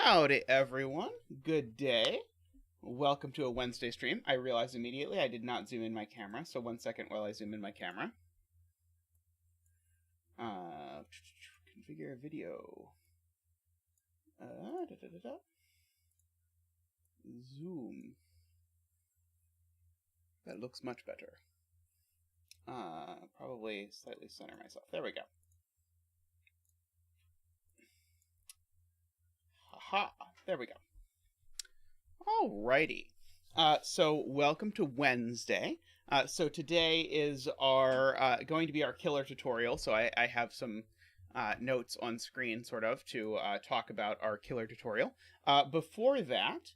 Howdy, everyone. Good day. Welcome to a Wednesday stream. I realized immediately I did not zoom in my camera, so 1 second while I zoom in my camera. Configure video. Zoom. That looks much better. Probably slightly center myself. There we go. Haha. There we go. Alrighty. So welcome to Wednesday. So today is our going to be our killer tutorial. So I have some notes on screen, sort of, to talk about our killer tutorial. Before that,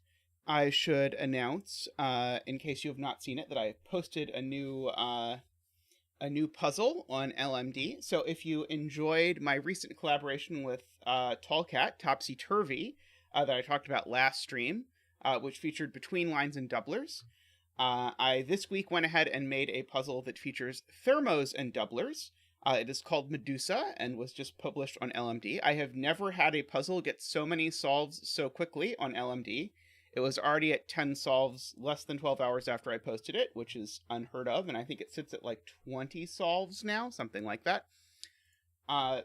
I should announce, in case you have not seen it, that I posted a new puzzle on LMD. So if you enjoyed my recent collaboration with Tallcat, Topsy Turvy, that I talked about last stream, which featured between lines and doublers, I this week went ahead and made a puzzle that features thermos and doublers. It is called Medusa and was just published on LMD. I have never had a puzzle get so many solves so quickly on LMD. It was already at 10 solves less than 12 hours after I posted it, which is unheard of, and I think it sits at like 20 solves now, something like that.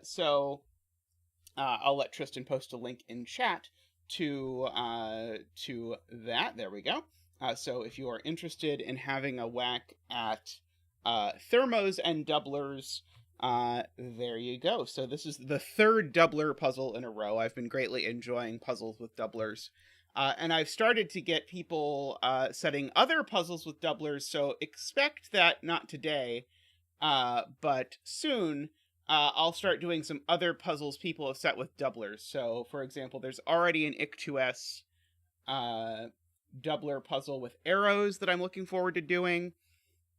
So I'll let Tristan post a link in chat to that. There we go. So if you are interested in having a whack at thermos and doublers, there you go. So this is the third doubler puzzle in a row. I've been greatly enjoying puzzles with doublers. And I've started to get people setting other puzzles with doublers, so expect that not today, but soon I'll start doing some other puzzles people have set with doublers. So, for example, there's already an ICHTUES doubler puzzle with arrows that I'm looking forward to doing.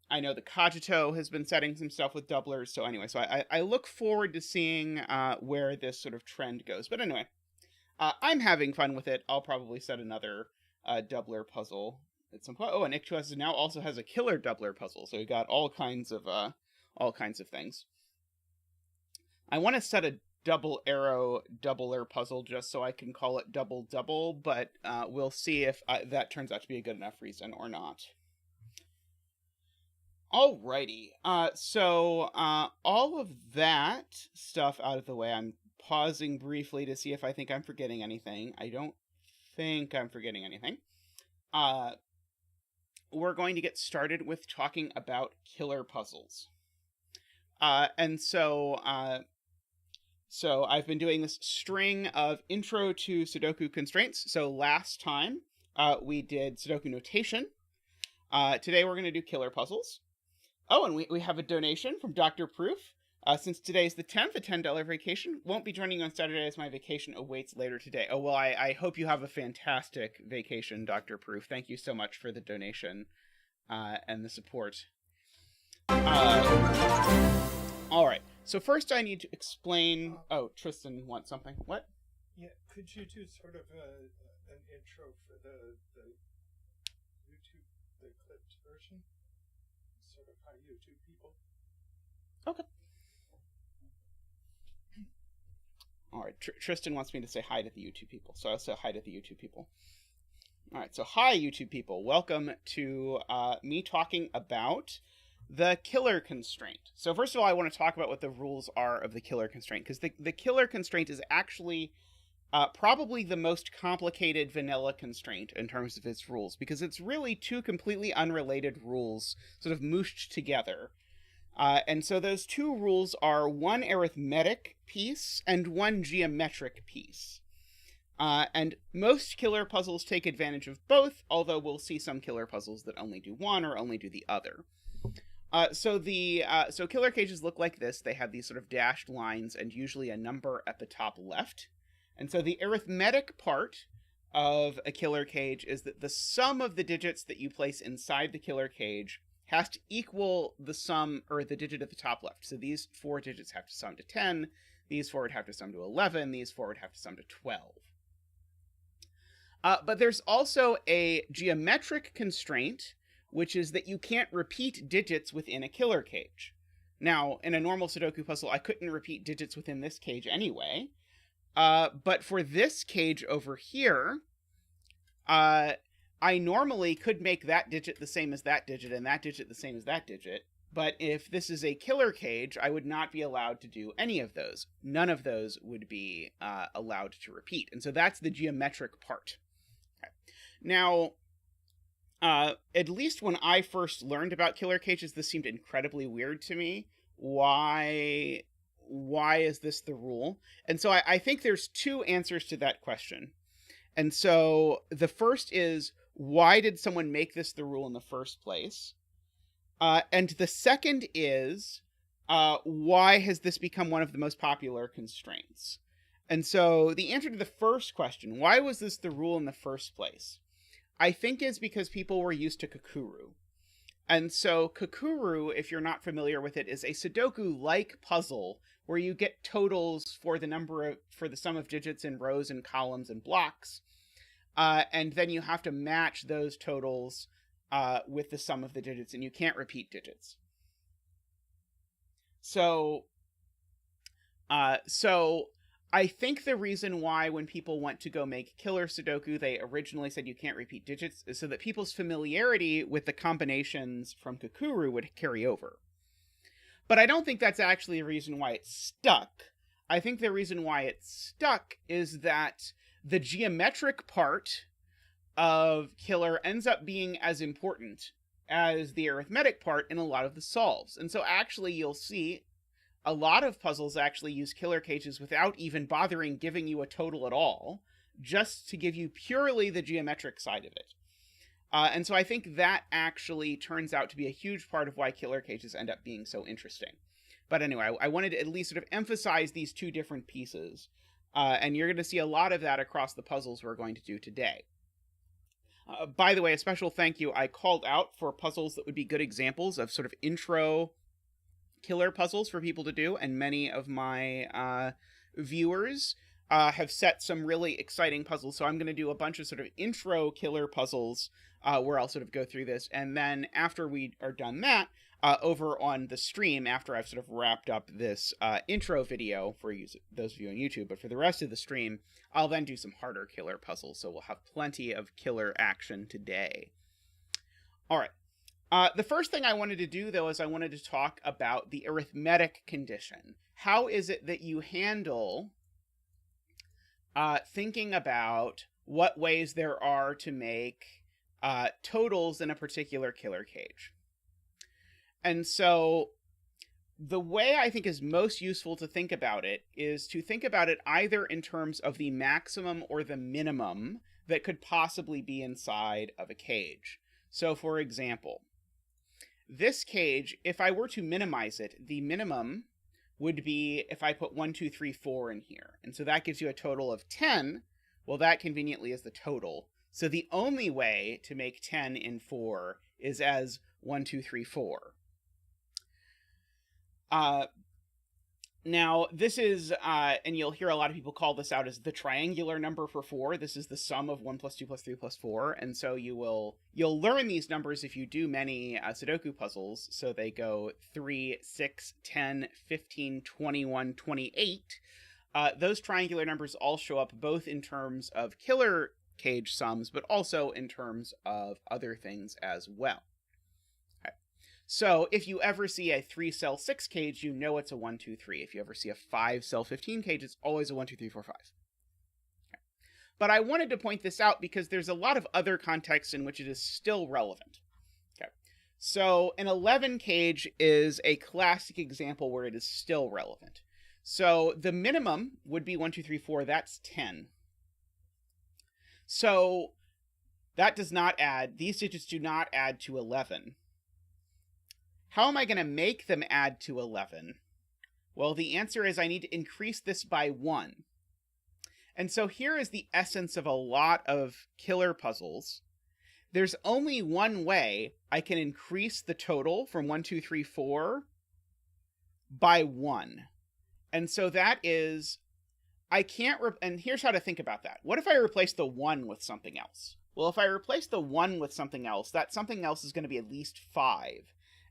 I know the Cogito has been setting some stuff with doublers, so anyway, so I look forward to seeing where this sort of trend goes. But anyway, I'm having fun with it. I'll probably set another doubler puzzle at some point. Oh, and ICHTUES now also has a killer doubler puzzle, so we got all kinds of things. I want to set a double arrow doubler puzzle just so I can call it double double, but we'll see if that turns out to be a good enough reason or not. Alrighty, so all of that stuff out of the way, I'm pausing briefly to see if I think I'm forgetting anything. I don't think I'm forgetting anything. We're going to get started with talking about killer puzzles. And so I've been doing this string of intro to Sudoku constraints. So last time we did Sudoku notation. Today we're going to do killer puzzles. Oh, and we have a donation from Dr. Proof. Since today's the 10th, a $10 vacation. Won't be joining you on Saturday as my vacation awaits later today. Oh, well, I hope you have a fantastic vacation, Dr. Proof. Thank you so much for the donation and the support. All right. So first I need to explain... Oh, Tristan wants something. What? Yeah, could you do sort of an intro for the YouTube, the clipped version? Sort of how YouTube people... Okay. All right, Tristan wants me to say hi to the YouTube people, so I'll say hi to the YouTube people. All right, so hi, YouTube people. Welcome to me talking about the killer constraint. So first of all, I want to talk about what the rules are of the killer constraint, because the killer constraint is actually probably the most complicated vanilla constraint in terms of its rules, because it's really two completely unrelated rules sort of mooshed together. And so those two rules are one arithmetic piece and one geometric piece. And most killer puzzles take advantage of both, although we'll see some killer puzzles that only do one or only do the other. So killer cages look like this. They have these sort of dashed lines and usually a number at the top left. And so the arithmetic part of a killer cage is that the sum of the digits that you place inside the killer cage has to equal the sum, or the digit at the top left. So these 4 digits have to sum to 10, these 4 would have to sum to 11, these 4 would have to sum to 12. But there's also a geometric constraint, which is that you can't repeat digits within a killer cage. Now, in a normal Sudoku puzzle, I couldn't repeat digits within this cage anyway, But for this cage over here, I normally could make that digit the same as that digit and that digit the same as that digit. But if this is a killer cage, I would not be allowed to do any of those. None of those would be allowed to repeat. And so that's the geometric part. Okay. Now, at least when I first learned about killer cages, this seemed incredibly weird to me. Why is this the rule? And so I think there's two answers to that question. And so the first is, why did someone make this the rule in the first place? And the second is, why has this become one of the most popular constraints? And so the answer to the first question, why was this the rule in the first place? I think is because people were used to Kakuru. And so Kakuru, if you're not familiar with it, is a Sudoku-like puzzle where you get totals for the sum of digits in rows and columns and blocks. And then you have to match those totals with the sum of the digits, and you can't repeat digits. So I think the reason why when people went to go make killer Sudoku, they originally said you can't repeat digits is so that people's familiarity with the combinations from Kakuru would carry over. But I don't think that's actually the reason why it stuck. I think the reason why it stuck is that the geometric part of killer ends up being as important as the arithmetic part in a lot of the solves. And so actually you'll see a lot of puzzles actually use killer cages without even bothering giving you a total at all, just to give you purely the geometric side of it. And so I think that actually turns out to be a huge part of why killer cages end up being so interesting. But anyway, I wanted to at least sort of emphasize these two different pieces. And you're going to see a lot of that across the puzzles we're going to do today. By the way, a special thank you. I called out for puzzles that would be good examples of sort of intro killer puzzles for people to do. And many of my viewers have set some really exciting puzzles. So I'm going to do a bunch of sort of intro killer puzzles where I'll sort of go through this. And then after we are done that, over on the stream, after I've sort of wrapped up this intro video for those of you on YouTube, but for the rest of the stream, I'll then do some harder killer puzzles. So we'll have plenty of killer action today. All right. The first thing I wanted to do, though, is I wanted to talk about the arithmetic condition. How is it that you handle thinking about what ways there are to make totals in a particular killer cage? And so the way I think is most useful to think about it is to think about it either in terms of the maximum or the minimum that could possibly be inside of a cage. So for example, this cage, if I were to minimize it, the minimum would be if I put 1, 2, 3, 4 in here. And so that gives you a total of 10. Well, that conveniently is the total. So the only way to make 10 in 4 is as 1, 2, 3, 4. Now, this is, and you'll hear a lot of people call this out as the triangular number for 4. This is the sum of 1 plus 2 plus 3 plus 4. And so you'll learn these numbers if you do many Sudoku puzzles. So they go 3, 6, 10, 15, 21, 28. Those triangular numbers all show up both in terms of killer cage sums, but also in terms of other things as well. So if you ever see a 3-cell 6 cage, you know it's a 1, 2, 3. If you ever see a 5-cell 15 cage, it's always a 1, 2, 3, 4, 5. Okay. But I wanted to point this out because there's a lot of other contexts in which it is still relevant. Okay. So an 11 cage is a classic example where it is still relevant. So the minimum would be 1, 2, 3, 4. That's 10. So that does not add, these digits do not add to 11. How am I going to make them add to 11? Well, the answer is I need to increase this by 1. And so here is the essence of a lot of killer puzzles. There's only one way I can increase the total from 1, 2, 3, 4 by 1. And so that is, I can't, and here's how to think about that. What if I replace the 1 with something else? Well, if I replace the 1 with something else, that something else is going to be at least 5.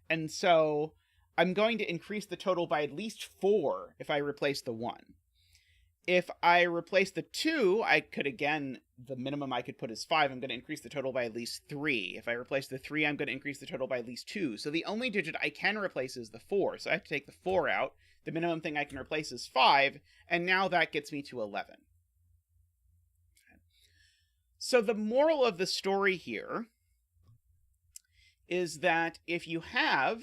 And so I'm going to increase the total by at least 4 if I replace the 1. if I replace the 2, I could, again, the minimum I could put is 5. I'm going to increase the total by at least 3. If I replace the 3, I'm going to increase the total by at least 2. So the only digit I can replace is the 4. So I have to take the 4 out. The minimum thing I can replace is 5. And now that gets me to 11. So the moral of the story here is that if you have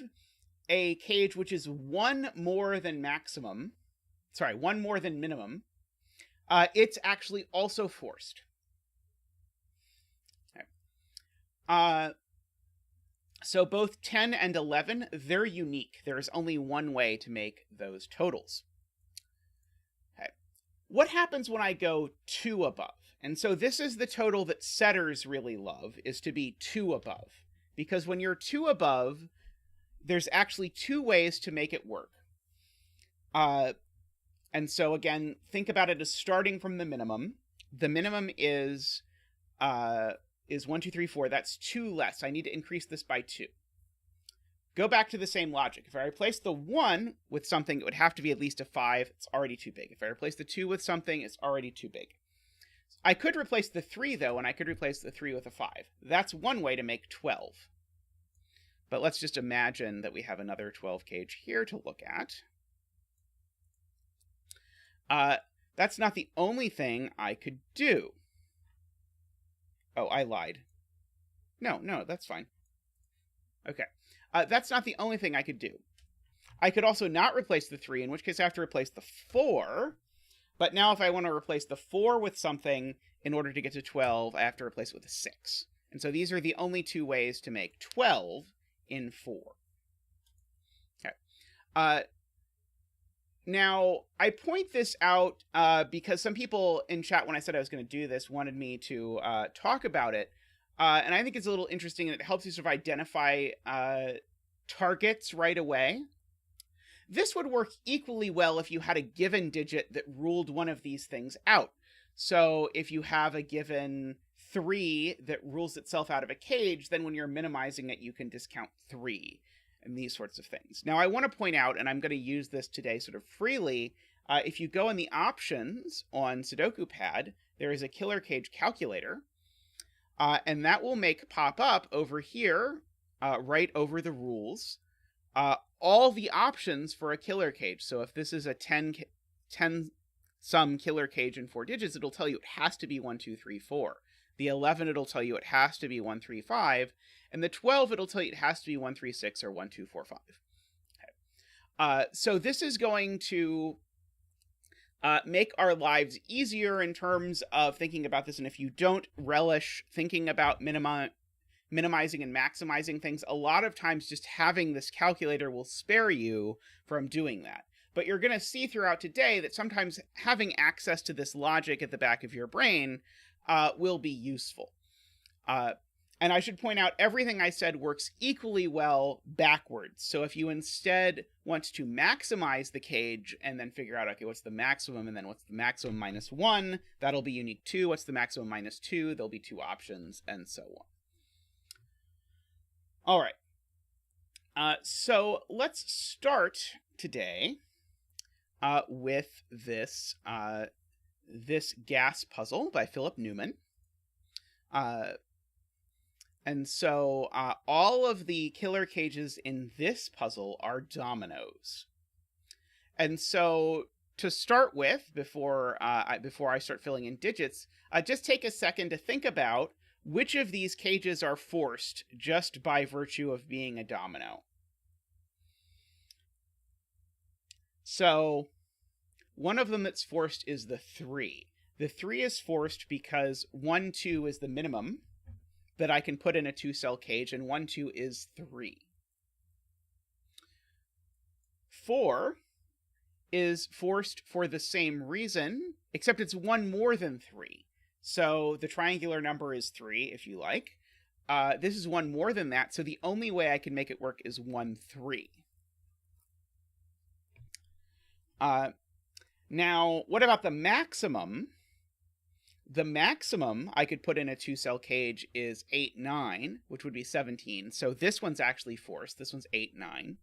a cage which is 1 more than minimum, it's actually also forced. Okay. So both 10 and 11, they're unique. There is only one way to make those totals. Okay. What happens when I go 2 above? And so this is the total that setters really love, is to be 2 above. Because when you're 2 above, there's actually 2 ways to make it work. And so again, think about it as starting from the minimum. The minimum is 1, 2, 3, 4. That's 2 less. I need to increase this by 2. Go back to the same logic. If I replace the 1 with something, it would have to be at least a 5. It's already too big. If I replace the 2 with something, it's already too big. I could replace the 3, though, and I could replace the 3 with a 5. That's one way to make 12. But let's just imagine that we have another 12 cage here to look at. That's not the only thing I could do. Oh, I lied. No, that's fine. Okay. That's not the only thing I could do. I could also not replace the 3, in which case I have to replace the 4. But now if I want to replace the 4 with something in order to get to 12, I have to replace it with a 6. And so these are the only 2 ways to make 12 in 4. Okay. Now, I point this out because some people in chat, when I said I was going to do this, wanted me to talk about it. And I think it's a little interesting, and it helps you sort of identify targets right away. This would work equally well if you had a given digit that ruled one of these things out. So if you have a given 3 that rules itself out of a cage, then when you're minimizing it, you can discount 3 and these sorts of things. Now, I want to point out, and I'm going to use this today sort of freely, if you go in the options on Sudoku Pad, there is a killer cage calculator, and that will make pop up over here, right over the rules, all the options for a killer cage. So if this is a 10 sum killer cage in 4 digits, it'll tell you it has to be 1, 2, 3, 4. The 11, it'll tell you it has to be 1, 3, 5. And the 12, it'll tell you it has to be 1, 3, 6 or 1, 2, 4, 5. Okay. So this is going to make our lives easier in terms of thinking about this. And if you don't relish thinking about minimizing and maximizing things, a lot of times just having this calculator will spare you from doing that. But you're going to see throughout today that sometimes having access to this logic at the back of your brain will be useful. And I should point out, everything I said works equally well backwards. So if you instead want to maximize the cage and then figure out, okay, what's the maximum, and then what's the maximum minus 1, that'll be unique 2. What's the maximum minus 2? There'll be 2 options, and so on. All right. So let's start today with this this gas puzzle by Philip Newman. And so all of the killer cages in this puzzle are dominoes. And so to start with, before I start filling in digits, just take a second to think about which of these cages are forced just by virtue of being a domino. So one of them that's forced is the 3. The 3 is forced because 1, 2 is the minimum that I can put in a 2-cell cage, and 1, 2 is 3. 4 is forced for the same reason, except it's 1 more than 3. So the triangular number is 3, if you like. This is 1 more than that, so the only way I can make it work is 1, 3. Now, what about the maximum? The maximum I could put in a 2-cell cage is 8, 9, which would be 17. So this one's actually forced. This one's 8, 9.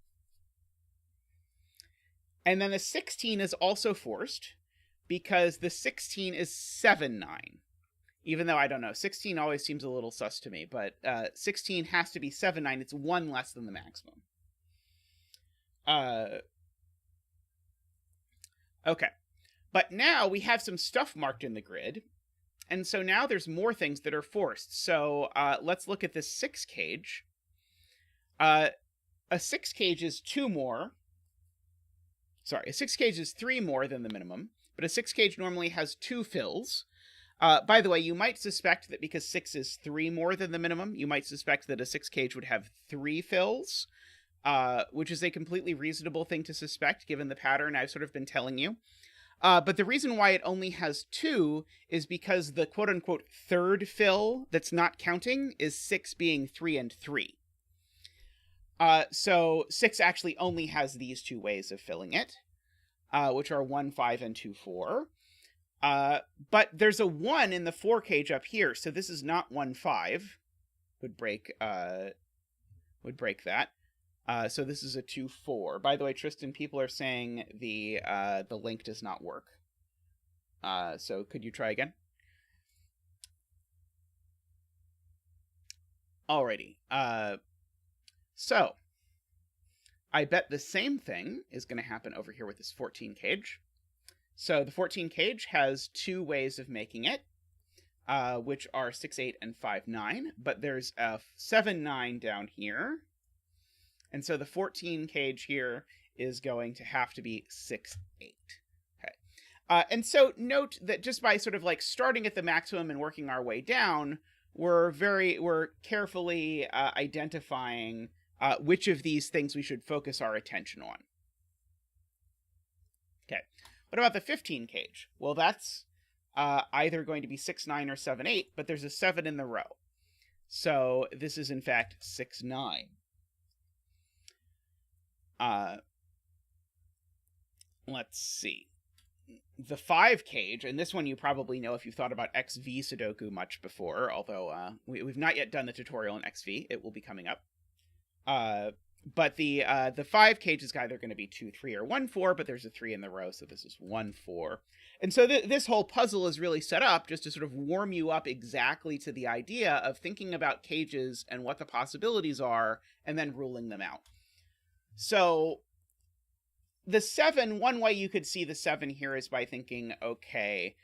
And then the 16 is also forced. because the 16 is 7, 9. Even though, I don't know, 16 always seems a little sus to me, but 16 has to be 7, 9. It's 1 less than the maximum. Okay. But now we have some stuff marked in the grid, and so now there's more things that are forced. So let's look at this 6 cage. A 6 cage is 2 more. Sorry, a 6 cage is 3 more than the minimum, but a 6 cage normally has 2 fills. By the way, you might suspect that because 6 is 3 more than the minimum, you might suspect that a 6 cage would have 3 fills, which is a completely reasonable thing to suspect given the pattern I've sort of been telling you. But the reason why it only has 2 is because the quote-unquote third fill that's not counting is 6 being 3 and 3. So 6 actually only has these 2 ways of filling it, which are 1, 5, and 2, 4. But there's a 1 in the 4 cage up here, so this is not 1, 5. Would break that. So this is a 2, 4. By the way, Tristan, people are saying the link does not work. So could you try again? Alrighty. So I bet the same thing is going to happen over here with this 14 cage. So the 14 cage has 2 ways of making it, which are 6, 8, and 5, 9. But there's a 7, 9 down here. And so the 14 cage here is going to have to be 6, 8. Okay. And so note that just by sort of like starting at the maximum and working our way down, we're carefully identifying which of these things we should focus our attention on. Okay. What about the 15 cage? Well, that's either going to be 6, 9, or 7, 8, but there's a 7 in the row. So this is, in fact, 6, 9. Let's see. The 5 cage, and this one you probably know if you've thought about XV Sudoku much before, although we've not yet done the tutorial in XV. It will be coming up. But the 5 cage is either going to be 2, 3, or 1, 4, but there's a 3 in the row, so this is 1, 4. And so this whole puzzle is really set up just to sort of warm you up exactly to the idea of thinking about cages and what the possibilities are, and then ruling them out. So the 7, one way you could see the 7 here is by thinking, okay,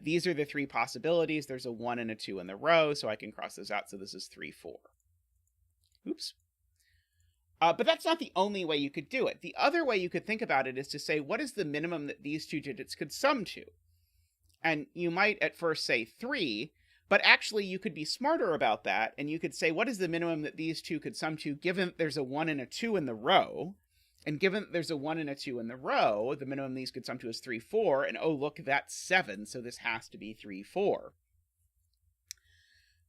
these are the 3 possibilities. There's a 1 and a 2 in the row, so I can cross those out. So this is 3, 4. Oops. But that's not the only way you could do it. The other way you could think about it is to say, what is the minimum that these 2 digits could sum to? And you might at first say 3, but actually you could be smarter about that, and you could say, what is the minimum that these 2 could sum to, given that there's a 1 and a 2 in the row? And given that there's a 1 and a 2 in the row, the minimum these could sum to is 3, 4, and oh, look, that's 7, so this has to be 3, 4.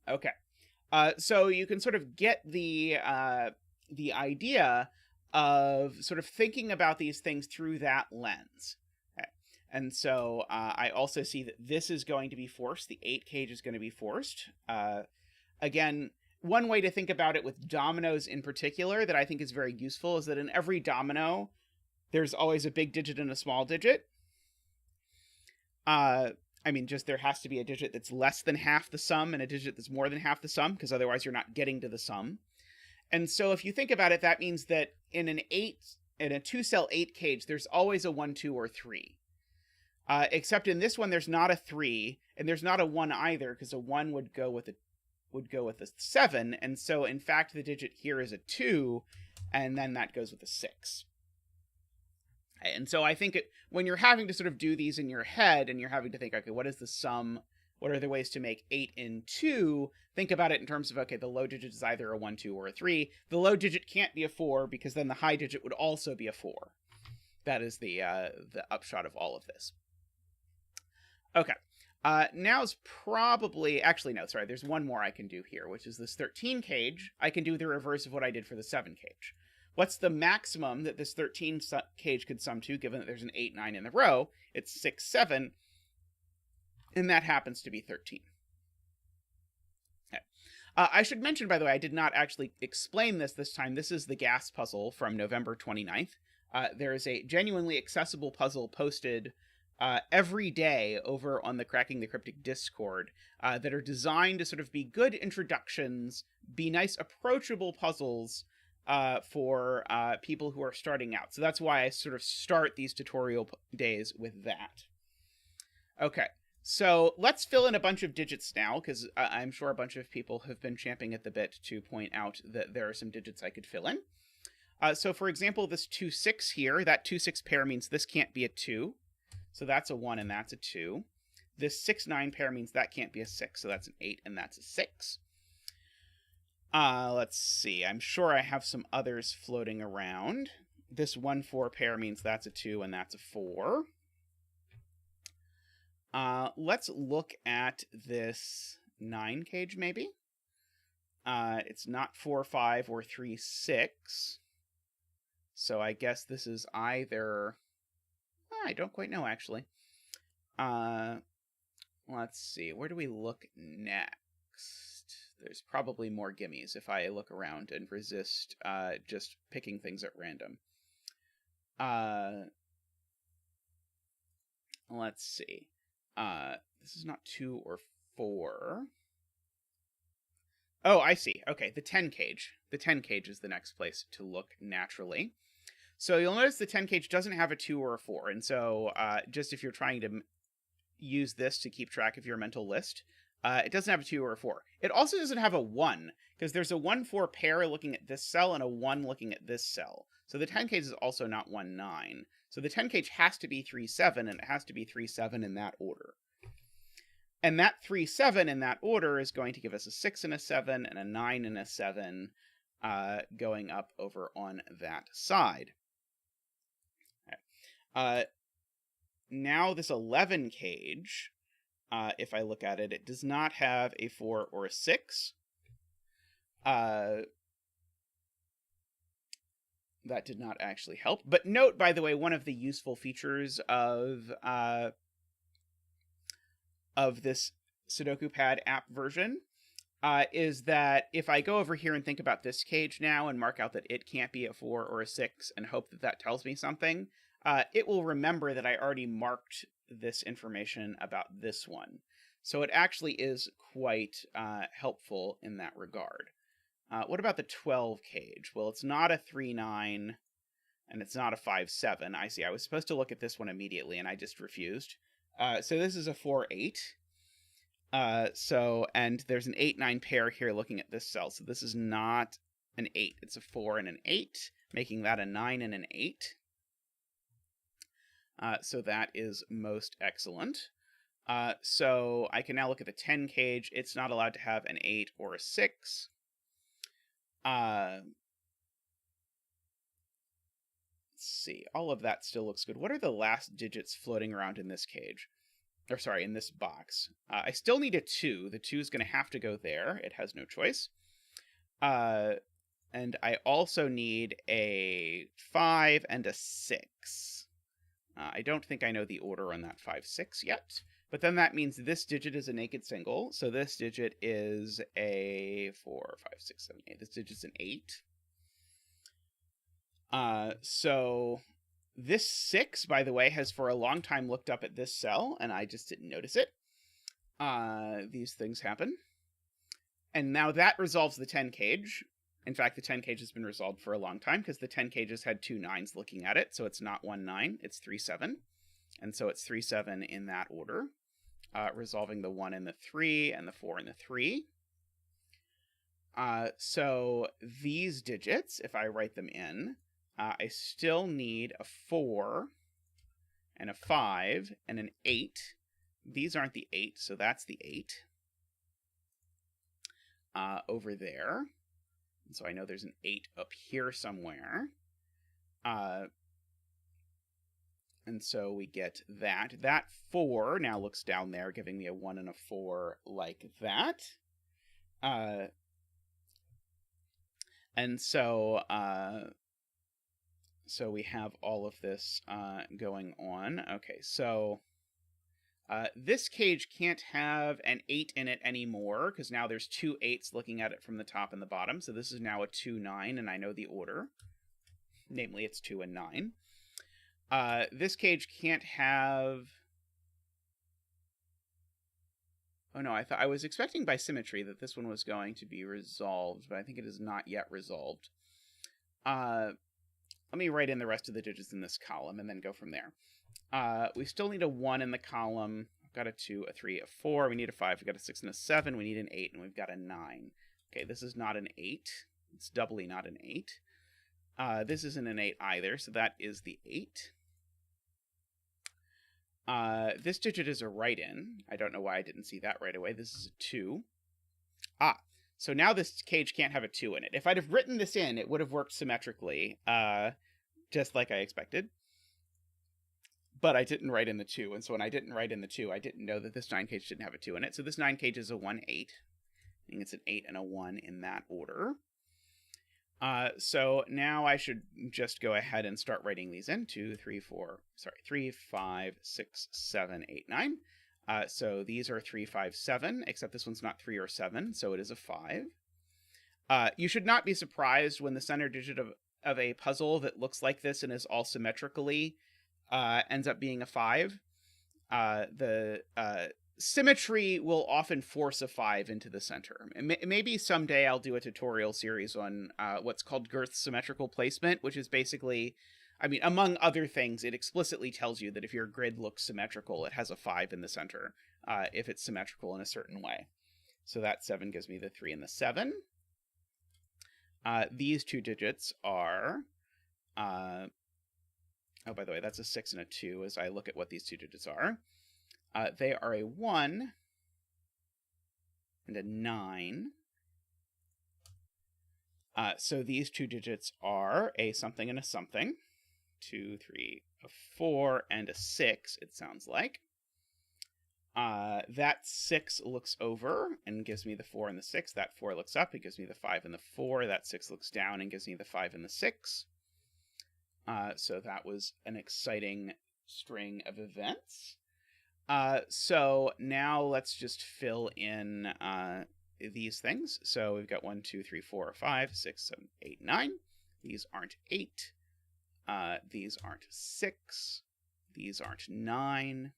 Okay. So you can sort of get the idea of sort of thinking about these things through that lens. Okay. And so I also see that this is going to be forced. The 8 cage is going to be forced. Again, one way to think about it with dominoes in particular that I think is very useful is that in every domino, there's always a big digit and a small digit. I mean, just there has to be a digit that's less than half the sum and a digit that's more than half the sum, because otherwise you're not getting to the sum. And so if you think about it, that means that in a 2-cell 8 cage, there's always a 1, 2, or 3. Except in this one, there's not a 3, and there's not a 1 either, because a 1 would go with a 7, and so in fact the digit here is a 2, and then that goes with a 6. And so I think when you're having to sort of do these in your head, and you're having to think, okay, what is the sum? What are the ways to make 8 and 2? Think about it in terms of, okay, the low digit is either a 1, 2, or a 3. The low digit can't be a 4, because then the high digit would also be a 4. That is the upshot of all of this. Okay. Now's probably... Actually, no, sorry. There's one more I can do here, which is this 13 cage. I can do the reverse of what I did for the 7 cage. What's the maximum that this 13 cage could sum to, given that there's an 8, 9 in the row? It's 6, 7. And that happens to be 13. Okay. I should mention, by the way, I did not actually explain this time. This is the gas puzzle from November 29th. There is a genuinely accessible puzzle posted every day over on the Cracking the Cryptic Discord that are designed to sort of be good introductions, be nice, approachable puzzles for people who are starting out. So that's why I sort of start these tutorial days with that. Okay, so let's fill in a bunch of digits now, because I'm sure a bunch of people have been champing at the bit to point out that there are some digits I could fill in. So for example, this 2-6 here, that 2-6 pair means this can't be a 2. So that's a 1 and that's a 2. This 6-9 pair means that can't be a 6, so that's an 8 and that's a 6. Let's see, I'm sure I have some others floating around. This 1-4 pair means that's a 2 and that's a 4. Let's look at this 9 cage, maybe. It's not 4-5 or 3-6. So I guess this is either... I don't quite know, actually. Let's see. Where do we look next? There's probably more gimmies if I look around and resist just picking things at random. Let's see. This is not 2 or 4. Oh, I see. Okay, the 10 cage. The 10 cage is the next place to look naturally. So you'll notice the 10 cage doesn't have a 2 or a 4, and so just if you're trying to use this to keep track of your mental list, it doesn't have a 2 or a 4. It also doesn't have a 1, because there's a 1-4 pair looking at this cell and a 1 looking at this cell. So the 10 cage is also not 1-9. So the 10 cage has to be 3-7, and it has to be 3-7 in that order. And that 3-7 in that order is going to give us a 6 and a 7, and a 9 and a 7 going up over on that side. Now this 11 cage, if I look at it, it does not have a 4 or a 6. That did not actually help. But note, by the way, one of the useful features of this Sudoku Pad app version is that if I go over here and think about this cage now and mark out that it can't be a 4 or a 6 and hope that that tells me something, it will remember that I already marked this information about this one. So it actually is quite helpful in that regard. What about the 12 cage? Well, it's not a 3-9, and it's not a 5-7. I see. I was supposed to look at this one immediately, and I just refused. So this is a 4-8. And there's an 8-9 pair here looking at this cell. So this is not an 8. It's a 4 and an 8, making that a 9 and an 8. So that is most excellent. So I can now look at the 10 cage. It's not allowed to have an 8 or a 6. Let's see. All of that still looks good. What are the last digits floating around in this cage? Or sorry, in this box. I still need a 2. The 2 is going to have to go there. It has no choice. And I also need a 5 and a 6. I don't think I know the order on that 5-6 yet, but then that means this digit is a naked single, so this digit is a 4, 5, 6, 7, 8. This digit's an 8. So this 6, by the way, has for a long time looked up at this cell, and I just didn't notice it. These things happen. And now that resolves the 10 cage. In fact, the 10 cage has been resolved for a long time because the 10 cages had 2 9s looking at it, so it's not 1-9, it's 3-7. And so it's 3-7 in that order, resolving the 1 and the 3 and the 4 and the 3. So these digits, if I write them in, I still need a 4 and a 5 and an 8. These aren't the 8, so that's the 8 over there. And so I know there's an 8 up here somewhere. And so we get that. That 4 now looks down there, giving me a 1 and a 4 like that. And so so we have all of this going on. Okay, so this cage can't have an 8 in it anymore, because now there's 2 8s looking at it from the top and the bottom. So this is now a 2-9, and I know the order. Namely, it's 2 and 9. This cage can't have Oh no, I was expecting by symmetry that this one was going to be resolved, but I think it is not yet resolved. Let me write in the rest of the digits in this column and then go from there. We still need a 1 in the column. I've got a 2, a 3, a 4. We need a 5. We've got a 6 and a 7. We need an 8, and we've got a 9. Okay, this is not an 8. It's doubly not an 8. This isn't an 8 either, so that is the 8. This digit is a write-in. I don't know why I didn't see that right away. This is a 2. So now this cage can't have a 2 in it. If I'd have written this in, it would have worked symmetrically, just like I expected. But I didn't write in the 2, and so when I didn't write in the 2, I didn't know that this 9 cage didn't have a 2 in it. So this 9 cage is a 1, 8. I think it's an 8 and a 1 in that order. So now I should just go ahead and start writing these in. 3, 5, 6, 7, 8, 9. So these are 3, 5, 7, except this one's not 3 or 7, so it is a 5. You should not be surprised when the center digit of a puzzle that looks like this and is all symmetrically ends up being a 5. The symmetry will often force a 5 into the center. Maybe someday I'll do a tutorial series on what's called girth symmetrical placement, which is basically, I mean, among other things, it explicitly tells you that if your grid looks symmetrical, it has a 5 in the center, if it's symmetrical in a certain way. So that 7 gives me the 3 and the 7. These two digits are... oh, by the way, that's a 6 and a 2 as I look at what these two digits are. They are a 1 and a 9. So these two digits are a something and a something. 2, 3, a 4, and a 6, it sounds like. That 6 looks over and gives me the 4 and the 6. That 4 looks up, it gives me the 5 and the 4. That 6 looks down and gives me the 5 and the 6. So that was an exciting string of events. So now let's just fill in these things. So we've got 1, 2, 3, 4, 5, 6, 7, 8, 9. These aren't 8. These aren't 6. These aren't 9.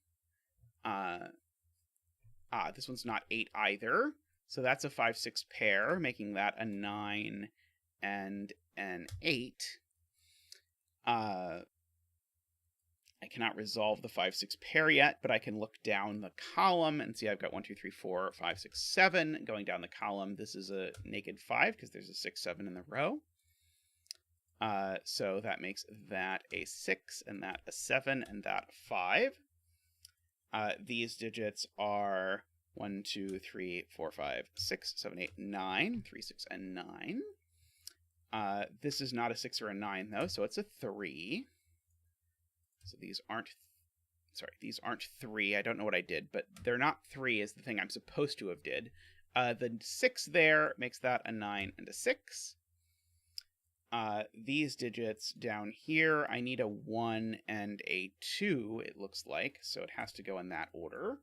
This one's not 8 either. So that's a 5, 6 pair, making that a 9 and an 8. I cannot resolve the 5, 6 pair yet, but I can look down the column and see I've got 1, 2, 3, 4, 5, 6, 7 going down the column. This is a naked 5 because there's a 6, 7 in the row. So that makes that a 6 and that a 7 and that a 5. These digits are 1, 2, 3, 4, 5, 6, 7, 8, 9. 3, 6, and 9. This is not a 6 or a 9, though, so it's a 3. So these aren't 3. I don't know what I did, but they're not 3 is the thing I'm supposed to have did. The 6 there makes that a 9 and a 6. These digits down here, I need a 1 and a 2, it looks like, so it has to go in that order.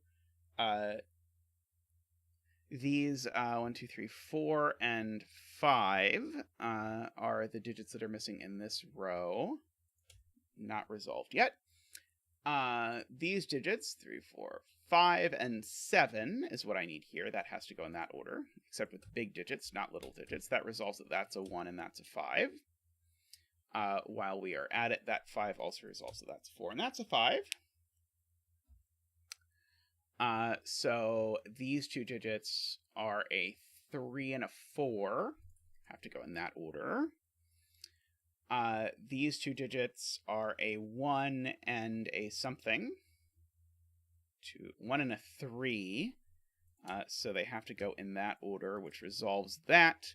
These 1, 2, 3, 4, and 5 are the digits that are missing in this row. Not resolved yet. These digits, 3, 4, 5, and 7 is what I need here. That has to go in that order, except with big digits, not little digits. That resolves that that's a 1 and that's a 5. While we are at it, that 5 also resolves that that's a 4 and that's a 5. So these two digits are a 3 and a 4. Have to go in that order. These two digits are a 1 and a something. 1 and a 3. So they have to go in that order, which resolves that.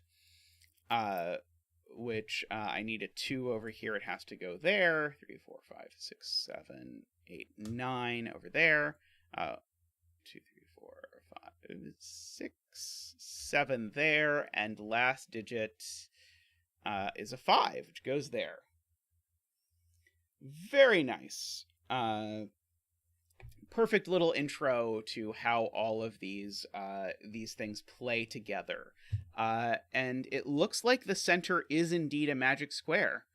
Which I need a 2 over here. It has to go there. 3, 4, 5, 6, 7, 8, 9 over there. 2, 3, 4, 5, 6, 7 there. And last digit is a 5, which goes there. Very nice. Perfect little intro to how all of these things play together. And it looks like the center is indeed a magic square.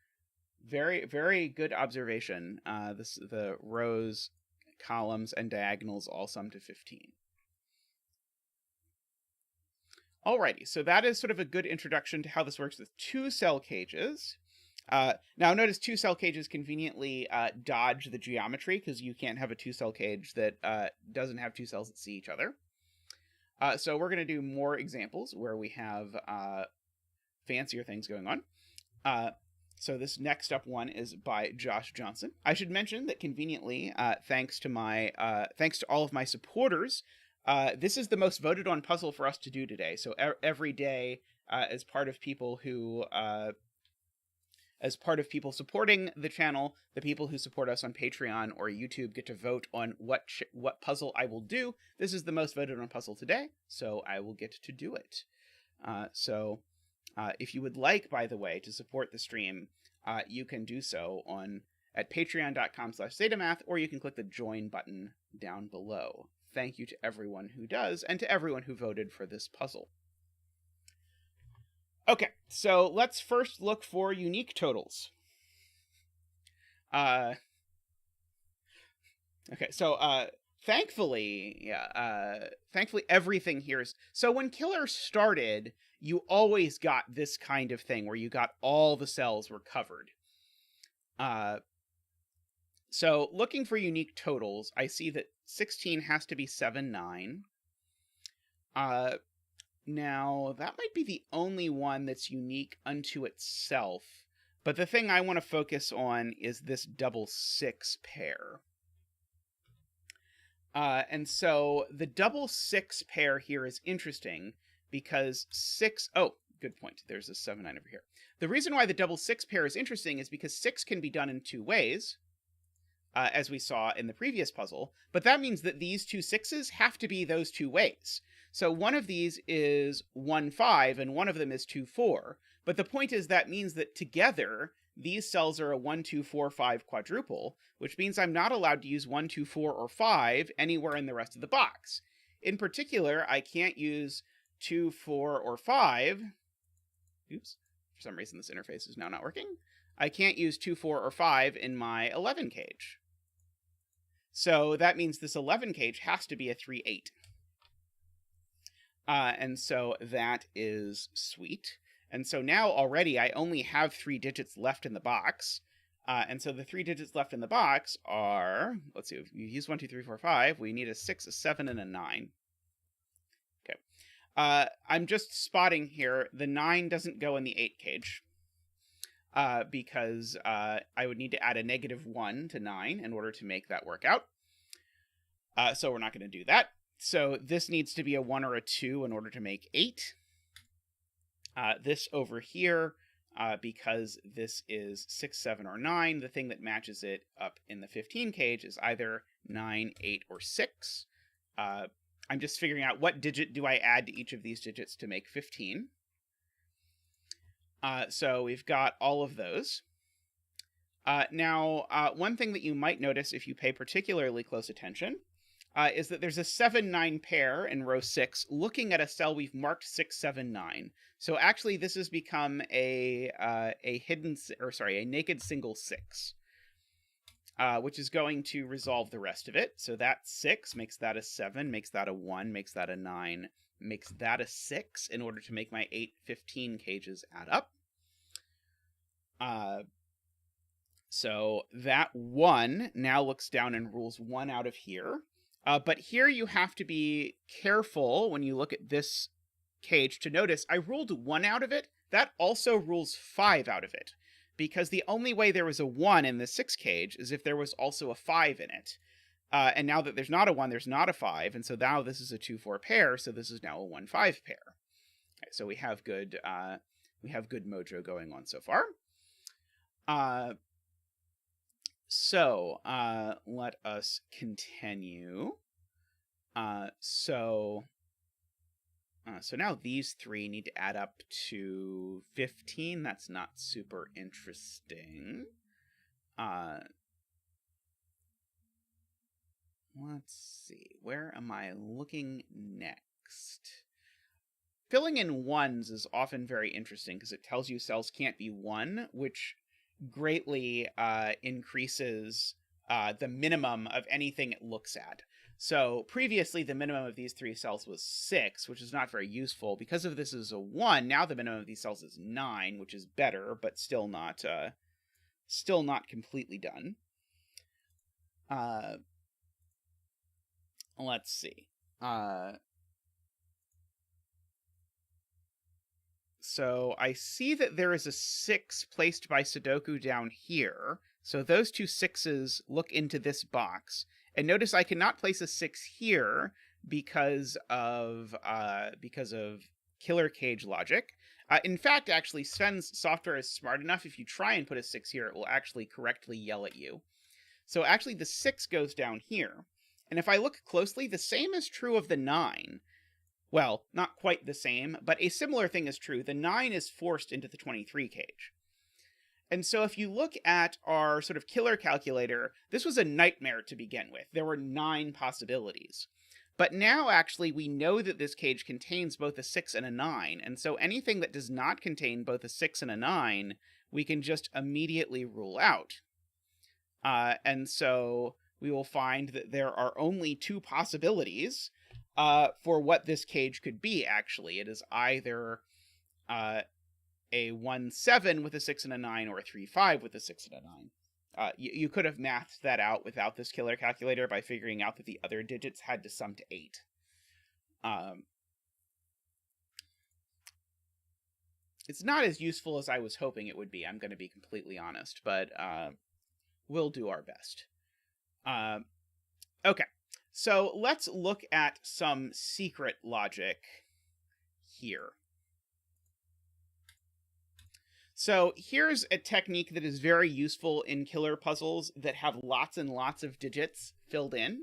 Very, very good observation. The rows, columns, and diagonals all sum to 15. Alrighty, so that is sort of a good introduction to how this works with 2-cell cages. Now notice 2-cell cages conveniently dodge the geometry, because you can't have a 2-cell cage that doesn't have 2 cells that see each other. So we're going to do more examples where we have fancier things going on. So this next up one is by Josh Johnson. I should mention that conveniently, thanks to all of my supporters, this is the most voted on puzzle for us to do today. So every day, as part of people supporting the channel, the people who support us on Patreon or YouTube get to vote on what puzzle I will do. This is the most voted on puzzle today, so I will get to do it. If you would like, by the way, to support the stream, you can do so at patreon.com/zetamath, or you can click the join button down below. Thank you to everyone who does, and to everyone who voted for this puzzle. Okay, so let's first look for unique totals. Okay, so thankfully everything here is... So when Killer started, you always got this kind of thing where you got all the cells were covered. So looking for unique totals, I see that 16 has to be 7, 9. Now, that might be the only one that's unique unto itself, but the thing I want to focus on is this double 6 pair. And so the double 6 pair here is interesting because 6... Oh, good point. There's a 7, 9 over here. The reason why the double 6 pair is interesting is because 6 can be done in 2 ways, as we saw in the previous puzzle, but that means that these 2 6s have to be those 2 ways. So one of these is 1, 5, and one of them is 2, 4. But the point is that means that together, these cells are a 1, 2, 4, 5 quadruple, which means I'm not allowed to use 1, 2, 4, or 5 anywhere in the rest of the box. In particular, I can't use 2, 4, or 5. Oops, for some reason this interface is now not working. I can't use 2, 4, or 5 in my 11 cage. So that means this 11 cage has to be a 3, 8. And so that is sweet. And so now already I only have 3 digits left in the box. And so the 3 digits left in the box are, let's see, if you use 1, 2, 3, 4, 5, we need a 6, a 7, and a 9. Okay. I'm just spotting here, the 9 doesn't go in the 8 cage. Because I would need to add a -1 to 9 in order to make that work out. So we're not going to do that. So this needs to be a 1 or a 2 in order to make 8. This over here, because this is 6, 7, or 9, the thing that matches it up in the 15 cage is either 9, 8, or 6. I'm just figuring out what digit do I add to each of these digits to make 15. So we've got all of those. Now, one thing that you might notice if you pay particularly close attention is that there's a 7, 9 pair in row 6 looking at a cell we've marked 6, 7, 9. So actually this has become a naked single 6, which is going to resolve the rest of it. So that 6 makes that a 7, makes that a 1, makes that a 9, makes that a 6 in order to make my 8, 15 cages add up. So that 1 now looks down and rules 1 out of here. But here you have to be careful when you look at this cage to notice I ruled 1 out of it. That also rules 5 out of it. Because the only way there was a 1 in the 6 cage is if there was also a 5 in it. And now that there's not a 1, there's not a 5. And so now this is a 2, 4 pair. So this is now a 1, 5 pair. Okay, so we have good mojo going on so far. So let us continue. So now these 3 need to add up to 15. That's not super interesting. Let's see. Where am I looking next? Filling in 1s is often very interesting because it tells you cells can't be 1, which greatly increases the minimum of anything it looks at. So previously, the minimum of these 3 cells was 6, which is not very useful. Because of this is a 1, now the minimum of these cells is 9, which is better, but still not completely done. Let's see. So I see that there is a 6 placed by Sudoku down here. So those 2 6s look into this box. And notice I cannot place a 6 here because of killer cage logic. In fact, actually, Sven's software is smart enough. If you try and put a 6 here, it will actually correctly yell at you. So actually, the 6 goes down here. And if I look closely, the same is true of the 9. Well, not quite the same, but a similar thing is true. The 9 is forced into the 23 cage. And so if you look at our sort of killer calculator, this was a nightmare to begin with. There were 9 possibilities. But now, actually, we know that this cage contains both a 6 and a 9, and so anything that does not contain both a 6 and a 9, we can just immediately rule out. And so we will find that there are only 2 possibilities for what this cage could be, actually. It is either a 1-7 with a 6 and a 9, or a 3-5 with a 6 and a 9. You could have mathed that out without this killer calculator by figuring out that the other digits had to sum to 8. It's not as useful as I was hoping it would be, I'm going to be completely honest, but we'll do our best. Okay, so let's look at some secret logic here. So here's a technique that is very useful in killer puzzles that have lots and lots of digits filled in,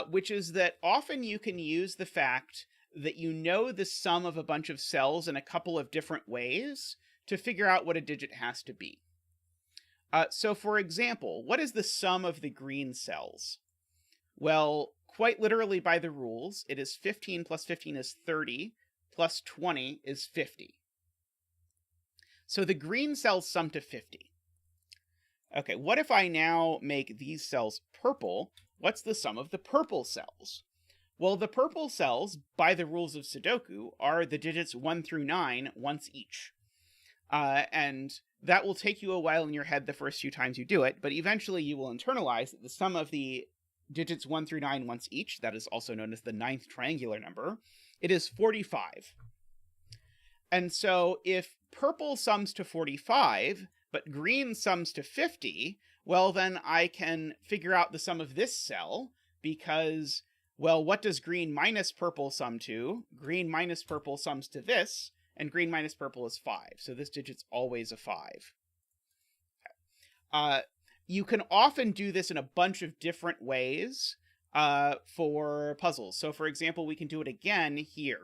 which is that often you can use the fact that you know the sum of a bunch of cells in a couple of different ways to figure out what a digit has to be. So for example, what is the sum of the green cells? Well, quite literally by the rules, it is 15 plus 15 is 30, plus 20 is 50. So the green cells sum to 50. Okay, what if I now make these cells purple? What's the sum of the purple cells? Well, the purple cells, by the rules of Sudoku, are the digits 1 through 9 once each. And that will take you a while in your head the first few times you do it, but eventually you will internalize that the sum of the digits 1 through 9 once each, that is also known as the 9th triangular number, it is 45. And so if purple sums to 45, but green sums to 50, well, then I can figure out the sum of this cell, because, well, what does green minus purple sum to? Green minus purple sums to this, and green minus purple is 5, so this digit's always a 5. You can often do this in a bunch of different ways for puzzles. So, for example, we can do it again here.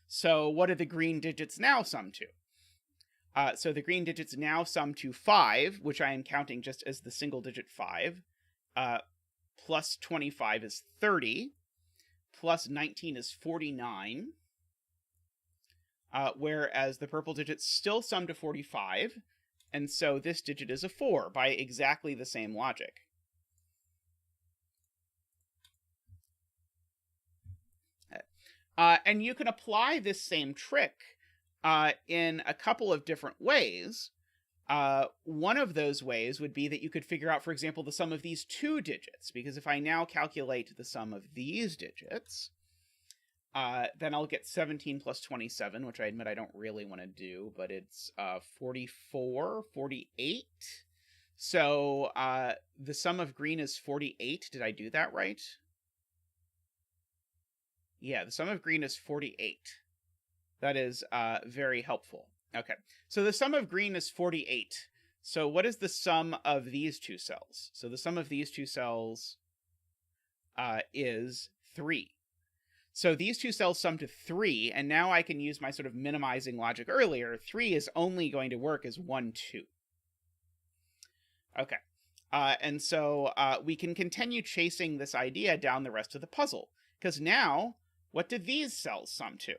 So what do the green digits now sum to? So the green digits now sum to 5, which I am counting just as the single digit 5. Plus 25 is 30. Plus 19 is 49. Whereas the purple digits still sum to 45. And so this digit is a 4 by exactly the same logic. And you can apply this same trick in a couple of different ways. One of those ways would be that you could figure out, for example, the sum of these 2 digits, because if I now calculate the sum of these digits, then I'll get 17 plus 27, which I admit I don't really want to do, but it's 44, 48. So the sum of green is 48. Did I do that right? Yeah, the sum of green is 48. That is very helpful. Okay, so the sum of green is 48. So what is the sum of these 2 cells? So the sum of these 2 cells is 3. So these 2 cells sum to 3, and now I can use my sort of minimizing logic earlier. 3 is only going to work as 1, 2. Okay, and so we can continue chasing this idea down the rest of the puzzle, because now, what do these cells sum to?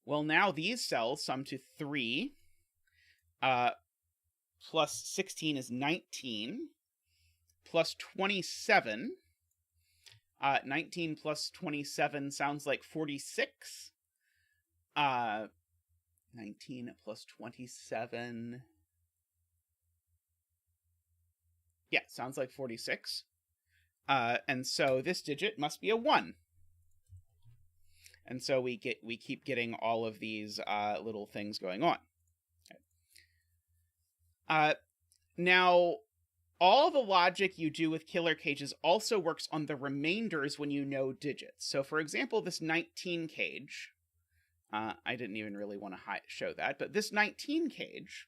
Well, now these cells sum to 3, plus 16 is 19, plus 27. 19 plus 27 sounds like 46. 19 plus 27. Yeah, sounds like 46. And so this digit must be a 1. And so we keep getting all of these little things going on. Okay. Now, all the logic you do with killer cages also works on the remainders when you know digits. So, for example, this 19 cage, I didn't even really want to show that, but this 19 cage,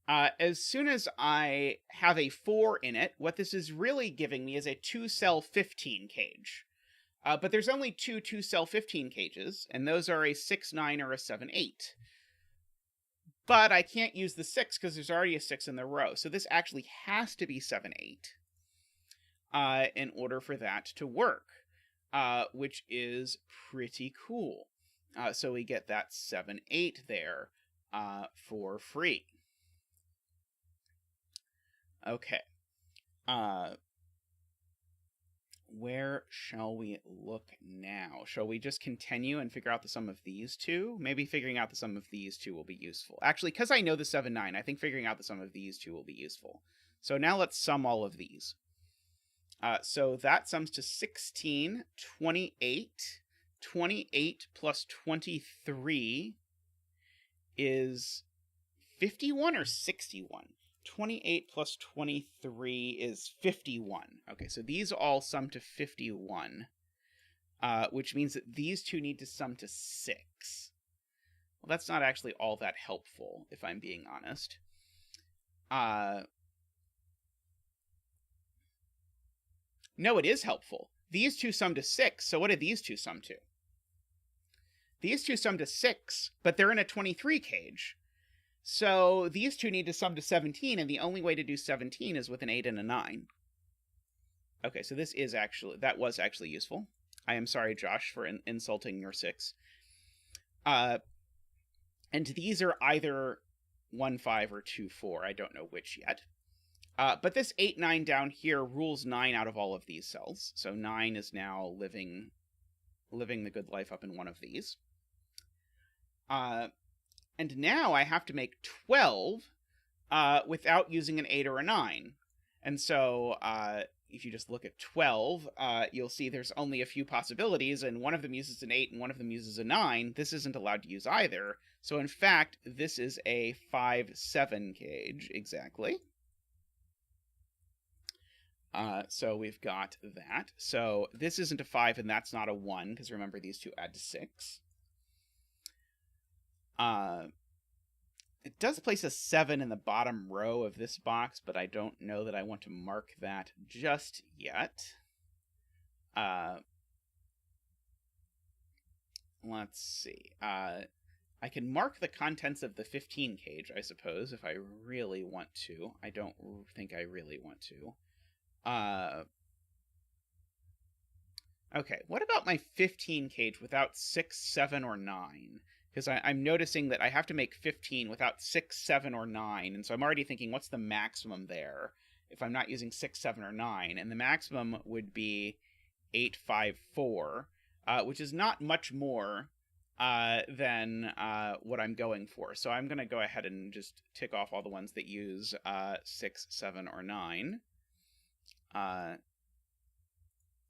as soon as I have a 4 in it, what this is really giving me is a 2-cell 15 cage. But there's only 2 2-cell 15 cages, and those are a 6-9 or a 7-8. But I can't use the 6 because there's already a 6 in the row. So this actually has to be 7-8 in order for that to work, which is pretty cool. So we get that 7-8 there for free. Okay. Where shall we look now? Shall we just continue and figure out the sum of these two? Maybe figuring out the sum of these two will be useful. Actually, because I know the 7-9, I think figuring out the sum of these two will be useful. So now let's sum all of these. So that sums to 16, 28. 28 plus 23 is 51 or 61? 28 plus 23 is 51. Okay, so these all sum to 51, which means that these two need to sum to 6. Well, that's not actually all that helpful, if I'm being honest. No, it is helpful. These two sum to 6, so what do these two sum to? These two sum to 6, but they're in a 23 cage. So these two need to sum to 17, and the only way to do 17 is with an 8 and a 9. Okay, so that was actually useful. I am sorry, Josh, for insulting your 6. And these are either 1-5 or 2-4. I don't know which yet. But this 8-9 down here rules 9 out of all of these cells. So 9 is now living the good life up in one of these. And now I have to make 12 without using an 8 or a 9. And so if you just look at 12, you'll see there's only a few possibilities, and one of them uses an 8 and one of them uses a 9. This isn't allowed to use either. So in fact, this is a 5-7 cage, exactly. So we've got that. So this isn't a 5 and that's not a 1, because remember these two add to 6. It does place a 7 in the bottom row of this box, but I don't know that I want to mark that just yet. Let's see. I can mark the contents of the 15 cage, I suppose, if I really want to. I don't think I really want to. Okay, what about my 15 cage without 6, 7, or 9? Because I'm noticing that I have to make 15 without 6, 7, or 9, and so I'm already thinking, what's the maximum there if I'm not using 6, 7, or 9? And the maximum would be 8, 5, 4, which is not much more than what I'm going for. So I'm going to go ahead and just tick off all the ones that use 6, 7, or 9. Let's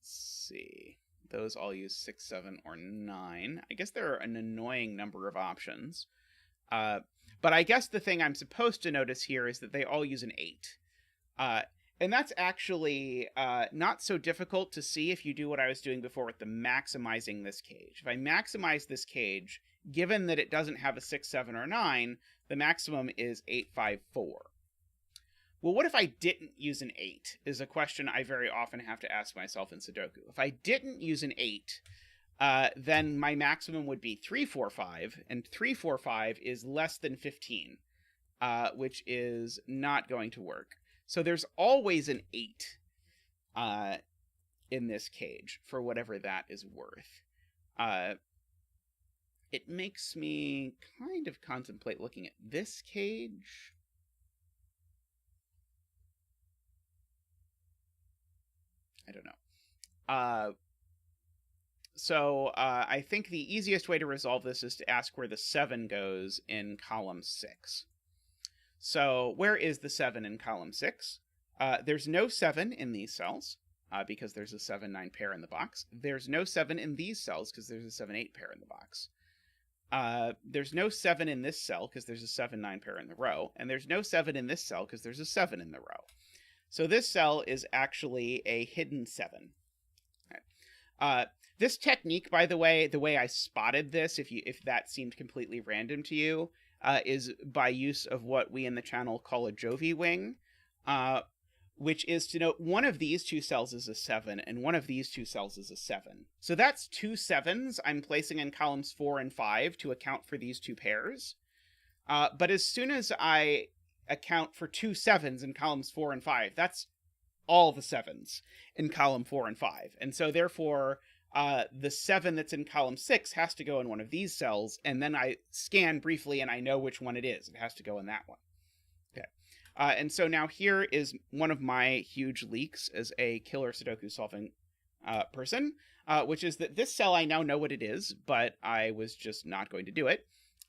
see. Those all use 6, 7, or 9. I guess there are an annoying number of options. But I guess the thing I'm supposed to notice here is that they all use an 8. And that's actually not so difficult to see if you do what I was doing before with the maximizing this cage. If I maximize this cage, given that it doesn't have a 6, 7, or 9, the maximum is 8, 5, 4. Well, what if I didn't use an 8, is a question I very often have to ask myself in Sudoku. If I didn't use an 8, then my maximum would be 3, 4, 5, and 3, 4, 5 is less than 15, which is not going to work. So there's always an 8 in this cage, for whatever that is worth. It makes me kind of contemplate looking at this cage. I don't know. So I think the easiest way to resolve this is to ask where the 7 goes in column 6. So where is the 7 in column 6? There's no 7 in these cells because there's a 7-9 pair in the box. There's no 7 in these cells because there's a 7-8 pair in the box. There's no 7 in this cell because there's a 7-9 pair in the row. And there's no 7 in this cell because there's a 7 in the row. So this cell is actually a hidden 7. Okay. This technique, by the way I spotted this, if that seemed completely random to you, is by use of what we in the channel call a Jovi wing, which is to note one of these 2 cells is a 7, and one of these 2 cells is a 7. So that's 2 7s I'm placing in columns 4 and 5 to account for these 2 pairs. But as soon as I account for 2 7s in columns 4 and 5, that's all the 7s in column 4 and 5. And so therefore, the 7 that's in column 6 has to go in one of these cells, and then I scan briefly and I know which one it is. It has to go in that one. Okay. And so now here is one of my huge leaks as a killer Sudoku solving person, which is that this cell I now know what it is, but I was just not going to do it.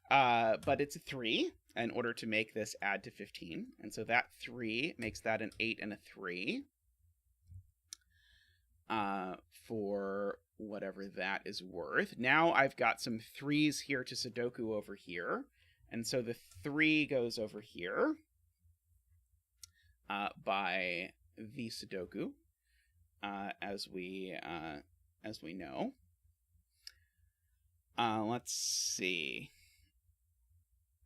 But it's a 3 in order to make this add to 15. And so that 3 makes that an 8 and a 3. For whatever that is worth. Now I've got some 3s here to Sudoku over here. And so the 3 goes over here by the Sudoku, as we know. Let's see.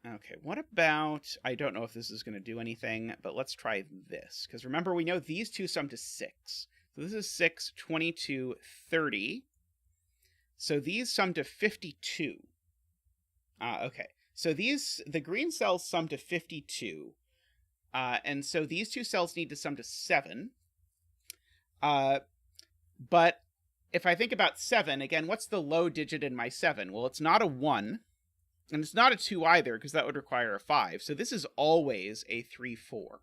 Okay, what about, I don't know if this is going to do anything, but let's try this. Because remember, we know these 2 sum to 6. So this is 6, 22, 30. So these sum to 52. Okay, so the green cells sum to 52. And so these 2 cells need to sum to 7. But if I think about 7, again, what's the low digit in my 7? Well, it's not a 1. And it's not a 2 either, because that would require a 5. So this is always a 3, 4.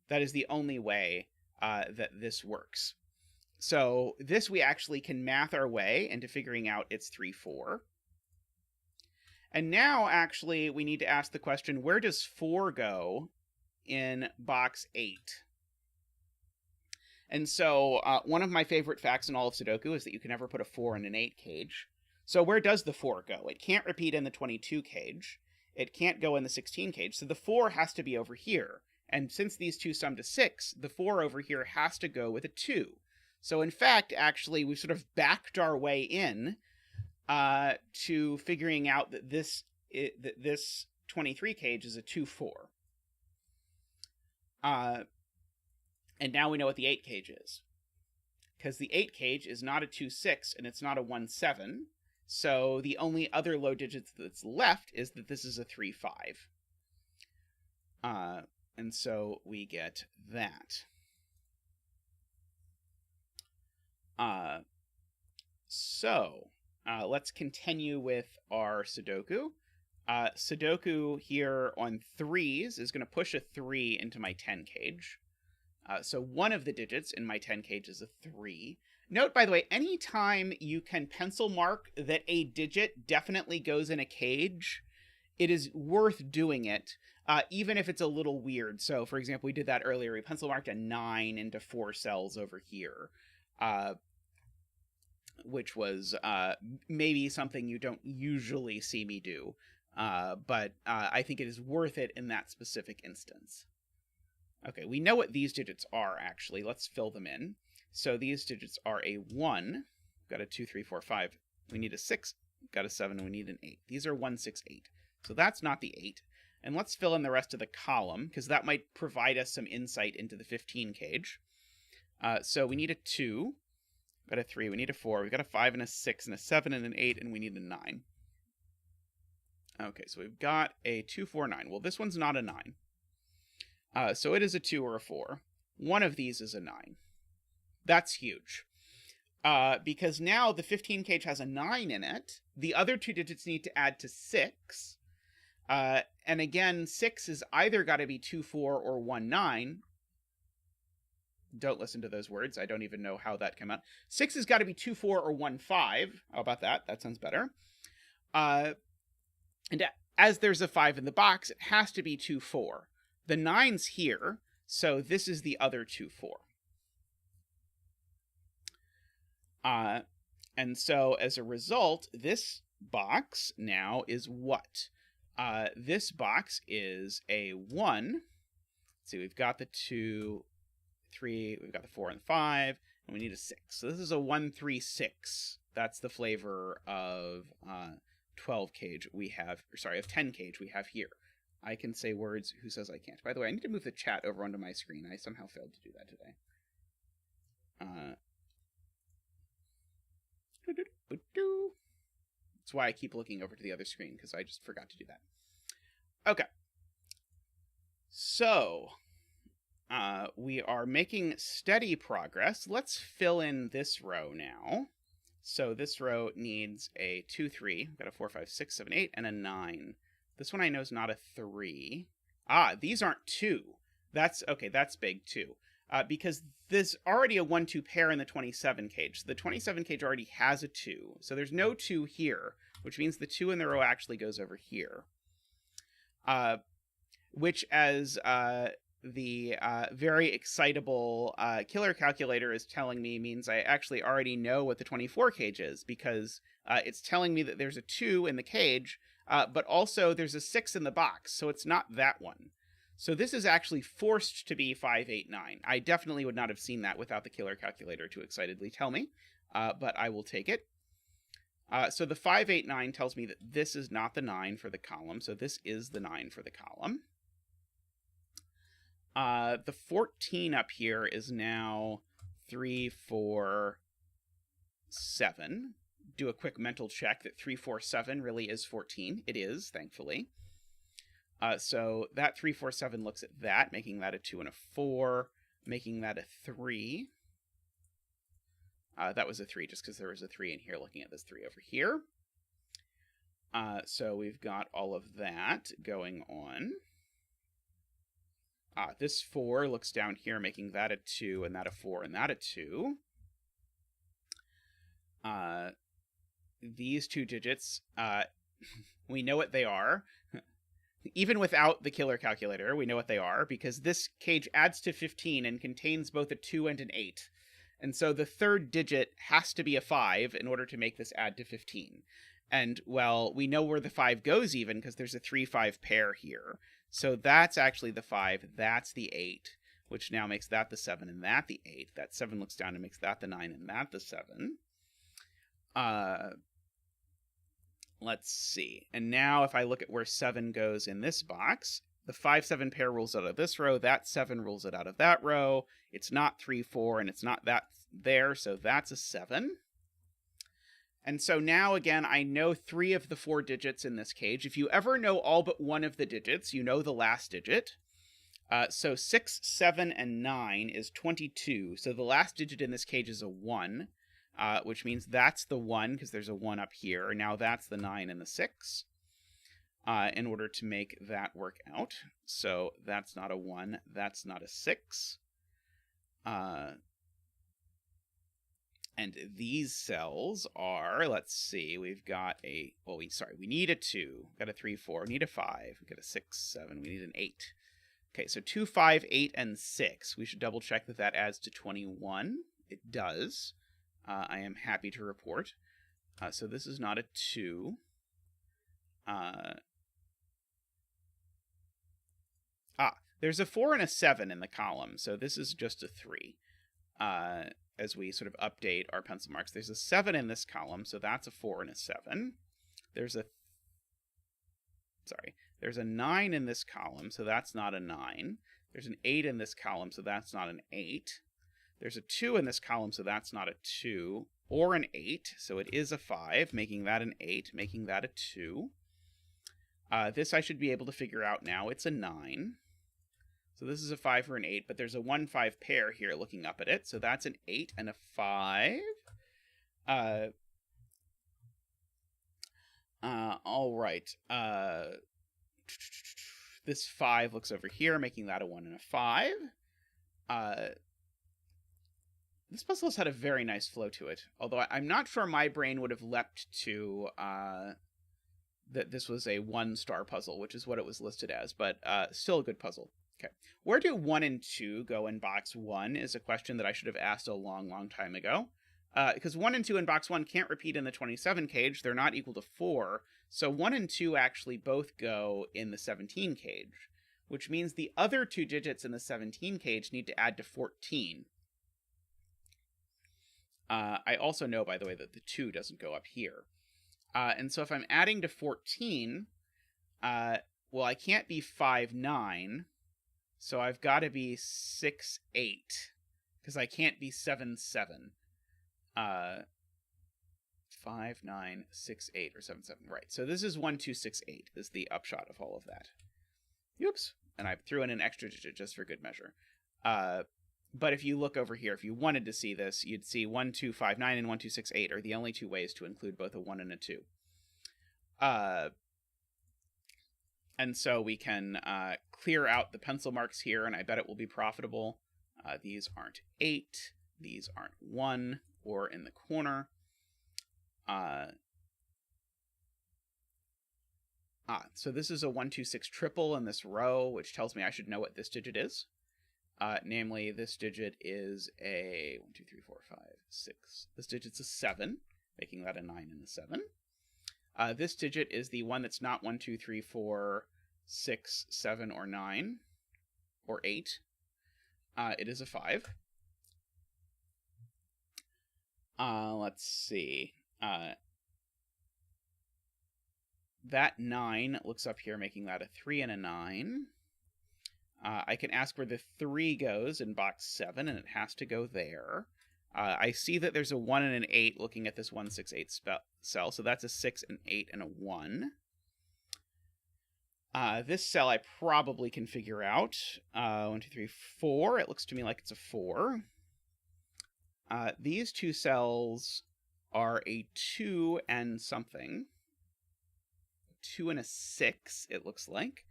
That is the only way that this works. So this we actually can math our way into figuring out it's 3, 4. And now, actually, we need to ask the question, where does 4 go in box 8? And so one of my favorite facts in all of Sudoku is that you can never put a 4 in an 8 cage. So where does the 4 go? It can't repeat in the 22 cage. It can't go in the 16 cage. So the 4 has to be over here. And since these 2 sum to 6, the 4 over here has to go with a 2. So in fact, actually, we've sort of backed our way in to figuring out that this 23 cage is a 2, 4. And now we know what the 8 cage is. Because the 8 cage is not a 2, 6, and it's not a 1, 7. So the only other low digits that's left is that this is a 3, 5. And so we get that. Let's continue with our Sudoku. Sudoku here on 3s is going to push a 3 into my 10 cage. So one of the digits in my 10 cage is a 3. Note, by the way, anytime you can pencil mark that a digit definitely goes in a cage, it is worth doing it, even if it's a little weird. So, for example, we did that earlier. We pencil marked a 9 into 4 cells over here, which was maybe something you don't usually see me do, but I think it is worth it in that specific instance. Okay, we know what these digits are, actually. Let's fill them in. So these digits are a 1, got a 2, 3, 4, 5. We need a 6, got a 7, and we need an 8. These are 1, 6, 8. So that's not the 8. And let's fill in the rest of the column, because that might provide us some insight into the 15 cage. So we need a 2, got a 3, we need a 4, we've got a 5 and a 6 and a 7 and an 8, and we need a 9. Okay, so we've got a 2, 4, 9. Well, this one's not a 9. So it is a 2 or a 4. One of these is a 9. That's huge. Because now the 15 cage has a 9 in it. The other 2 digits need to add to 6. And again, 6 is either got to be 2, 4 or 1, 9. Don't listen to those words. I don't even know how that came out. 6 has got to be 2, 4, or 1, 5. How about that? That sounds better. And as there's a 5 in the box, it has to be 2, 4. The 9's here, so this is the other 2, 4. And so as a result, this box now is what? This box is a 1. Let's see, we've got the 2, 3, we've got the 4 and the 5, and we need a 6. So this is a 1, 3, 6. That's the flavor of 12 cage we have, or sorry, of 10 cage we have here. I can say words. Who says I can't? By the way, I need to move the chat over onto my screen. I somehow failed to do that today. That's why I keep looking over to the other screen, because I just forgot to do that. Okay. So, we are making steady progress. Let's fill in this row now. So this row needs a 2, 3. We've got a 4, 5, 6, 7, 8, and a 9. This one I know is not a 3. These aren't 2. That's, okay, that's big too. Because there's already a 1, 2 pair in the 27 cage. So the 27 cage already has a 2. So there's no 2 here, which means the 2 in the row actually goes over here. Which, as the very excitable killer calculator is telling me, means I actually already know what the 24 cage is, because it's telling me that there's a 2 in the cage, but also there's a 6 in the box, so it's not that one. So this is actually forced to be 5, 8, 9. I definitely would not have seen that without the killer calculator to excitedly tell me, but I will take it. So the 5, 8, 9 tells me that this is not the 9 for the column, so this is the 9 for the column. The 14 up here is now 3, 4, 7. Do a quick mental check that 3, 4, 7 really is 14. It is, thankfully. So that 3, 4, 7 looks at that, making that a 2 and a 4, making that a 3. That was a 3 just because there was a 3 in here, looking at this 3 over here. So we've got all of that going on. This 4 looks down here, making that a 2, and that a 4, and that a 2. These 2 digits, we know what they are. Even without the killer calculator, we know what they are, because this cage adds to 15 and contains both a 2 and an 8. And so the third digit has to be a 5 in order to make this add to 15. And, well, we know where the 5 goes even, because there's a 3, 5 pair here. So that's actually the 5, that's the 8, which now makes that the 7 and that the 8. That 7 looks down and makes that the 9 and that the 7. Let's see. And now if I look at where 7 goes in this box, the 5, 7 pair rules out of this row, that 7 rules it out of that row. It's not 3, 4, and it's not that there, so that's a 7. And so now, again, I know 3 of the 4 digits in this cage. If you ever know all but one of the digits, you know the last digit. So 6, 7, and 9 is 22. So the last digit in this cage is a 1, which means that's the 1, because there's a 1 up here. Now that's the 9 and the 6, in order to make that work out. So that's not a 1, that's not a 6. And these cells are, let's see, we've got a, well, we need a 2, we've got a 3, 4, we need a 5, we've got a 6, 7, we need an 8. Okay, so 2, 5, 8, and 6. We should double check that that adds to 21. It does. I am happy to report. So this is not a 2. There's a 4 and a 7 in the column, so this is just a 3. As we sort of update our pencil marks. There's a 7 in this column, so that's a 4 and a 7. There's a 9 in this column, so that's not a 9. There's an 8 in this column, so that's not an 8. There's a 2 in this column, so that's not a 2, or an 8, so it is a 5, making that an 8, making that a 2. This I should be able to figure out now. It's a 9. So this is a 5 or an 8, but there's a 1, 5 pair here looking up at it. So that's an 8 and a 5. All right. This 5 looks over here, making that a 1 and a 5. This puzzle has had a very nice flow to it, although I'm not sure my brain would have leapt to that this was a 1-star puzzle, which is what it was listed as, but still a good puzzle. Okay. Where do 1 and 2 go in box 1 is a question that I should have asked a long, long time ago. Because 1 and 2 in box 1 can't repeat in the 27 cage. They're not equal to 4. So 1 and 2 actually both go in the 17 cage, which means the other 2 digits in the 17 cage need to add to 14. I also know, by the way, that the 2 doesn't go up here. And so if I'm adding to 14, well, I can't be 5, 9. So I've got to be 6, 8. Because I can't be 7, 7. 5, 9, 6, 8, or 7, 7. Right. So this is 1, 2, 6, 8 is the upshot of all of that. Oops. And I threw in an extra digit just for good measure. But if you look over here, if you wanted to see this, you'd see 1, 2, 5, 9 and 1, 2, 6, 8 are the only 2 ways to include both a 1 and a 2. And so we can clear out the pencil marks here, and I bet it will be profitable. These aren't 8. These aren't 1 or in the corner. So this is a 1, 2, 6 triple in this row, which tells me I should know what this digit is. Namely, this digit is a 1, 2, 3, 4, 5, 6. This digit's a 7, making that a 9 and a 7. This digit is the one that's not 1, 2, 3, 4, 6, 7, or 9, or 8. It is a 5. Let's see. That 9 looks up here, making that a 3 and a 9. I can ask where the 3 goes in box 7, and it has to go there. I see that there's a 1 and an 8 looking at this 1, 6, 8 cell, so that's a 6, an 8, and a 1. This cell I probably can figure out. 1, 2, 3, 4. It looks to me like it's a 4. These 2 cells are a 2 and something. 2 and a 6, it looks like.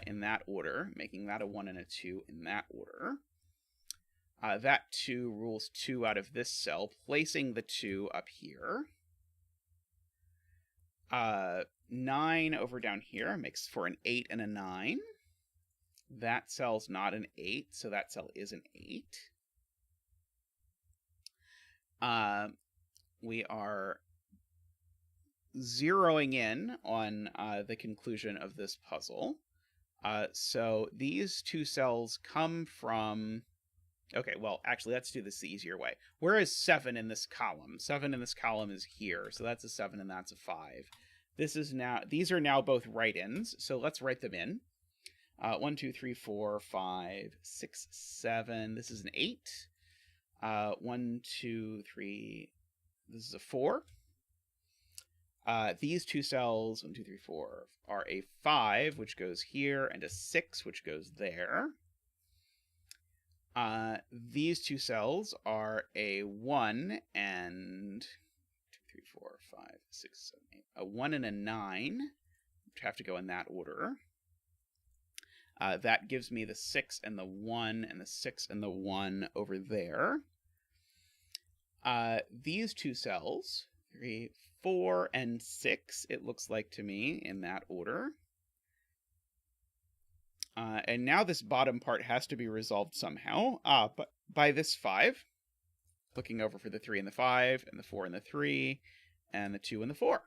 In that order, making that a 1 and a 2 in that order. That 2 rules 2 out of this cell, placing the 2 up here. 9 over down here makes for an 8 and a 9. That cell's not an 8, so that cell is an 8. We are zeroing in on the conclusion of this puzzle. So these 2 cells come from... Okay, well, actually, let's do this the easier way. Where is 7 in this column? 7 in this column is here, so that's a 7 and that's a 5. These are now both write-ins, so let's write them in. 1, 2, 3, 4, 5, 6, 7. This is an 8. 1, 2, 3. This is a 4. These 2 cells, 1, 2, 3, 4, are a 5, which goes here, and a 6, which goes there. These 2 cells are a 1 and 2, 3, 4, 5, 6, 7, 8. A 1 and a 9, which have to go in that order. That gives me the 6 and the 1 and the 6 and the 1 over there. These 2 cells, 3, 4, and 6, it looks like to me, in that order. And now this bottom part has to be resolved somehow. But by this 5, looking over for the 3 and the 5, and the 4 and the 3, and the 2 and the 4.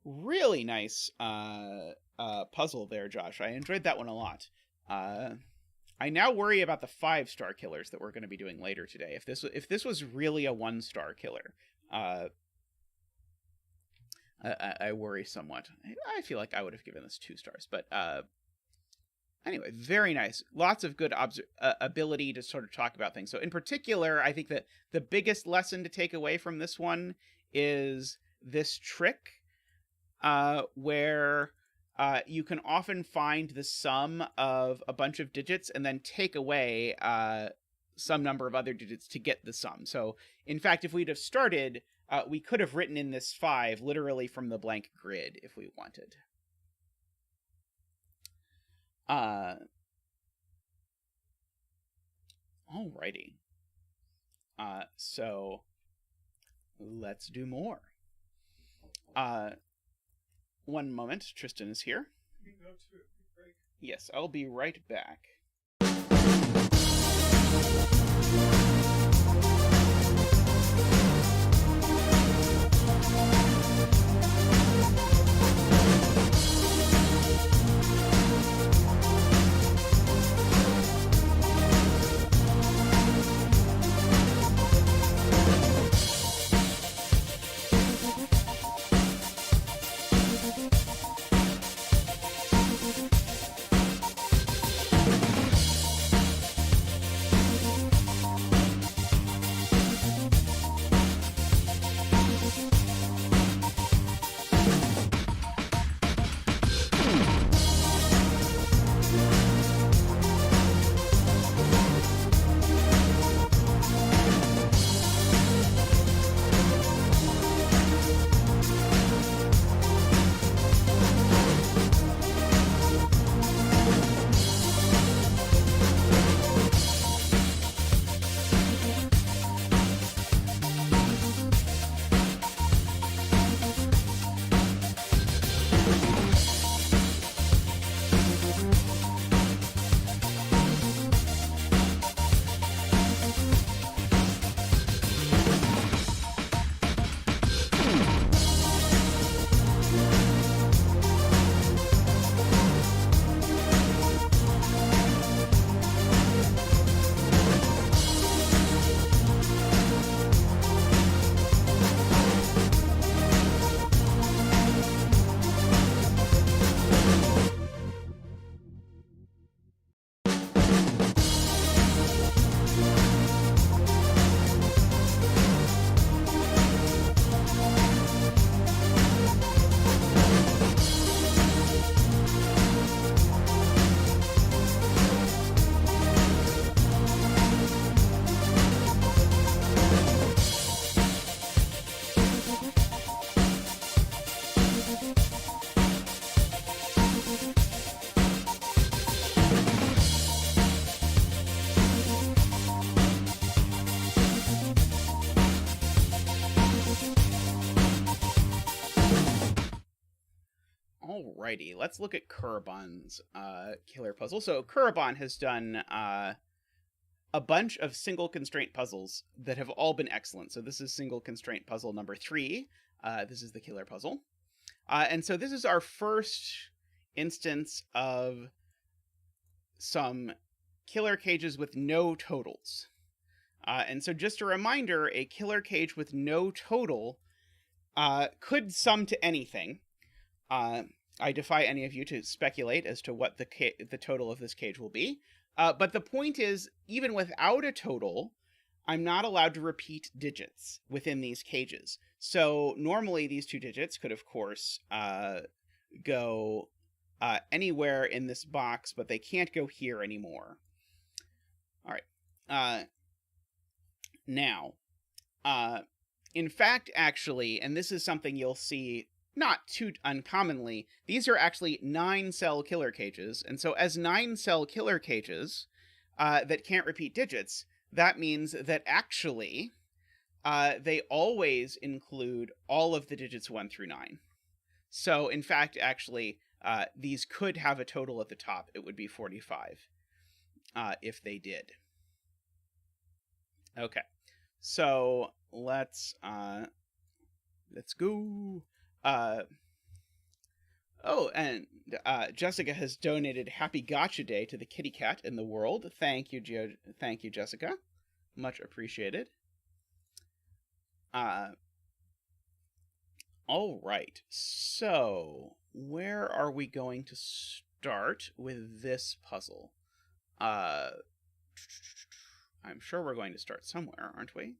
Really nice puzzle there, Josh. I enjoyed that one a lot. I now worry about the 5-star killers that we're going to be doing later today. If this was really a 1-star killer, I worry somewhat. I feel like I would have given this 2 stars, but anyway, very nice. Lots of good ability to sort of talk about things. So in particular, I think that the biggest lesson to take away from this one is this trick where you can often find the sum of a bunch of digits and then take away some number of other digits to get the sum. So in fact, if we'd have started, we could have written in this 5 literally from the blank grid if we wanted. Alrighty. So let's do more. One moment. Tristan is here. We can go to a quick break. Yes, I'll be right back. Alrighty, let's look at Kuraban's killer puzzle. So Kuraban has done a bunch of single constraint puzzles that have all been excellent. So this is single constraint puzzle number 3. This is the killer puzzle. And so this is our first instance of some killer cages with no totals. And so just a reminder, a killer cage with no total could sum to anything. I defy any of you to speculate as to what the total of this cage will be. But the point is, even without a total, I'm not allowed to repeat digits within these cages. So normally these 2 digits could, of course, go anywhere in this box, but they can't go here anymore. All right. Now, in fact, actually, and this is something you'll see not too uncommonly, these are actually 9-cell killer cages. And so as 9-cell killer cages that can't repeat digits, that means that actually they always include all of the digits 1 through 9. So in fact, actually, these could have a total at the top. It would be 45 if they did. Okay, so let's go. Oh, and Jessica has donated Happy Gotcha Day to the kitty cat in the world. Thank you, Thank you, Jessica. Much appreciated. All right. So, where are we going to start with this puzzle? I'm sure we're going to start somewhere, aren't we?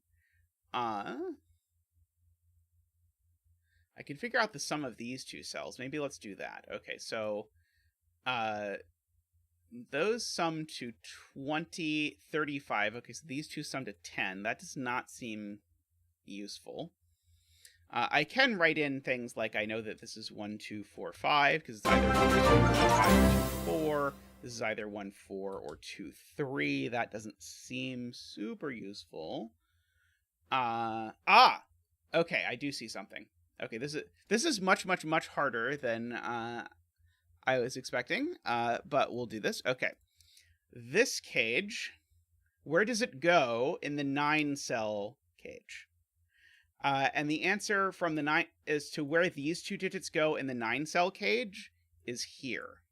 I can figure out the sum of these 2 cells. Maybe let's do that. Okay, so those sum to 20, 35. Okay, so these 2 sum to 10. That does not seem useful. I can write in things like I know that this is 1, 2, 4, 5, because it's either 1, 2, 3, 5, 2, 4. This is either 1, 4 or 2, 3. That doesn't seem super useful. Okay, I do see something. Okay, this is much harder than I was expecting. But we'll do this. Okay. This cage, where does it go in the 9-cell cage? And the answer from the 9 is to where these 2 digits go in the 9-cell cage is here.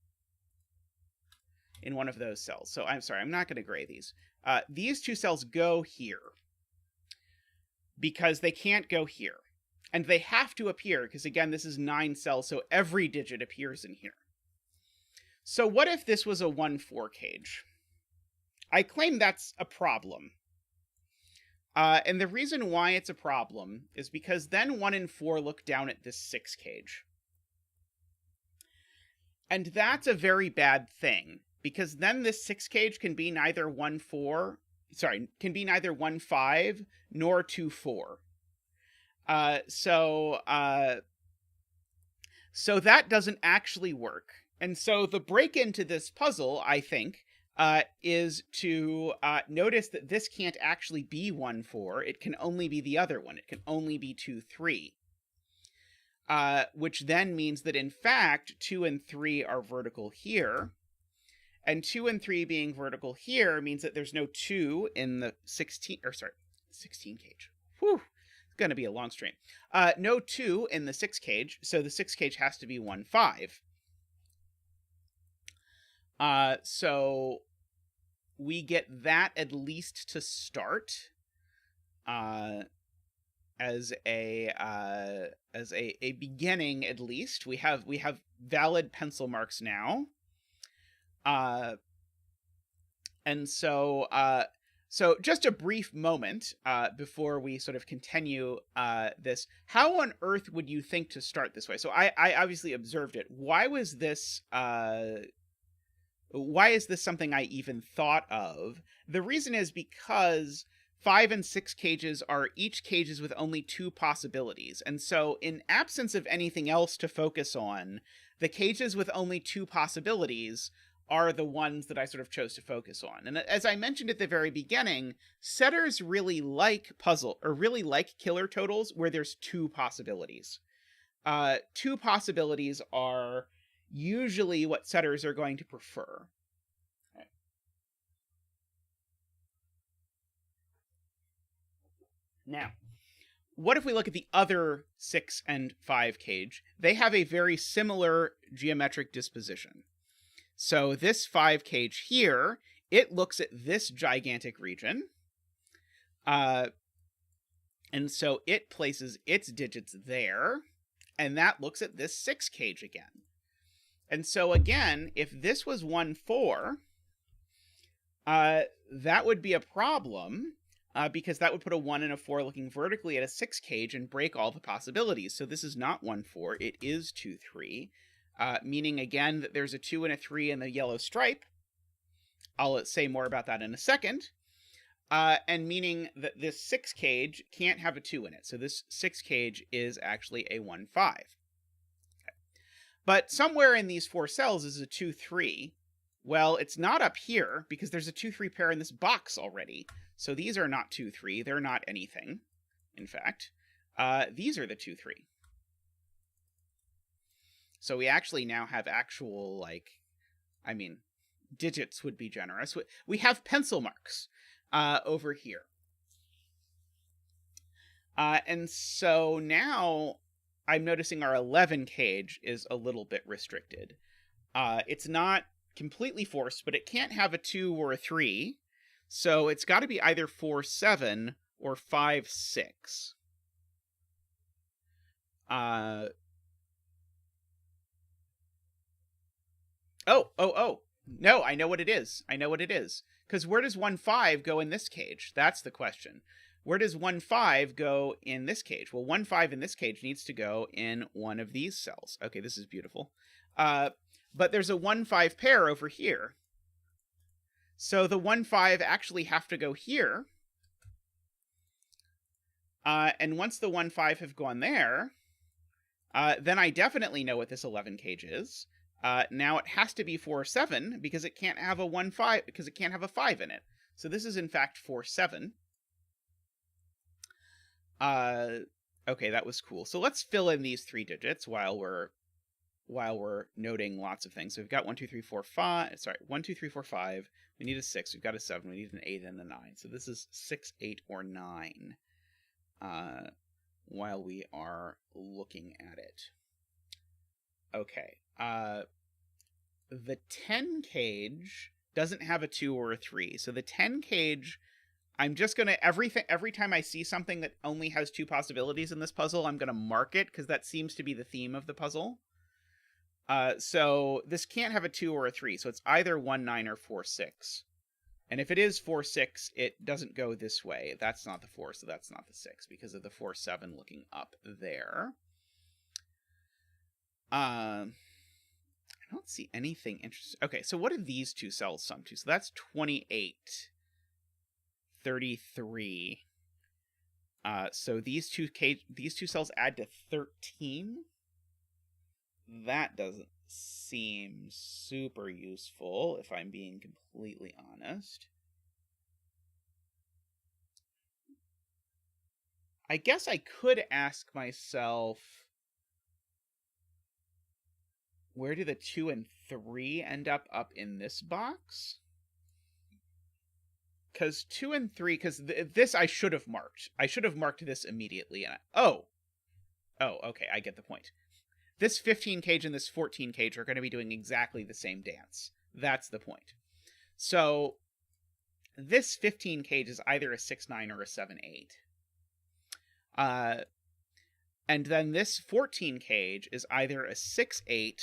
In one of those cells. So I'm sorry, I'm not going to gray these. These 2 cells go here. Because they can't go here. And they have to appear, because again, this is 9 cells, so every digit appears in here. So what if this was a 1-4 cage? I claim that's a problem. And the reason why it's a problem is because then 1 and 4 look down at this 6 cage. And that's a very bad thing, because then this 6 cage can be neither 1-4, can be neither 1-5 nor 2-4. So that doesn't actually work. And so the break into this puzzle, I think, is to notice that this can't actually be 1-4. It can only be the other one. It can only be 2-3. Which then means that, in fact, 2 and 3 are vertical here. And 2 and 3 being vertical here means that there's no 2 in the 16 cage. Whew. It's going to be a long stream. No 2 in the 6 cage, so the 6 cage has to be 1-5. So we get that at least to start as a beginning. At least we have valid pencil marks now. And so just a brief moment before we sort of continue this. How on earth would you think to start this way? So I obviously observed it. Why is this something I even thought of? The reason is because 5 and 6 cages are each cages with only 2 possibilities. And so in absence of anything else to focus on, the cages with only 2 possibilities are the ones that I sort of chose to focus on. And as I mentioned at the very beginning, setters really like killer totals where there's 2 possibilities. 2 possibilities are usually what setters are going to prefer. Okay. Now, what if we look at the other 6 and 5 cage? They have a very similar geometric disposition. So this 5 cage here, it looks at this gigantic region. And so it places its digits there. And that looks at this 6 cage again. And so again, if this was 1-4, that would be a problem. Because that would put a 1 and a 4 looking vertically at a 6 cage and break all the possibilities. So this is not 1-4, it is 2-3. Meaning, again, that there's a 2 and a 3 in the yellow stripe. I'll say more about that in a second. And meaning that this 6 cage can't have a 2 in it. So this 6 cage is actually a 1-5. Okay. But somewhere in these 4 cells is a 2-3. Well, it's not up here, because there's a 2-3 pair in this box already. So these are not 2-3. They're not anything, in fact. These are the 2-3. So we actually now have actual, digits would be generous. We have pencil marks over here. And so now I'm noticing our 11 cage is a little bit restricted. It's not completely forced, but it can't have a 2 or a 3. So it's got to be either 4-7 or 5-6. Oh. No, I know what it is. Because where does 1-5 go in this cage? That's the question. Where does 1-5 go in this cage? Well, 1-5 in this cage needs to go in one of these cells. Okay, this is beautiful. But there's a 1-5 pair over here. So the 1-5 actually have to go here. And once the 1-5 have gone there, then I definitely know what this 11 cage is. Now it has to be 4-7 because it can't have a 1-5 because it can't have a 5 in it. So this is in fact 4-7. Okay, that was cool. So let's fill in these 3 digits while we're noting lots of things. So we've got 1, 2, 3, 4, 5. Sorry, 1, 2, 3, 4, 5. We need a 6. We've got a 7. We need an 8 and a 9. So this is 6, 8, or 9. While we are looking at it. Okay. The 10 cage doesn't have a 2 or a 3. So the 10 cage, I'm just going to, every time I see something that only has 2 possibilities in this puzzle, I'm going to mark it because that seems to be the theme of the puzzle. So this can't have a 2 or a 3. So it's either 1, 9 or 4, 6. And if it is 4, 6, it doesn't go this way. That's not the 4, so that's not the 6 because of the 4, 7 looking up there. I don't see anything interesting. Okay, so what do these 2 cells sum to? So that's 28, 33. So these two cells add to 13. That doesn't seem super useful, if I'm being completely honest. I guess I could ask myself, where do the 2 and 3 end up in this box? Because 2 and 3, because this I should have marked. I should have marked this immediately. And oh, okay, I get the point. This 15 cage and this 14 cage are going to be doing exactly the same dance. That's the point. So this 15 cage is either a 6-9 or a 7-8. And then this 14 cage is either a 6-8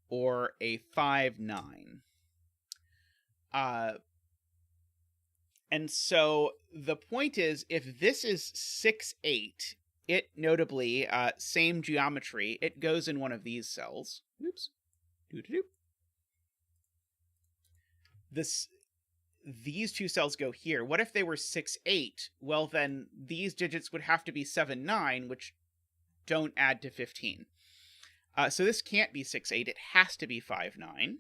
or a 5-9. And so the point is, if this is 6-8, it notably, same geometry, it goes in one of these cells. Oops. These 2 cells go here. What if they were 6-8? Well, then these digits would have to be 7-9, which don't add to 15. So this can't be 6-8. It has to be 5-9.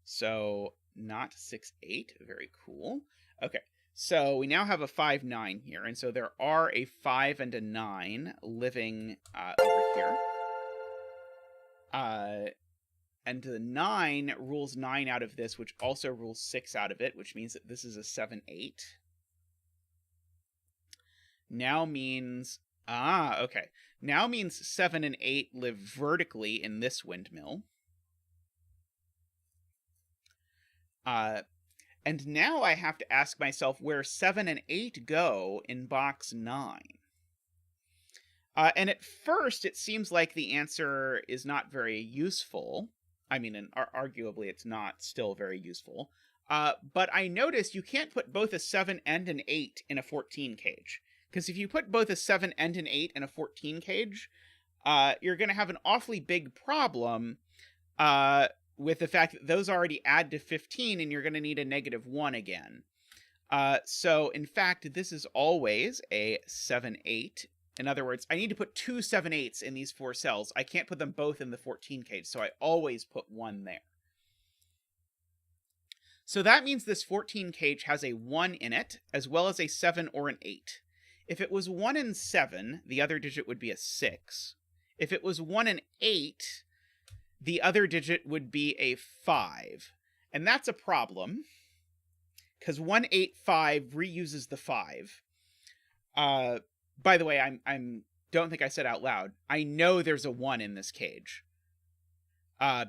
So not 6-8. Very cool. Okay. So we now have a 5-9 here, and so there are a 5 and a 9 living over here. And the 9 rules 9 out of this, which also rules 6 out of it, which means that this is a 7-8. Now means... okay. Now means 7 and 8 live vertically in this windmill. And now I have to ask myself where 7 and 8 go in box 9. And at first, it seems like the answer is not very useful. I mean, and arguably it's not still very useful. But I noticed you can't put both a 7 and an 8 in a 14 cage. Because if you put both a 7 and an 8 in a 14 cage, you're going to have an awfully big problem with the fact that those already add to 15, and you're going to need a -1 again. So, in fact, this is always a 7-8. In other words, I need to put 2 7-8s in these 4 cells. I can't put them both in the 14 cage, so I always put 1 there. So that means this 14 cage has a 1 in it, as well as a 7 or an 8. If it was 1 and 7, the other digit would be a 6. If it was 1 and 8, the other digit would be a 5. And that's a problem, because 1, 8, 5 reuses the 5. By the way, I'm don't think I said out loud, I know there's a 1 in this cage.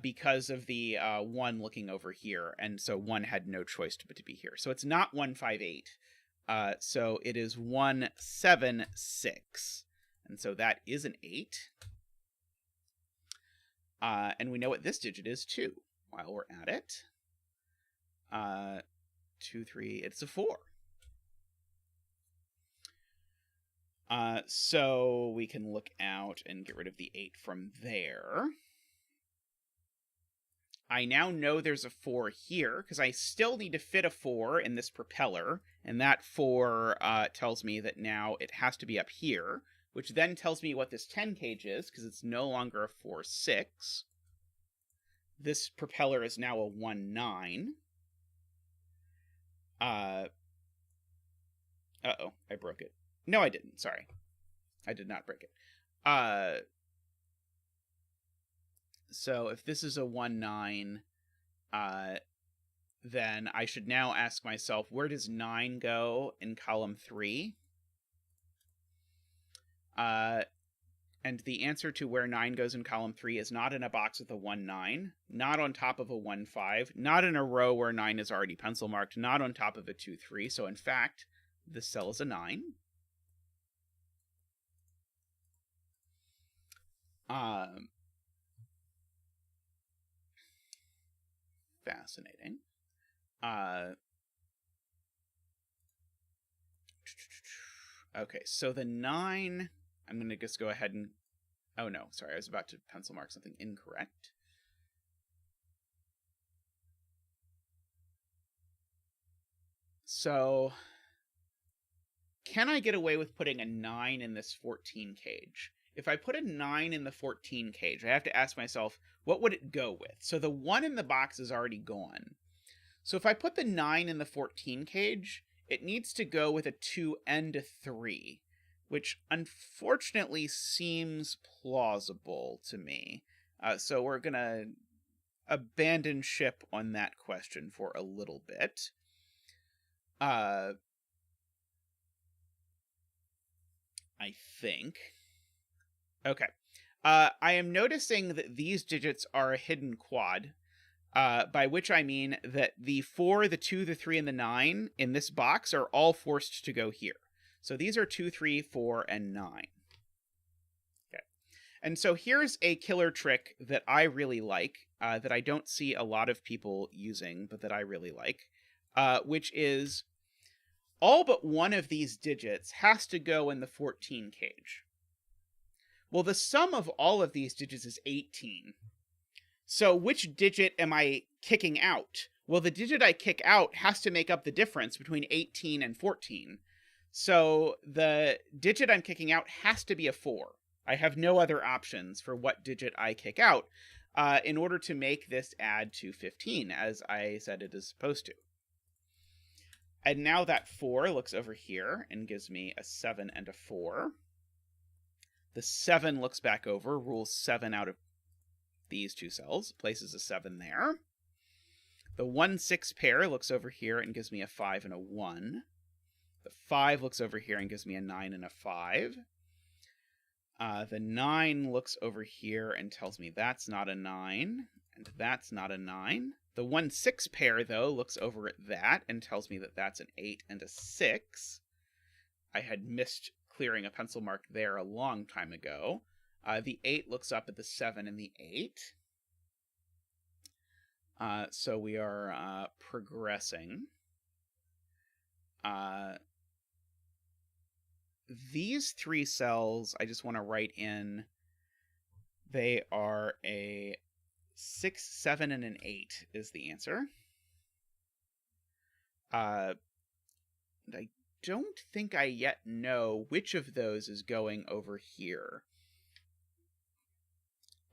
Because of the 1 looking over here, and so 1 had no choice but to be here. So it's not 1, 5, 8. So it is 1, 7, 6. And so that is an 8. And we know what this digit is, too, while we're at it. 2, 3, it's a 4. So we can look out and get rid of the 8 from there. I now know there's a 4 here, because I still need to fit a 4 in this propeller, and that 4 tells me that now it has to be up here, which then tells me what this 10 cage is, because it's no longer a 4, 6. this propeller is now a 1-9. Uh-oh, I broke it. No, I didn't. Sorry. I did not break it. So if this is a 1-9, then I should now ask myself, where does 9 go in column 3? And the answer to where 9 goes in column 3 is not in a box with a 1-9, not on top of a 1-5, not in a row where 9 is already pencil marked, not on top of a 2-3. So in fact, this cell is a 9. Fascinating. Okay, so the 9, I'm going to just go ahead and... Oh no, sorry, I was about to pencil mark something incorrect. So, can I get away with putting a 9 in this 14 cage? If I put a 9 in the 14 cage, I have to ask myself, what would it go with? So the 1 in the box is already gone. So if I put the 9 in the 14 cage, it needs to go with a 2 and a 3, which unfortunately seems plausible to me. So we're going to abandon ship on that question for a little bit. I think. Okay. I am noticing that these digits are a hidden quad, by which I mean that the 4, the 2, the 3, and the 9 in this box are all forced to go here. So these are 2, 3, 4, and 9. Okay. And so here's a killer trick that I really like, that I don't see a lot of people using, but that I really like, which is all but one of these digits has to go in the 14 cage. Well, the sum of all of these digits is 18. So which digit am I kicking out? Well, the digit I kick out has to make up the difference between 18 and 14. So the digit I'm kicking out has to be a 4. I have no other options for what digit I kick out in order to make this add to 15, as I said it is supposed to. And now that 4 looks over here and gives me a 7 and a 4. The 7 looks back over, rules 7 out of these two cells, places a 7 there. The 1-6 pair looks over here and gives me a 5 and a 1. The 5 looks over here and gives me a 9 and a 5. The 9 looks over here and tells me that's not a 9, and that's not a 9. The 1-6 pair, though, looks over at that and tells me that that's an 8 and a 6. I had missed clearing a pencil mark there a long time ago. The 8 looks up at the 7 and the 8. So we are progressing. These 3 cells, I just want to write in, they are a 6, 7, and an 8 is the answer. I don't think I yet know which of those is going over here.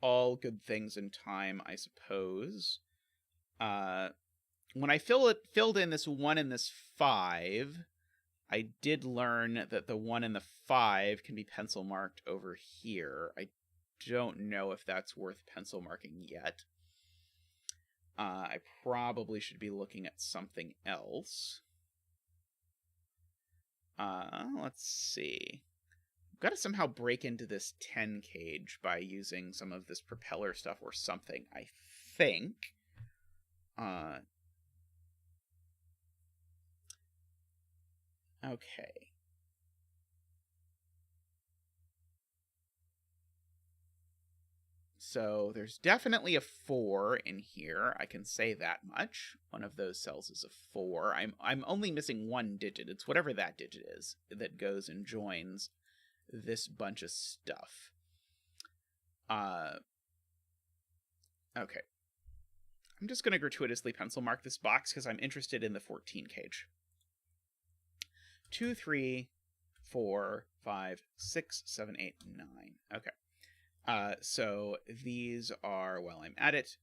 All good things in time, I suppose. When I filled in this 1 and this 5, I did learn that the 1 and the 5 can be pencil marked over here. I don't know if that's worth pencil marking yet. I probably should be looking at something else. Let's see. I've got to somehow break into this 10 cage by using some of this propeller stuff or something, I think. Okay. So there's definitely a 4 in here. I can say that much. One of those cells is a 4. I'm only missing one digit. It's whatever that digit is that goes and joins this bunch of stuff. Okay. I'm just going to gratuitously pencil mark this box because I'm interested in the 14 cage. 2, 3, 4, 5, 6, 7, 8, 9. Okay. So these are, while I'm at it,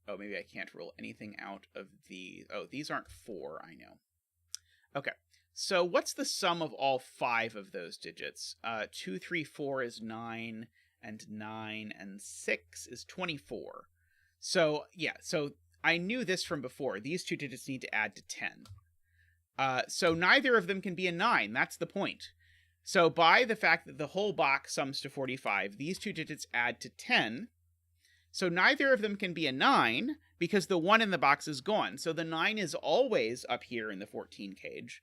Oh, maybe I can't rule anything out of these. Oh, these aren't 4, I know. Okay, so what's the sum of all 5 of those digits? 2, 3, 4 is 9, and 9 and 6 is 24. So, yeah, so I knew this from before. These 2 digits need to add to 10. So neither of them can be a 9. That's the point. So by the fact that the whole box sums to 45, these 2 digits add to 10. So neither of them can be a 9 because the 1 in the box is gone. So the 9 is always up here in the 14 cage,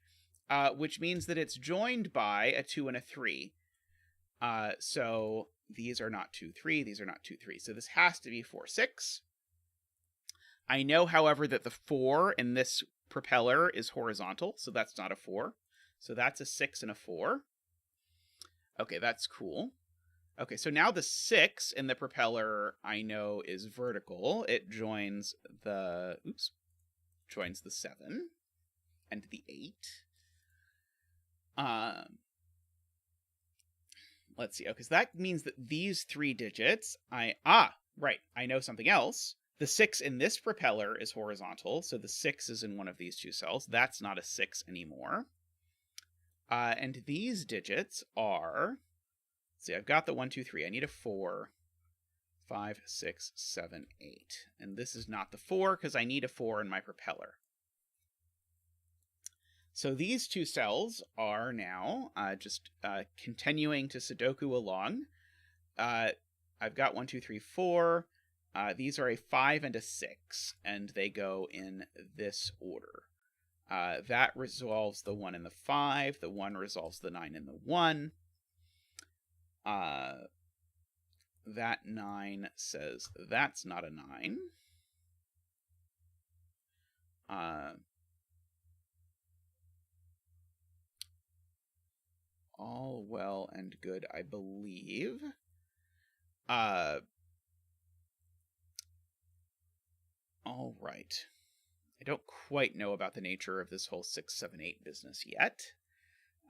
which means that it's joined by a 2 and a 3. So these are not 2, 3. These are not 2, 3. So this has to be 4, 6. I know, however, that the 4 in this propeller is horizontal, so that's not a 4. So that's a 6 and a 4. Okay, that's cool. Okay, so now the 6 in the propeller I know is vertical. It joins the, joins the 7 and the 8. Let's see. Okay, so that means that these 3 digits, right, I know something else. The 6 in this propeller is horizontal, so the 6 is in one of these 2 cells. That's not a 6 anymore. And these digits are, let's see, I've got the 1, 2, 3. I need a 4, 5, 6, 7, 8. And this is not the 4 because I need a 4 in my propeller. So these 2 cells are now just continuing to Sudoku along. I've got 1, 2, 3, 4. These are a 5 and a 6, and they go in this order. That resolves the 1 and the 5. The 1 resolves the 9 and the 1. That 9 says that's not a 9. All well and good, I believe. All right. I don't quite know about the nature of this whole 6, 7, 8 business yet,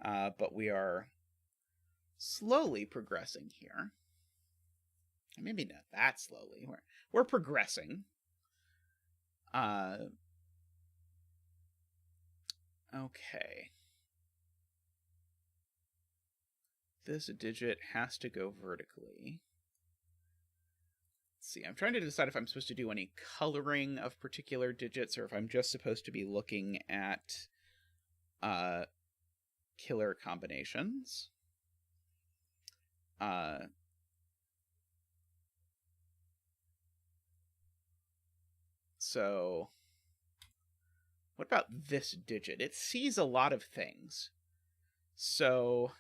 but we are slowly progressing here. Maybe not that slowly. We're progressing. Okay. This digit has to go vertically. Let's see, I'm trying to decide if I'm supposed to do any coloring of particular digits or if I'm just supposed to be looking at killer combinations. So what about this digit? It sees a lot of things. So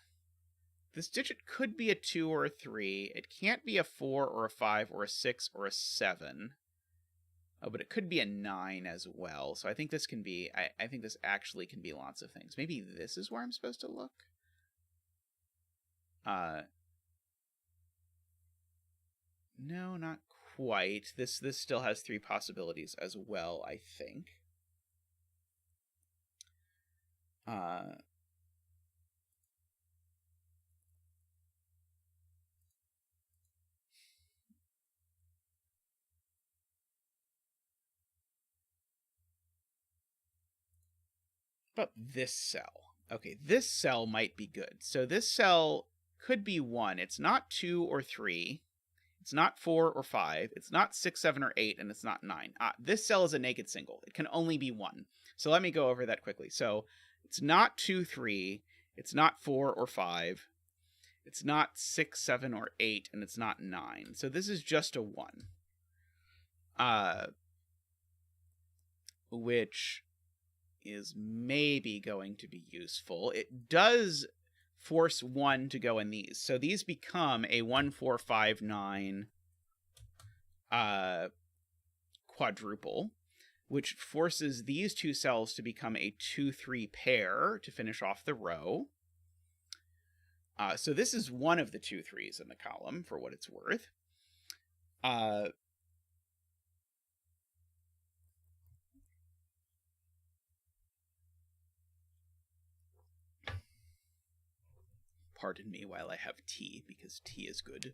this digit could be a 2 or a 3. It can't be a 4 or a 5 or a 6 or a 7. Oh, but it could be a 9 as well. So I think this can be, I think this actually can be lots of things. Maybe this is where I'm supposed to look? No, not quite. This still has 3 possibilities as well, I think. About this cell. Okay, this cell might be good. So this cell could be 1. It's not 2 or 3. It's not 4 or 5. It's not 6, 7, or 8, and it's not 9. This cell is a naked single. It can only be 1. So let me go over that quickly. So it's not 2, 3. It's not 4 or 5. It's not 6, 7, or 8, and it's not 9. So this is just a 1. Which is maybe going to be useful. It does force 1 to go in these. So these become a 1, 4, 5, 9 quadruple, which forces these 2 cells to become a 2, 3 pair to finish off the row. So this is one of the 2 3s in the column, for what it's worth. Pardon me while I have tea, because tea is good.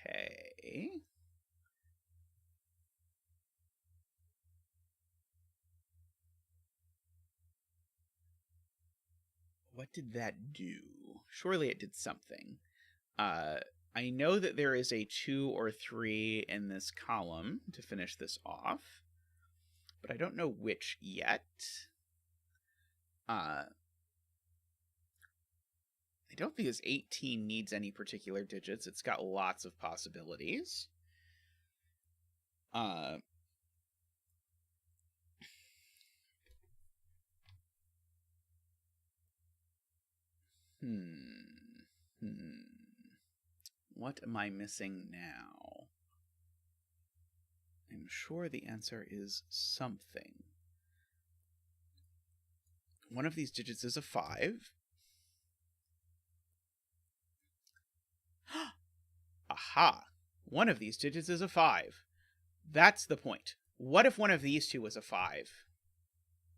Okay. What did that do? Surely it did something. I know that there is a 2 or 3 in this column to finish this off, but I don't know which yet. I don't think this 18 needs any particular digits. It's got lots of possibilities. What am I missing now? I'm sure the answer is something. One of these digits is a 5. Aha! One of these digits is a 5. That's the point. What if one of these two was a 5?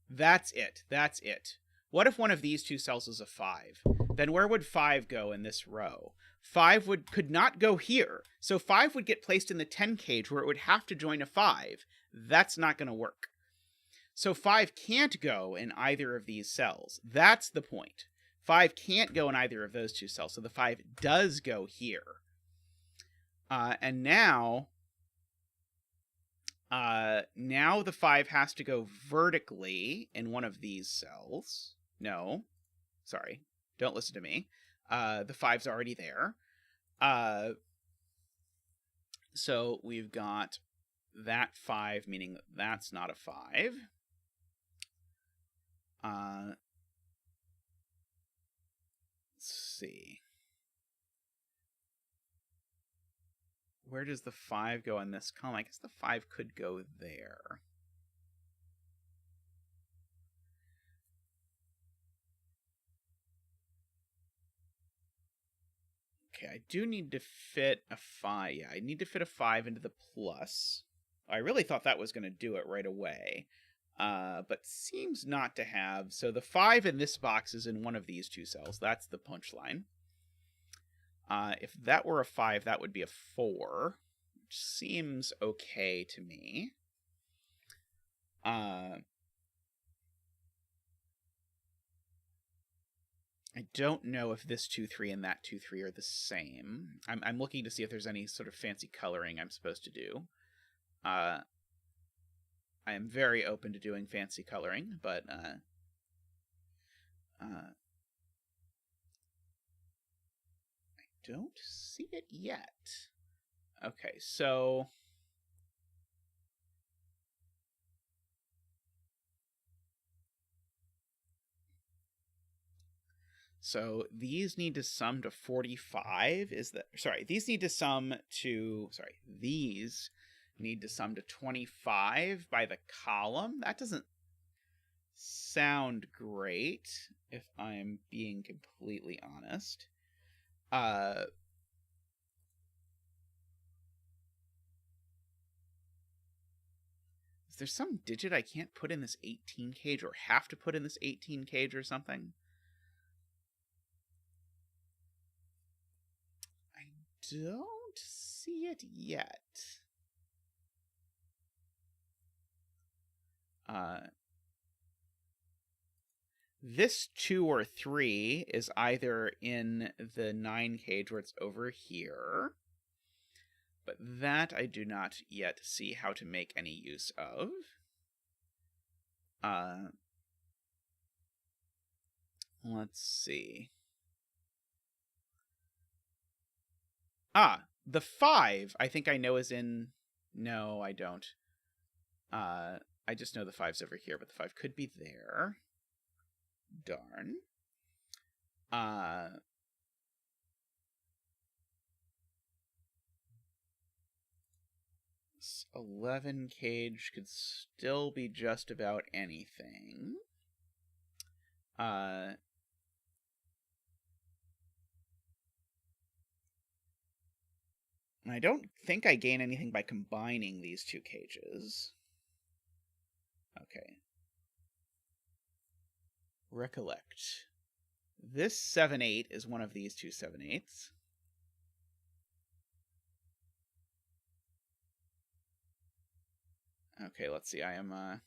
That's it. That's it. What if one of these two cells is a 5? Then where would 5 go in this row? 5 could not go here. So 5 would get placed in the 10 cage where it would have to join a 5. That's not going to work. So 5 can't go in either of these cells. That's the point. 5 can't go in either of those two cells. So the 5 does go here. And now the 5 has to go vertically in one of these cells. No, sorry, don't listen to me. The 5's already there. So we've got that 5, meaning that that's not a 5. Let's see. Where does the 5 go in this column? I guess the 5 could go there. Okay, I do need to fit a 5. Yeah, I need to fit a 5 into the plus. I really thought that was going to do it right away. But seems not to have. So the 5 in this box is in one of these two cells. That's the punchline. If that were a 5, that would be a 4, which seems okay to me. I don't know if this 2-3 and that 2-3 are the same. I'm looking to see if there's any sort of fancy coloring I'm supposed to do. I am very open to doing fancy coloring, but I don't see it yet. Okay, so these need to sum to 45. These need to sum to 25 by the column. That doesn't sound great, if I'm being completely honest. Is there some digit I can't put in this 18 cage or have to put in this 18 cage or something? I don't see it yet. This 2 or 3 is either in the 9 cage where it's over here, but that I do not yet see how to make any use of. Let's see. The 5 I think I know is in... No, I don't. I just know the 5's over here, but the 5 could be there. Darn. 11 cage could still be just about anything. I don't think I gain anything by combining these two cages. Okay. Recollect. This 7-8 is one of these two 7-8s. Okay, let's see. I am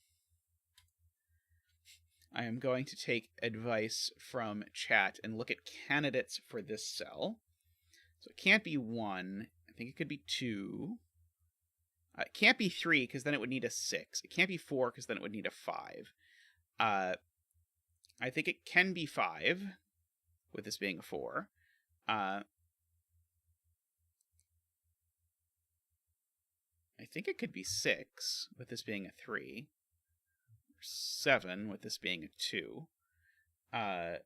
going to take advice from chat and look at candidates for this cell. So it can't be 1. I think it could be 2. It can't be 3 because then it would need a 6. It can't be 4 because then it would need a 5. I think it can be 5, with this being a 4. I think it could be 6, with this being a 3. Or 7, with this being a 2. There's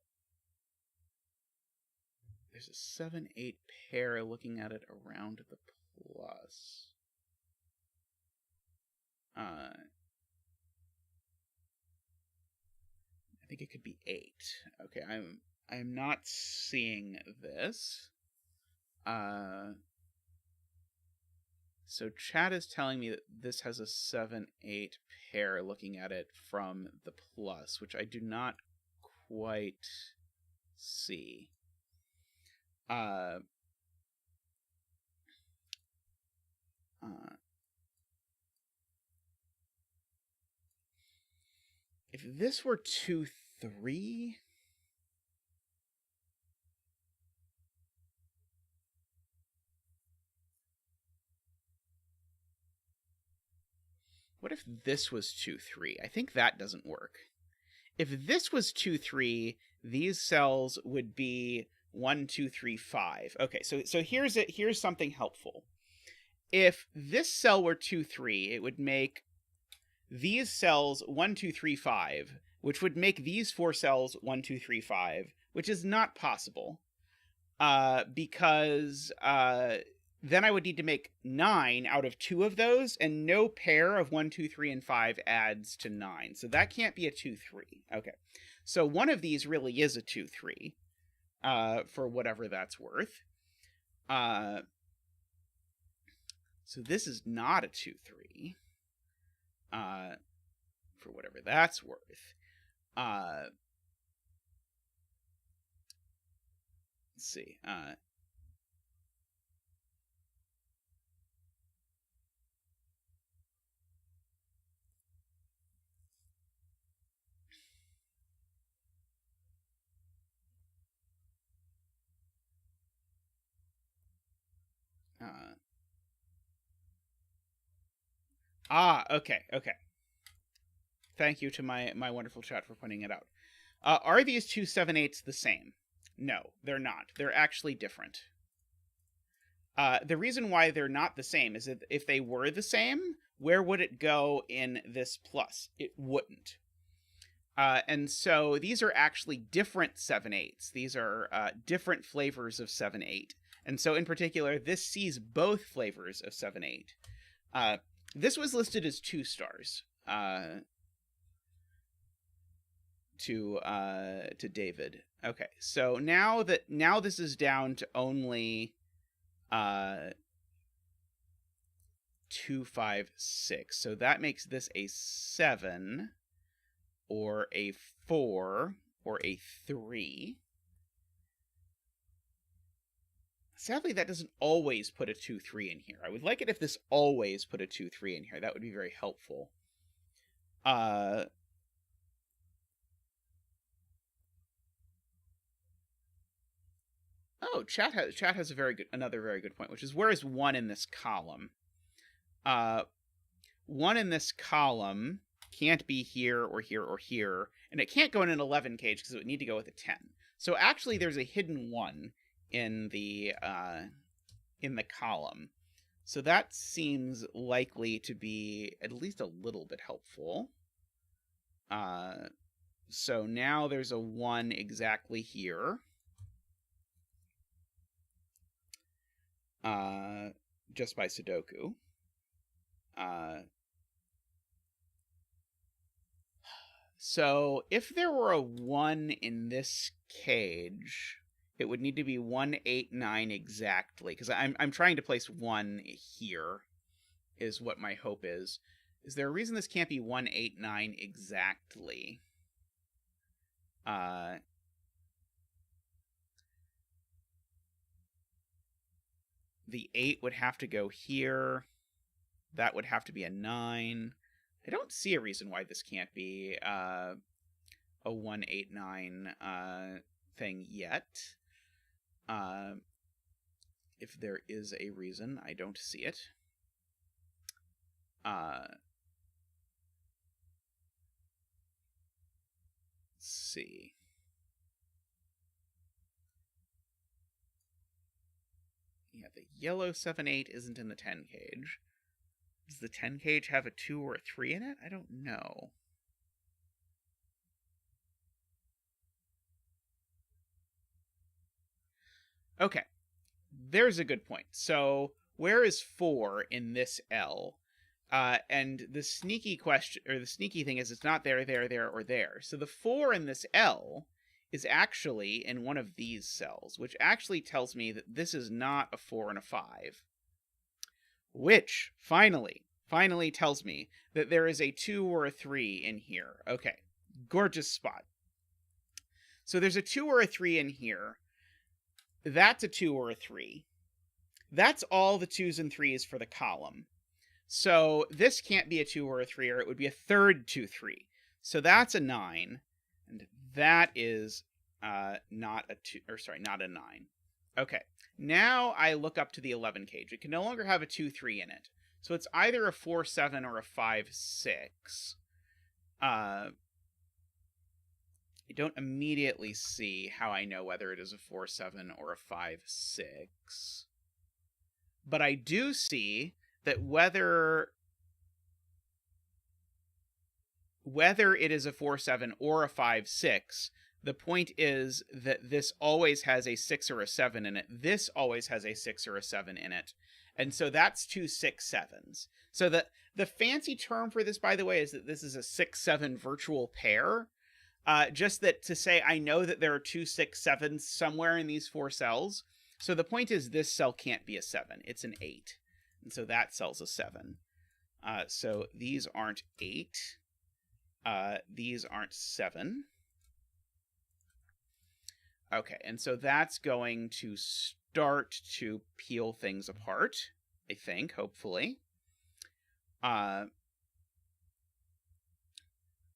a 7-8 pair looking at it around the plus. I think it could be 8. Okay, I'm not seeing this. So chat is telling me that this has a 7-8 pair looking at it from the plus, which I do not quite see. If this were 2-3... What if this was 2-3? I think that doesn't work. If this was 2-3, these cells would be 1, 2, 3, 5. Okay, so here's something helpful. If this cell were 2-3, it would make these cells 1, 2, 3, 5, which would make these 4 cells 1, 2, 3, 5, which is not possible. Because then I would need to make 9 out of 2 of those, and no pair of 1, 2, 3, and 5 adds to 9. So that can't be a 2-3. Okay. So one of these really is a 2-3, for whatever that's worth. So this is not a 2-3, for whatever that's worth. Let's see. Okay. Thank you to my wonderful chat for pointing it out. Are these two 7/8s the same? No, they're not. They're actually different. The reason why they're not the same is that if they were the same, where would it go in this plus? It wouldn't. And so these are actually different 7/8s. These are different flavors of 7/8. And so in particular, this sees both flavors of 7/8. This was listed as 2 stars to David. Okay, so now this is down to only 2, 5, 6. So that makes this a 7 or a 4 or a 3. Sadly, that doesn't always put a 2-3 in here. I would like it if this always put a 2-3 in here. That would be very helpful. Oh, chat has another very good point, which is where is 1 in this column? 1 in this column can't be here or here or here, and it can't go in an 11 cage because it would need to go with a 10. So actually, there's a hidden 1 in the column. So that seems likely to be at least a little bit helpful. So now there's a 1 exactly here. Just by Sudoku. So if there were a 1 in this cage, it would need to be 1, 8, 9 exactly, because I'm trying to place 1 here, is what my hope is. Is there a reason this can't be 1, 8, 9 exactly? The 8 would have to go here. That would have to be a 9. I don't see a reason why this can't be a 189 thing yet. If there is a reason, I don't see it. Let's see. Yeah, the yellow 7-8 isn't in the 10 cage. Does the 10 cage have a 2 or a 3 in it? I don't know. Okay, there's a good point. So, where is 4 in this L? And the sneaky question, or the sneaky thing is it's not there, or there. So the 4 in this L is actually in one of these cells, which actually tells me that this is not a 4 and a 5. Which, finally tells me that there is a 2 or a 3 in here. Okay, gorgeous spot. So there's a 2 or a 3 in here. That's a 2 or a 3. That's all the 2s and 3s for the column. So this can't be a 2 or a 3, or it would be a third 2, 3. So that's a 9, and that is not a 2, or sorry, not a 9. Okay, now I look up to the 11 cage. It can no longer have a 2, 3 in it. So it's either a 4, 7 or a 5, 6. I don't immediately see how I know whether it is a 4, 7 or a 5, 6. But I do see that whether it is a 4, 7 or a 5, 6, the point is that this always has a 6 or a 7 in it. This always has a 6 or a 7 in it. And so that's 2 6 7s. So the fancy term for this, by the way, is that this is a 6 7 virtual pair. Just that to say I know that there are 2 6 7s somewhere in these 4 cells. So the point is this cell can't be a 7. It's an 8. And so that cell's a 7. So these aren't 8. These aren't 7. Okay, and so that's going to start to peel things apart, I think, hopefully.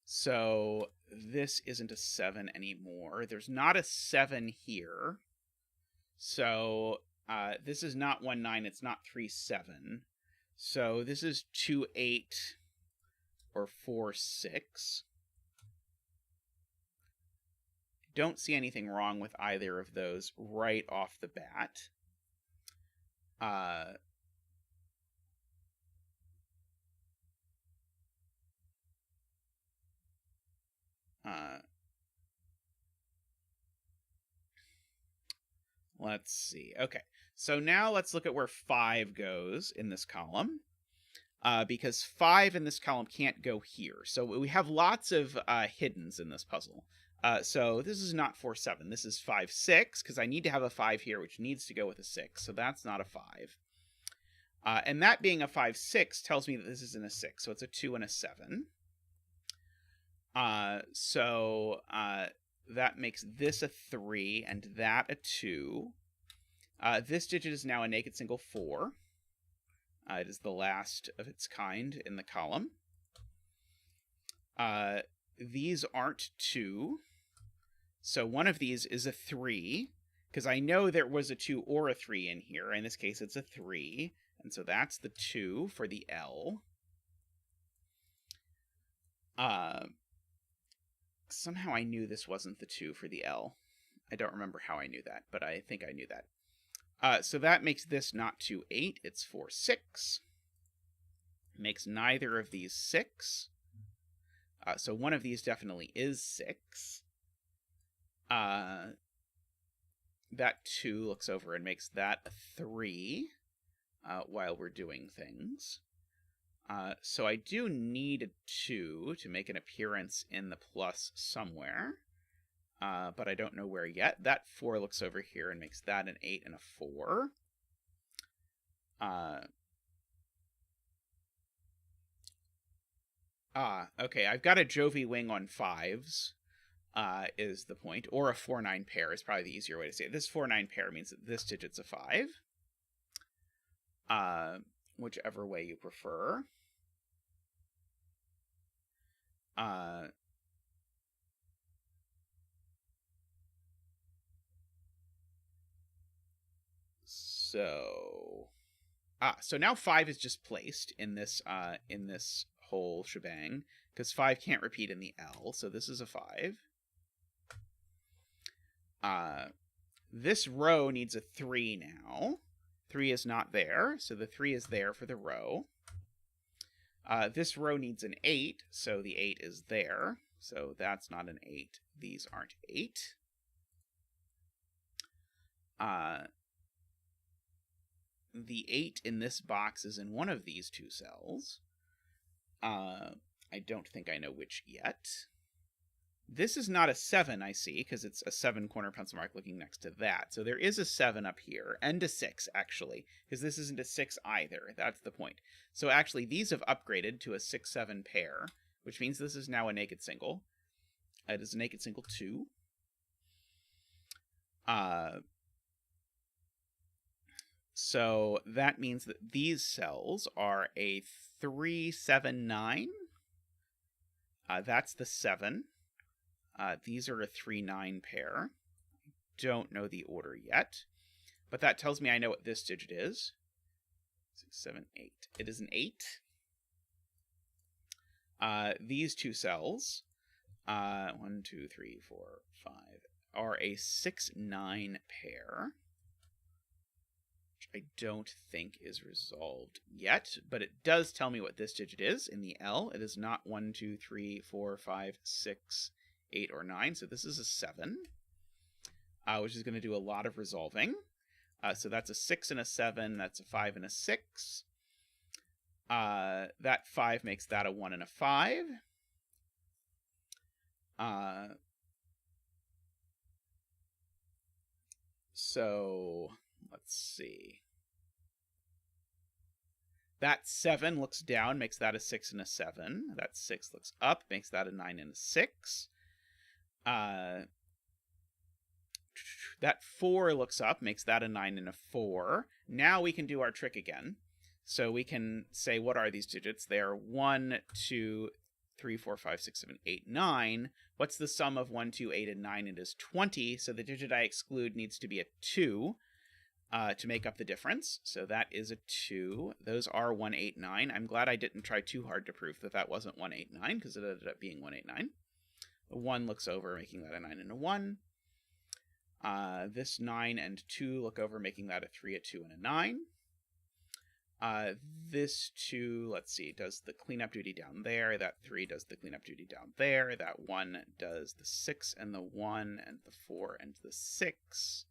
So this isn't a 7 anymore. There's not a 7 here. So this is not 1 9, it's not 3 7. So this is 2 8 or 4 6. Don't see anything wrong with either of those right off the bat. Let's see. Okay, so now let's look at where 5 goes in this column. Because 5 in this column can't go here. So we have lots of hiddens in this puzzle. So this is not 4 7. This is 5 6, because I need to have a 5 here, which needs to go with a 6. So that's not a 5. And that being a 5 6 tells me that this isn't a 6. So it's a 2 and a 7. So that makes this a 3 and that a 2. This digit is now a naked single 4. It is the last of its kind in the column. These aren't 2. So one of these is a 3, because I know there was a 2 or a 3 in here. In this case, it's a 3. And so that's the 2 for the L. Somehow I knew this wasn't the 2 for the L. I don't remember how I knew that, but I think I knew that. So that makes this not 2 8, it's 4 6. Makes neither of these 6. So one of these definitely is 6. That 2 looks over and makes that a 3 while we're doing things. So I do need a 2 to make an appearance in the plus somewhere. But I don't know where yet. That 4 looks over here and makes that an 8 and a 4. Okay, I've got a Jovi wing on 5s, is the point. Or a 4-9 pair is probably the easier way to say it. This 4-9 pair means that this digit's a 5. Whichever way you prefer. So now 5 is just placed in this whole shebang, because 5 can't repeat in the L, so this is a 5. This row needs a 3 now. 3 is not there, so the 3 is there for the row. This row needs an 8, so the 8 is there. So that's not an 8. These aren't 8. The 8 in this box is in one of these two cells. I don't think I know which yet. This is not a 7, I see, because it's a 7 corner pencil mark looking next to that. So there is a 7 up here, and a 6, actually, because this isn't a 6 either. That's the point. So actually, these have upgraded to a 6-7 pair, which means this is now a naked single. It is a naked single 2. So that means that these cells are a 3, 7, 9. That's the 7. These are a 3, 9 pair. Don't know the order yet, but that tells me I know what this digit is. 6, 7, 8. It is an 8. These two cells, 1, 2, 3, 4, 5, are a 6, 9 pair. I don't think is resolved yet, but it does tell me what this digit is in the L. It is not 1, 2, 3, 4, 5, 6, 8, or 9, so this is a 7, which is going to do a lot of resolving. So that's a 6 and a 7, that's a 5 and a 6. That 5 makes that a 1 and a 5. So let's see. That 7 looks down, makes that a 6 and a 7. That 6 looks up, makes that a 9 and a 6. That 4 looks up, makes that a 9 and a 4. Now we can do our trick again. So we can say, what are these digits? They're 1, 2, 3, 4, 5, 6, 7, 8, 9. What's the sum of 1, 2, 8, and 9? It is 20. So the digit I exclude needs to be a 2. To make up the difference. So that is a 2. Those are 1, 8, 9. I'm glad I didn't try too hard to prove that that wasn't 1, 8, 9, because it ended up being 1, 8, 9. The 1 looks over, making that a 9 and a 1. This 9 and 2 look over, making that a 3, a 2, and a 9. This 2, let's see, does the cleanup duty down there. That 3 does the cleanup duty down there. That 1 does the 6 and the 1 and the 4 and the 6.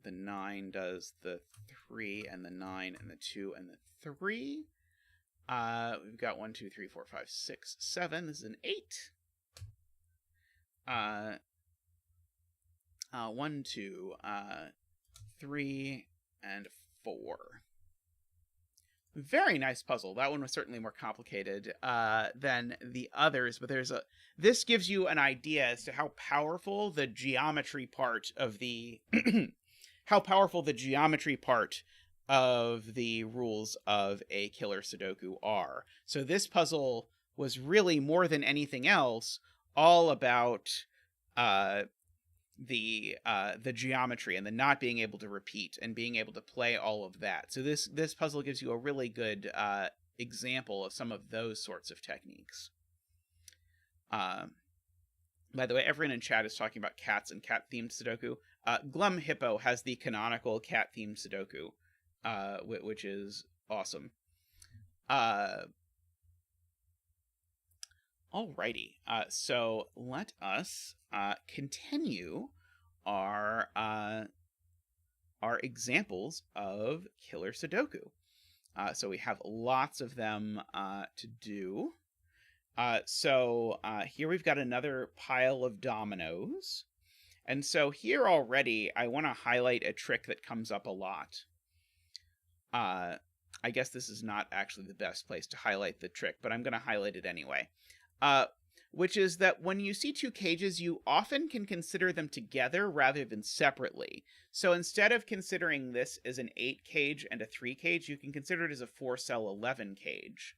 The 9 does the 3 and the 9 and the 2 and the 3. We've got 1, 2, 3, 4, 5, 6, 7. This is an 8. 1, 2, 3, and 4. Very nice puzzle. That one was certainly more complicated than the others, but this gives you an idea as to how powerful the geometry part of the rules of a killer Sudoku are. So this puzzle was really, more than anything else, all about the geometry and the not being able to repeat and being able to play all of that. So this puzzle gives you a really good example of some of those sorts of techniques. By the way, everyone in chat is talking about cats and cat-themed Sudoku. Glum Hippo has the canonical cat-themed Sudoku, which is awesome. Alrighty, so let us continue our examples of killer Sudoku. So we have lots of them to do. So here we've got another pile of dominoes. And so here already, I want to highlight a trick that comes up a lot. I guess this is not actually the best place to highlight the trick, but I'm going to highlight it anyway. Which is that when you see two cages, you often can consider them together rather than separately. So instead of considering this as an 8 cage and a 3 cage, you can consider it as a 4-cell 11 cage.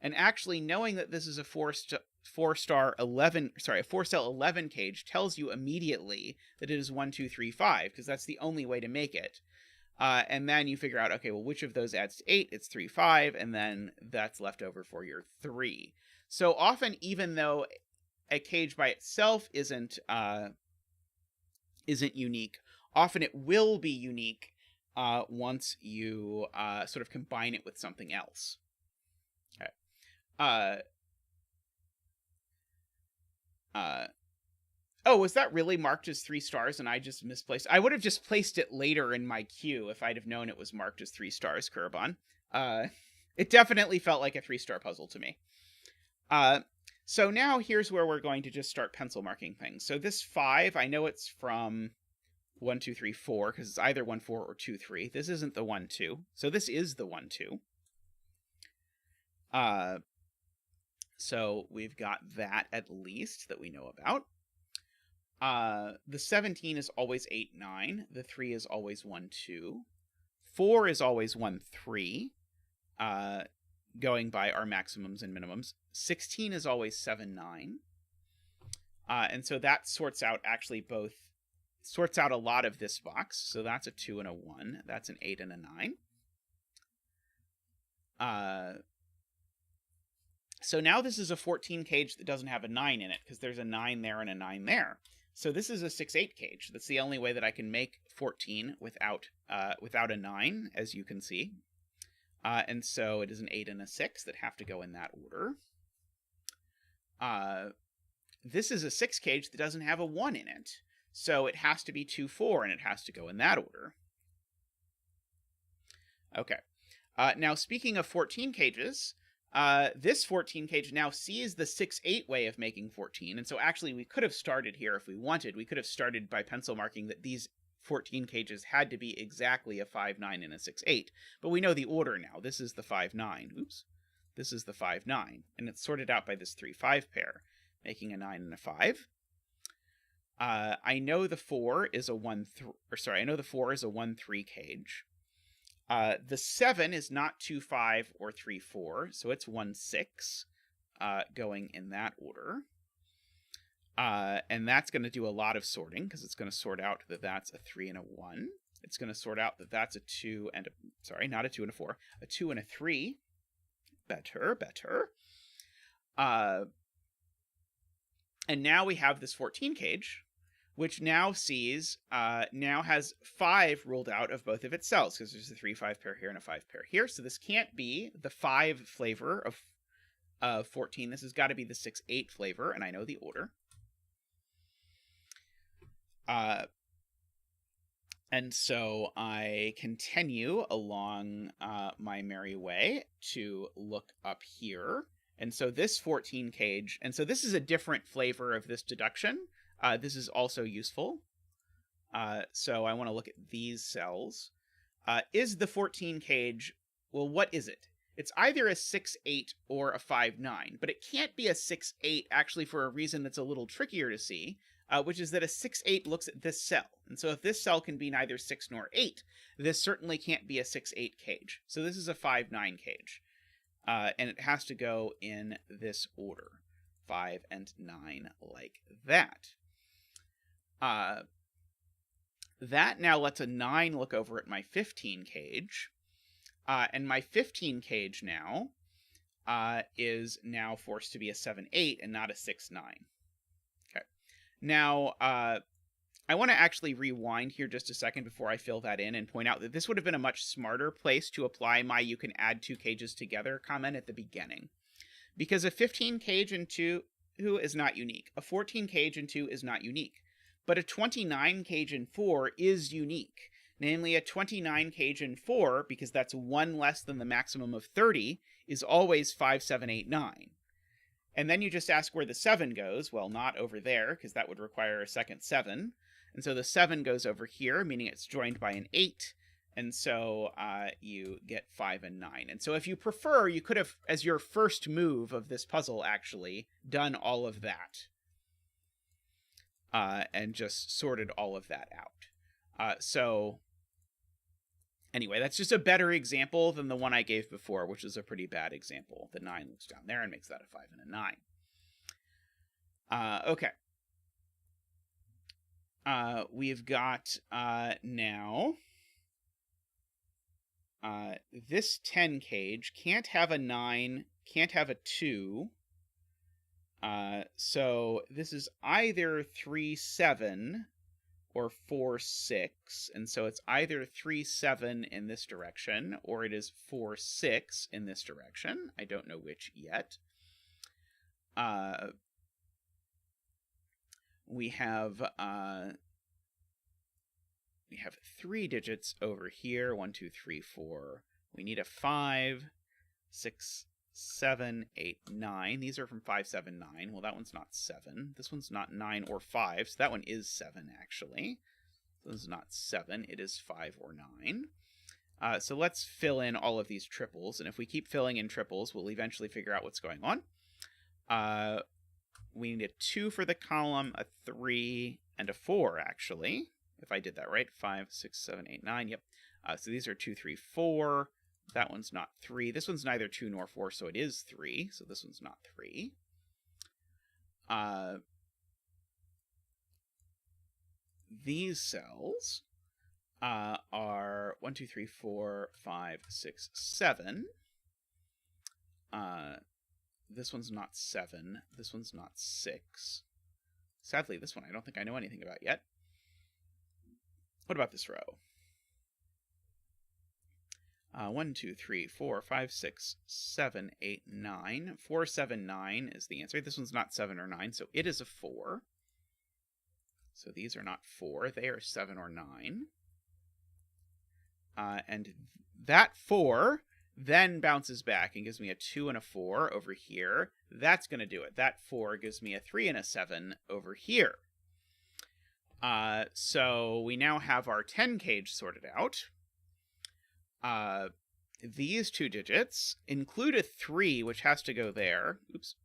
And actually knowing that this is a 4-cell 11 cage tells you immediately that it is 1, 2, 3, 5, because that's the only way to make it. And then you figure out, okay, well, which of those adds to 8? It's 3, 5, and then that's left over for your 3. So often, even though a cage by itself isn't unique, often it will be unique once you sort of combine it with something else. Okay. Oh, was that really marked as 3 stars and I just misplaced? I would have just placed it later in my queue if I'd have known it was marked as 3 stars, Kuraban. It definitely felt like a 3-star puzzle to me. So now here's where we're going to just start pencil marking things. So this 5, I know it's from 1, 2, 3, 4, because it's either 1, 4 or 2, 3. This isn't the 1, 2. So this is the 1, 2. So we've got that at least that we know about. The 17 is always 8, 9. The 3 is always 1, 2. 4 is always 1, 3. Going by our maximums and minimums. 16 is always 7, 9. And so that sorts out a lot of this box. So that's a 2 and a 1. That's an 8 and a 9. So now this is a 14 cage that doesn't have a 9 in it, because there's a 9 there and a 9 there. So this is a 6-8 cage. That's the only way that I can make 14 without a 9, as you can see. And so it is an 8 and a 6 that have to go in that order. This is a 6 cage that doesn't have a 1 in it. So it has to be 2, 4, and it has to go in that order. Okay. Now, speaking of 14 cages, this 14 cage now sees the 6-8 way of making 14. And so actually we could have started here if we wanted. We could have started by pencil marking that these 14 cages had to be exactly a 5, 9 and a 6, 8. But we know the order now. This is the 5, 9. Oops. This is the 5, 9. And it's sorted out by this 3, 5 pair, making a 9 and a 5. I know the 4 is a 1, 3 cage. The 7 is not 2, 5 or 3, 4, so it's 1, 6, going in that order. And that's going to do a lot of sorting, because it's going to sort out that that's a 3 and a 1. It's going to sort out that that's a 2 and not a 2 and a 4, a 2 and a 3. Better. And now we have this 14 cage, which now has 5 ruled out of both of its cells, because there's a 3, 5 pair here and a 5 pair here. So this can't be the 5 flavor of 14. This has got to be the 6, 8 flavor, and I know the order. And so I continue along my merry way to look up here. And so this 14 cage, and so this is a different flavor of this deduction. This is also useful. So I want to look at these cells. Is the 14 cage, well, what is it? It's either a 6-8 or a 5-9, but it can't be a 6-8 actually for a reason that's a little trickier to see, which is that a 6-8 looks at this cell. And so if this cell can be neither 6 nor 8, this certainly can't be a 6-8 cage. So this is a 5-9 cage. And it has to go in this order, 5 and 9, like that. That now lets a 9 look over at my 15 cage. And my 15 cage now is now forced to be a 7-8 and not a 6-9. Okay. Now, I want to actually rewind here just a second before I fill that in and point out that this would have been a much smarter place to apply my "you can add 2 cages together" comment at the beginning. Because a 15 cage and 2 is not unique. A 14 cage and 2 is not unique. But a 29 cage and 4 is unique. Namely, a 29 cage and 4, because that's 1 less than the maximum of 30, is always 5, 7, 8, 9. And then you just ask where the 7 goes. Well, not over there, because that would require a second 7. And so the 7 goes over here, meaning it's joined by an 8. And so you get 5 and 9. And so if you prefer, you could have, as your first move of this puzzle, actually, done all of that. And just sorted all of that out. Anyway, that's just a better example than the one I gave before, which is a pretty bad example. The 9 looks down there and makes that a 5 and a 9. Okay. We've got now this 10 cage can't have a 9, can't have a 2. So this is either 3-7 or 4-6, and so it's either 3-7 in this direction or it is 4-6 in this direction. I don't know which yet. We have 3 digits over here. 1, 2, 3, 4. We need a 5, 6, 7, 8, 9. These are from 5, 7, 9. Well, that one's not 7. This one's not 9 or 5, so that one is 7, actually. So this is not 7. It is 5 or 9. So let's fill in all of these triples, and if we keep filling in triples, we'll eventually figure out what's going on. We need a 2 for the column, a 3, and a 4, actually. If I did that right. 5, 6, 7, 8, 9. Yep. So these are 2, 3, 4. That one's not 3. This one's neither 2 nor 4, so it is 3. So this one's not 3. These cells are 1, 2, 3, 4, 5, 6, 7. This one's not 7. This one's not 6. Sadly, this one I don't think I know anything about yet. What about this row? 1, 2, 3, 4, 5, 6, 7, 8, 9. 4, 7, 9 is the answer. This one's not 7 or 9, so it is a 4. So these are not 4. They are 7 or 9. And that 4 then bounces back and gives me a 2 and a 4 over here. That's going to do it. That 4 gives me a 3 and a 7 over here. So we now have our 10 cage sorted out. These 2 digits include a 3, which has to go there. Oops.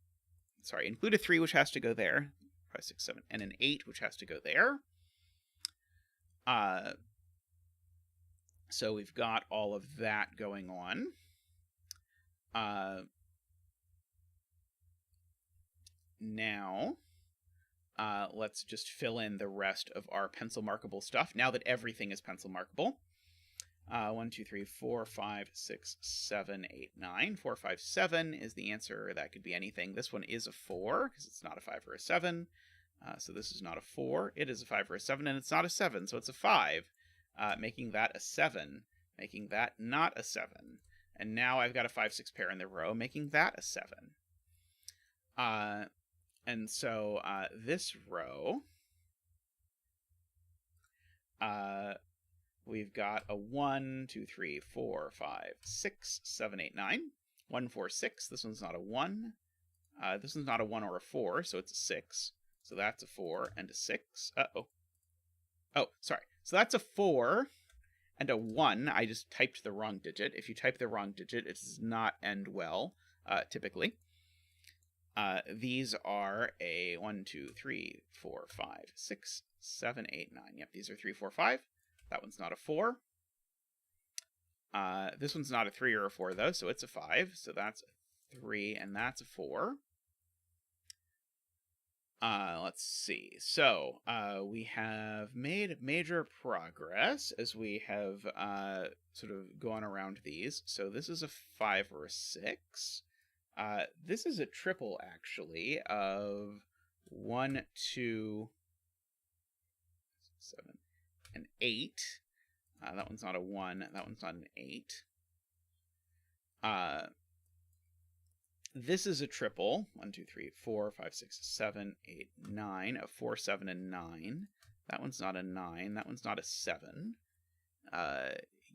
Sorry, include a 3, which has to go there. 5, 6, 7, and an 8, which has to go there. So we've got all of that going on. Now, let's just fill in the rest of our pencil markable stuff, now that everything is pencil markable. 1, 2, 3, 4, 5, 6, 7, 8, 9. 4, 5, 7 is the answer. That could be anything. This one is a 4, because it's not a 5 or a 7. So this is not a 4. It is a 5 or a 7, and it's not a 7, so it's a 5. Making that a 7. Making that not a 7. And now I've got a 5, 6 pair in the row, making that a 7. And so this row, we've got a 1, 2, 3, 4, 5, 6, 7, 8, 9. 1, 4, 6. This one's not a 1. This one's not a 1 or a 4, so it's a 6. So that's a 4 and a 6. Uh-oh. Oh, sorry. So that's a 4 and a 1. I just typed the wrong digit. If you type the wrong digit, it does not end well, typically. These are a 1, 2, 3, 4, 5, 6, 7, 8, 9. Yep, these are 3, 4, 5. That one's not a 4. This one's not a 3 or a 4, though, so it's a 5. So that's a 3, and that's a 4. Let's see. So, we have made major progress as we have sort of gone around these. So this is a 5 or a 6. This is a triple, actually, of 1, 2, 7, and 8. That one's not a 1. That one's not an 8. This is a triple. 1, 2, 3, 4, 5, 6, 7, 8, 9. A 4, 7, and 9. That one's not a 9. That one's not a 7.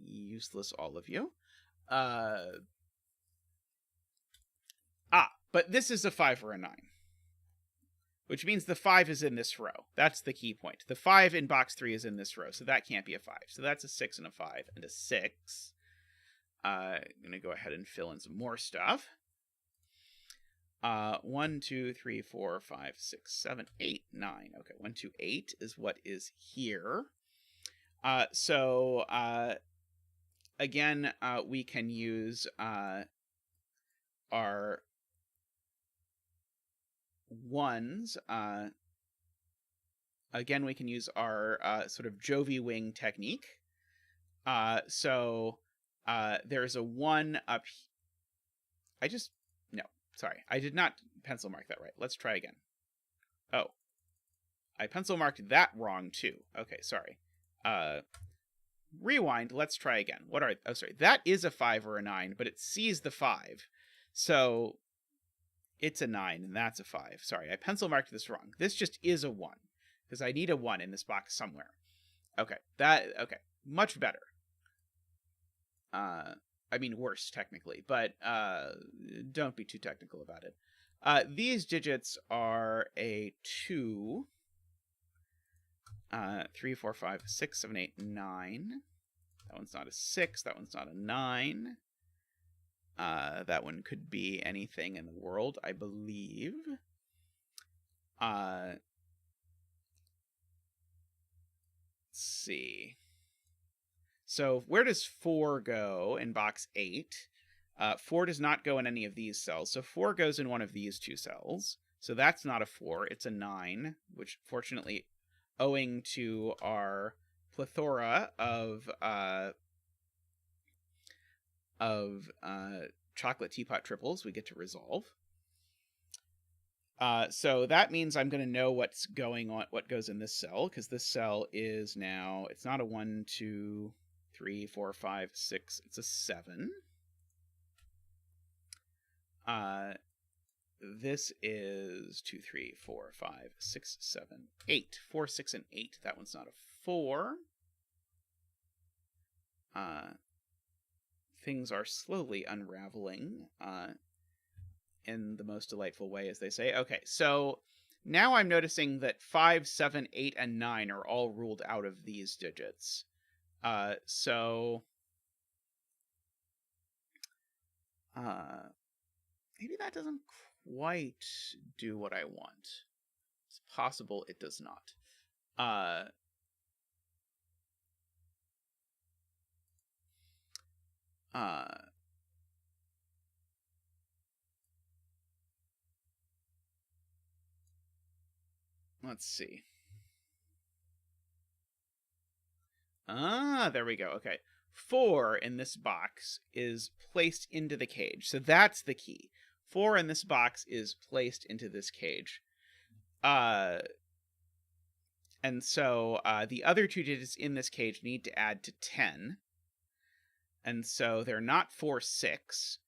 Useless, all of you. But this is a 5 or a 9. Which means the 5 is in this row. That's the key point. The 5 in box 3 is in this row, so that can't be a 5. So that's a 6 and a 5 and a 6. I'm going to go ahead and fill in some more stuff. 1, 2, 3, 4, 5, 6, 7, 8, 9. Okay, 1, 2, 8 is what is here. So again, we can use our ones. Again, we can use our sort of Jovi wing technique. So there's a 1 up. No, sorry. I did not pencil mark that right. Let's try again. Oh, I pencil marked that wrong too. Okay, sorry. Rewind. Let's try again. Oh, sorry. That is a 5 or a 9, but it sees the 5. So it's a 9 and that's a 5. Sorry, I pencil marked this wrong. This just is a 1 because I need a 1 in this box somewhere. Okay, okay. Much better. I mean, worse, technically, but don't be too technical about it. These digits are a 2, 3, 4, 5, 6, 7, 8, 9. That one's not a 6. That one's not a 9. That one could be anything in the world, I believe. Let's see. So where does 4 go in box 8? 4 does not go in any of these cells. So 4 goes in one of these 2 cells. So that's not a 4. It's a 9, which fortunately, owing to our plethora of chocolate teapot triples, we get to resolve. So that means I'm going to know what's going on, what goes in this cell, because this cell is now, it's not a 1, 2, 3, 4, 5, 6, it's a 7. This is 2, 3, 4, 5, 6, 7, 8. 4, 6, and 8. That one's not a 4. Things are slowly unraveling in the most delightful way, as they say. Okay, so now I'm noticing that 5, 7, 8, and 9 are all ruled out of these digits. So maybe that doesn't quite do what I want. It's possible it does not. Let's see. There we go. Okay. 4 in this box is placed into the cage. So that's the key. 4 in this box is placed into this cage. And so the other 2 digits in this cage need to add to 10. And so they're not 4, 6.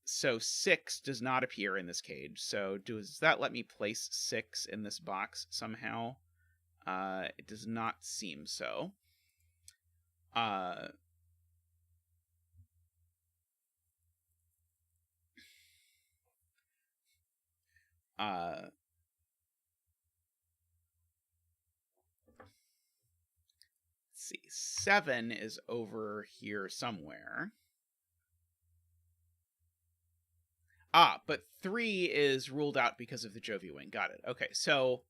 So 6 does not appear in this cage. So does that let me place 6 in this box somehow? It does not seem so. Let's see. 7 is over here somewhere. But 3 is ruled out because of the Jovi wing. Got it. Okay, so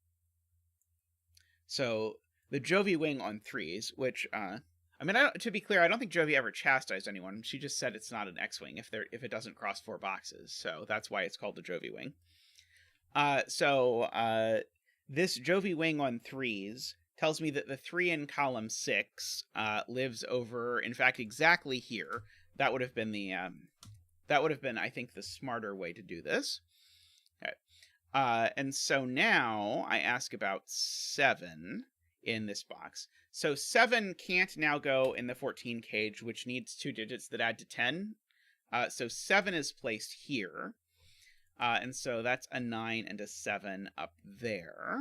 the Jovi wing on 3s, which I mean, to be clear, I don't think Jovi ever chastised anyone. She just said it's not an X-wing if it doesn't cross 4 boxes. So that's why it's called the Jovi wing. This Jovi wing on 3s tells me that the 3 in column 6 lives over, in fact, exactly here. That would have been I think, the smarter way to do this. Okay. And so now I ask about 7 in this box. So 7 can't now go in the 14 cage, which needs 2 digits that add to 10. So 7 is placed here. And so that's a 9 and a 7 up there.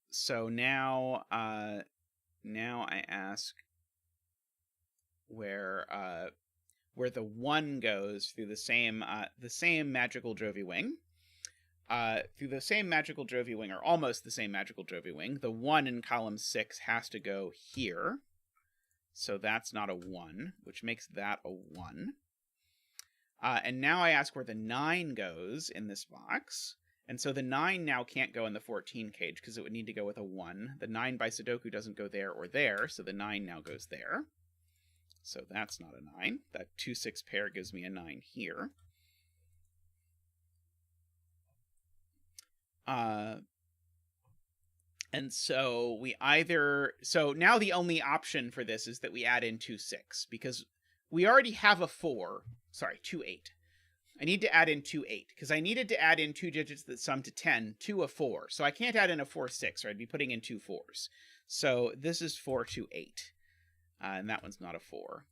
So now I ask where the 1 goes through the same magical Jovi wing. Through the same magical Jovi wing, or almost the same magical Jovi wing, the 1 in column 6 has to go here. So that's not a 1, which makes that a 1. And now I ask where the 9 goes in this box. And so the 9 now can't go in the 14 cage because it would need to go with a 1. The 9 by Sudoku doesn't go there or there, so the 9 now goes there. So that's not a 9. That 2-6 pair gives me a 9 here. And so we either... So now the only option for this is that we add in 2-6, because we already have a 4. Sorry, 2-8. I need to add in 2-8, because I needed to add in 2 digits that sum to 10 to a 4. So I can't add in a 4-6, or I'd be putting in 2 4s. So this is 4-2-8. And that one's not a 4.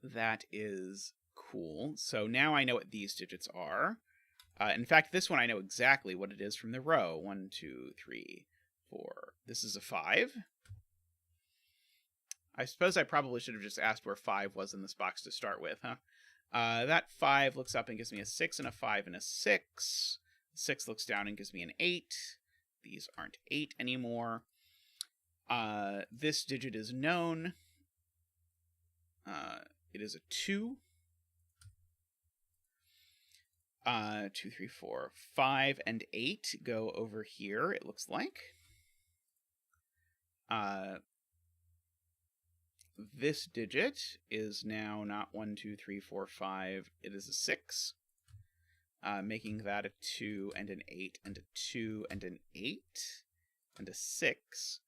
That is cool. So now I know what these digits are. In fact, this one I know exactly what it is from the row. 1, 2, 3, 4. This is a 5. I suppose I probably should have just asked where 5 was in this box to start with, huh? That 5 looks up and gives me a 6 and a 5 and a 6. 6 looks down and gives me an 8. These aren't 8 anymore. This digit is known. It is a 2. 2, 3, 4, 5, and 8 go over here, it looks like. This digit is now not 1, 2, 3, 4, 5. It is a 6, making that a 2 and an 8 and a 2 and an 8 and a 6.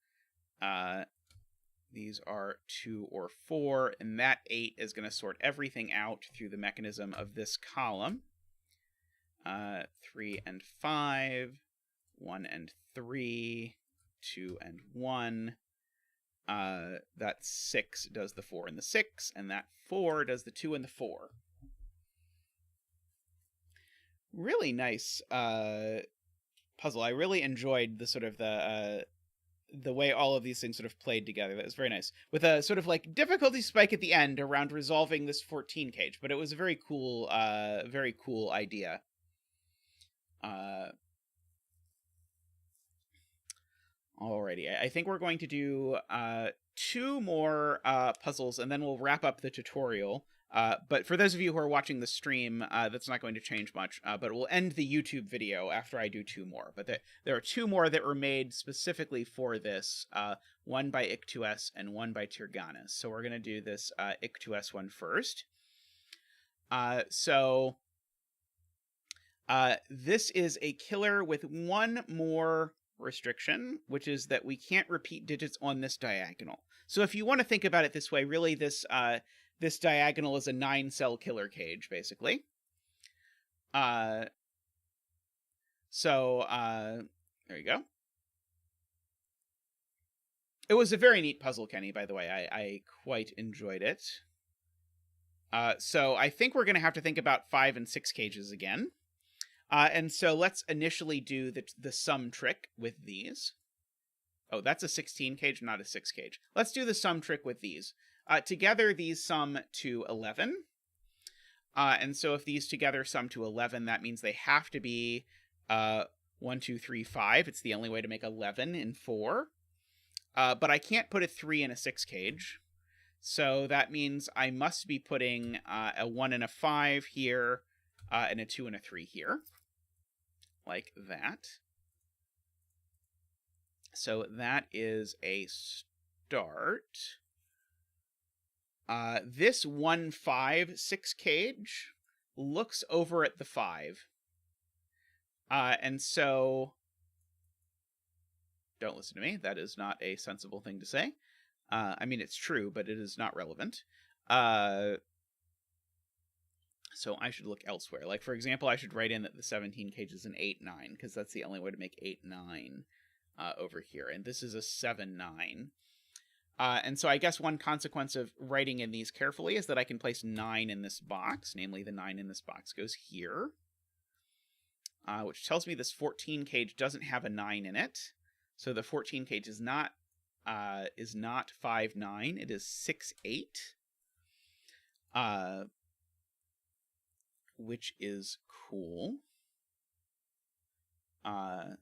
These are 2 or 4, and that 8 is going to sort everything out through the mechanism of this column. 3 and 5, 1 and 3, 2 and 1. That 6 does the 4 and the 6, and that 4 does the 2 and the 4. Really nice puzzle. I really enjoyed the sort of the way all of these things sort of played together. That was very nice. With a sort of like difficulty spike at the end around resolving this 14 cage, but it was a very cool idea. Alrighty, I think we're going to do 2 more puzzles, and then we'll wrap up the tutorial. But for those of you who are watching the stream, that's not going to change much, but we'll end the YouTube video after I do 2 more. But there are 2 more that were made specifically for this, one by ICHTUES and one by Tyrgannus. So we're going to do this ICHTUES one first. This is a killer with one more restriction, which is that we can't repeat digits on this diagonal. So if you want to think about it this way, really this diagonal is a 9-cell killer cage, basically. There you go. It was a very neat puzzle, Kenny, by the way. I quite enjoyed it. So I think we're going to have to think about 5 and 6 cages again. And so let's initially do the sum trick with these. Oh, that's a 16 cage, not a 6 cage. Let's do the sum trick with these. Together, these sum to 11. And so if these together sum to 11, that means they have to be 1, 2, 3, 5. It's the only way to make 11 in 4. But I can't put a 3 in a 6 cage. So that means I must be putting a 1 and a 5 here, and a 2 and a 3 here. Like that. So that is a start. This 1, 5, 6 cage looks over at the 5. And so... Don't listen to me. That is not a sensible thing to say. I mean, it's true, but it is not relevant. So I should look elsewhere. Like, for example, I should write in that the 17 cage is an 8, 9, because that's the only way to make 8, 9 over here. And this is a 7, 9. And so I guess one consequence of writing in these carefully is that I can place 9 in this box. Namely, the 9 in this box goes here. Which tells me this 14 cage doesn't have a 9 in it. So the 14 cage is not 5, 9. It is 6, 8. Which is cool. I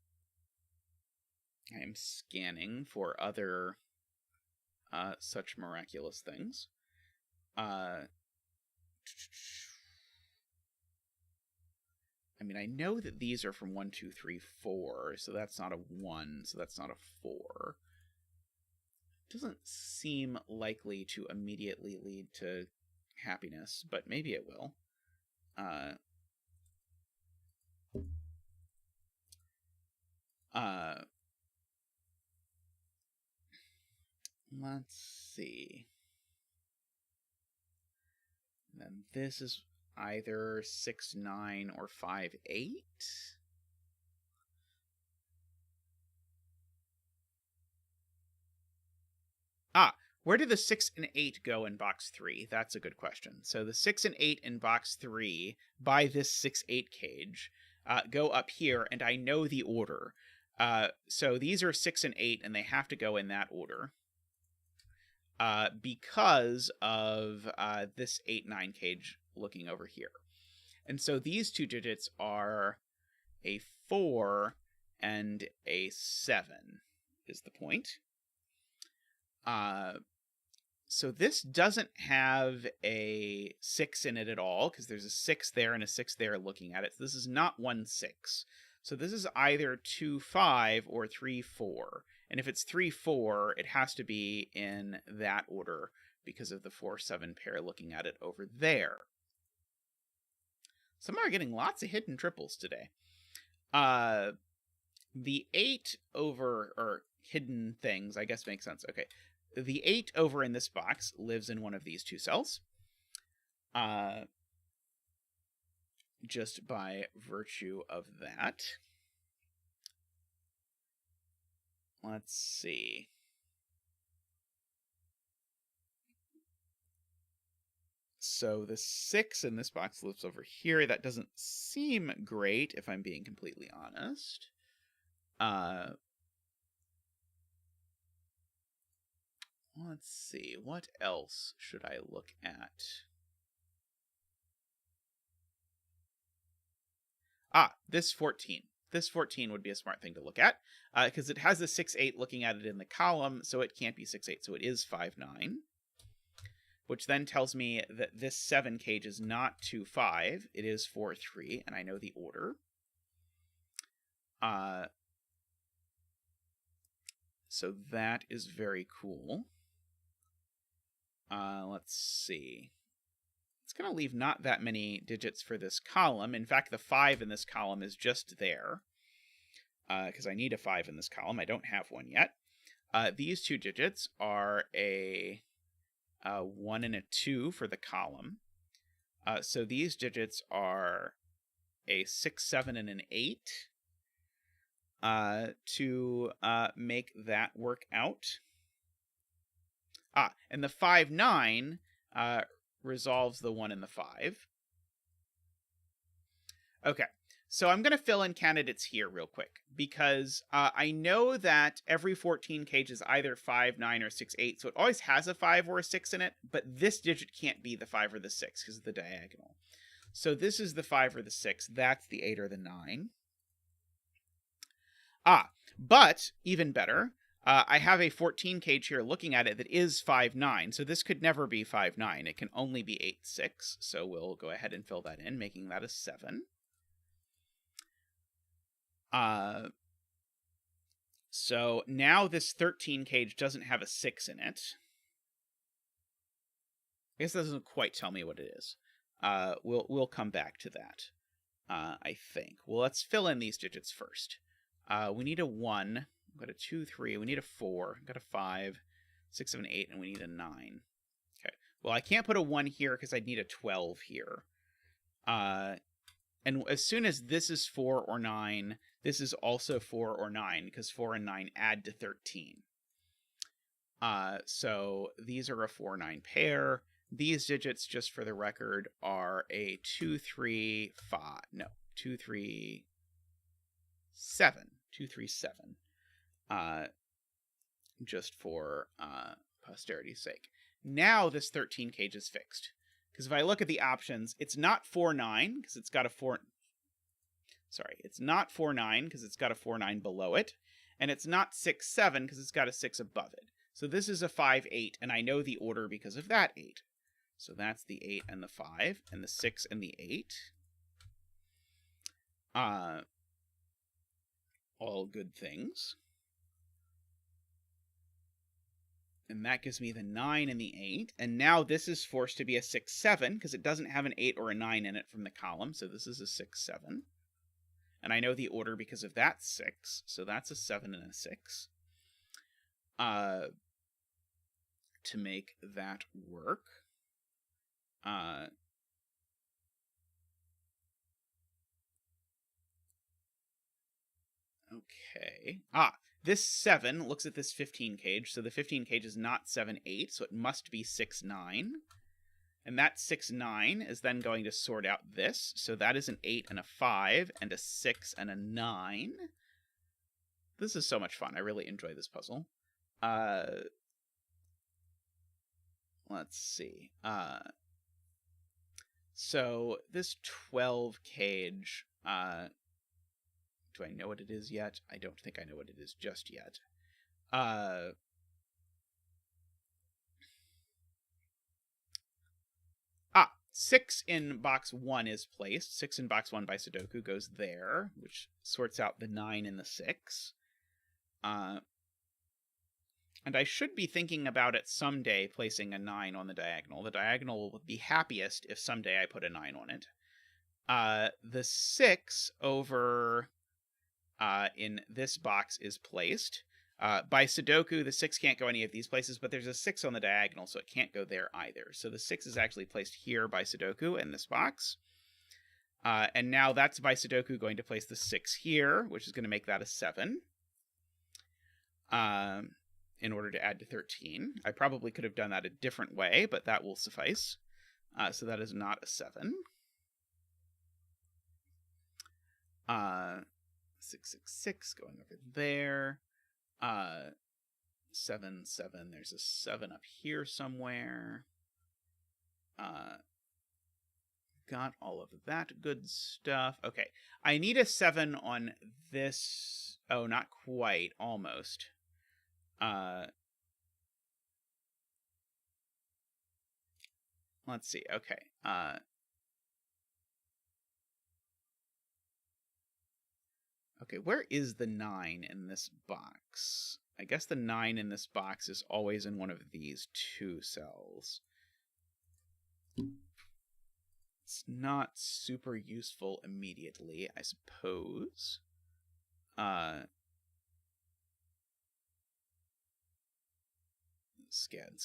am scanning for other such miraculous things. I mean, I know that these are from 1, 2, 3, 4, so that's not a 1, so that's not a 4. Doesn't seem likely to immediately lead to happiness, but maybe it will. Let's see. And then this is either 6, 9 or 5, 8. Where do the 6 and 8 go in box 3? That's a good question. So the 6 and 8 in box 3 by this 6-8 cage go up here, and I know the order. So these are 6 and 8, and they have to go in that order. Because of this 8-9 cage looking over here. And so these two digits are a 4 and a 7 is the point. So this doesn't have a 6 in it at all, because there's a 6 there and a 6 there looking at it. So this is not 1, 6. So this is either 2, 5 or 3, 4. And if it's 3, 4, it has to be in that order because of the 4, 7 pair looking at it over there. Some are getting lots of hidden triples today. The 8 over, or hidden things, I guess makes sense. Okay. The 8 over in this box lives in one of these two cells. Just by virtue of that. Let's see. So the 6 in this box lives over here. That doesn't seem great, if I'm being completely honest. Let's see. What else should I look at? This 14. This 14 would be a smart thing to look at, because it has a 6, 8 looking at it in the column, so it can't be 6, 8, so it is 5, 9. Which then tells me that this 7 cage is not 2, 5, it is 4, 3, and I know the order. So that is very cool. Let's see. It's going to leave not that many digits for this column. In fact, the 5 in this column is just there. Because I need a 5 in this column. I don't have one yet. These two digits are a 1 and a 2 for the column. So these digits are a 6, 7, and an 8 to make that work out. And the 5, 9 resolves the 1 and the 5. Okay, so I'm going to fill in candidates here real quick, because I know that every 14 cage is either 5, 9, or 6, 8, so it always has a 5 or a 6 in it, but this digit can't be the 5 or the 6 because of the diagonal. So this is the 5 or the 6, that's the 8 or the 9. But, even better, I have a 14 cage here looking at it that is 5, 9, so this could never be 5, 9. It can only be 8, 6, so we'll go ahead and fill that in, making that a 7. So now this 13 cage doesn't have a 6 in it. I guess that doesn't quite tell me what it is. We'll come back to that, I think. Well, let's fill in these digits first. We need a 1. We've got a 2, 3. We need a 4. We've got a 5, 6, 7, 8, and we need a 9. Okay. Well, I can't put a 1 here because I'd need a 12 here. And as soon as this is 4 or 9, this is also 4 or 9, because 4 and 9 add to 13. So these are a 4, 9 pair. These digits, just for the record, are a 2, 3, 5. No, 2, 3, 7. 2, 3, 7. Just for posterity's sake. Now this 13 cage is fixed. Because if I look at the options, it's not 4, 9, because it's got a 4... Sorry, it's not 4, 9, because it's got a 4, 9 below it. And it's not 6, 7, because it's got a 6 above it. So this is a 5, 8, and I know the order because of that 8. So that's the 8 and the 5, and the 6 and the 8. All good things. And that gives me the 9 and the 8. And now this is forced to be a 6-7 because it doesn't have an 8 or a 9 in it from the column. So this is a 6-7. And I know the order because of that 6. So that's a 7 and a 6. To make that work. Okay. This 7 looks at this 15 cage, so the 15 cage is not 7-8, so it must be 6-9. And that 6-9 is then going to sort out this, so that is an 8 and a 5, and a 6 and a 9. This is so much fun. I really enjoy this puzzle. Let's see. So this 12 cage, do I know what it is yet? I don't think I know what it is just yet. 6 in box 1 is placed. 6 in box 1 by Sudoku goes there, which sorts out the 9 and the 6. And I should be thinking about it someday placing a 9 on the diagonal. The diagonal will be happiest if someday I put a 9 on it. The 6 over in this box is placed. By Sudoku, the 6 can't go any of these places, but there's a 6 on the diagonal, so it can't go there either. So the 6 is actually placed here by Sudoku in this box. And now that's by Sudoku going to place the 6 here, which is going to make that a 7. In order to add to 13. I probably could have done that a different way, but that will suffice. So that is not a 7. 666 going over there. 7, 7. There's a 7 up here somewhere. Got all of that good stuff. Okay. I need a 7 on this. Oh, not quite. Almost. Let's see. Okay. Okay, where is the 9 in this box? I guess the 9 in this box is always in one of these 2 cells. It's not super useful immediately, I suppose. Scan.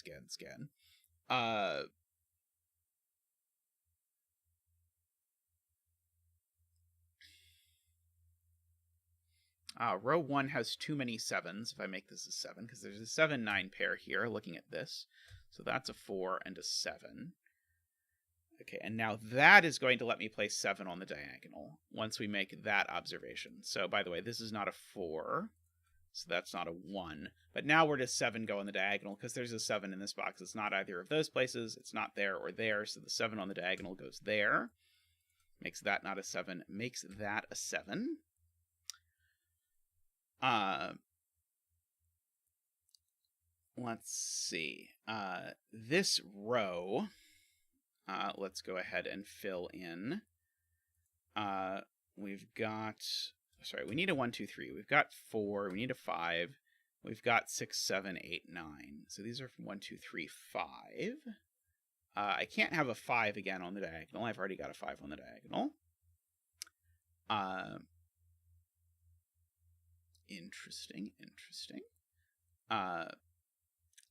Row 1 has too many 7s if I make this a 7, because there's a 7-9 pair here looking at this. So that's a 4 and a 7. Okay, and now that is going to let me place 7 on the diagonal once we make that observation. So, by the way, this is not a 4, so that's not a 1. But now where does 7 go on the diagonal? Because there's a 7 in this box. It's not either of those places. It's not there or there, so the 7 on the diagonal goes there. Makes that not a 7. Makes that a 7. Let's see. This row, let's go ahead and fill in. We've got, sorry, we need a 1, 2, 3. We've got 4. We need a 5. We've got 6, 7, 8, 9. So these are from 1, 2, 3, 5. I can't have a 5 again on the diagonal. I've already got a 5 on the diagonal. Interesting.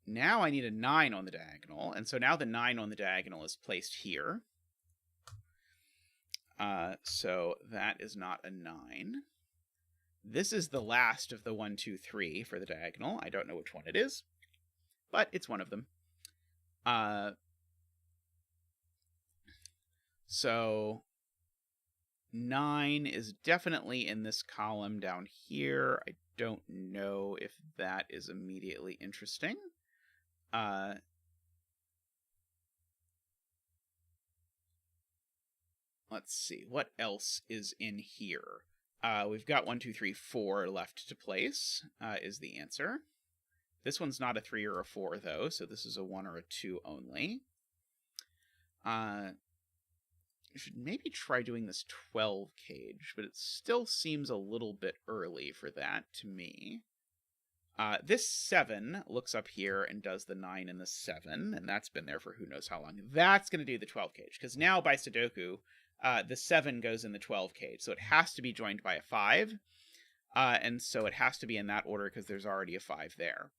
Now I need a 9 on the diagonal, and so now the 9 on the diagonal is placed here. So that is not a 9. This is the last of the 1, 2, 3 for the diagonal. I don't know which one it is, but it's one of them. So 9 is definitely in this column down here. I don't know if that is immediately interesting. Let's see, what else is in here? We've got 1, 2, 3, 4 left to place, is the answer. This one's not a 3 or a 4, though, so this is a 1 or a 2 only. should maybe try doing this 12 cage, but it still seems a little bit early for that to me. This 7 looks up here and does the 9 and the 7, and that's been there for who knows how long. That's going to do the 12 cage, because now by Sudoku, the 7 goes in the 12 cage, so it has to be joined by a 5, and so it has to be in that order because there's already a 5 there.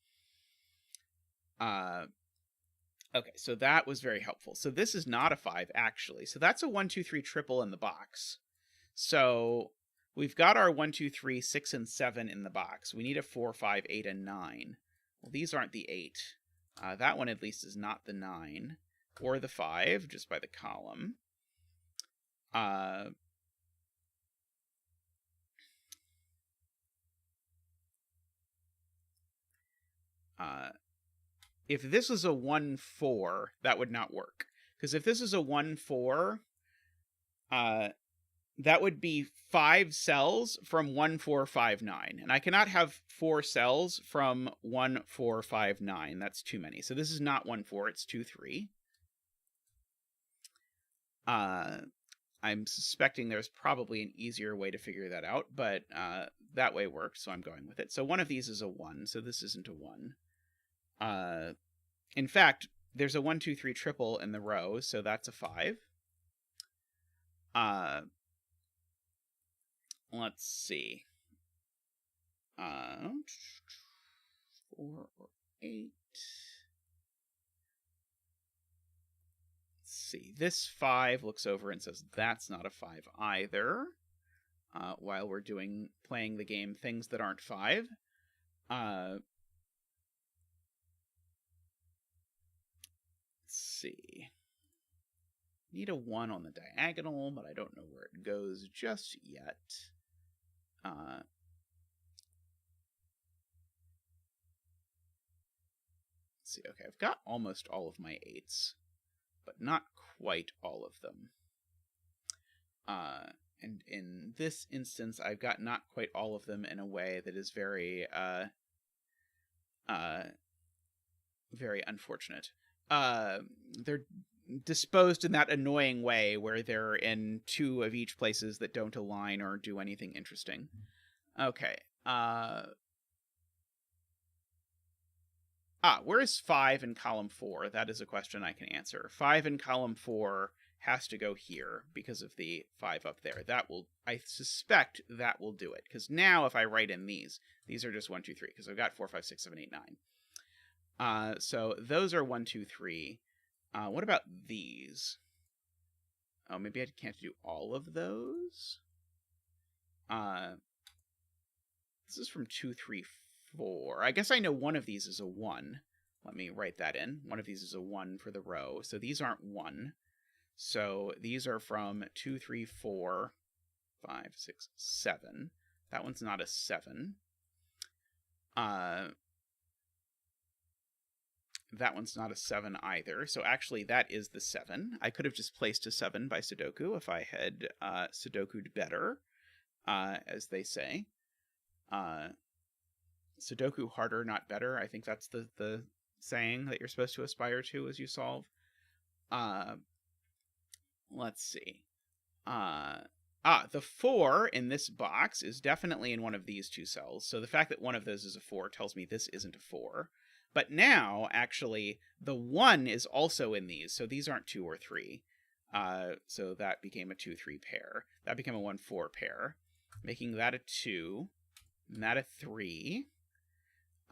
Okay, so that was very helpful. So this is not a 5, actually. So that's a 1, 2, 3 triple in the box. So we've got our 1, 2, 3, 6, and 7 in the box. We need a 4, 5, 8, and 9. Well, these aren't the 8. That one, at least, is not the 9. Or the 5, just by the column. If this is a 1, 4, that would not work. Because if this is a 1, 4, that would be 5 cells from 1, 4, 5, 9. And I cannot have 4 cells from 1, 4, 5, 9. That's too many. So this is not 1, 4, it's 2, 3. I'm suspecting there's probably an easier way to figure that out, but that way works, so I'm going with it. So one of these is a 1, so this isn't a 1. In fact, there's a 1, 2, 3 triple in the row, so that's a 5. Let's see. 4 or 8. Let's see. This 5 looks over and says that's not a 5 either. While we're playing the game things that aren't 5. See. Need a 1 on the diagonal, but I don't know where it goes just yet. Let's see. Okay, I've got almost all of my 8s, but not quite all of them. And in this instance, I've got not quite all of them in a way that is very, very unfortunate. They're disposed in that annoying way where they're in 2 of each places that don't align or do anything interesting. Okay. Where is 5 in column 4? That is a question I can answer. 5 in column 4 has to go here because of the 5 up there. I suspect that will do it. Because now if I write in these are just 1, 2, 3, because I've got 4, 5, 6, 7, 8, 9. So those are 1, 2, 3. What about these? Oh, maybe I can't do all of those? This is from 2, 3, 4. I guess I know one of these is a 1. Let me write that in. One of these is a 1 for the row. So these aren't 1. So these are from 2, 3, 4, 5, 6, 7. That one's not a 7. That one's not a 7 either. So actually that is the 7. I could have just placed a 7 by Sudoku if I had Sudoku'd better, as they say. Sudoku harder, not better. I think that's the saying that you're supposed to aspire to as you solve. Let's see. The 4 in this box is definitely in one of these 2 cells. So the fact that one of those is a 4 tells me this isn't a 4. But now, actually, the 1 is also in these, so these aren't 2 or 3. So that became a 2, 3 pair. That became a 1, 4 pair, making that a 2, and that a 3.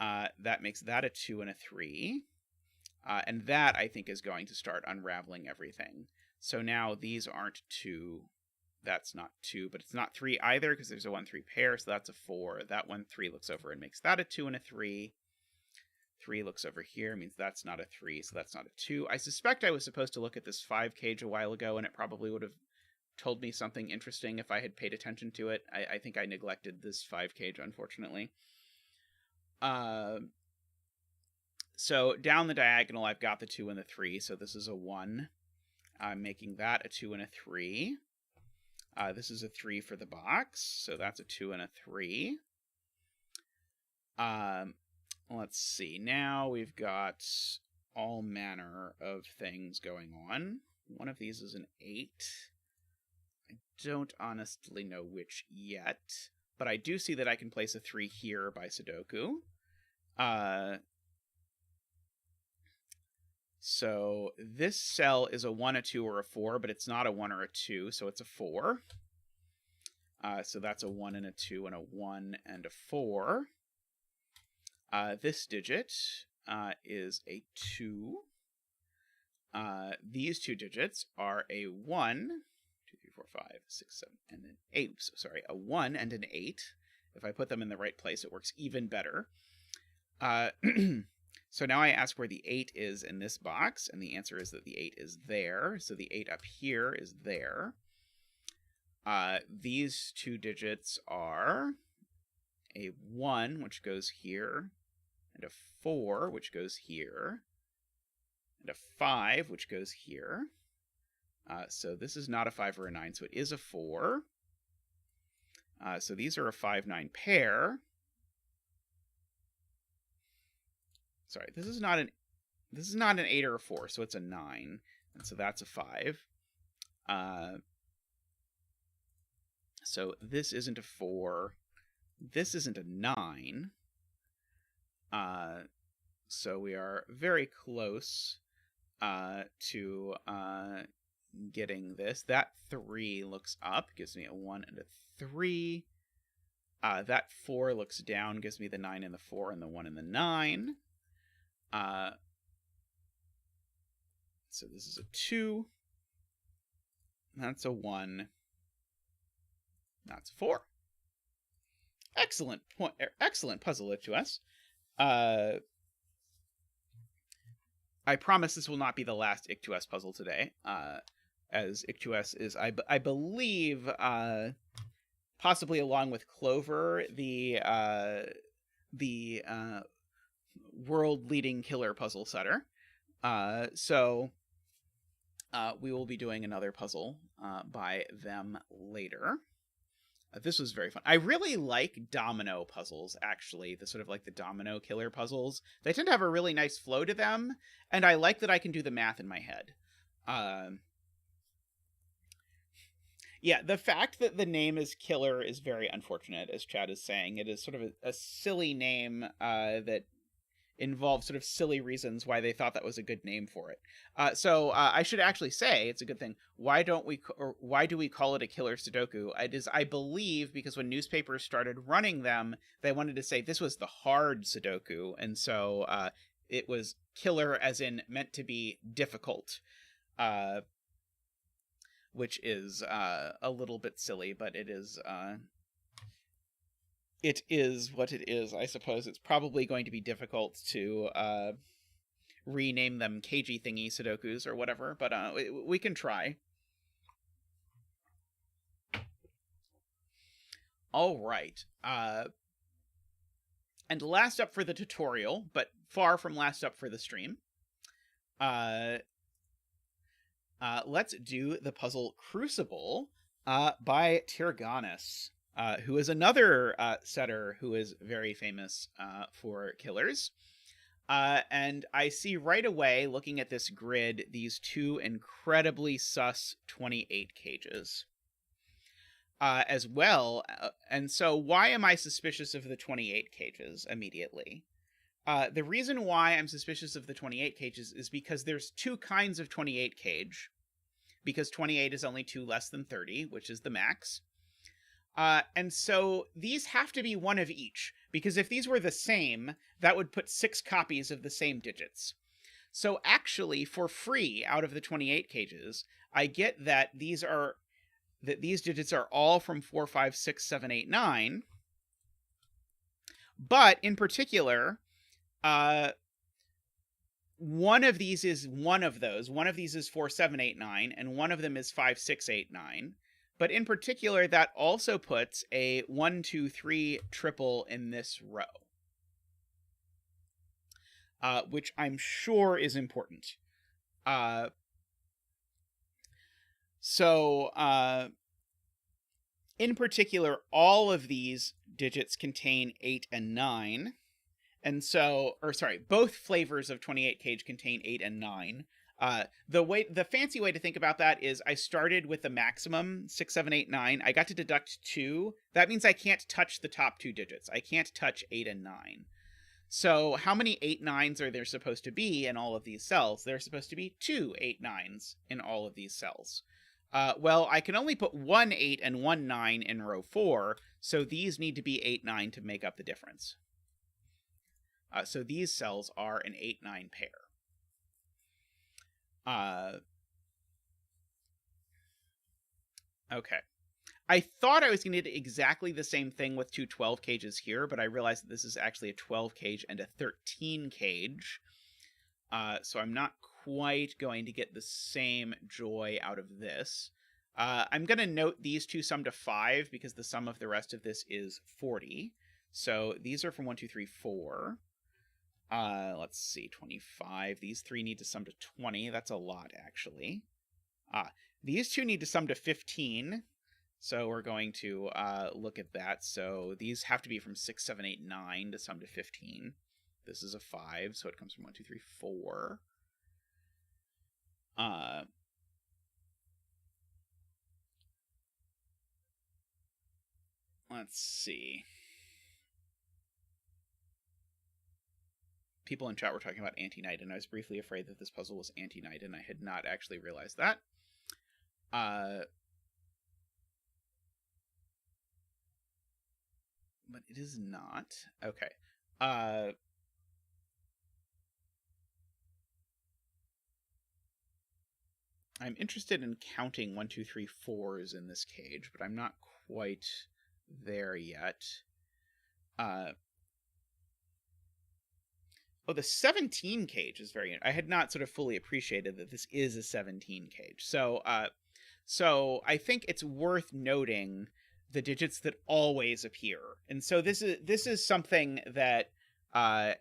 That makes that a 2 and a 3. And that, I think, is going to start unraveling everything. So now these aren't 2. That's not 2, but it's not 3 either, because there's a 1, 3 pair, so that's a 4. That 1, 3 looks over and makes that a 2 and a 3. 3 looks over here, means that's not a 3, so that's not a 2. I suspect I was supposed to look at this 5 cage a while ago, and it probably would have told me something interesting if I had paid attention to it. I think I neglected this 5 cage, unfortunately. So down the diagonal, I've got the 2 and the 3, so this is a 1. I'm making that a 2 and a 3. This is a 3 for the box, so that's a 2 and a 3. Let's see. Now we've got all manner of things going on. One of these is an 8. don't honestly know which yet, but I do see that I can place a 3 here by Sudoku. So this cell is a 1, a 2, or a 4, but it's not a 1 or a 2, so it's a 4. So that's a 1 and a 2 and a 1 and a 4. This digit is a 2. These two digits are a 1, 2, 3, 4, 5, 6, 7, and an 8. So, sorry, a 1 and an 8. If I put them in the right place, it works even better. So now I ask where the 8 is in this box, and the answer is that the 8 is there. So the 8 up here is there. These two digits are a 1, which goes here, and a 4, which goes here, and a 5, which goes here. So this is not a 5 or a 9, so it is a 4. So these are a 5-9 pair. Sorry, this is not an 8 or a 4, so it's a 9, and so that's a 5. So this isn't a 4. This isn't a 9. So we are very close to getting this. That 3 looks up, gives me a 1 and a 3. That 4 looks down, gives me the 9 and the 4 and the 1 and the 9. So this is a 2. That's a 1. That's a 4. Excellent point. Excellent puzzle, ICHTUES. I promise this will not be the last ICHTUES puzzle today, as ICHTUES is, I believe, possibly along with Clover, the world-leading killer puzzle setter. So we will be doing another puzzle by them later. This was very fun. I really like domino puzzles, actually. The sort of like the domino killer puzzles. They tend to have a really nice flow to them, and I like that I can do the math in my head. Yeah, the fact that the name is Killer is very unfortunate, as Chad is saying. It is sort of a silly name that involves sort of silly reasons why they thought that was a good name for it. So I should actually say it's a good thing. Why do we call it a killer Sudoku? It is, I believe, because when newspapers started running them, they wanted to say this was the hard Sudoku, and so it was killer as in meant to be difficult, which is a little bit silly, but it is what it is, I suppose. It's probably going to be difficult to rename them cagey thingy Sudokus or whatever, but we can try. All right. And last up for the tutorial, but far from last up for the stream, let's do the puzzle Crucible by Tyrgannus. Who is another setter who is very famous for killers. And I see right away, looking at this grid, these two incredibly sus 28 cages as well. And so why am I suspicious of the 28 cages immediately? The reason why I'm suspicious of the 28 cages is because there's two kinds of 28 cage. Because 28 is only 2 less than 30, which is the max. And so these have to be one of each, because if these were the same, that would put 6 copies of the same digits. So actually, for free, out of the 28 cages, I get that these digits are all from 4, 5, 6, 7, 8, 9. But in particular, one of these is one of those. One of these is 4, 7, 8, 9, and one of them is 5, 6, 8, 9. But in particular, that also puts a 1, 2, 3 triple in this row, which I'm sure is important. In particular, all of these digits contain 8 and 9. And so, both flavors of 28 cage contain 8 and 9. The fancy way to think about that is I started with the maximum 6, 7, 8, 9. I got to deduct 2. That means I can't touch the top 2 digits. I can't touch 8 and 9. So how many 8 9s are there supposed to be in all of these cells? There are supposed to be 2 8 9s in all of these cells. Well, I can only put 1 8 and 1 9 in row 4, so these need to be 8 9 to make up the difference. So these cells are an 8 9 pair. Okay. I thought I was going to do exactly the same thing with 2 12 cages here, but I realized that this is actually a 12 cage and a 13 cage. So I'm not quite going to get the same joy out of this. I'm going to note these two sum to 5 because the sum of the rest of this is 40. So these are from 1, 2, 3, 4. Let's see, 25. These 3 need to sum to 20. That's a lot, actually. These 2 need to sum to 15. So we're going to look at that. So these have to be from 6, 7, 8, 9 to sum to 15. This is a 5, so it comes from 1, 2, 3, 4. Let's see. People in chat were talking about anti-night, and I was briefly afraid that this puzzle was anti-night, and I had not actually realized that. But it is not. Okay. I'm interested in counting 1, 2, 3, 4s in this cage, but I'm not quite there yet. Oh, the 17 cage is very... I had not sort of fully appreciated that this is a 17 cage. So I think it's worth noting the digits that always appear. And so this is something that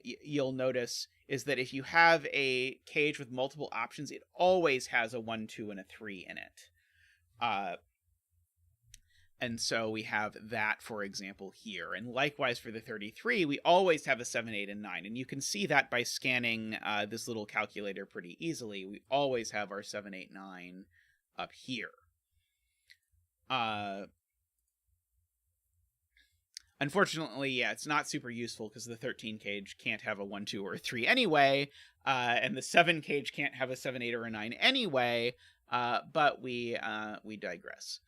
you'll notice is that if you have a cage with multiple options, it always has a 1, 2, and a 3 in it. And so we have that, for example, here. And likewise for the 33, we always have a 7, 8, and 9. And you can see that by scanning this little calculator pretty easily. We always have our 7, 8, 9 up here. Unfortunately, yeah, it's not super useful because the 13 cage can't have a 1, 2, or a 3 anyway. And the 7 cage can't have a 7, 8, or a 9 anyway. But we digress.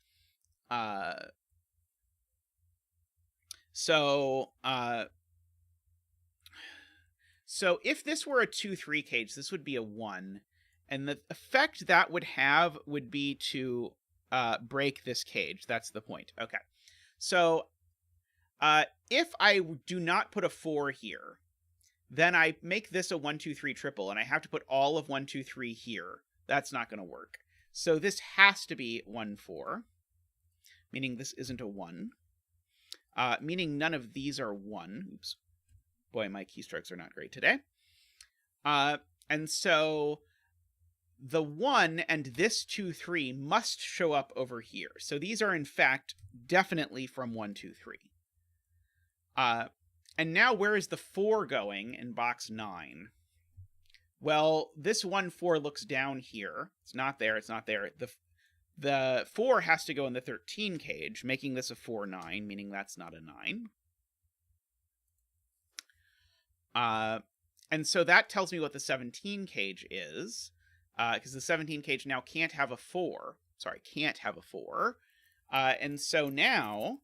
So if this were a 2, 3 cage, this would be a 1. And the effect that would have would be to break this cage. That's the point. Okay. So if I do not put a 4 here, then I make this a 1, 2, 3 triple, and I have to put all of 1, 2, 3 here. That's not going to work. So this has to be 1, 4. Meaning this isn't a 1. Meaning none of these are 1. Oops. Boy, my keystrokes are not great today. And so the 1 and this 2, 3 must show up over here. So these are, in fact, definitely from 1, 2, 3. And now where is the 4 going in box 9? Well, this 1, 4 looks down here. It's not there. It's not there. The 4 has to go in the 13 cage, making this a 4, 9, meaning that's not a 9. And so that tells me what the 17 cage is, because the 17 cage now can't have a 4. Sorry, can't have a 4. And so now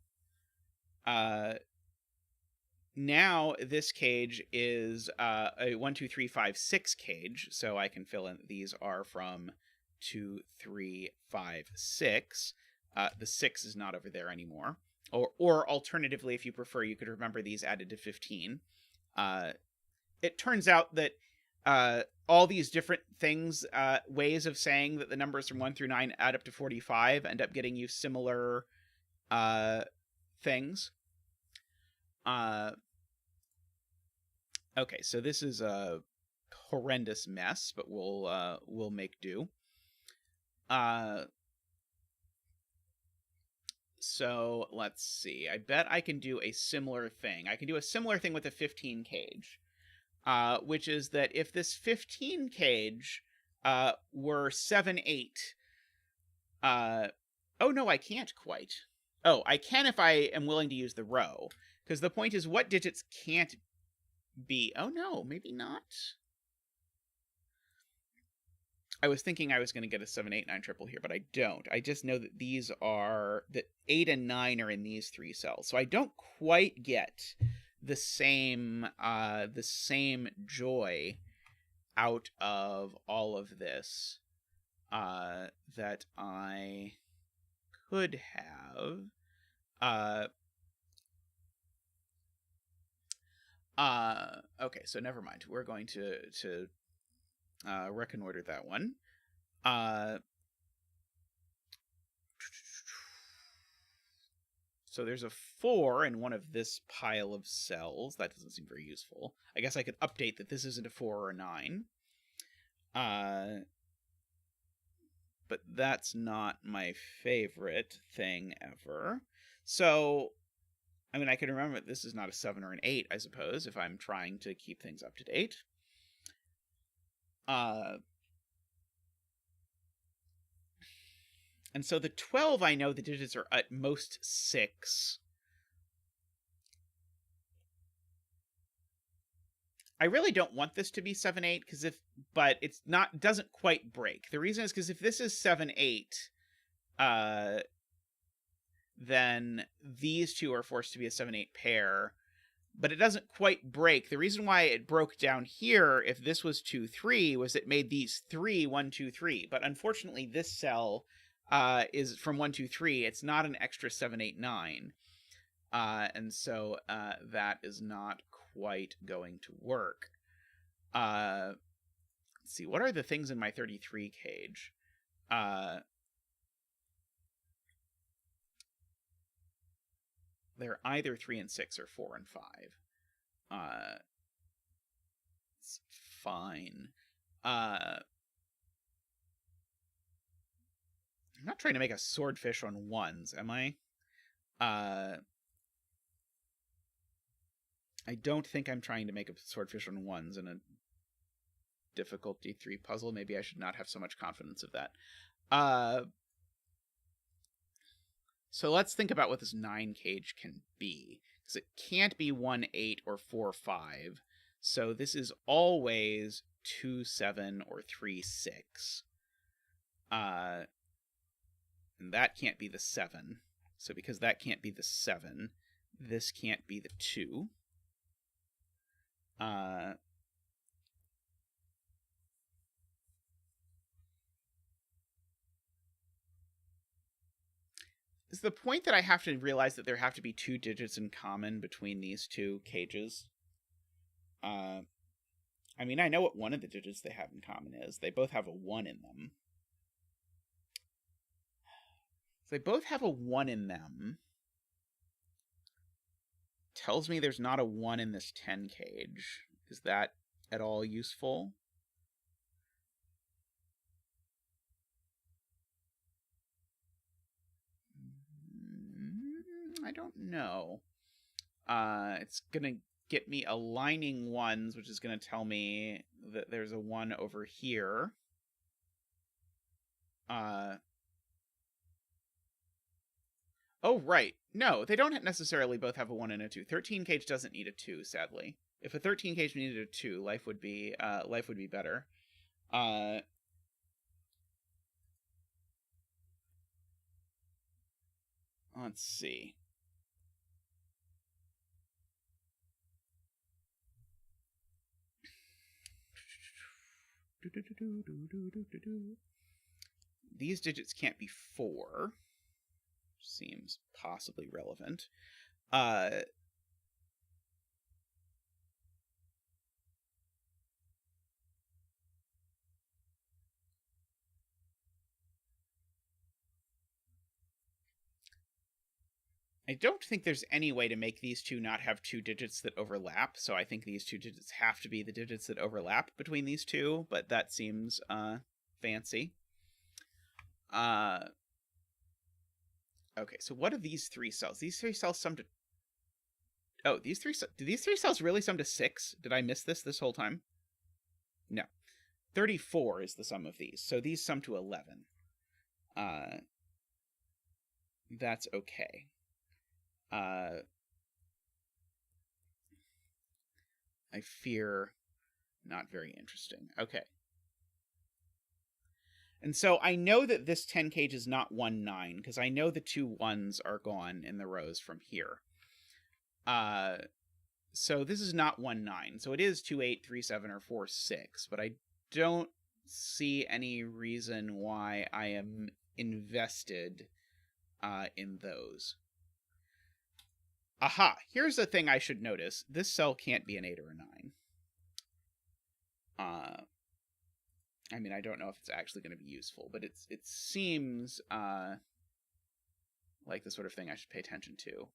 this cage is a 1, 2, 3, 5, 6 cage, so I can fill in. These are from 2, 3, 5, 6. The 6 is not over there anymore. Or alternatively, if you prefer, you could remember these added to 15. It turns out that all these different things, ways of saying that the numbers from 1 through 9 add up to 45, end up getting you similar things. Okay, so this is a horrendous mess, but we'll make do. So let's see. I bet I can do a similar thing. I can do a similar thing with a 15 cage, which is that if this 15 cage were 7, 8. Oh, no, I can't quite. Oh, I can if I am willing to use the row. Because the point is, what digits can't be? Oh, no, maybe not. I was thinking I was going to get a 7, 8, 9 triple here, but I don't. I just know that these are, that 8 and 9 are in these 3 cells. So I don't quite get the same joy out of all of this that I could have. Okay, so never mind. We're going to reconnoiter that one. So there's a 4 in one of this pile of cells. That doesn't seem very useful. I guess I could update that this isn't a 4 or a 9. But that's not my favorite thing ever. So, I mean, I can remember that this is not a 7 or an 8, I suppose, if I'm trying to keep things up to date. And so the 12, I know the digits are at most 6. I really don't want this to be 7, 8, but it's not, doesn't quite break. The reason is because if this is 7, 8, then these two are forced to be a 7, 8 pair, but it doesn't quite break. The reason why it broke down here, if this was 2, 3, was it made these 3, 1, 2, 3. But unfortunately, this cell is from 1, 2, 3. It's not an extra 7, 8, 9. And so that is not quite going to work. Let's see, what are the things in my 33 cage? They're either 3 and 6 or 4 and 5. It's fine. I'm not trying to make a swordfish on 1s, am I? I don't think I'm trying to make a swordfish on 1s in a difficulty 3 puzzle. Maybe I should not have so much confidence of that. So let's think about what this 9 cage can be. Because it can't be 1, 8 or 4, 5. So this is always 2, 7 or 3, 6. And that can't be the 7. So because that can't be the 7, this can't be the 2. Is the point that I have to realize that there have to be 2 digits in common between these 2 cages? I mean, I know what one of the digits they have in common is. They both have a 1 in them. So they both have a 1 in them. Tells me there's not a 1 in this 10 cage. Is that at all useful? I don't know. It's going to get me aligning 1s, which is going to tell me that there's a 1 over here. Oh, right. No, they don't necessarily both have a 1 and a 2. 13 cage doesn't need a 2, sadly. If a 13 cage needed a 2, life would be better. Let's see. These digits can't be 4. Seems possibly relevant. I don't think there's any way to make these two not have 2 digits that overlap, so I think these 2 digits have to be the digits that overlap between these two, but that seems fancy. Okay, so what are these 3 cells? These 3 cells sum to... Oh, do these 3 cells really sum to 6? Did I miss this whole time? No. 34 is the sum of these. So these sum to 11. That's okay. I fear not very interesting. Okay. And so I know that this 10 cage is not 1, 9, because I know the 2 1s are gone in the rows from here. So this is not 1, 9. So it is 2, 8, 3, 7, or 4, 6. But I don't see any reason why I am invested in those. Aha! Here's the thing I should notice. This cell can't be an 8 or a 9. I mean, I don't know if it's actually going to be useful, but it seems like the sort of thing I should pay attention to.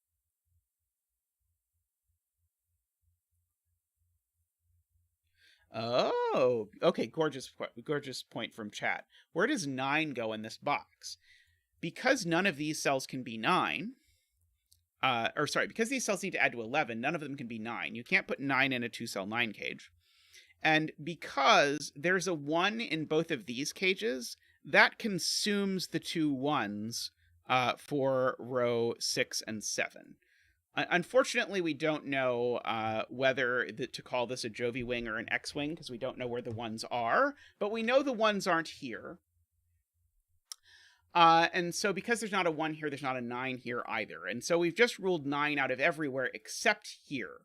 Oh, okay, gorgeous point from chat. Where does 9 go in this box? Because none of these cells can be 9, because these cells need to add to 11, none of them can be 9. You can't put 9 in a 2-cell 9 cage. And because there's a 1 in both of these cages, that consumes the 2 1s for row 6 and 7. Unfortunately, we don't know whether to call this a Jovi wing or an X-wing, because we don't know where the 1s are, but we know the 1s aren't here. And so because there's not a 1 here, there's not a 9 here either. And so we've just ruled 9 out of everywhere except here.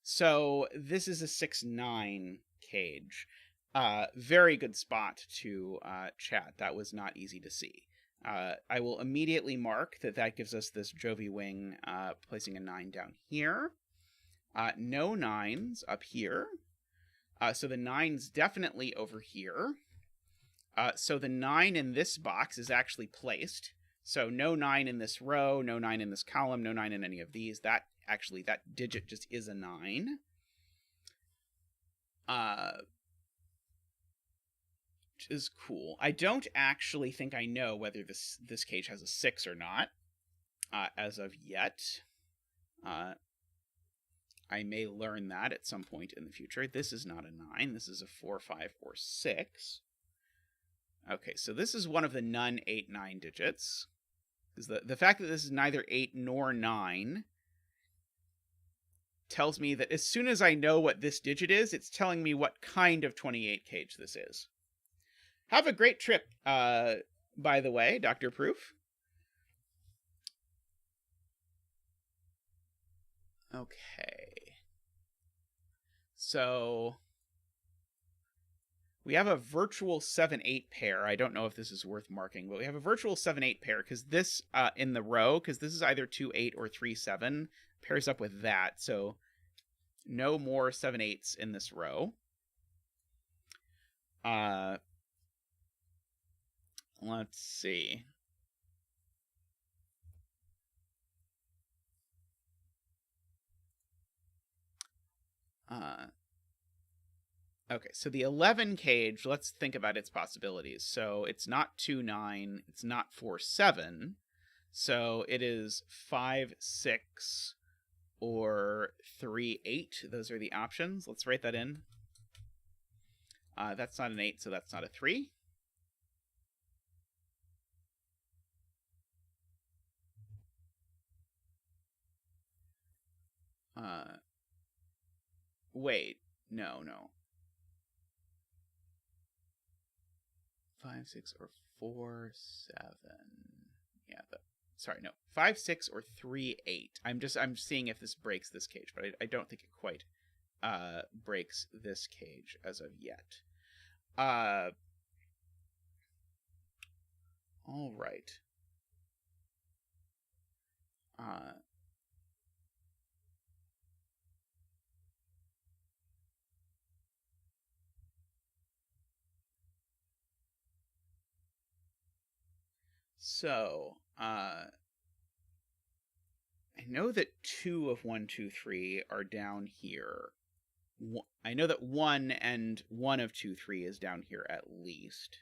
So this is a 6-9 cage. Very good spot to chat. That was not easy to see. I will immediately mark that gives us this Jovi wing, placing a 9 down here. No 9s up here. So the 9's definitely over here. So the 9 in this box is actually placed. So no 9 in this row, no 9 in this column, no 9 in any of these. That digit just is a 9. Which is cool. I don't actually think I know whether this cage has a 6 or not, as of yet. I may learn that at some point in the future. This is not a 9. This is a 4, 5, or 6. Okay, so this is one of the none 8, 9 digits. Because the fact that this is neither 8 nor 9 tells me that as soon as I know what this digit is, it's telling me what kind of 28 cage this is. Have a great trip, by the way, Dr. Proof. Okay. So we have a virtual 7-8 pair. I don't know if this is worth marking, but we have a virtual 7-8 pair because this in the row, because this is either 2-8 or 3-7, pairs up with that. So no more 7-8s in this row. Let's see. Okay, so the 11 cage, let's think about its possibilities. So it's not 2-9, it's not 4-7, so it is 5-6 or 3-8. Those are the options. Let's write that in. That's not an 8, so that's not a 3. Wait, no. 5, 6, or 4, 7. Yeah, sorry, no. 5, 6, or 3, 8. I'm seeing if this breaks this cage, but I don't think it quite breaks this cage as of yet. All right. So, I know that 2 of 1, 2, 3 are down here. I know that 1 and 1 of 2, 3 is down here at least.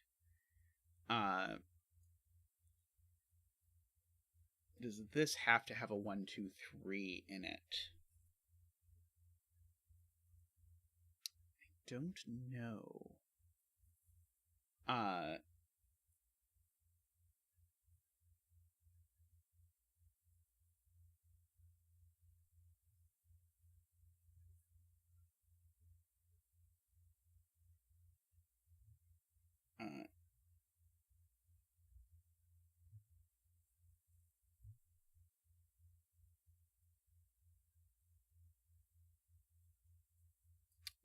Does this have to have a 1, 2, 3 in it? I don't know.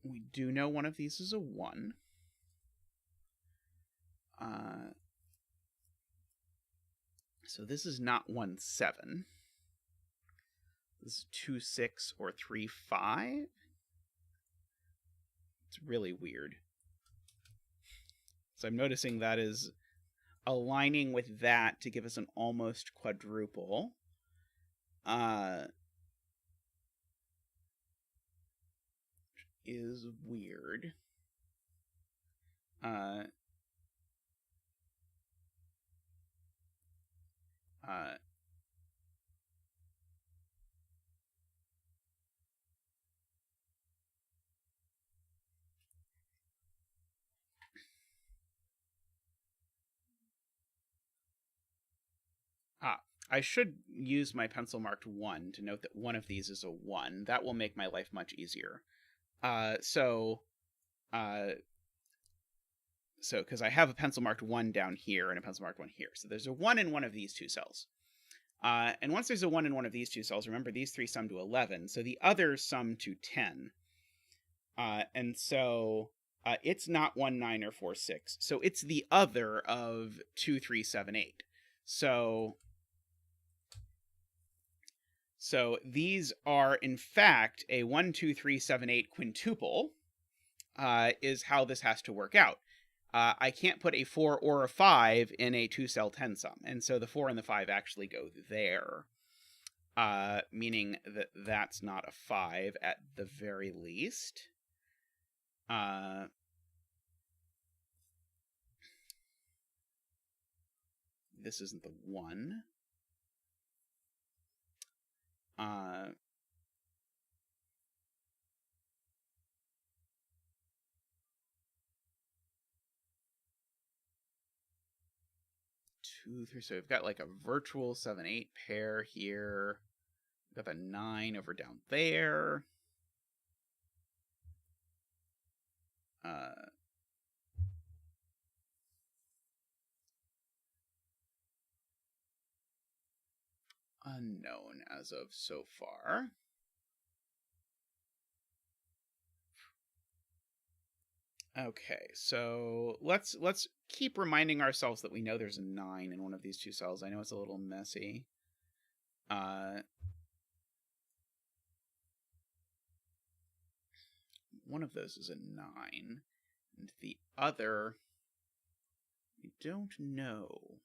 We do know one of these is a 1. So this is not 1, 7. This is 2, 6, or 3, 5. It's really weird. So I'm noticing that is aligning with that to give us an almost quadruple. Is weird. I should use my pencil marked 1 to note that one of these is a 1. That will make my life much easier. So because I have a pencil marked 1 down here and a pencil marked 1 here. So there's a 1 in one of these two cells. And once there's a 1 in one of these two cells, remember these 3 sum to 11. So the others sum to 10. And so it's not 1, 9, or 4, 6. So it's the other of 2, 3, 7, 8. So these are, in fact, a 1, 2, 3, 7, 8 quintuple, is how this has to work out. I can't put a 4 or a 5 in a 2-cell 10 sum, and so the 4 and the 5 actually go there, meaning that that's not a 5 at the very least. This isn't the 1. 2, 3. So we've got like a virtual 7, 8 pair here. We've got the 9 over down there. Unknown as of so far. Okay, so let's keep reminding ourselves that we know there's a 9 in one of these two cells. I know it's a little messy. One of those is a 9, and the other we don't know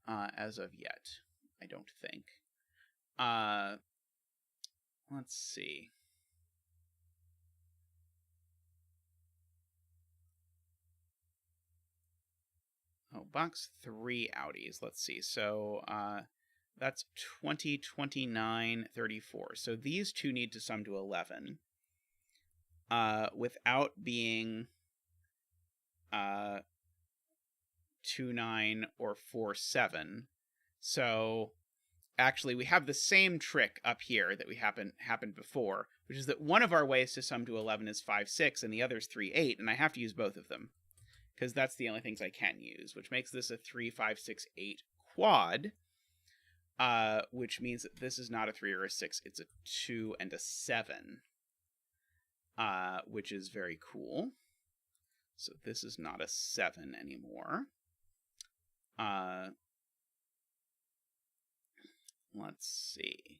as of yet. I don't think. Let's see. Oh, box 3 outies. Let's see. So that's 20, 29, 34. So these two need to sum to 11 without being 2, 9 or 4, 7. So actually we have the same trick up here that we happened before, which is that one of our ways to sum to 11 is 5, 6, and the other is 3, 8, and I have to use both of them, because that's the only things I can use, which makes this a 3, 5, 6, 8 quad, which means that this is not a 3 or a 6, it's a 2 and a 7, which is very cool. So this is not a 7 anymore. Let's see.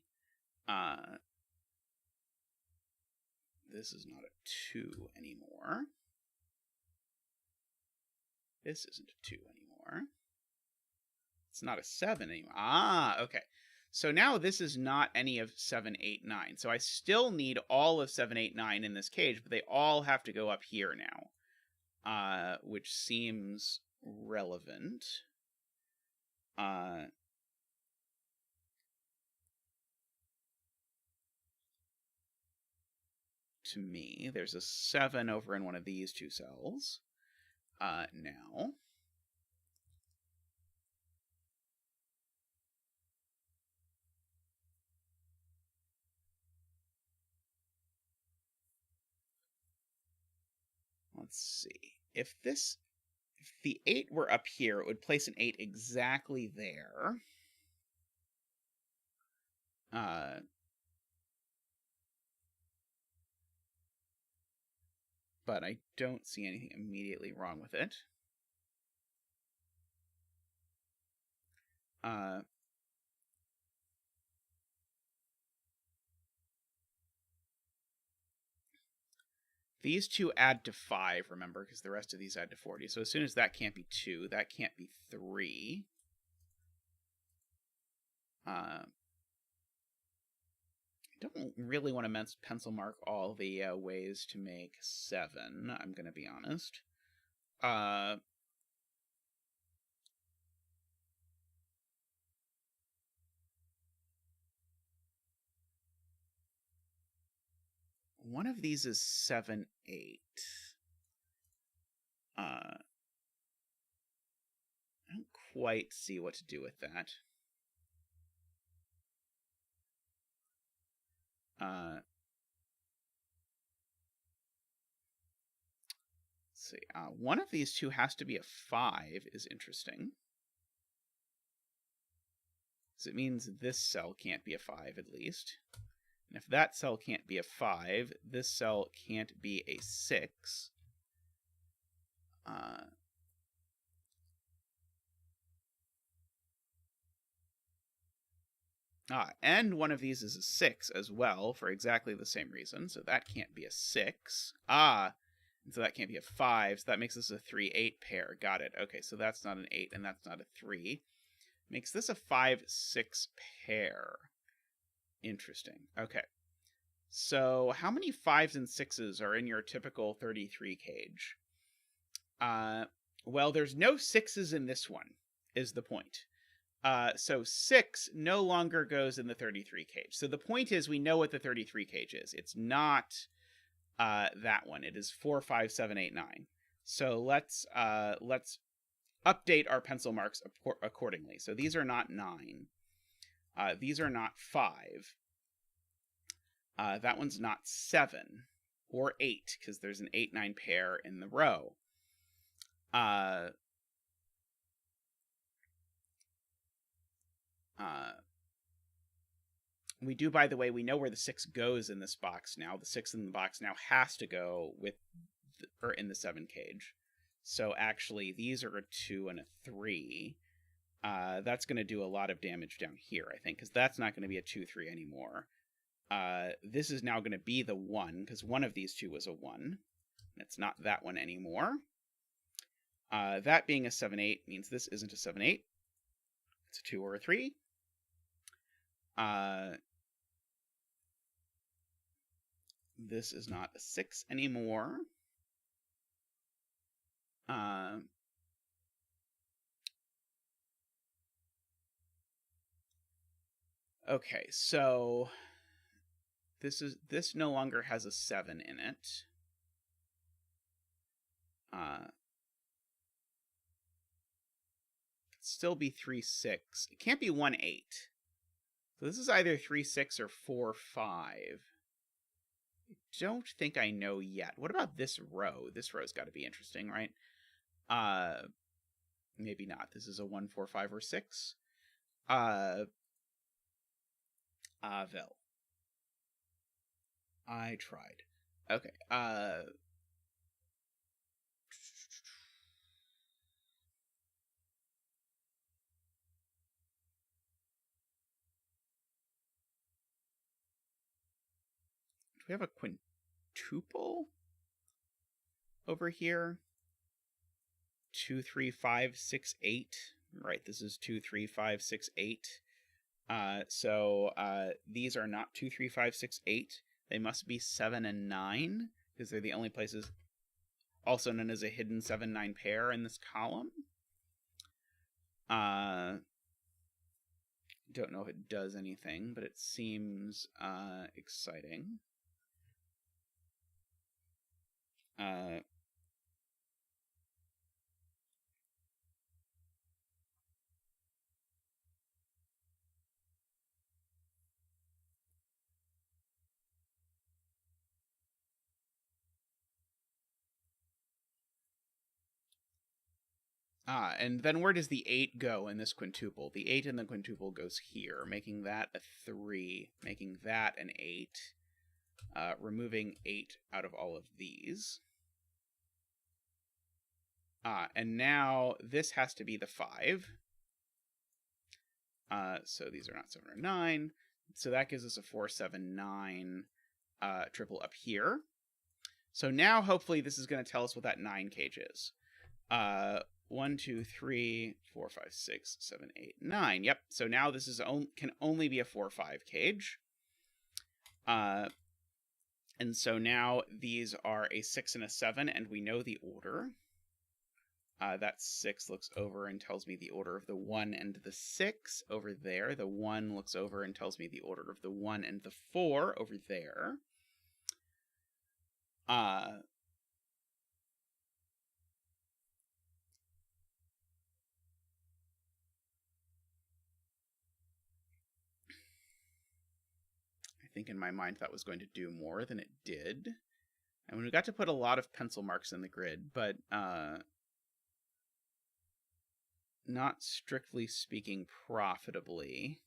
This is not a 2 anymore. This isn't a 2 anymore. It's not a 7 anymore. Ah, okay. So now this is not any of 7, 8, 9. So I still need all of 7, 8, 9 in this cage, but they all have to go up here now, which seems relevant. To me, there's a 7 over in one of these two cells. now. Let's see. If the 8 were up here, it would place an 8 exactly there. But I don't see anything immediately wrong with it. These two add to 5, remember, because the rest of these add to 40. So as soon as that can't be 2, that can't be 3. I don't really want to pencil mark all the ways to make 7, I'm going to be honest. One of these is 7, 8. I don't quite see what to do with that. Let's see. One of these two has to be a 5 is interesting. So it means this cell can't be a 5 at least. And if that cell can't be a 5, this cell can't be a 6. And one of these is a 6 as well, for exactly the same reason, so that can't be a 6. And so that can't be a 5, so that makes this a 3-8 pair. Got it. Okay, so that's not an 8, and that's not a 3. Makes this a 5-6 pair. Interesting. Okay. So how many 5s and 6s are in your typical 33 cage? Well, there's no 6s in this one, is the point. So 6 no longer goes in the 33 cage. So the point is we know what the 33 cage is. It's not that one. It is 4, 5, 7, 8, 9. So let's update our pencil marks accordingly. So these are not 9. These are not 5. That one's not 7 or 8 because there's an 8-9 pair in the row. We do, by the way, we know where the 6 goes in this box now. The 6 in the box now has to go with or in the 7 cage. So actually, these are a 2 and a 3. That's going to do a lot of damage down here, I think, because that's not going to be a 2-3 anymore. This is now going to be the 1, because one of these two was a 1. It's not that one anymore. That being a 7-8 means this isn't a 7-8. It's a 2 or a 3. This is not a 6 anymore. Okay, so this no longer has a 7 in it. Still be 3-6. It can't be 1-8. So this is either 3-6 or 4-5. I don't think I know yet. What about this row? This row's got to be interesting, right? Maybe not. This is a 1, 4, 5, or 6. Well. I tried. Okay. Do we have a quintuple over here? 2, 3, 5, 6, 8. Right, this is 2, 3, 5, 6, 8. So these are not 2, 3, 5, 6, 8. They must be 7 and 9, because they're the only places, also known as a hidden 7-9 pair in this column. Don't know if it does anything, but it seems exciting. And then where does the 8 go in this quintuple? The 8 in the quintuple goes here, making that a 3, making that an 8, removing 8 out of all of these. And now this has to be the 5. So these are not 7 or 9. So that gives us a 4, 7, 9 triple up here. So now hopefully this is going to tell us what that 9 cage is. 1, 2, 3, 4, 5, 6, 7, 8, 9. Yep. So now this is can only be a 4, 5 cage. And so now these are a 6 and a 7, and we know the order. That 6 looks over and tells me the order of the 1 and the 6 over there. The 1 looks over and tells me the order of the 1 and the 4 over there. I think in my mind that was going to do more than it did. And we got to put a lot of pencil marks in the grid, but not strictly speaking profitably.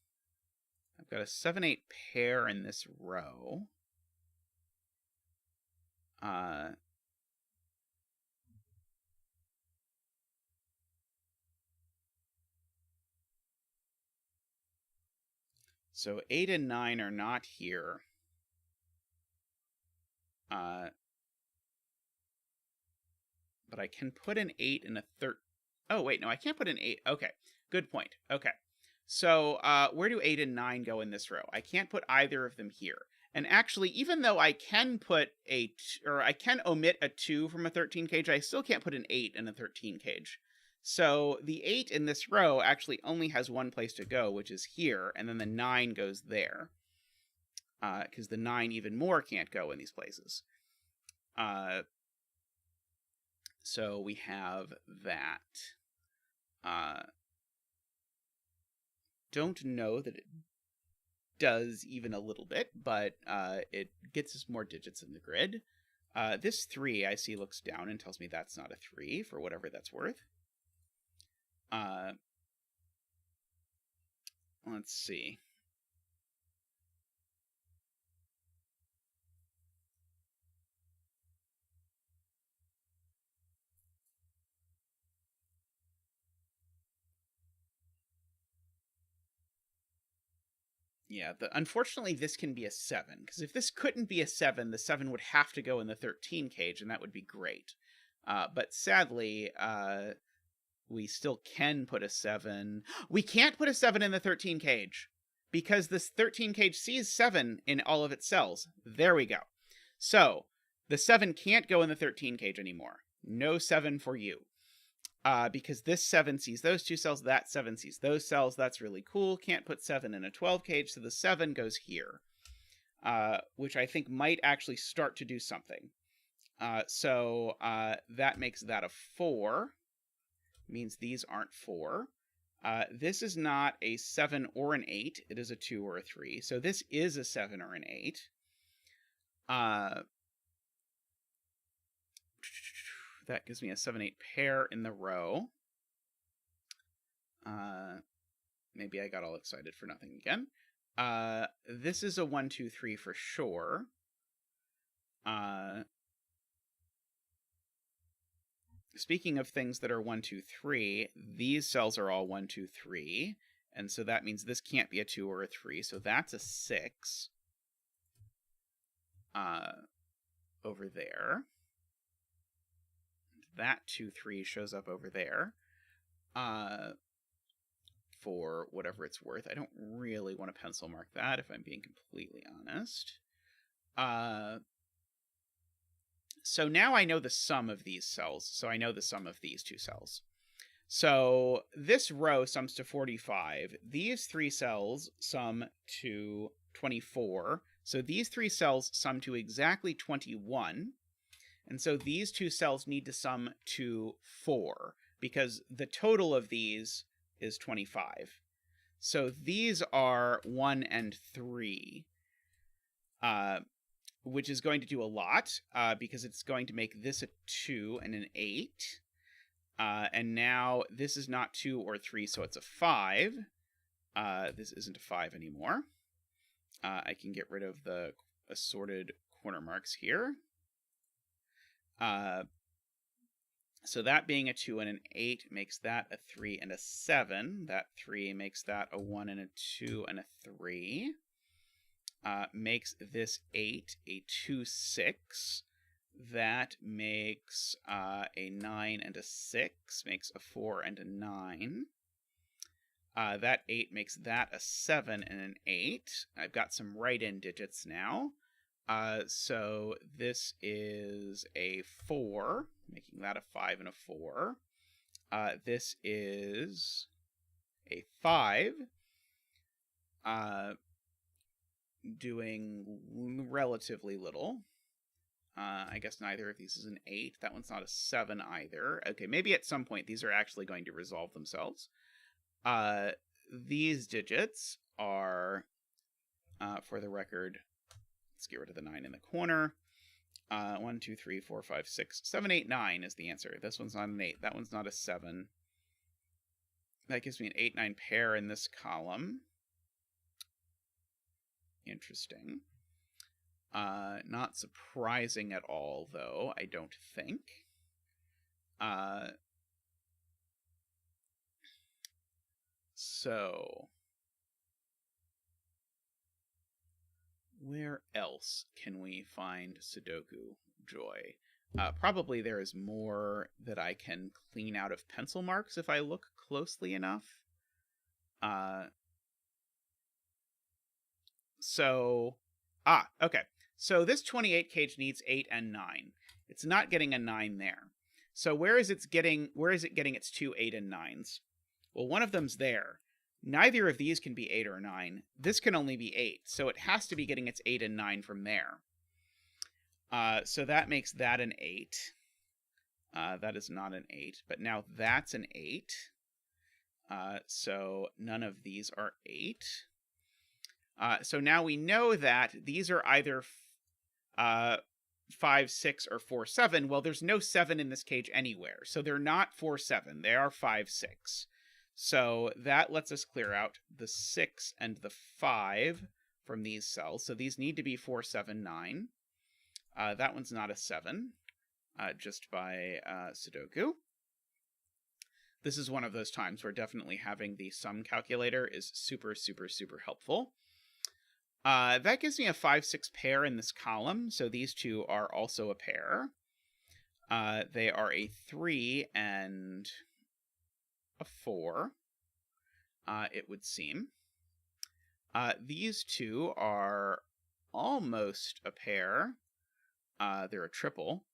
I've got a 7-8 pair in this row. So 8 and 9 are not here. But I can put an 8 and a 13. Oh, wait, no, I can't put an 8. Okay, good point. Okay. So where do 8 and 9 go in this row? I can't put either of them here. And actually, even though I can put I can omit a 2 from a 13 cage, I still can't put an 8 in a 13 cage. So the 8 in this row actually only has one place to go, which is here, and then the 9 goes there. Because the 9 even more can't go in these places. So we have that. Don't know that it does even a little bit, but it gets us more digits in the grid. This 3 I see looks down and tells me that's not a 3 for whatever that's worth. Let's see. Yeah, unfortunately this can be a 7, because if this couldn't be a 7, the 7 would have to go in the 13 cage, and that would be great. But sadly, we still can put a 7. We can't put a 7 in the 13 cage, because this 13 cage sees 7 in all of its cells. There we go. So, the 7 can't go in the 13 cage anymore. No 7 for you. Because this 7 sees those 2 cells, that 7 sees those cells. That's really cool. Can't put 7 in a 12 cage, so the 7 goes here. Which I think might actually start to do something. So that makes that a 4. Means these aren't 4. This is not a 7 or an 8. It is a 2 or a 3. So this is a 7 or an 8. That gives me a 7-8 pair in the row. Maybe I got all excited for nothing again. This is a 1, 2, 3 for sure. Speaking of things that are 1, 2, 3, these cells are all 1, 2, 3. And so that means this can't be a 2 or a 3. So that's a 6. Over there. That 2, 3 shows up over there. For whatever it's worth. I don't really want to pencil mark that, if I'm being completely honest. So now I know the sum of these cells. So I know the sum of these 2 cells. So this row sums to 45. These 3 cells sum to 24. So these 3 cells sum to exactly 21. And so these 2 cells need to sum to 4, because the total of these is 25. So these are 1 and 3, which is going to do a lot, because it's going to make this a 2 and an 8. And now this is not 2 or 3, so it's a 5. This isn't a 5 anymore. I can get rid of the assorted corner marks here. So that being a 2 and an 8 makes that a 3 and a 7. That 3 makes that a 1 and a 2 and a 3. Makes this 8 a 2, 6. That makes a 9 and a 6. Makes a 4 and a 9. That 8 makes that a 7 and an 8. I've got some right-in digits now. So this is a 4, making that a 5 and a 4. This is a 5, doing relatively little. I guess neither of these is an 8. That one's not a 7 either. Okay, maybe at some point these are actually going to resolve themselves. These digits are, for the record, let's get rid of the 9 in the corner. 1, 2, 3, 4, 5, 6, 7, 8, 9 is the answer. This one's not an 8. That one's not a 7. That gives me an 8, 9 pair in this column. Interesting. Not surprising at all, though, I don't think. So, where else can we find Sudoku joy? Probably there is more that I can clean out of pencil marks if I look closely enough. Okay. So this 28 cage needs 8 and 9. It's not getting a 9 there. So where is it getting its 2 8 and 9s? Well, one of them's there. Neither of these can be 8 or 9. This can only be 8, so it has to be getting its 8 and 9 from there. So that makes that an 8. That is not an 8, but now that's an 8. So none of these are 8. So now we know that these are either 5, 6, or 4, 7. Well, there's no 7 in this cage anywhere, so they're not 4, 7. They are 5, 6. So that lets us clear out the 6 and the 5 from these cells. So these need to be 4, 7, 9. That one's not a 7, just by Sudoku. This is one of those times where definitely having the sum calculator is super, super, super helpful. That gives me a 5, 6 pair in this column, so these two are also a pair. They are a 3 and a 4, it would seem. These two are almost a pair. They're a triple.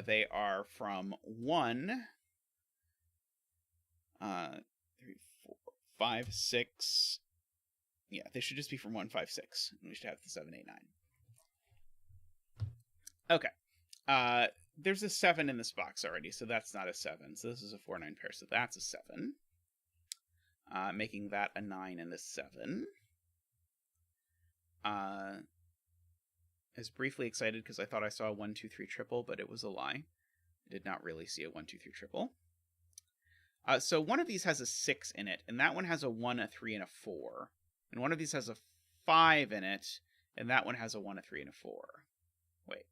They are from 1, 3, 4, 5, 6. Yeah, they should just be from 1, 5, 6. We should have the 7, 8, 9. Okay. There's a 7 in this box already, so that's not a 7. So this is a 4, 9 pair, so that's a 7. Making that a 9 and a 7. I was briefly excited because I thought I saw a 1, 2, 3 triple, but it was a lie. I did not really see a 1, 2, 3 triple. So one of these has a 6 in it, and that one has a 1, a 3, and a 4. And one of these has a 5 in it, and that one has a 1, a 3, and a 4. Wait.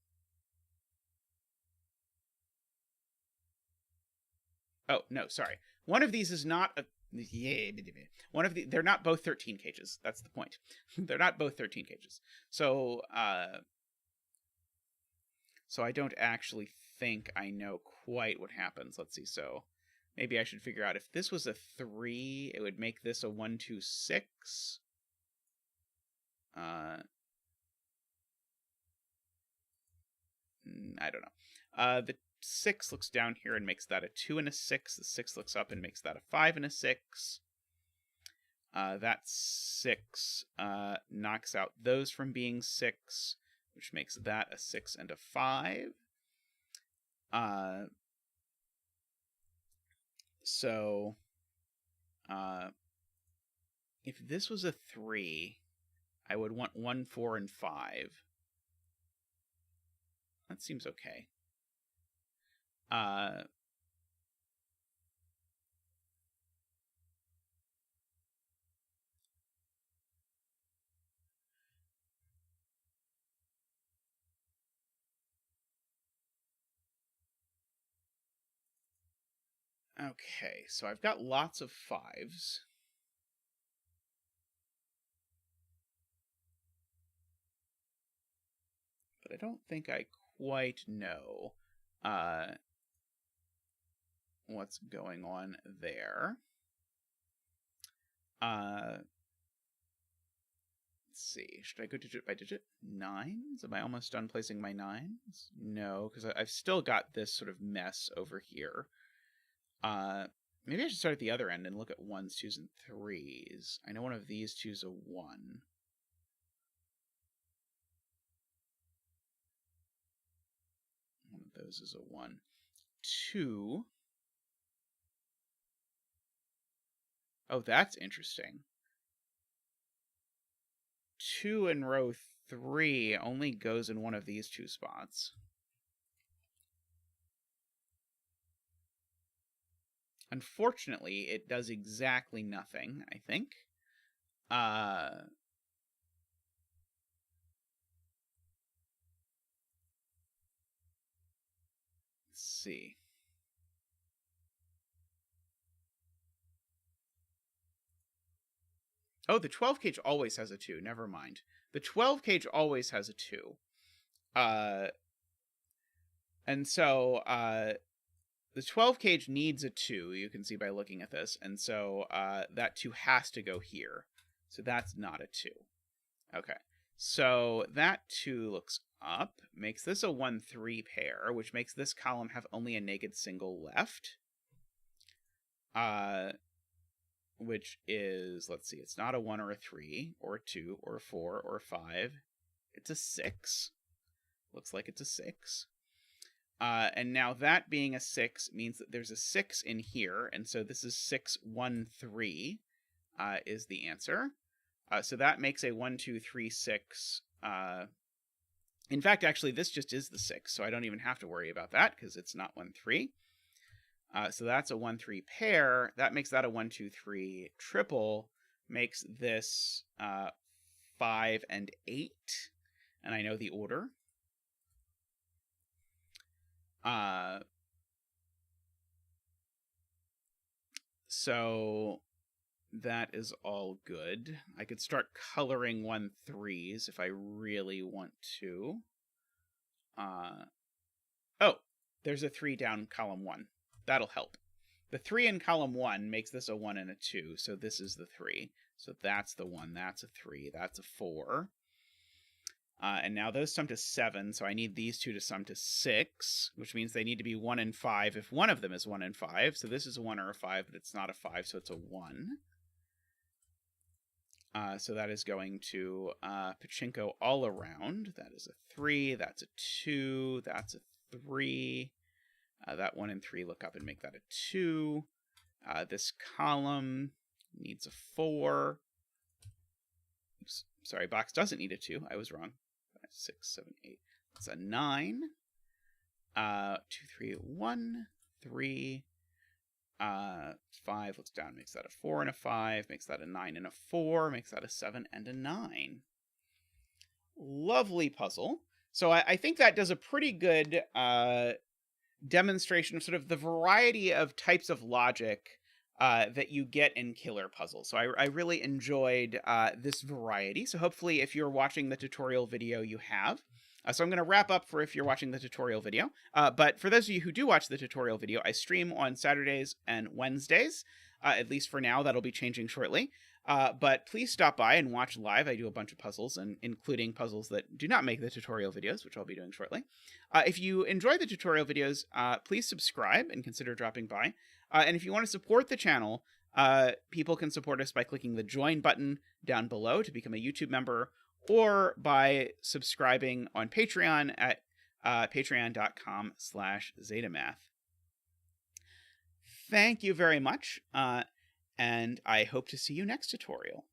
Oh, no, sorry. One of these is not a... they're not both 13 cages. That's the point. They're not both 13 cages. So I don't actually think I know quite what happens. Let's see. So maybe I should figure out if this was a 3, it would make this a 1, 2, 6. I don't know. The 6 looks down here and makes that a 2 and a 6. The 6 looks up and makes that a 5 and a 6. That 6 knocks out those from being 6, which makes that a 6 and a 5. So if this was a 3, I would want 1, 4, and 5. That seems okay. Okay, so I've got lots of 5s. But I don't think I quite know what's going on there. Let's see. Should I go digit by digit? 9s? Am I almost done placing my 9s? No, because I've still got this sort of mess over here. Maybe I should start at the other end and look at 1s, 2s, and 3s. I know one of these two's a 1. One of those is a 1. 2. Oh, that's interesting. 2 in row 3 only goes in one of these 2 spots. Unfortunately, it does exactly nothing, I think. Let's see. Oh, the 12 cage always has a 2. Never mind. The 12 cage always has a 2. And so, the 12 cage needs a 2, you can see by looking at this. And so, that 2 has to go here. So that's not a 2. Okay. So that 2 looks up, makes this a 1-3 pair, which makes this column have only a naked single left. Which is, let's see, it's not a 1 or a 3, or a 2, or a 4, or a 5. It's a 6. Looks like it's a 6. And now that being a 6 means that there's a 6 in here, and so this is 6, 1, 3 is the answer. So that makes a 1, 2, 3, 6. In fact, actually, this just is the 6, so I don't even have to worry about that, because it's not 1, 3. So that's a 1-3 pair. That makes that a 1-2-3 triple. Makes this 5 and 8. And I know the order. So that is all good. I could start coloring 1-3s if I really want to. Oh, there's a 3 down column 1. That'll help. The 3 in column 1 makes this a 1 and a 2, so this is the 3. So that's the 1, that's a 3, that's a 4. And now those sum to 7, so I need these 2 to sum to 6, which means they need to be 1 and 5 if one of them is 1 and 5. So this is a 1 or a 5, but it's not a 5, so it's a 1. So that is going to pachinko all around. That is a 3, that's a 2, that's a 3. That 1 and 3 look up and make that a 2. This column needs a 4. Oops, sorry, box doesn't need a 2. I was wrong. 5, 6, 7, 8. That's a 9. 2, 3, 1, 3. 5 looks down, makes that a 4 and a 5. Makes that a 9 and a 4. Makes that a 7 and a 9. Lovely puzzle. So I think that does a pretty good demonstration of sort of the variety of types of logic that you get in killer puzzles. So I really enjoyed this variety. So hopefully if you're watching the tutorial video, you have. So I'm going to wrap up for if you're watching the tutorial video. But for those of you who do watch the tutorial video, I stream on Saturdays and Wednesdays. At least for now, that'll be changing shortly. But please stop by and watch live. I do a bunch of puzzles, and including puzzles that do not make the tutorial videos, which I'll be doing shortly. If you enjoy the tutorial videos, please subscribe and consider dropping by. And if you want to support the channel, people can support us by clicking the join button down below to become a YouTube member, or by subscribing on Patreon at patreon.com/zetamath. Thank you very much. And I hope to see you next tutorial.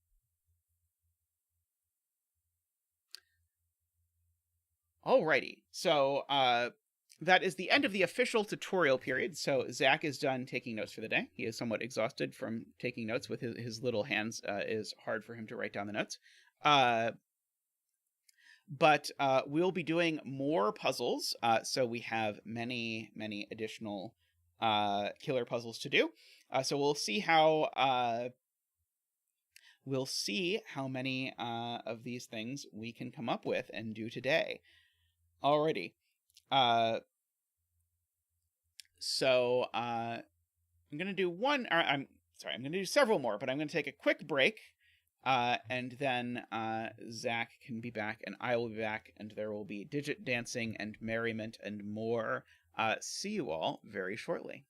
Alrighty, so that is the end of the official tutorial period. So Zach is done taking notes for the day. He is somewhat exhausted from taking notes with his little hands. It is hard for him to write down the notes. But we'll be doing more puzzles. So we have many, many additional killer puzzles to do. So we'll see how many of these things we can come up with and do today. Alrighty. So I'm gonna do I'm gonna do several more, but I'm gonna take a quick break. And then Zach can be back, and I will be back, and there will be digit dancing and merriment and more. See you all very shortly.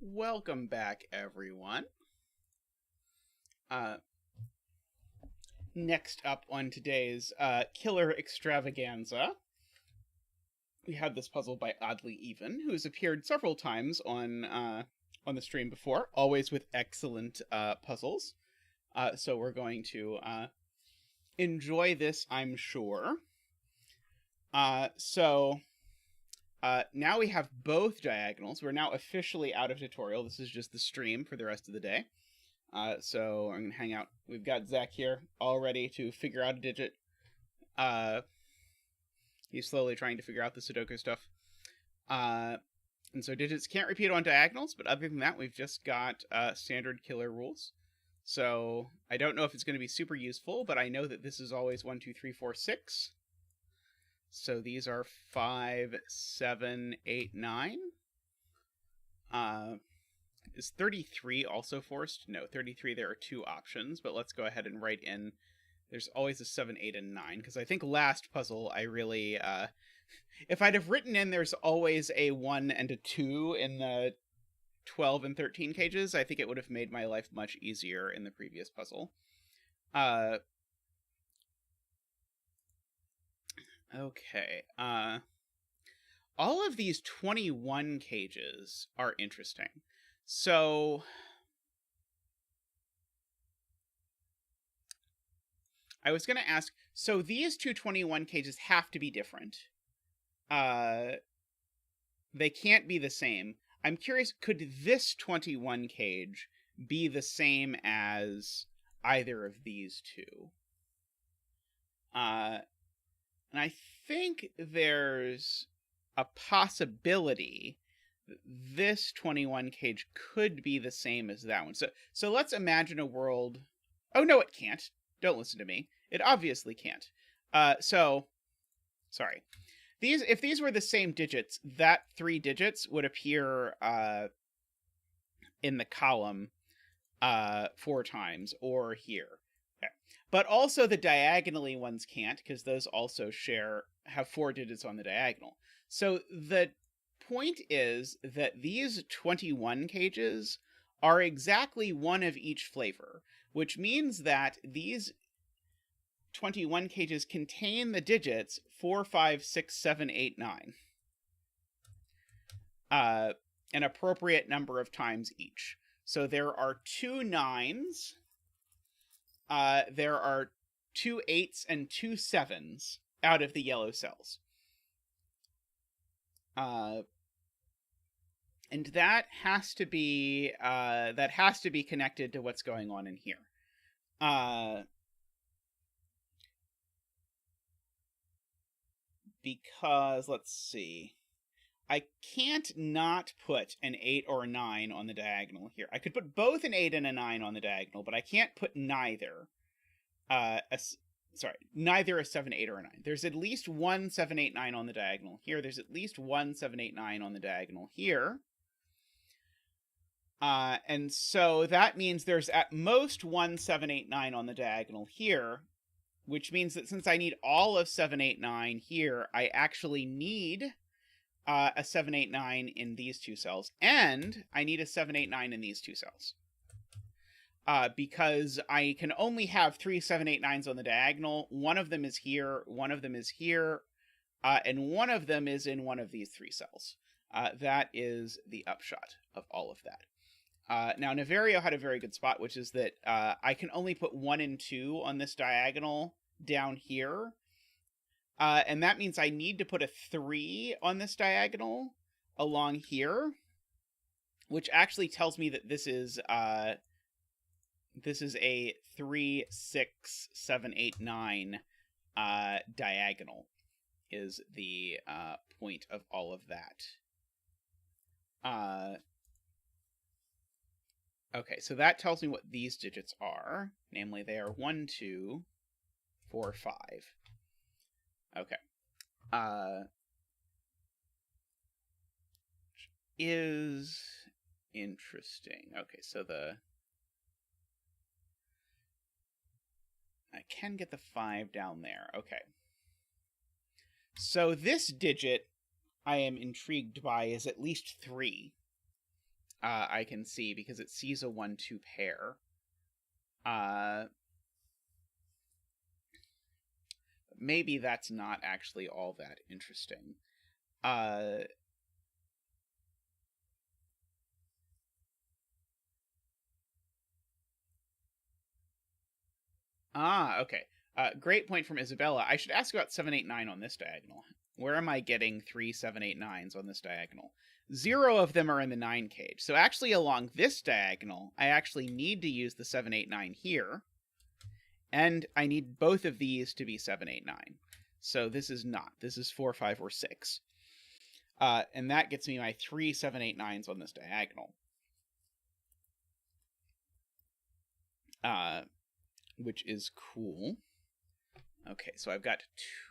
Welcome back, everyone. Next up on today's Killer Extravaganza, we have this puzzle by Oddlyeven, who has appeared several times on the stream before, always with excellent puzzles. So we're going to enjoy this, I'm sure. Now we have both diagonals. We're now officially out of tutorial. This is just the stream for the rest of the day. So I'm going to hang out. We've got Zach here, all ready to figure out a digit. He's slowly trying to figure out the Sudoku stuff. And so digits can't repeat on diagonals, but other than that, we've just got standard killer rules. So I don't know if it's going to be super useful, but I know that this is always 1, 2, 3, 4, 6. So these are 5, 7, 8, 9. Is 33 also forced? No, 33 there are 2 options, but let's go ahead and write in. There's always a 7, 8, and 9, because I think last puzzle I really... if I'd have written in there's always a 1 and a 2 in the 12 and 13 cages, I think it would have made my life much easier in the previous puzzle. Okay. All of these 21 cages are interesting. So I was going to ask, so these two 21 cages have to be different. They can't be the same. I'm curious, could this 21 cage be the same as either of these two? And I think there's a possibility that this 21 cage could be the same as that one. So let's imagine a world... Oh, no, it can't. Don't listen to me. It obviously can't. Sorry. If these were the same digits, that 3 digits would appear in the column 4 times, or here. Okay. But also the diagonally ones can't, because those also have 4 digits on the diagonal. So the point is that these 21 cages are exactly one of each flavor, which means that these 21 cages contain the digits 4, 5, 6, 7, 8, 9. An appropriate number of times each. So there are 2 9s, there are 2 8s and 2 7s out of the yellow cells. And that has to be connected to what's going on in here. Because, let's see, I can't not put an 8 or a 9 on the diagonal here. I could put both an 8 and a 9 on the diagonal, but I can't put neither. Neither a 7, 8, or a 9. There's at least one 7, 8, 9 on the diagonal here. There's at least one 7, 8, 9 on the diagonal here. And so that means there's at most one 7, 8, 9 on the diagonal here, which means that since I need all of 7, 8, 9 here, I actually need a 7, 8, 9 in these 2 cells, and I need a 7, 8, 9 in these 2 cells. Because I can only have 3 7, 8, 9s on the diagonal. One of them is here, one of them is here, and one of them is in one of these 3 cells. That is the upshot of all of that. Now, Naverio had a very good spot, which is that I can only put 1 and 2 on this diagonal down here. And that means I need to put a 3 on this diagonal along here, which actually tells me that this is a 3, 6, 7, 8, 9 diagonal, is the point of all of that. Okay, so that tells me what these digits are. Namely, they are 1, 2, 4, 5. Okay. Is interesting. Okay, so I can get the 5 down there. Okay. So this digit I am intrigued by is at least 3. I can see, because it sees a 1-2 pair. Maybe that's not actually all that interesting. Okay. Great point from Isabella. I should ask about 7, 8, 9 on this diagonal. Where am I getting 3, 7, 8, 9s on this diagonal? 0 of them are in the 9 cage. So actually along this diagonal, I actually need to use the 7, 8, 9 here. And I need both of these to be 7, 8, 9. So this is not. This is 4, 5, or 6. And that gets me my 3, 7, 8, 9s on this diagonal. Which is cool. Okay, so I've got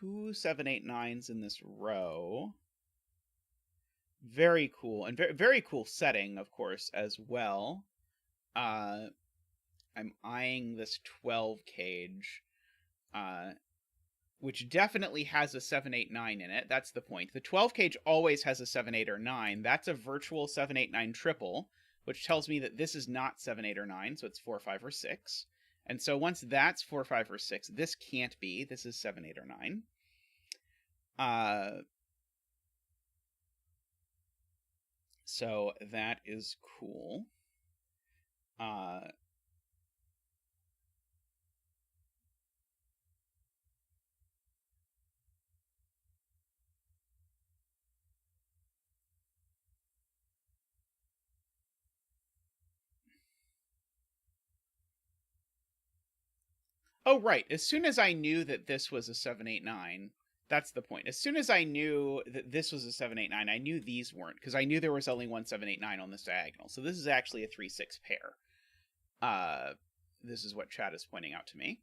2, 7, 8, 9s in this row. Very cool. And very cool setting, of course, as well. I'm eyeing this 12 cage, which definitely has a 7, 8, 9 in it. That's the point. The 12 cage always has a 7, 8, or 9. That's a virtual 7, 8, 9 triple, which tells me that this is not 7, 8, or 9, so it's 4, 5, or 6. And so once that's 4, 5, or 6, this can't be. This is 7, 8, or 9. So that is cool. Oh, right. As soon as I knew that this was a 7, 8, 9, that's the point. As soon as I knew that this was a 7, 8, 9, I knew these weren't, because I knew there was only one 7, 8, 9 on this diagonal. So this is actually a 3, 6 pair. This is what chat is pointing out to me.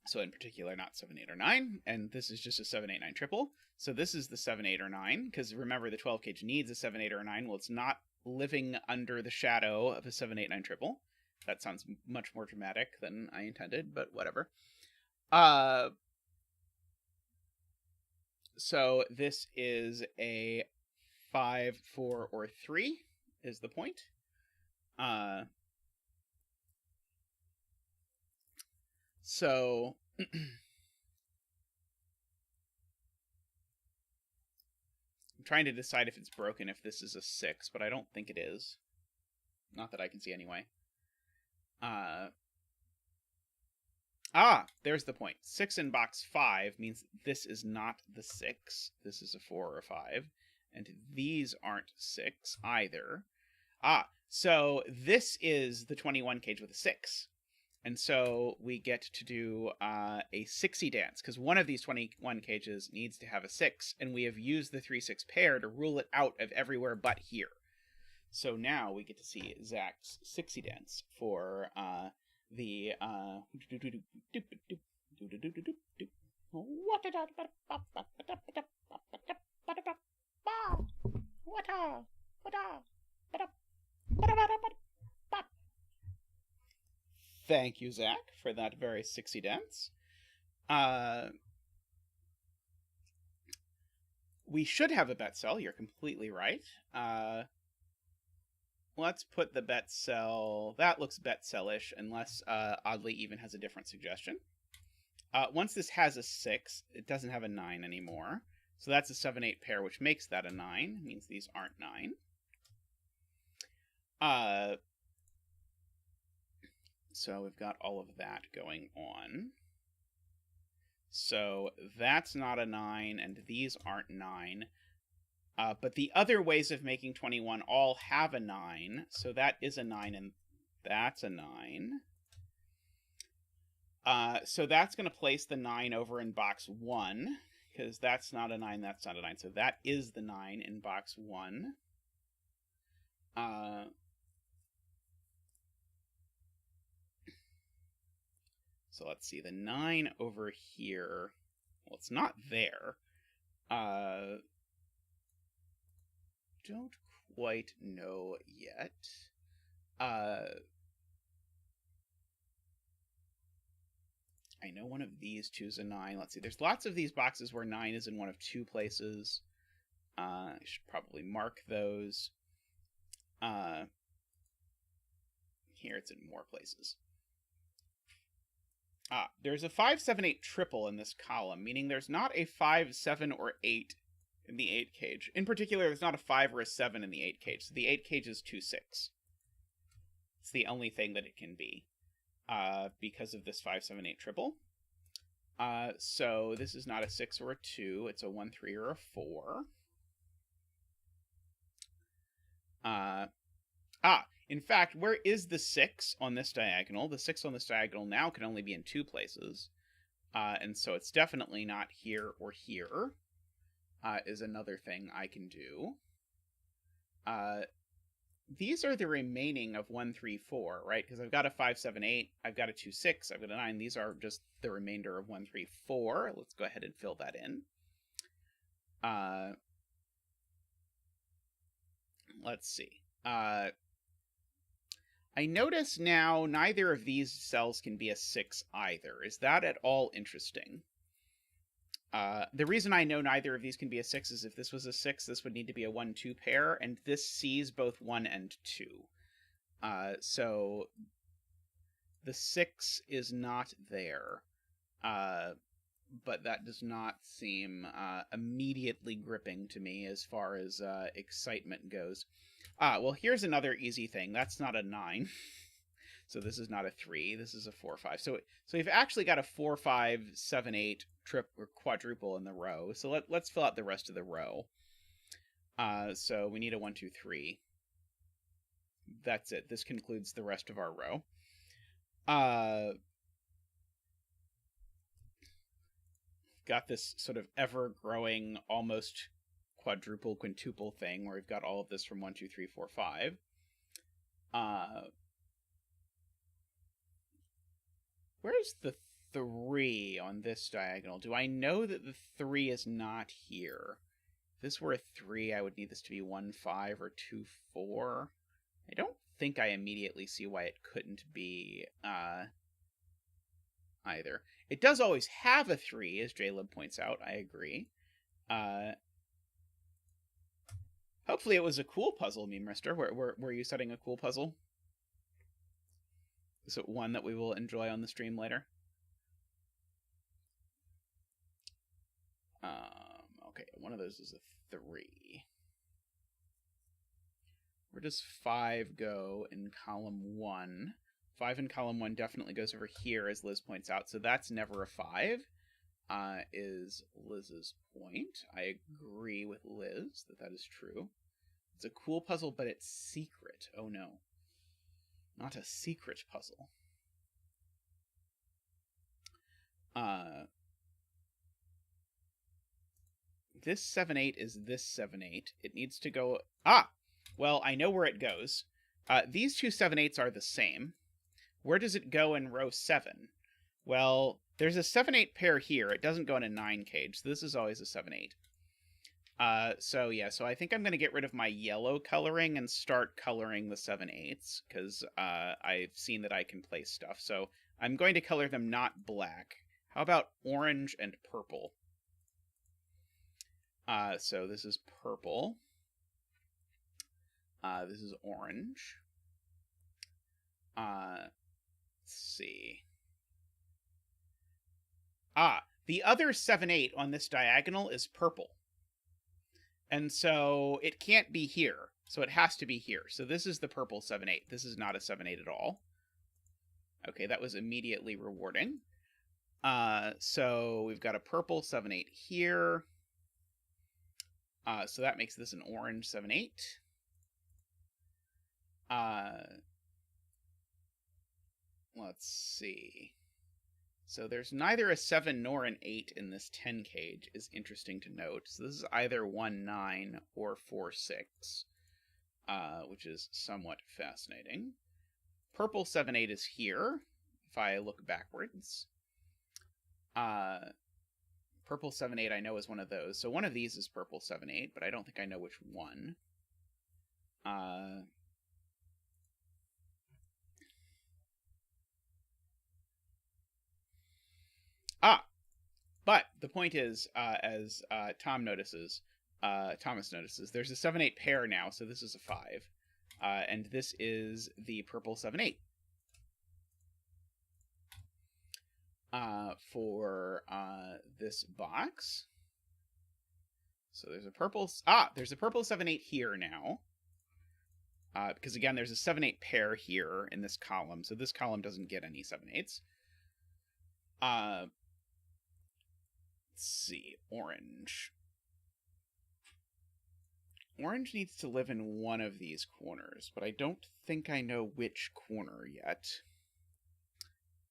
So in particular, not 7, 8, or 9, and this is just a 7, 8, 9 triple. So this is the 7, 8, or 9, because remember the 12 cage needs a 7, 8, or 9. Well, it's not living under the shadow of a 7, 8, 9 triple. That sounds much more dramatic than I intended, but whatever. So this is a 5, 4, or 3 is the point. So I'm trying to decide if it's broken if this is a 6, but I don't think it is. Not that I can see anyway. There's the point. 6 in box 5 means this is not the 6. This is a 4 or a 5. And these aren't 6 either. So this is the 21 cage with a 6. And so we get to do a 6y dance, because one of these 21 cages needs to have a 6, and we have used the 3, 6 pair to rule it out of everywhere but here. So now we get to see Zach's 6y dance for the Thank you, Zach, for that very 6y dance. We should have a bet cell. You're completely right. Let's put the bet cell. That looks bet cell-ish, unless Oddlyeven has a different suggestion. Once this has a 6, it doesn't have a 9 anymore. So that's a 7, 8 pair, which makes that a 9. It means these aren't 9. So we've got all of that going on. So that's not a 9, and these aren't 9. But the other ways of making 21 all have a 9, so that is a 9, and that's a 9. So that's going to place the 9 over in box 1, because that's not a 9, that's not a 9. So that is the 9 in box 1. So let's see, the 9 over here, well, it's not there. Don't quite know yet. I know one of these choose a 9. Let's see. There's lots of these boxes where 9 is in one of 2 places. I should probably mark those. Here it's in more places. There's a 5, 7, 8 triple in this column, meaning there's not a 5, 7, or 8 in the 8 cage. In particular, there's not a 5 or a 7 in the 8 cage, so the 8 cage is 2, 6. It's the only thing that it can be, because of this 5, 7, 8 triple. So this is not a 6 or a 2, it's a 1, 3, or a 4. In fact, where is the 6 on this diagonal? The 6 on this diagonal now can only be in 2 places. And so it's definitely not here or here, is another thing I can do. These are the remaining of 1, 3, 4, right? Because I've got a 5, 7, 8, I've got a 2, 6, I've got a 9. These are just the remainder of 1, 3, 4. Let's go ahead and fill that in. Let's see. I notice now neither of these cells can be a 6 either. Is that at all interesting? The reason I know neither of these can be a 6 is if this was a 6, this would need to be a 1, 2 pair, and this sees both 1 and 2. So the 6 is not there, but that does not seem immediately gripping to me as far as excitement goes. Well, here's another easy thing. That's not a 9. So this is not a 3. This is a 4, 5. So we've actually got a 4, 5, 7, 8 or quadruple in the row. So let's fill out the rest of the row. So we need a 1, 2, 3. That's it. This concludes the rest of our row. Got this sort of ever-growing, almost quadruple, quintuple thing where we've got all of this from 1, 2, 3, 4, 5. Where's the 3 on this diagonal? Do I know that the 3 is not here? If this were a 3, I would need this to be 1, 5 or 2, 4. I don't think I immediately see why it couldn't be either. It does always have a 3, as Jaleb points out. I agree. Hopefully it was a cool puzzle, Memerister. Were you setting a cool puzzle? Is it one that we will enjoy on the stream later? Okay, one of those is a 3. Where does 5 go in column 1? 5 in column 1 definitely goes over here, as Liz points out, so that's never a 5, is Liz's point. I agree with Liz that that is true. It's a cool puzzle, but it's secret. Oh no. Not a secret puzzle. This 7-8 is this 7-8. It needs to go... Well, I know where it goes. These two 7-8s are the same. Where does it go in row 7? Well, there's a 7-8 pair here. It doesn't go in a 9 cage, so this is always a 7-8. So I think I'm going to get rid of my yellow coloring and start coloring the 7-8s, because I've seen that I can place stuff. So I'm going to color them not black. How about orange and purple? So this is purple. This is orange. Let's see. The other 7-8 on this diagonal is purple. And so it can't be here. So it has to be here. So this is the purple 7-8. This is not a 7-8 at all. Okay, that was immediately rewarding. So we've got a purple 7-8 here. So that makes this an orange 7-8. Let's see. So there's neither a 7 nor an 8 in this 10 cage, is interesting to note. So this is either 1, 9 or 4, 6, which is somewhat fascinating. Purple 7, 8 is here, if I look backwards. Purple 7, 8 I know is one of those. So one of these is purple 7, 8, but I don't think I know which one. But the point is, as Thomas notices, there's a 7-8 pair now, so this is a 5. And this is the purple 7-8. For this box. So there's a purple... there's a purple 7-8 here now. Because, again, there's a 7-8 pair here in this column, so this column doesn't get any 7-8s. Let's see. Orange. Orange needs to live in one of these corners, but I don't think I know which corner yet.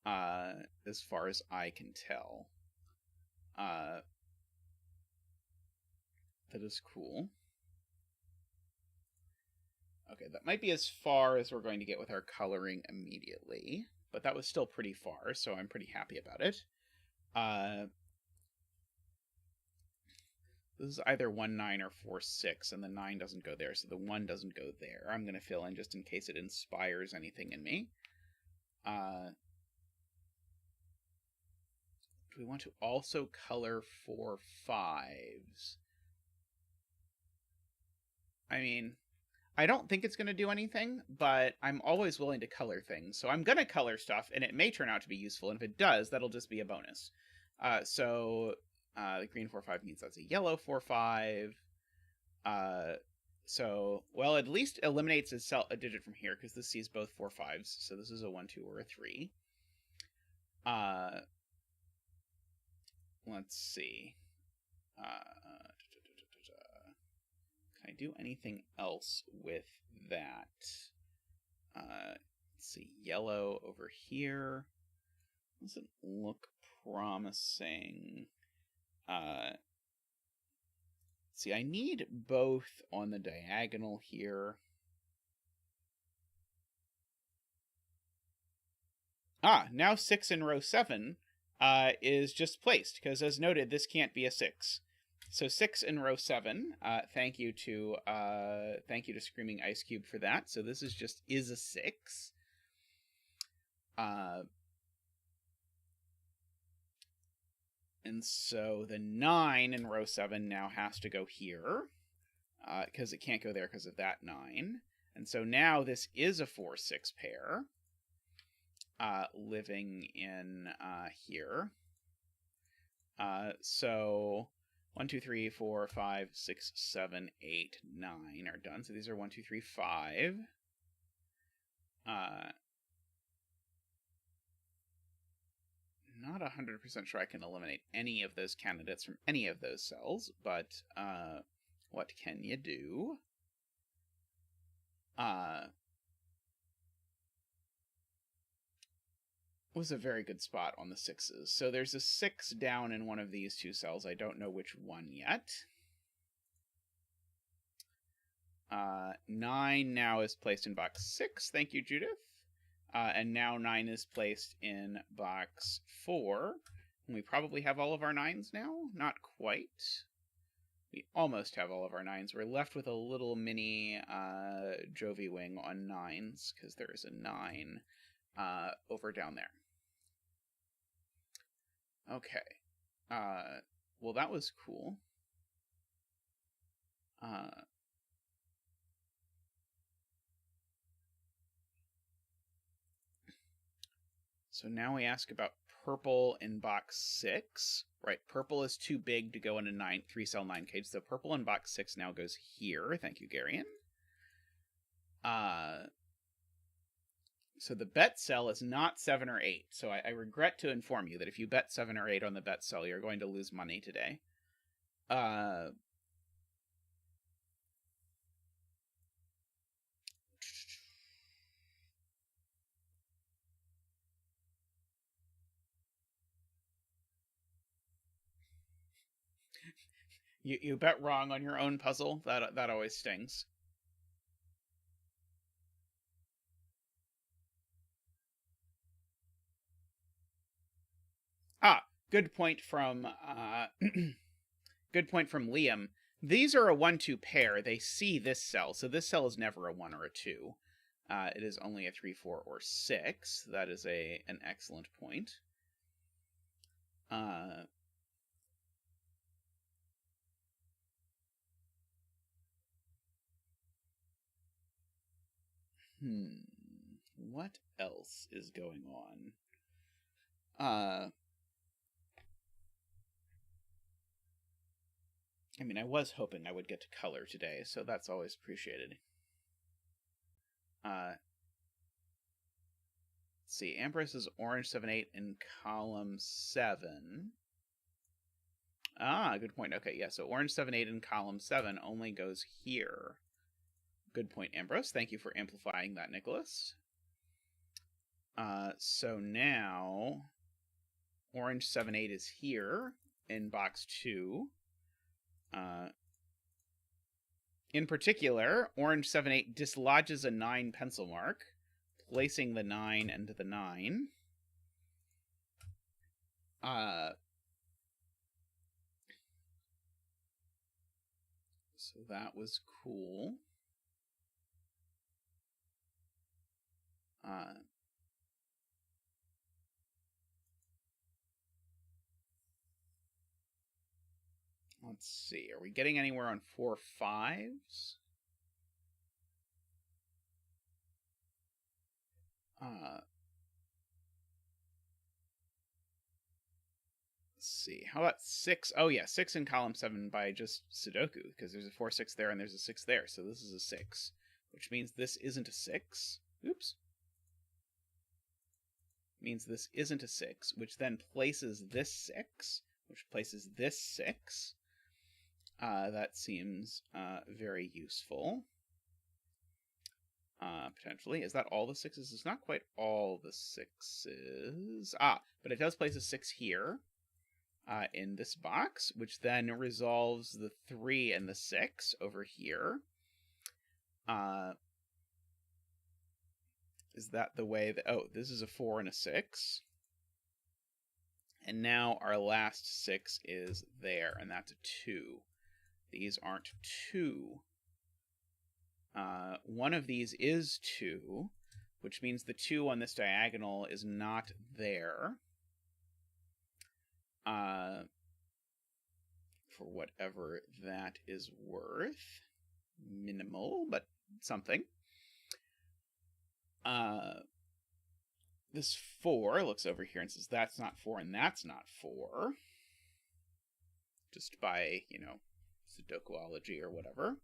As far as I can tell. That is cool. Okay, that might be as far as we're going to get with our coloring immediately, but that was still pretty far, so I'm pretty happy about it. This is either 1-9 or 4-6, and the 9 doesn't go there, so the 1 doesn't go there. I'm going to fill in just in case it inspires anything in me. Do we want to also color 4 5s? I mean, I don't think it's going to do anything, but I'm always willing to color things. So I'm going to color stuff, and it may turn out to be useful, and if it does, that'll just be a bonus. The green 4-5 means that's a yellow 4-5. So, well, at least eliminates a digit from here, because this sees both 4-5s. So this is a 1-2 or a 3. Let's see. Can I do anything else with that? Let's see. Yellow over here. Doesn't look promising. See, I need both on the diagonal here. Now 6 in row 7 is just placed, because as noted, this can't be a 6. So 6 in row 7. Thank you to Screaming Ice Cube for that. So this is a 6. And so the 9 in row 7 now has to go here, because it can't go there because of that 9. And so now this is a 4-6 pair, living in here. So 1, 2, 3, 4, 5, 6, 7, 8, 9 are done. So these are 1, 2, 3, 5. Not 100% sure I can eliminate any of those candidates from any of those cells, but what can you do? Was a very good spot on the 6s. So there's a 6 down in one of these two cells. I don't know which one yet. 9 now is placed in box 6. Thank you, Judith. And now 9 is placed in box 4. And we probably have all of our 9s now? Not quite. We almost have all of our 9s. We're left with a little mini Jovi wing on 9s, because there is a 9 over down there. Okay. Well, that was cool. So now we ask about purple in box 6. Right, purple is too big to go in a 3-cell 9 cage, so purple in box 6 now goes here. Thank you, Garion. So the bet cell is not 7 or 8, so I regret to inform you that if you bet 7 or 8 on the bet cell, you're going to lose money today. You bet wrong on your own puzzle. That always stings. Good point from good point from Liam. These are a 1-2 pair. They see this cell, so this cell is never a 1 or a 2. It is only a 3, 4, or 6. That is an excellent point. What else is going on? I mean, I was hoping I would get to color today, so that's always appreciated. Let's see. Ambrose is orange 7-8 in column 7. Good point. Okay, yeah, so orange 7-8 in column 7 only goes here. Good point, Ambrose. Thank you for amplifying that, Nicholas. So now, orange 7-8 is here in box 2. In particular, orange 7-8 dislodges a 9 pencil mark, placing the 9 into the 9. So that was cool. Let's see. Are we getting anywhere on 4-5s? Let's see. How about 6? Oh, yeah, 6 in column 7 by just Sudoku, because there's a 4-6 there and there's a 6 there. So this is a 6, which means this isn't a 6. Oops. Means this isn't a 6, which then places this 6, which places this 6. That seems very useful. Potentially. Is that all the 6s? It's not quite all the 6s. But it does place a 6 here in this box, which then resolves the 3 and the 6 over here. Is that the way that... Oh, this is a 4 and a 6. And now our last 6 is there, and that's a 2. These aren't 2. One of these is 2, which means the 2 on this diagonal is not there. For whatever that is worth. Minimal, but something. This 4 looks over here and says that's not 4 and that's not 4. Just by, you know, Sudokuology or whatever.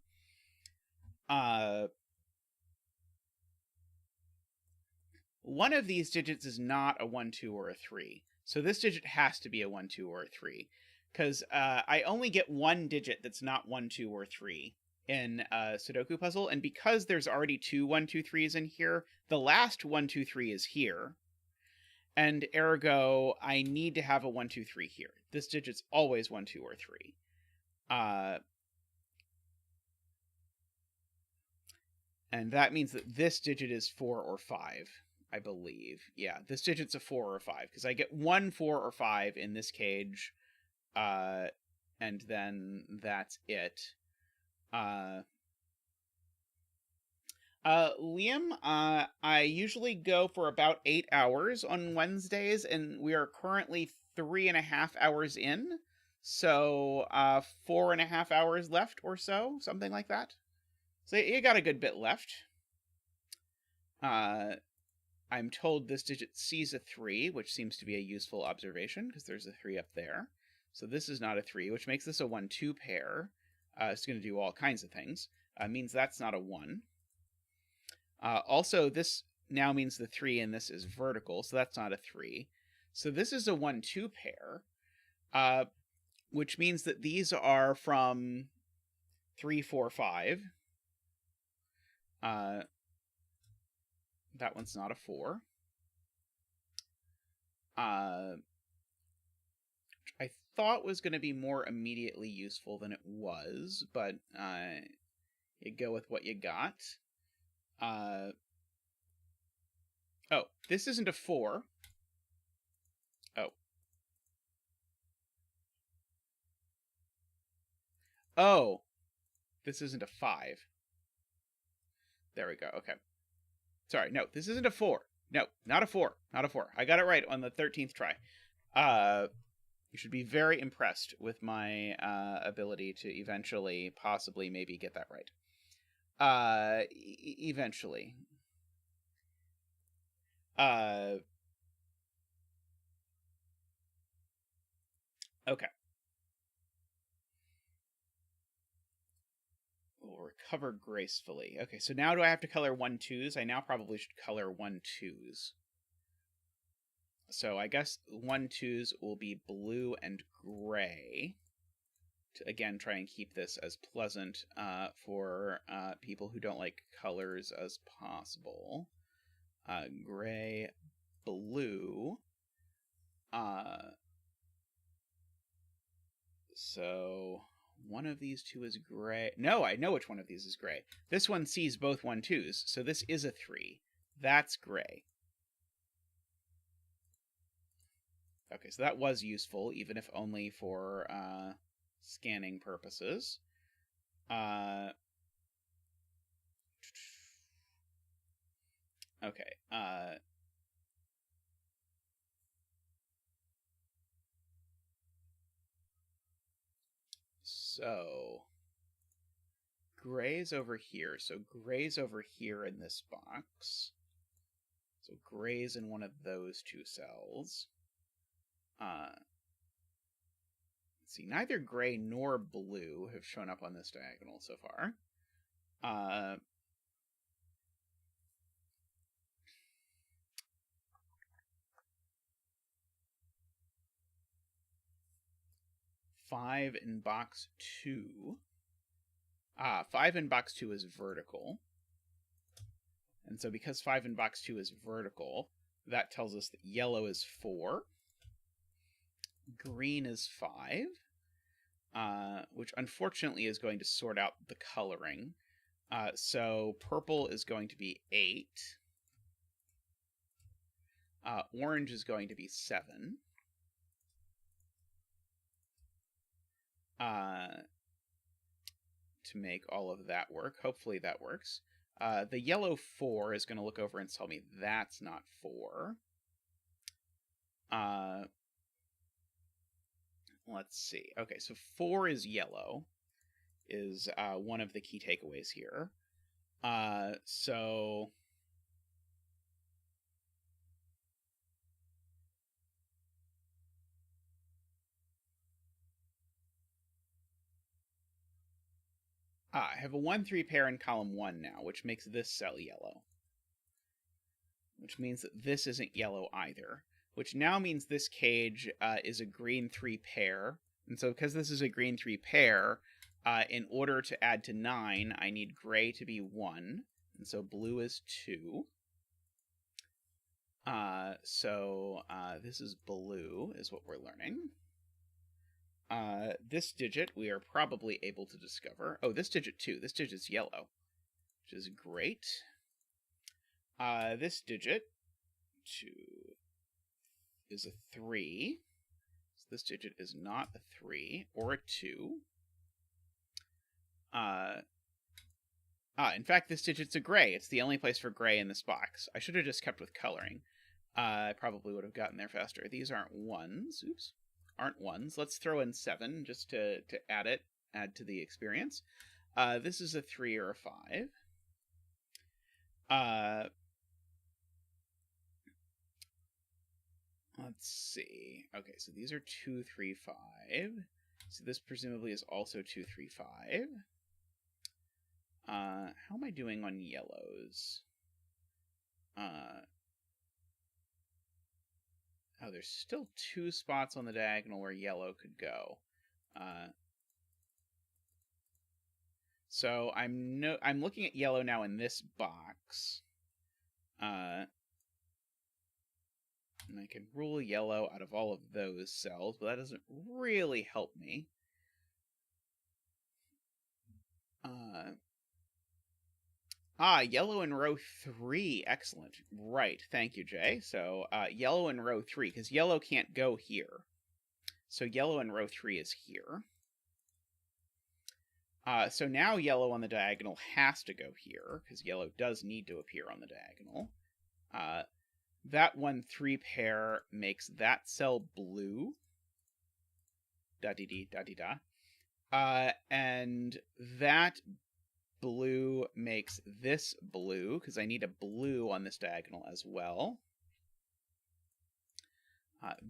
One of these digits is not a 1, 2, or a 3. So this digit has to be a 1, 2, or a 3. Because I only get one digit that's not 1, 2, or 3 in a Sudoku puzzle. And because there's already 2 1, 2, 3s in here, the last 1, 2, 3 is here. And ergo, I need to have a 1, 2, 3 here. This digit's always 1, 2, or 3. And that means that this digit is 4 or 5, I believe. Yeah, this digit's a 4 or 5, because I get 1, 4, or 5 in this cage, and then that's it. Liam, I usually go for about 8 hours on Wednesdays, and we are currently 3.5 hours in, so 4.5 hours left or so, something like that. So you got a good bit left. I'm told this digit sees a 3, which seems to be a useful observation, because there's a 3 up there. So this is not a 3, which makes this a 1, 2 pair. It's going to do all kinds of things. Means that's not a 1. Also, this now means the 3 and this is vertical, so that's not a 3. So this is a 1, 2 pair, which means that these are from 3, 4, 5. That one's not a 4. I thought was going to be more immediately useful than it was, but you go with what you got. Oh, this isn't a 4. Oh. Oh, this isn't a 5. There we go, okay. Sorry, no, this isn't a 4. No, not a 4. Not a 4. I got it right on the 13th try. You should be very impressed with my ability to eventually, possibly, maybe get that right. Eventually. Okay. We'll recover gracefully. Okay, so now do I have to color 1/2s? I now probably should color 1/2s. So I guess 1/2s will be blue and gray. To, again, try and keep this as pleasant for people who don't like colors as possible. Gray, blue. So one of these two is gray. No, I know which one of these is gray. This one sees both 1/2s, so this is a 3. That's gray. Okay, so that was useful, even if only for scanning purposes. Okay. So gray's over here. So gray's over here in this box. So gray's in one of those two cells. Let's see, neither gray nor blue have shown up on this diagonal so far. 5 in box 2. 5 in box 2 is vertical. And so because 5 in box 2 is vertical, that tells us that yellow is 4. Green is 5. Which unfortunately is going to sort out the coloring. So purple is going to be 8. Orange is going to be 7. To make all of that work. Hopefully that works. The yellow 4 is going to look over and tell me that's not 4. Let's see. Okay, so 4 is yellow, is one of the key takeaways here. So I have a 1-3 pair in column 1 now, which makes this cell yellow. Which means that this isn't yellow either. Which now means this cage is a green 3 pair. And so because this is a green 3 pair, in order to add to 9, I need gray to be 1. And so blue is 2. So this is blue, is what we're learning. This digit we are probably able to discover. Oh, this digit too. This digit's yellow, which is great. This digit 2 is a 3. So this digit is not a 3 or a 2. In fact, this digit's a gray. It's the only place for gray in this box. I should have just kept with coloring. I probably would have gotten there faster. These aren't 1s. Oops. Aren't 1s. Let's throw in 7 just to add to the experience. This is a 3 or a 5. Let's see. Okay, so these are 2, 3, 5. So this presumably is also 2, 3, 5. How am I doing on yellows? Oh, there's still 2 spots on the diagonal where yellow could go. So I'm looking at yellow now in this box. And I can rule yellow out of all of those cells, but that doesn't really help me. Yellow in row 3. Excellent. Right. Thank you, Jay. So, yellow in row 3, because yellow can't go here. So yellow in row 3 is here. So now yellow on the diagonal has to go here, because yellow does need to appear on the diagonal. That 1-3 pair makes that cell blue. Da-dee-dee, da-dee-da. And that blue makes this blue, because I need a blue on this diagonal as well.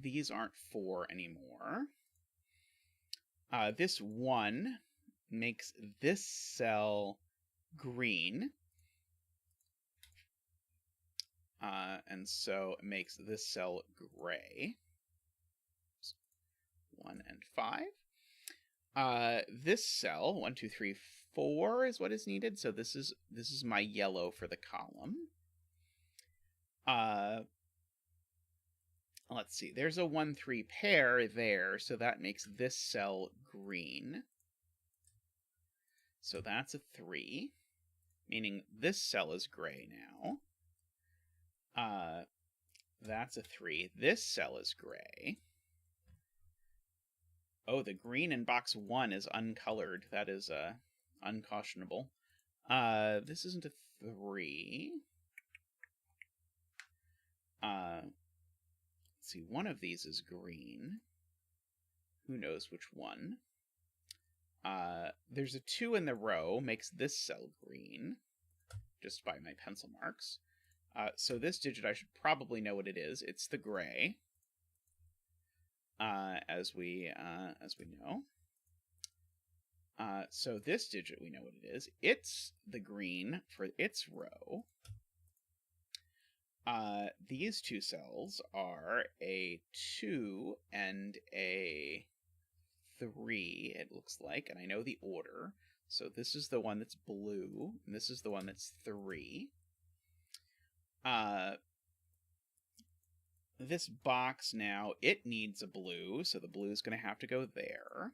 These aren't 4 anymore. This 1 makes this cell green. And so it makes this cell gray. 1 and 5. This cell, 1, 2, 3, 4 is what is needed. So this is my yellow for the column. Let's see. There's a 1, 3 pair there, so that makes this cell green. So that's a 3, meaning this cell is gray now. That's a 3. This cell is gray. Oh, the green in box 1 is uncolored. That is uncautionable. This isn't a 3. Let's see, one of these is green. Who knows which one? There's a 2 in the row, makes this cell green, just by my pencil marks. So this digit, I should probably know what it is. It's the gray, as we know. So this digit, we know what it is. It's the green for its row. These 2 cells are a 2 and a 3, it looks like, and I know the order. So this is the one that's blue, and this is the one that's 3. This box now, it needs a blue, so the blue is going to have to go there.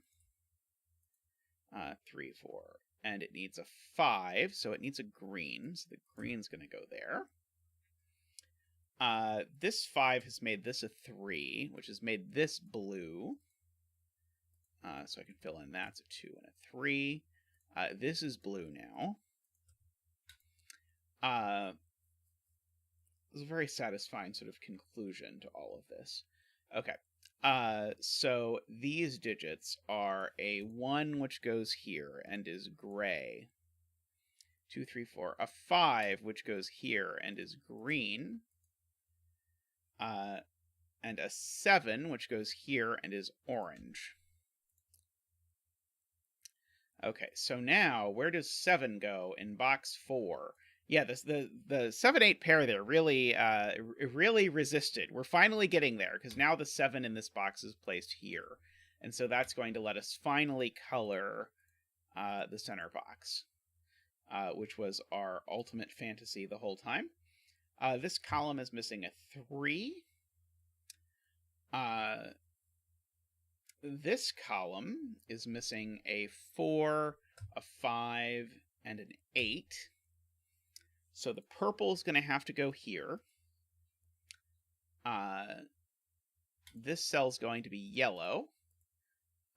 3, 4. And it needs a 5, so it needs a green, so the green's going to go there. This 5 has made this a 3, which has made this blue. So I can fill in that's a 2 and a 3. This is blue now. It was a very satisfying sort of conclusion to all of this. Okay. So these digits are a 1, which goes here and is gray. 2, 3, 4. A 5, which goes here and is green. And a 7, which goes here and is orange. Okay, so now, where does 7 go in box 4? Yeah, the 7-8 pair there really resisted. We're finally getting there, because now the 7 in this box is placed here. And so that's going to let us finally color the center box, which was our ultimate fantasy the whole time. This column is missing a 3. This column is missing a 4, a 5, and an 8. So the purple is going to have to go here. This cell is going to be yellow.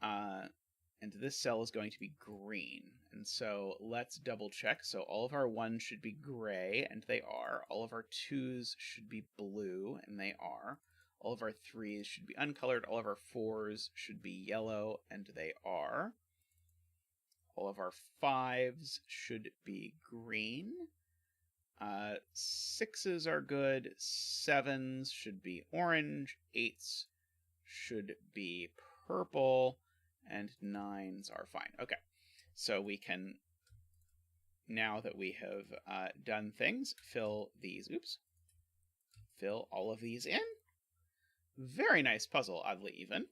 And this cell is going to be green. And so let's double check. So all of our 1s should be gray, and they are. All of our 2s should be blue, and they are. All of our 3s should be uncolored. All of our 4s should be yellow, and they are. All of our 5s should be green. 6s are good. 7s should be orange. 8s should be purple. And 9s are fine. Okay, so we can, now that we have done things, fill all of these in. Very nice puzzle, Oddlyeven.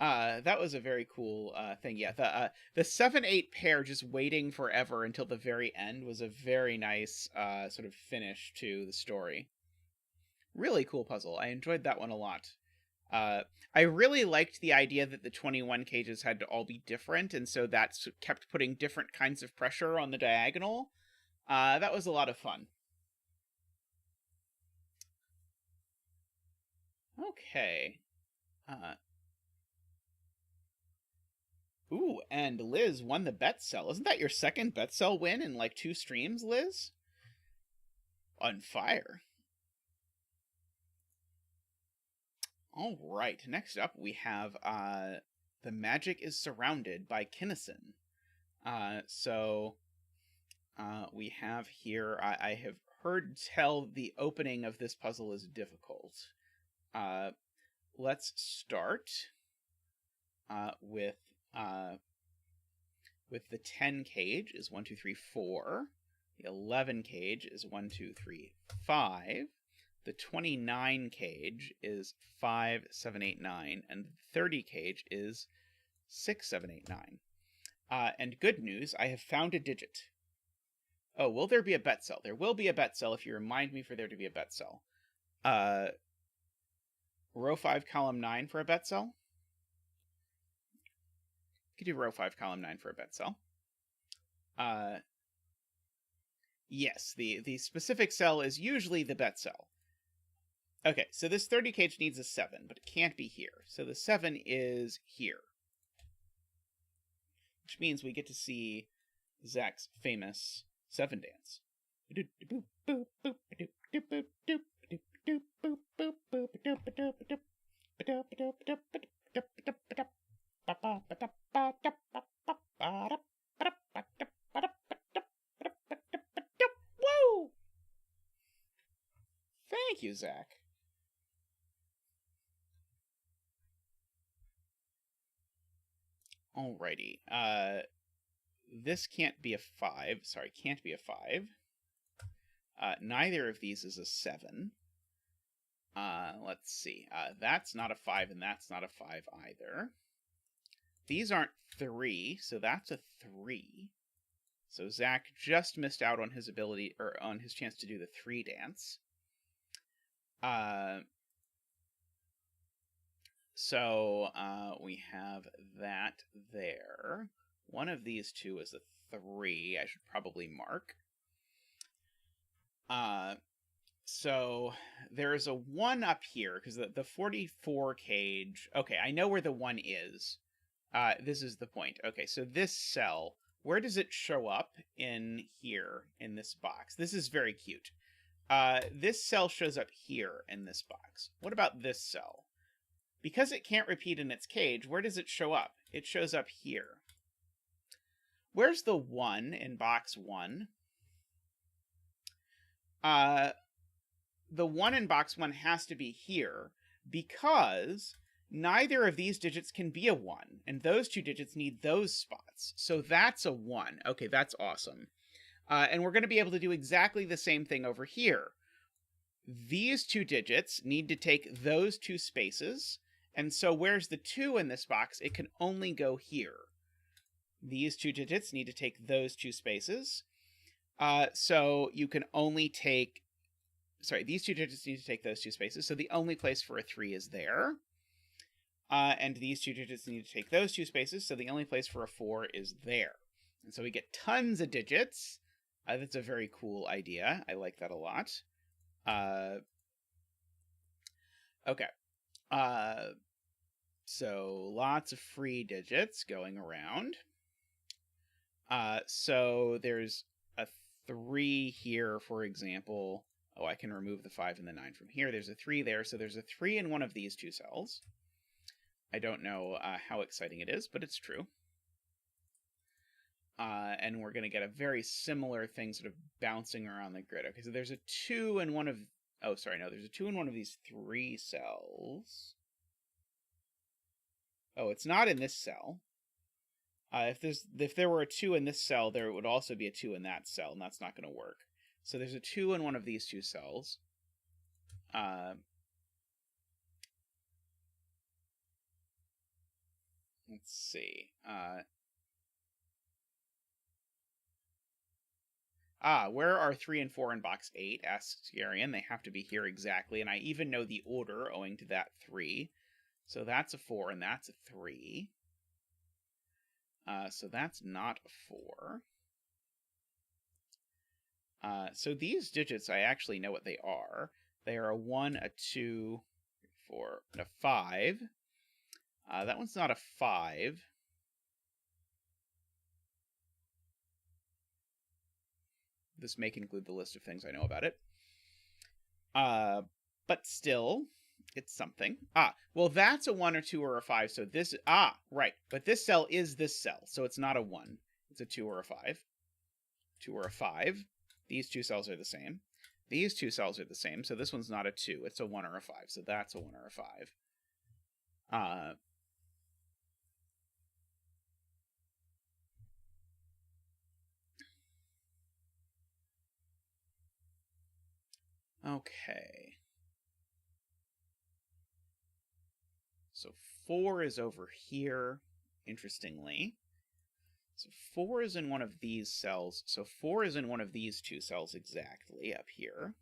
That was a very cool thing. Yeah, the 7-8 pair just waiting forever until the very end was a very nice sort of finish to the story. Really cool puzzle. I enjoyed that one a lot. I really liked the idea that the 21 cages had to all be different, and so that kept putting different kinds of pressure on the diagonal. That was a lot of fun. Okay. Ooh, and Liz won the bet cell. Isn't that your second bet cell win in like 2 streams, Liz? On fire. All right, next up we have The Magic is Surrounded by Kinnison. So we have here, I have heard tell the opening of this puzzle is difficult. Let's start with the 10 cage is 1, 2, 3, 4. The 11 cage is 1, 2, 3, 5. The 29 cage is 5, 7, 8, 9. And the 30 cage is 6, 7, 8, 9. And good news, I have found a digit. Oh, will there be a bet cell? There will be a bet cell if you remind me for there to be a bet cell. Row 5, column 9 for a bet cell. You could do row 5, column 9 for a bet cell. Yes, the specific cell is usually the bet cell. Okay, so this 30 cage needs a 7, but it can't be here. So the 7 is here. Which means we get to see Zach's famous 7 dance. Woo! Thank you, Zach. Alrighty. This can't be a 5. Sorry, can't be a 5. Neither of these is a 7. Let's see. That's not a 5, and that's not a 5 either. These aren't 3, so that's a 3. So Zach just missed out on his ability, or on his chance to do the 3 dance. So we have that there. One of these two is a 3. I should probably mark. So there's a 1 up here, because the 44 cage... Okay, I know where the 1 is. This is the point. Okay, so this cell, where does it show up in here, in this box? This is very cute. This cell shows up here in this box. What about this cell? Because it can't repeat in its cage, where does it show up? It shows up here. Where's the 1 in box 1? The 1 in box 1 has to be here, because neither of these digits can be a 1, and those two digits need those spots. So that's a 1. Okay, that's awesome. And we're going to be able to do exactly the same thing over here. These two digits need to take those two spaces, and so where's the 2 in this box? It can only go here. These two digits need to take those two spaces. So you can only take... Sorry, these two digits need to take those two spaces, so the only place for a 3 is there. And these two digits need to take those two spaces, so the only place for a 4 is there. And so we get tons of digits. That's a very cool idea. I like that a lot. Okay. So lots of free digits going around. So there's a 3 here, for example. Oh, I can remove the 5 and the 9 from here. There's a 3 there, so there's a 3 in one of these two cells. I don't know how exciting it is, but it's true. And we're going to get a very similar thing sort of bouncing around the grid. Okay, so there's a 2 in one of... Oh, sorry, no, there's a 2 in one of these 3 cells. Oh, it's not in this cell. If there were a 2 in this cell, there would also be a 2 in that cell, and that's not going to work. So there's a 2 in one of these two cells. Let's see. Where are 3 and 4 in box 8? Asks Yarian. They have to be here exactly, and I even know the order owing to that 3. So that's a 4, and that's a 3. So that's not a 4. So these digits, I actually know what they are. They are a 1, a 2, 4, and a 5. That one's not a 5. This may conclude the list of things I know about it. But still, it's something. Well, that's a 1 or 2 or a 5, so this... right. But this cell is this cell, so it's not a 1. It's a 2 or a 5. 2 or a 5. These two cells are the same. These two cells are the same, so this one's not a 2. It's a 1 or a 5, so that's a 1 or a 5. Okay. So 4 is over here, interestingly. So 4 is in one of these cells. So 4 is in one of these two cells exactly up here.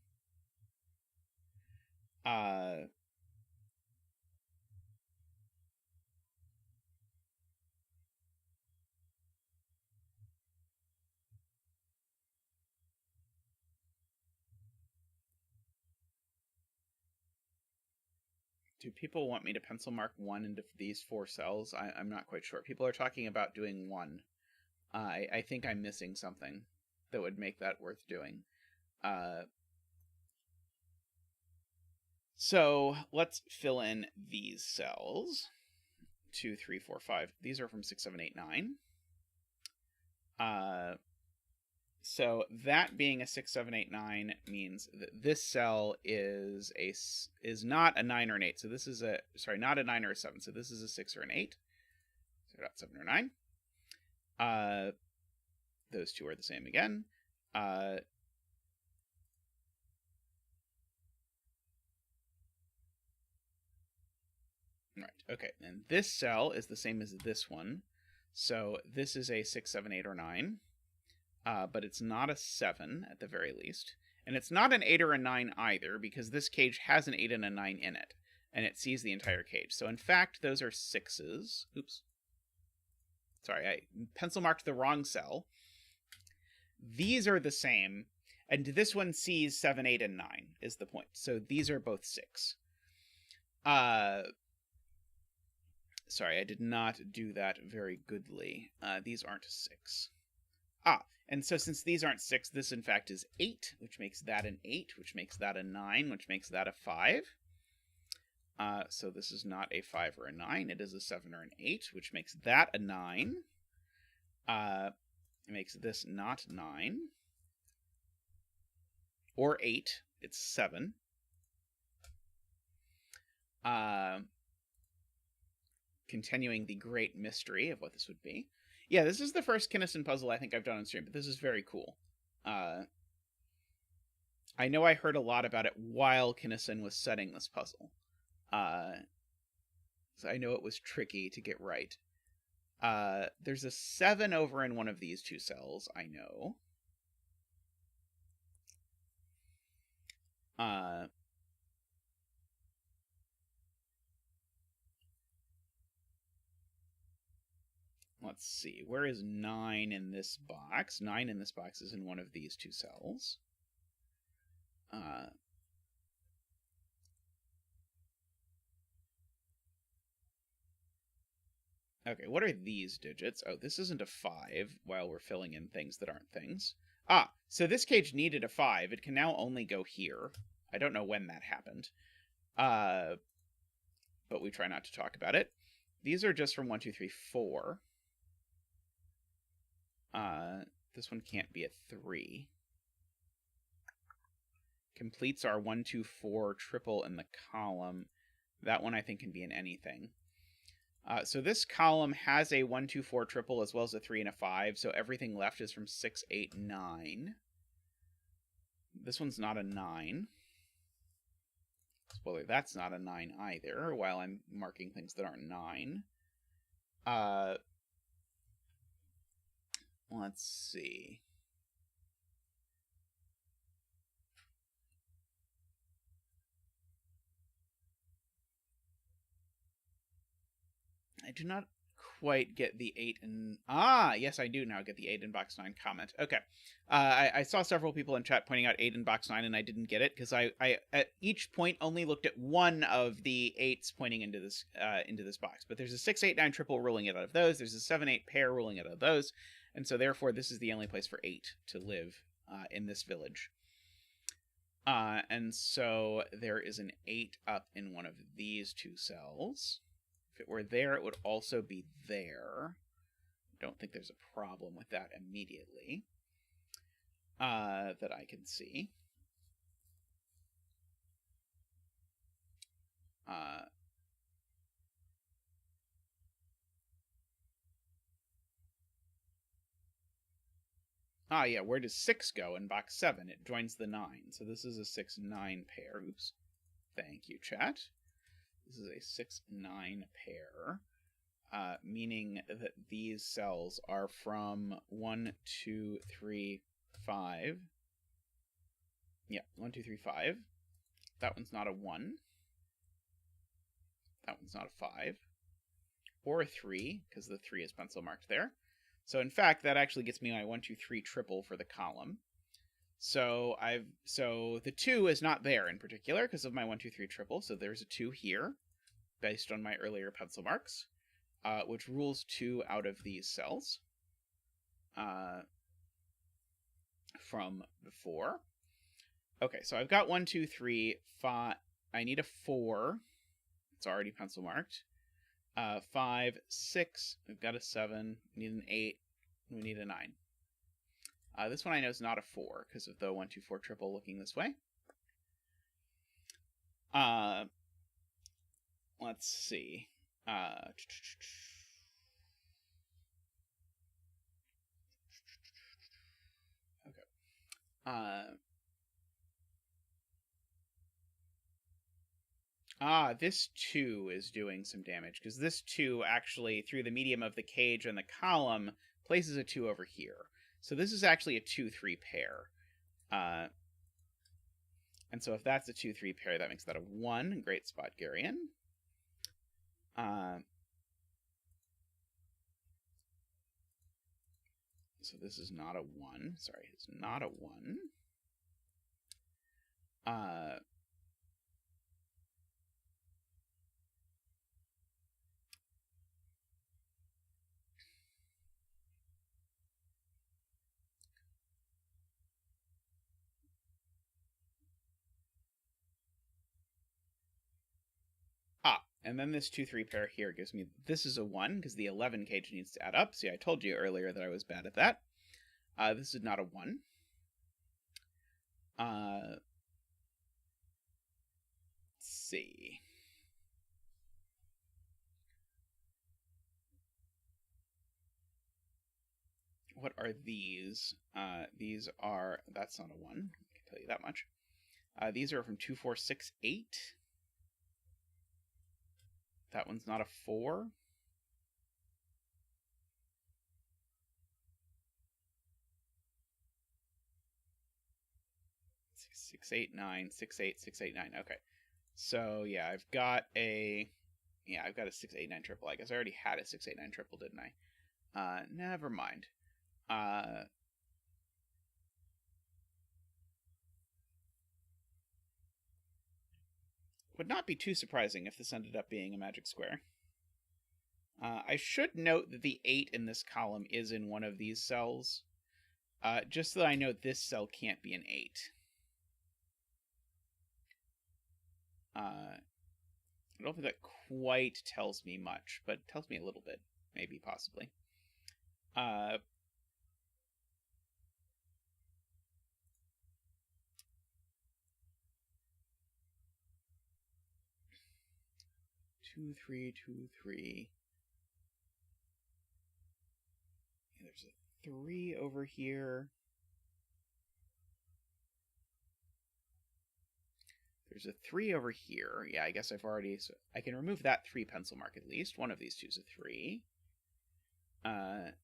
Do people want me to pencil mark 1 into these 4 cells? I'm not quite sure. People are talking about doing 1. I think I'm missing something that would make that worth doing. So let's fill in these cells. 2, 3, 4, 5. These are from 6, 7, 8, 9. So that being a 6, 7, 8, 9 means that this cell is not a 9 or an 8. So this is not a 9 or a 7. So this is a 6 or an 8. So not 7 or 9. Those two are the same again. Right, okay. And this cell is the same as this one. So this is a 6, 7, 8, or 9. But it's not a 7 at the very least. And it's not an 8 or a 9 either, because this cage has an 8 and a 9 in it. And it sees the entire cage. So in fact, those are 6s. Oops. Sorry, I pencil marked the wrong cell. These are the same. And this one sees 7, 8, and 9 is the point. So these are both 6. Sorry, I did not do that very goodly. These aren't 6. And so since these aren't 6, this in fact is 8, which makes that an 8, which makes that a 9, which makes that a 5. So this is not a 5 or a 9, it is a 7 or an 8, which makes that a 9. It makes this not 9. Or 8, it's 7. Continuing the great mystery of what this would be. Yeah, this is the first Kinnison puzzle I think I've done on stream, but this is very cool. I know I heard a lot about it while Kinnison was setting this puzzle. So I know it was tricky to get right. There's a 7 over in one of these two cells, I know. Let's see, where is 9 in this box? 9 in this box is in one of these two cells. Okay, what are these digits? Oh, this isn't a 5 while we're filling in things that aren't things. So this cage needed a 5. It can now only go here. I don't know when that happened. But we try not to talk about it. These are just from 1, 2, 3, 4. This one can't be a 3. Completes our 1, 2, 4 triple in the column. That one I think can be in anything. So this column has a 1, 2, 4 triple as well as a 3 and a 5. So everything left is from 6, 8, 9. This one's not a 9. Spoiler, that's not a 9 either, while I'm marking things that aren't 9. Let's see. I do not quite get the 8 and... yes, I do now get the 8 in box 9 comment. Okay. I saw several people in chat pointing out 8 in box 9, and I didn't get it, because I at each point only looked at one of the 8s pointing into this box. But there's a 6, 8, 9 triple ruling it out of those. There's a 7, 8 pair ruling it out of those. And so therefore, this is the only place for 8 to live in this village. And so there is an 8 up in one of these two cells. If it were there, it would also be there. I don't think there's a problem with that immediately that I can see. Yeah, where does 6 go in box 7? It joins the 9. So this is a 6-9 pair. Oops. Thank you, chat. This is a 6-9 pair, meaning that these cells are from 1, 2, 3, 5. Yeah, 1, 2, 3, 5. That one's not a 1. That one's not a 5. Or a 3, because the 3 is pencil marked there. So in fact, that actually gets me my 1, 2, 3 triple for the column. So the 2 is not there in particular because of my 1, 2, 3 triple. So there's a 2 here, based on my earlier pencil marks, which rules 2 out of these cells from before. Okay, so I've got 1, 2, 3, 5. I need a 4. It's already pencil marked. 5, 6. We've got a 7. We need an 8. We need a 9. This one I know is not a 4 because of the 1, 2, 4 triple looking this way. Let's see. Okay. This 2 is doing some damage, because this 2 actually, through the medium of the cage and the column, places a 2 over here. So this is actually a 2-3 pair. And so if that's a 2-3 pair, that makes that a 1. Great spot, Garion. So this is not a 1. Sorry, it's not a 1. And then this 2-3 pair here gives me, this is a 1, because the 11 cage needs to add up. See, I told you earlier that I was bad at that. This is not a 1. Let's see. What are these? These are, that's not a 1, I can tell you that much. These are from 2, 4, 6, 8. That one's not a 4. 6, 8, 9, 6, 8, 6, 8, 9. Okay. So yeah, I've got a 6, 8, 9 triple. I guess I already had a 6, 8, 9 triple, didn't I? Never mind. Would not be too surprising if this ended up being a magic square. I should note that the 8 in this column is in one of these cells, just so that I know this cell can't be an 8. I don't think that quite tells me much, but it tells me a little bit, maybe, possibly. 2, 3, 2, 3. There's a 3 over here. There's a 3 over here. Yeah, I guess I've already... So I can remove that 3 pencil mark at least. One of these two is a 3. What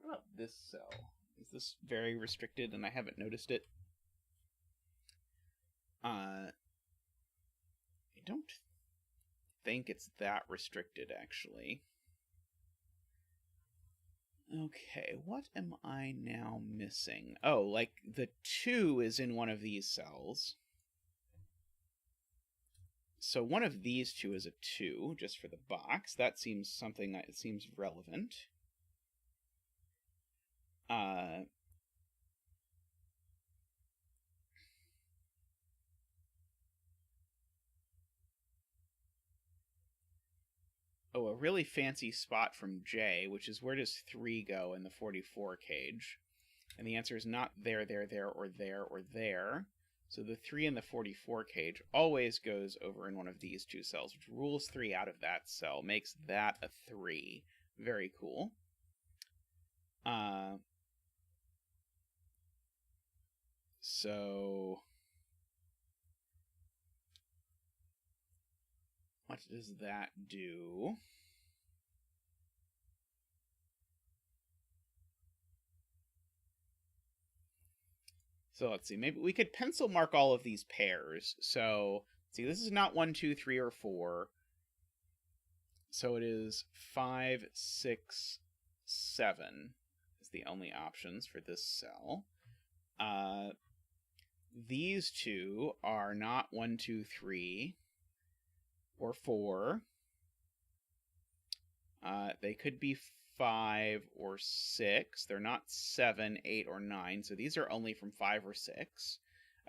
about this cell? Is this very restricted and I haven't noticed it? I don't think it's that restricted, actually. Okay, what am I now missing? Oh, like the 2 is in one of these cells. So one of these 2 is a 2, just for the box. That seems something that seems relevant. Oh, a really fancy spot from Jay, which is where does 3 go in the 44 cage? And the answer is not there, or there, or there. So the 3 in the 44 cage always goes over in one of these two cells, which rules 3 out of that cell, makes that a 3. Very cool. So what does that do? So let's see, maybe we could pencil mark all of these pairs. So let's see, this is not 1, 2, 3, or 4. So it is 5, 6, 7 is the only options for this cell. These two are not 1, 2, 3, or 4. They could be 5 or 6. They're not 7, 8, or 9. So these are only from 5 or 6.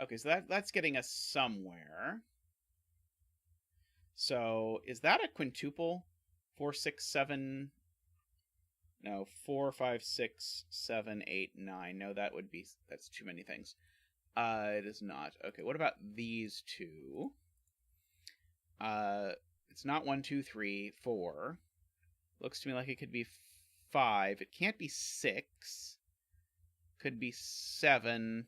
Okay, so that's getting us somewhere. So is that a quintuple? 4, 6, 7... No, 4, 5, 6, 7, 8, 9. No, that's too many things. It is not. Okay, what about these two? It's not 1, 2, 3, 4. Looks to me like it could be 5. It can't be 6. Could be 7.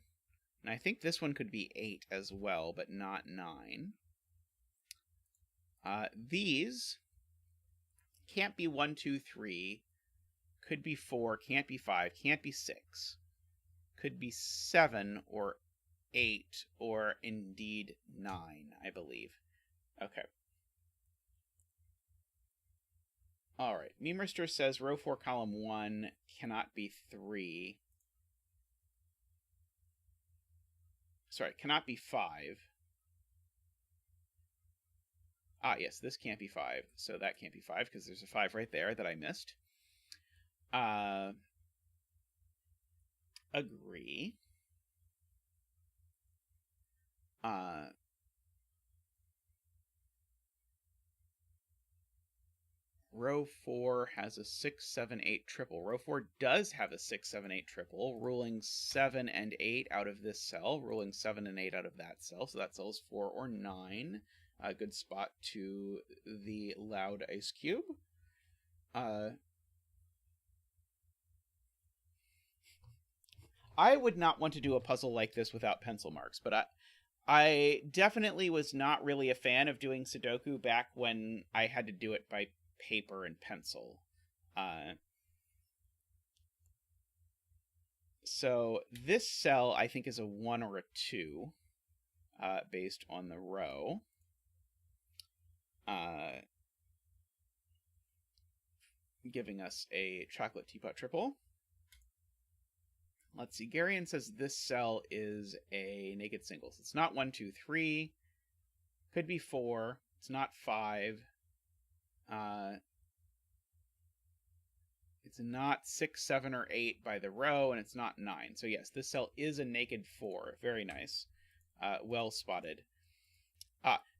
And I think this one could be 8 as well, but not 9. These can't be 1, 2, 3. Could be 4. Can't be 5. Can't be 6. Could be 7 or 8 or indeed 9, I believe. Okay. All right. Memerster says row 4, column 1 cannot be 3. Sorry, cannot be 5. Ah, yes, this can't be 5. So that can't be 5 because there's a 5 right there that I missed. Agree. Row 4 has a 6, 7, 8 triple. Row 4 does have a 6, 7, 8 triple, ruling 7 and 8 out of this cell, ruling 7 and 8 out of that cell. So that cell is 4 or 9. A good spot to the loud ice cube. I would not want to do a puzzle like this without pencil marks, but I definitely was not really a fan of doing Sudoku back when I had to do it by paper and pencil. So this cell, I think, is a 1 or a 2, based on the row. Giving us a chocolate teapot triple. Let's see, Garion says this cell is a naked singles. It's not 1, 2, 3. Could be 4. It's not 5. It's not 6, 7, or 8 by the row, and it's not 9. So yes, this cell is a naked 4. Very nice. Well spotted.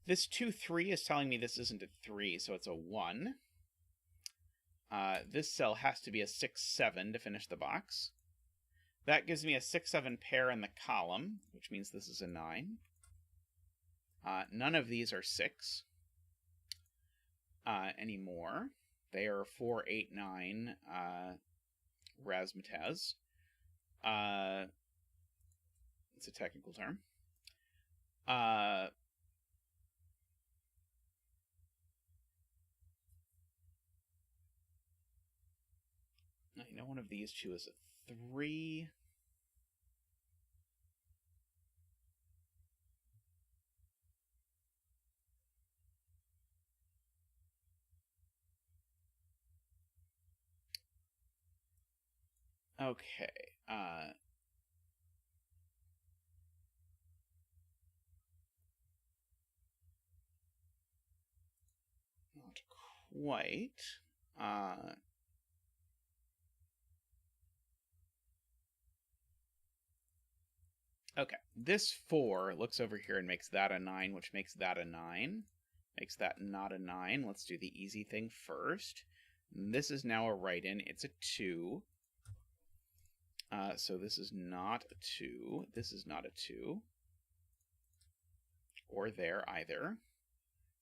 This 2, 3 is telling me this isn't a 3, so it's a 1. This cell has to be a 6, 7 to finish the box. That gives me a 6, 7 pair in the column, which means this is a 9. None of these are 6 anymore. They are 4, 8, 9 razzmatazz. It's a technical term. You know, one of these two is a 3. Okay. Not quite. Okay, this 4 looks over here and makes that a 9, which makes that a 9. Makes that not a 9. Let's do the easy thing first. And this is now a write-in. It's a 2. So this is not a 2. This is not a 2. Or there either.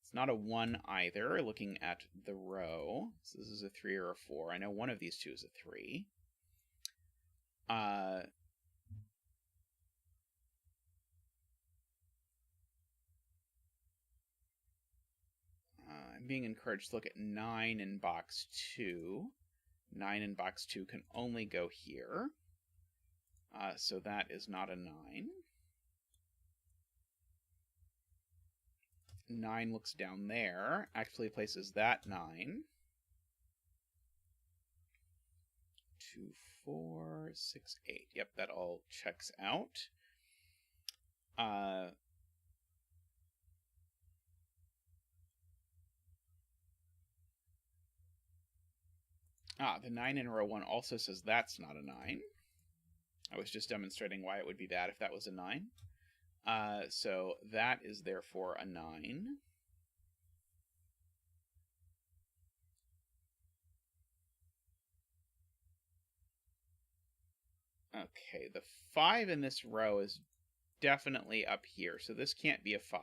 It's not a 1 either, looking at the row. So this is a 3 or a 4. I know one of these two is a 3. I'm being encouraged to look at 9 in box 2. 9 in box 2 can only go here. So that is not a 9. 9 looks down there, actually places that 9. 2, 4, 6, 8. Yep, that all checks out. The 9 in row 1 also says that's not a 9. I was just demonstrating why it would be bad if that was a 9. So that is therefore a 9. Okay, the 5 in this row is definitely up here, so this can't be a 5.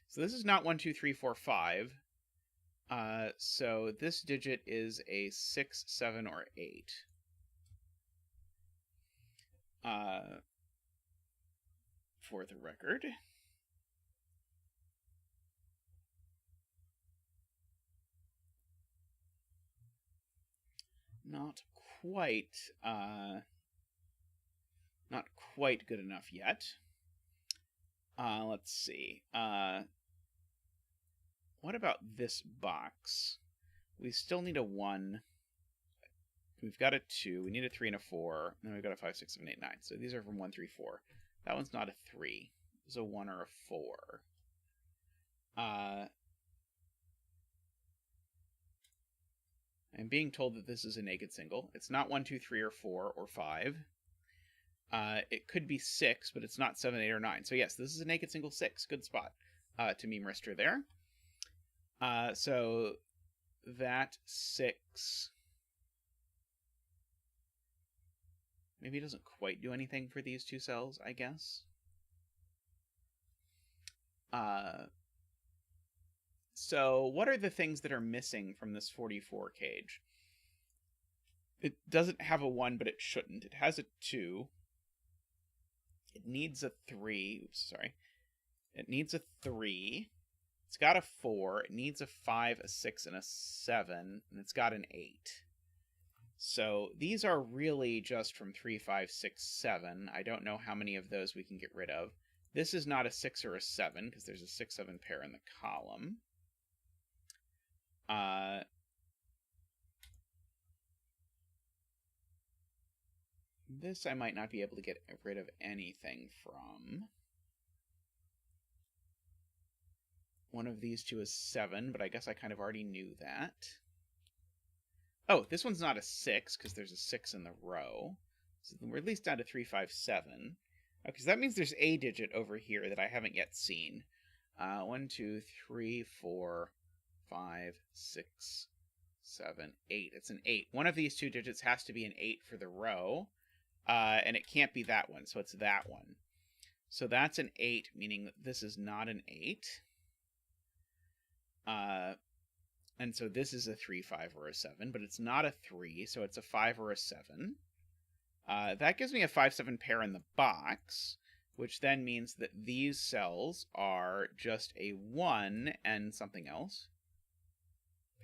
So this is not 1, 2, 3, 4, 5. So this digit is a 6, 7, or 8. For the record. Not quite good enough yet. Let's see. What about this box? We still need a 1. We've got a 2. We need a 3 and a 4. And then we've got a 5, 6, 7, 8, 9. So these are from 1, 3, 4. That one's not a 3. It's a 1 or a 4. I'm being told that this is a naked single. It's not 1, 2, 3, or 4, or 5. It could be 6, but it's not 7, 8, or 9. So yes, this is a naked single 6. Good spot to meme Rister there. So that 6... Maybe it doesn't quite do anything for these two cells, I guess. So what are the things that are missing from this 44 cage? It doesn't have a 1, but it shouldn't. It has a 2. It needs a 3. Oops, sorry. It needs a 3. It's got a 4. It needs a 5, a 6, and a 7. And it's got an 8. So these are really just from 3, 5, 6, 7. I don't know how many of those we can get rid of. This is not a 6 or a 7, because there's a 6, 7 pair in the column. This I might not be able to get rid of anything from. One of these two is 7, but I guess I kind of already knew that. Oh, this one's not a 6, because there's a 6 in the row. So we're at least down to 3, 5, 7. Because that means there's a digit over here that I haven't yet seen. 1, 2, 3, 4, 5, 6, 7, 8. It's an 8. One of these two digits has to be an 8 for the row. And it can't be that one, so it's that one. So that's an 8, meaning that this is not an 8. And so this is a 3, 5, or a 7, but it's not a 3, so it's a 5 or a 7. That gives me a 5, 7 pair in the box, which then means that these cells are just a 1 and something else.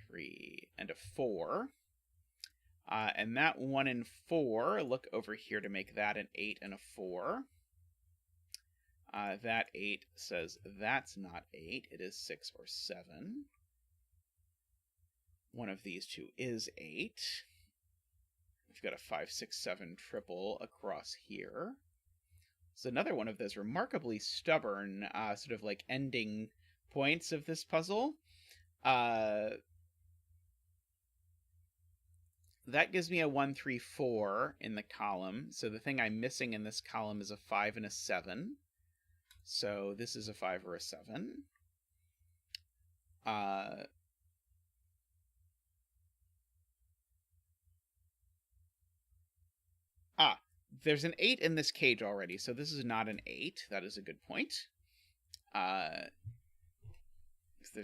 3 and a 4. And that 1 and 4, look over here to make that an 8 and a 4. That 8 says that's not 8, it is 6 or 7. One of these two is 8. We've got a 5, 6, 7 triple across here. It's another one of those remarkably stubborn, sort of like ending points of this puzzle. That gives me a 1, 3, 4 in the column. So the thing I'm missing in this column is a 5 and a 7. So this is a 5 or a 7. There's an 8 in this cage already, so this is not an 8. That is a good point. There's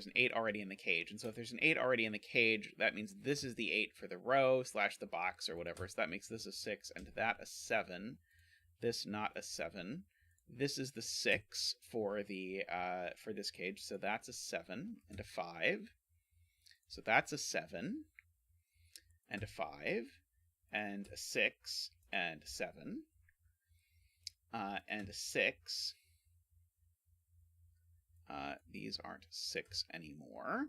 an 8 already in the cage, and so if there's an 8 already in the cage, that means this is the 8 for the row / the box or whatever, so that makes this a 6 and that a 7. This not a 7. This is the 6 for the for this cage, so that's a 7 and a 5. So that's a 7 and a 5 and a 6 and a 7 and a 6. These aren't 6 anymore.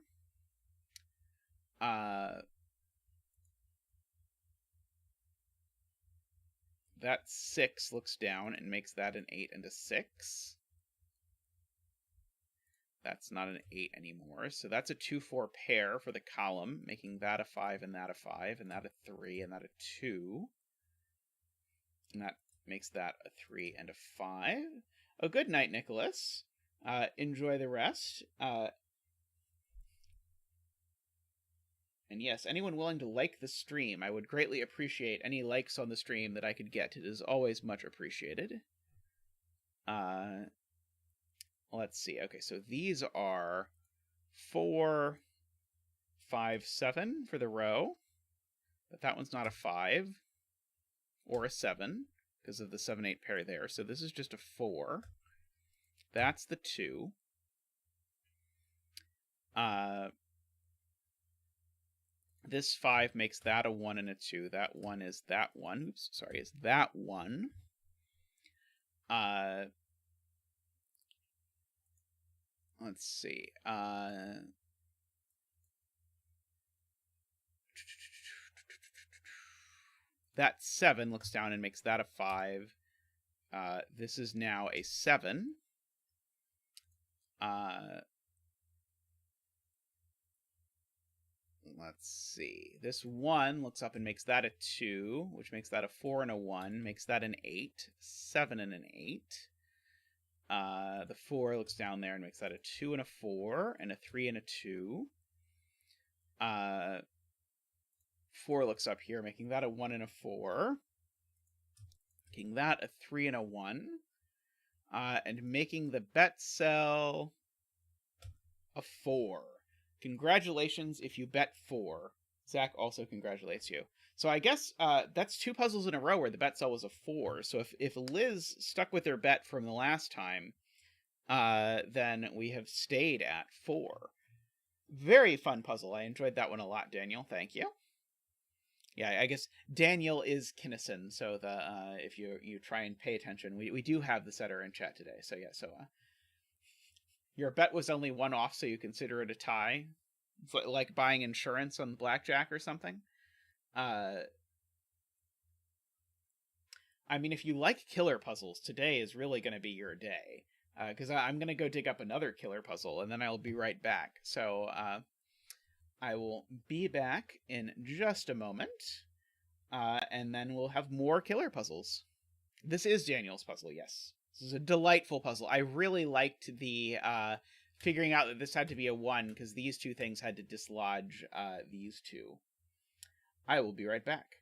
That 6 looks down and makes that an 8 and a 6. That's not an 8 anymore. So that's a 2-4 pair for the column, making that a 5 and that a 5, and that a 3 and that a 2. And that makes that a 3 and a 5. Oh, good night, Nicholas. Enjoy the rest. And yes, anyone willing to like the stream, I would greatly appreciate any likes on the stream that I could get. It is always much appreciated. Let's see. Okay, so these are 4, 5, 7 for the row. But that one's not a 5 or a 7 because of the 7-8 pair there. So this is just a 4. That's the 2. This 5 makes that a 1 and a 2. That 1 is that 1. Oops, sorry, is that 1. Let's see. That 7 looks down and makes that a 5. This is now a 7. Let's see. This 1 looks up and makes that a 2, which makes that a 4 and a 1, makes that an 8, 7 and an 8. The 4 looks down there and makes that a 2 and a 4, and a 3 and a 2. 4 looks up here, making that a 1 and a 4. Making that a 3 and a 1. And making the bet cell a 4. Congratulations if you bet 4. Zach also congratulates you. So I guess that's 2 puzzles in a row where the bet cell was a 4. So if Liz stuck with her bet from the last time, then we have stayed at 4. Very fun puzzle. I enjoyed that one a lot, Daniel. Thank you. Yeah, I guess Daniel is Kinnison, so if you try and pay attention, we do have the setter in chat today. So yeah, your bet was only 1 off, so you consider it a tie. It's like buying insurance on blackjack or something. I mean, if you like killer puzzles, today is really going to be your day. Because I'm going to go dig up another killer puzzle, and then I'll be right back. So I will be back in just a moment, and then we'll have more killer puzzles. This is Daniel's puzzle, yes. This is a delightful puzzle. I really liked the figuring out that this had to be a 1, because these 2 things had to dislodge these 2. I will be right back.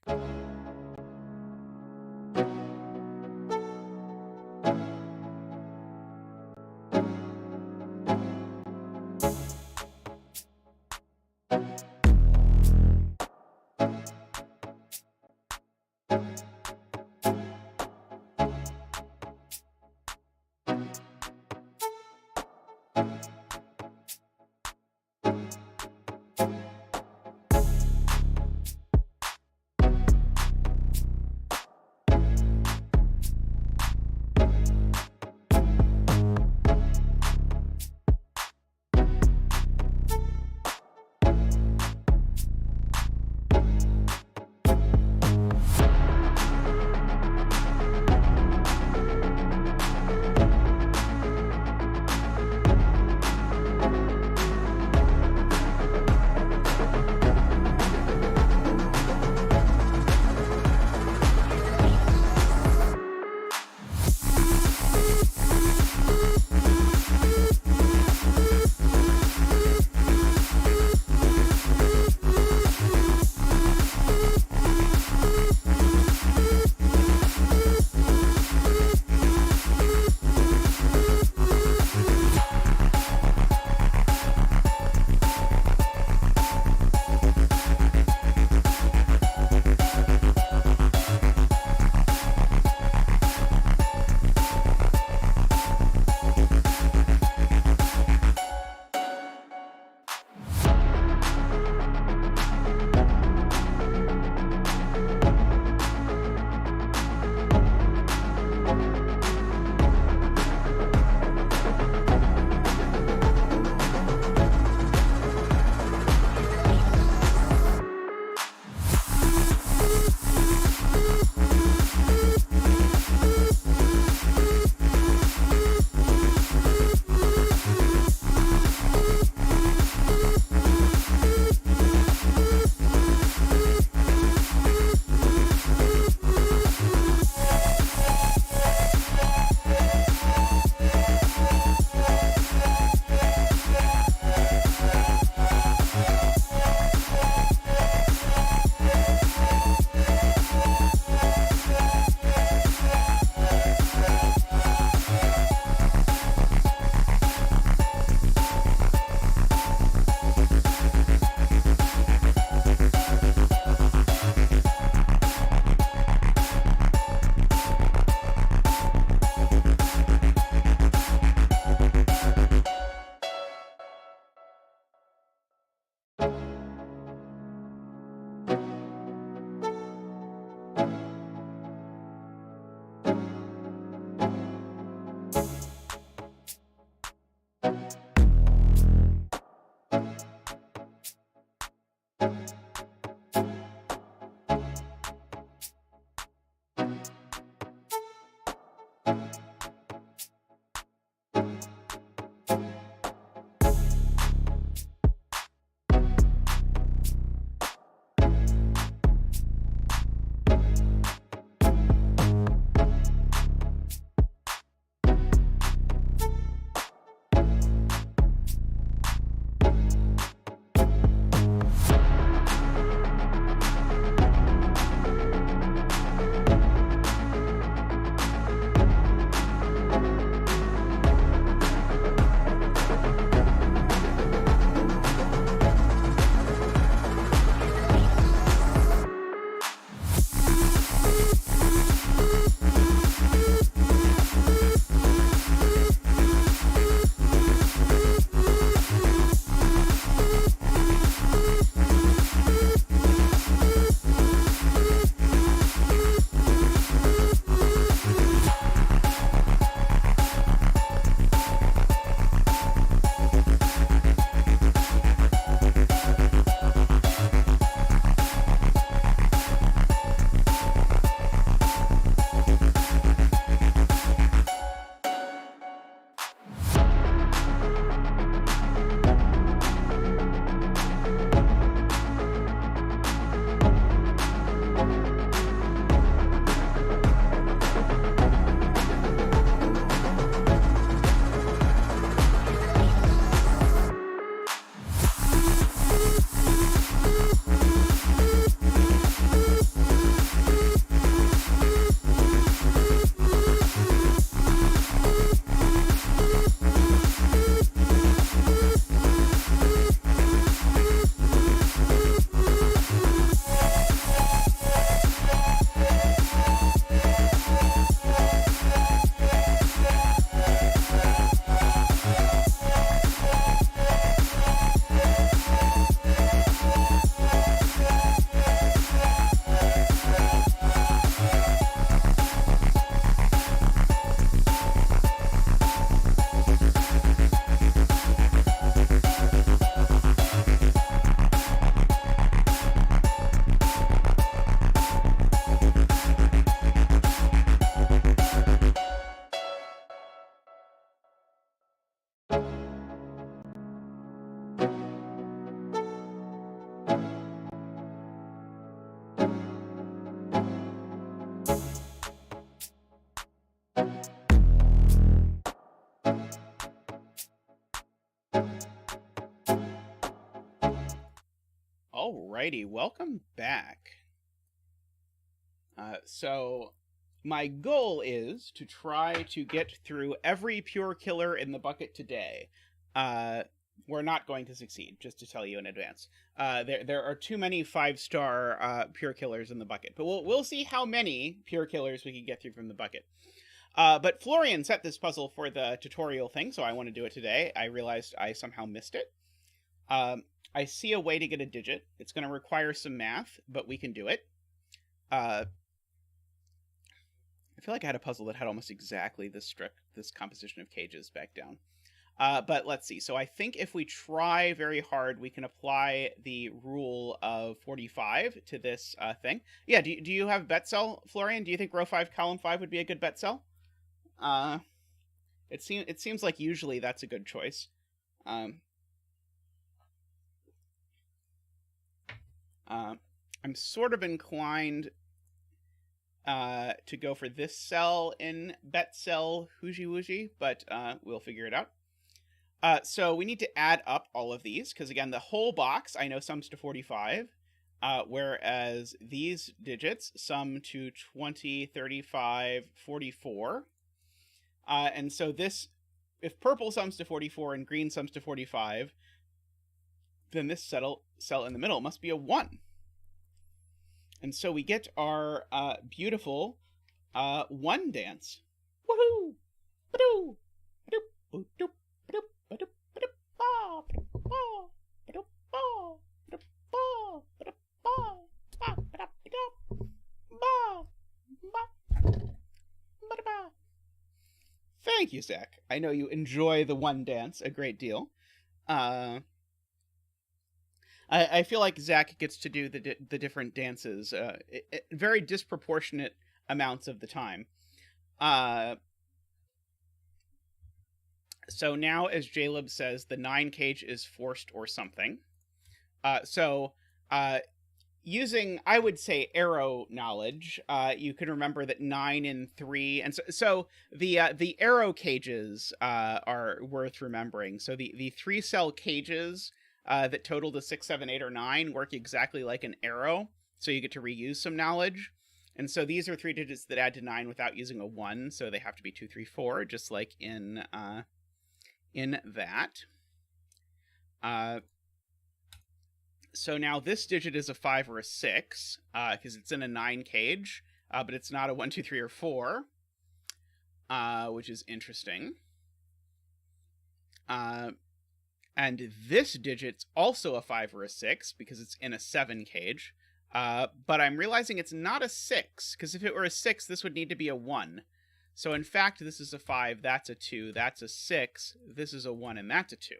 Alrighty, welcome back. So my goal is to try to get through every pure killer in the bucket today. We're not going to succeed, just to tell you in advance. There are too many 5-star pure killers in the bucket, but we'll see how many pure killers we can get through from the bucket. But Florian set this puzzle for the tutorial thing, so I want to do it today. I realized I somehow missed it. I see a way to get a digit. It's going to require some math, but we can do it. I feel like I had a puzzle that had almost exactly this composition of cages back down. But let's see. So I think if we try very hard, we can apply the rule of 45 to this thing. Yeah, do you have bet cell, Florian? Do you think row 5, column 5 would be a good bet cell? It seems like usually that's a good choice. I'm sort of inclined to go for this cell in bet cell Hooji Wooji, but we'll figure it out. So we need to add up all of these, because again, the whole box I know sums to 45, whereas these digits sum to 20, 35, 44. And so this, if purple sums to 44 and green sums to 45, then this cell in the middle must be a 1. And so we get our beautiful 1 dance. Woohoo! Ba-doo! Ba-doop! Ba-doop! Ba-doop! Ba-doop! Ba-doop! Ba-doop! Ba-doop! Ba-doop! Ba-doop! Ba-doop! Ba-doop! Thank you, Zach. I know you enjoy the 1 dance a great deal. I feel like Zach gets to do the different dances very disproportionate amounts of the time. So now, as Jaleb says, the 9 cage is forced or something. Using, I would say, arrow knowledge, you can remember that 9 and 3, and so the arrow cages are worth remembering. So the 3-cell cages that total to 6, 7, 8, or 9 work exactly like an arrow, so you get to reuse some knowledge. And so these are 3 digits that add to 9 without using a 1, so they have to be 2, 3, 4, just like in that. So now this digit is a 5 or a 6, because it's in a 9 cage, but it's not a 1, 2, 3, or 4, which is interesting. And this digit's also a 5 or a 6, because it's in a 7 cage. But I'm realizing it's not a 6, because if it were a 6, this would need to be a 1. So in fact, this is a 5, that's a 2, that's a 6, this is a 1, and that's a 2.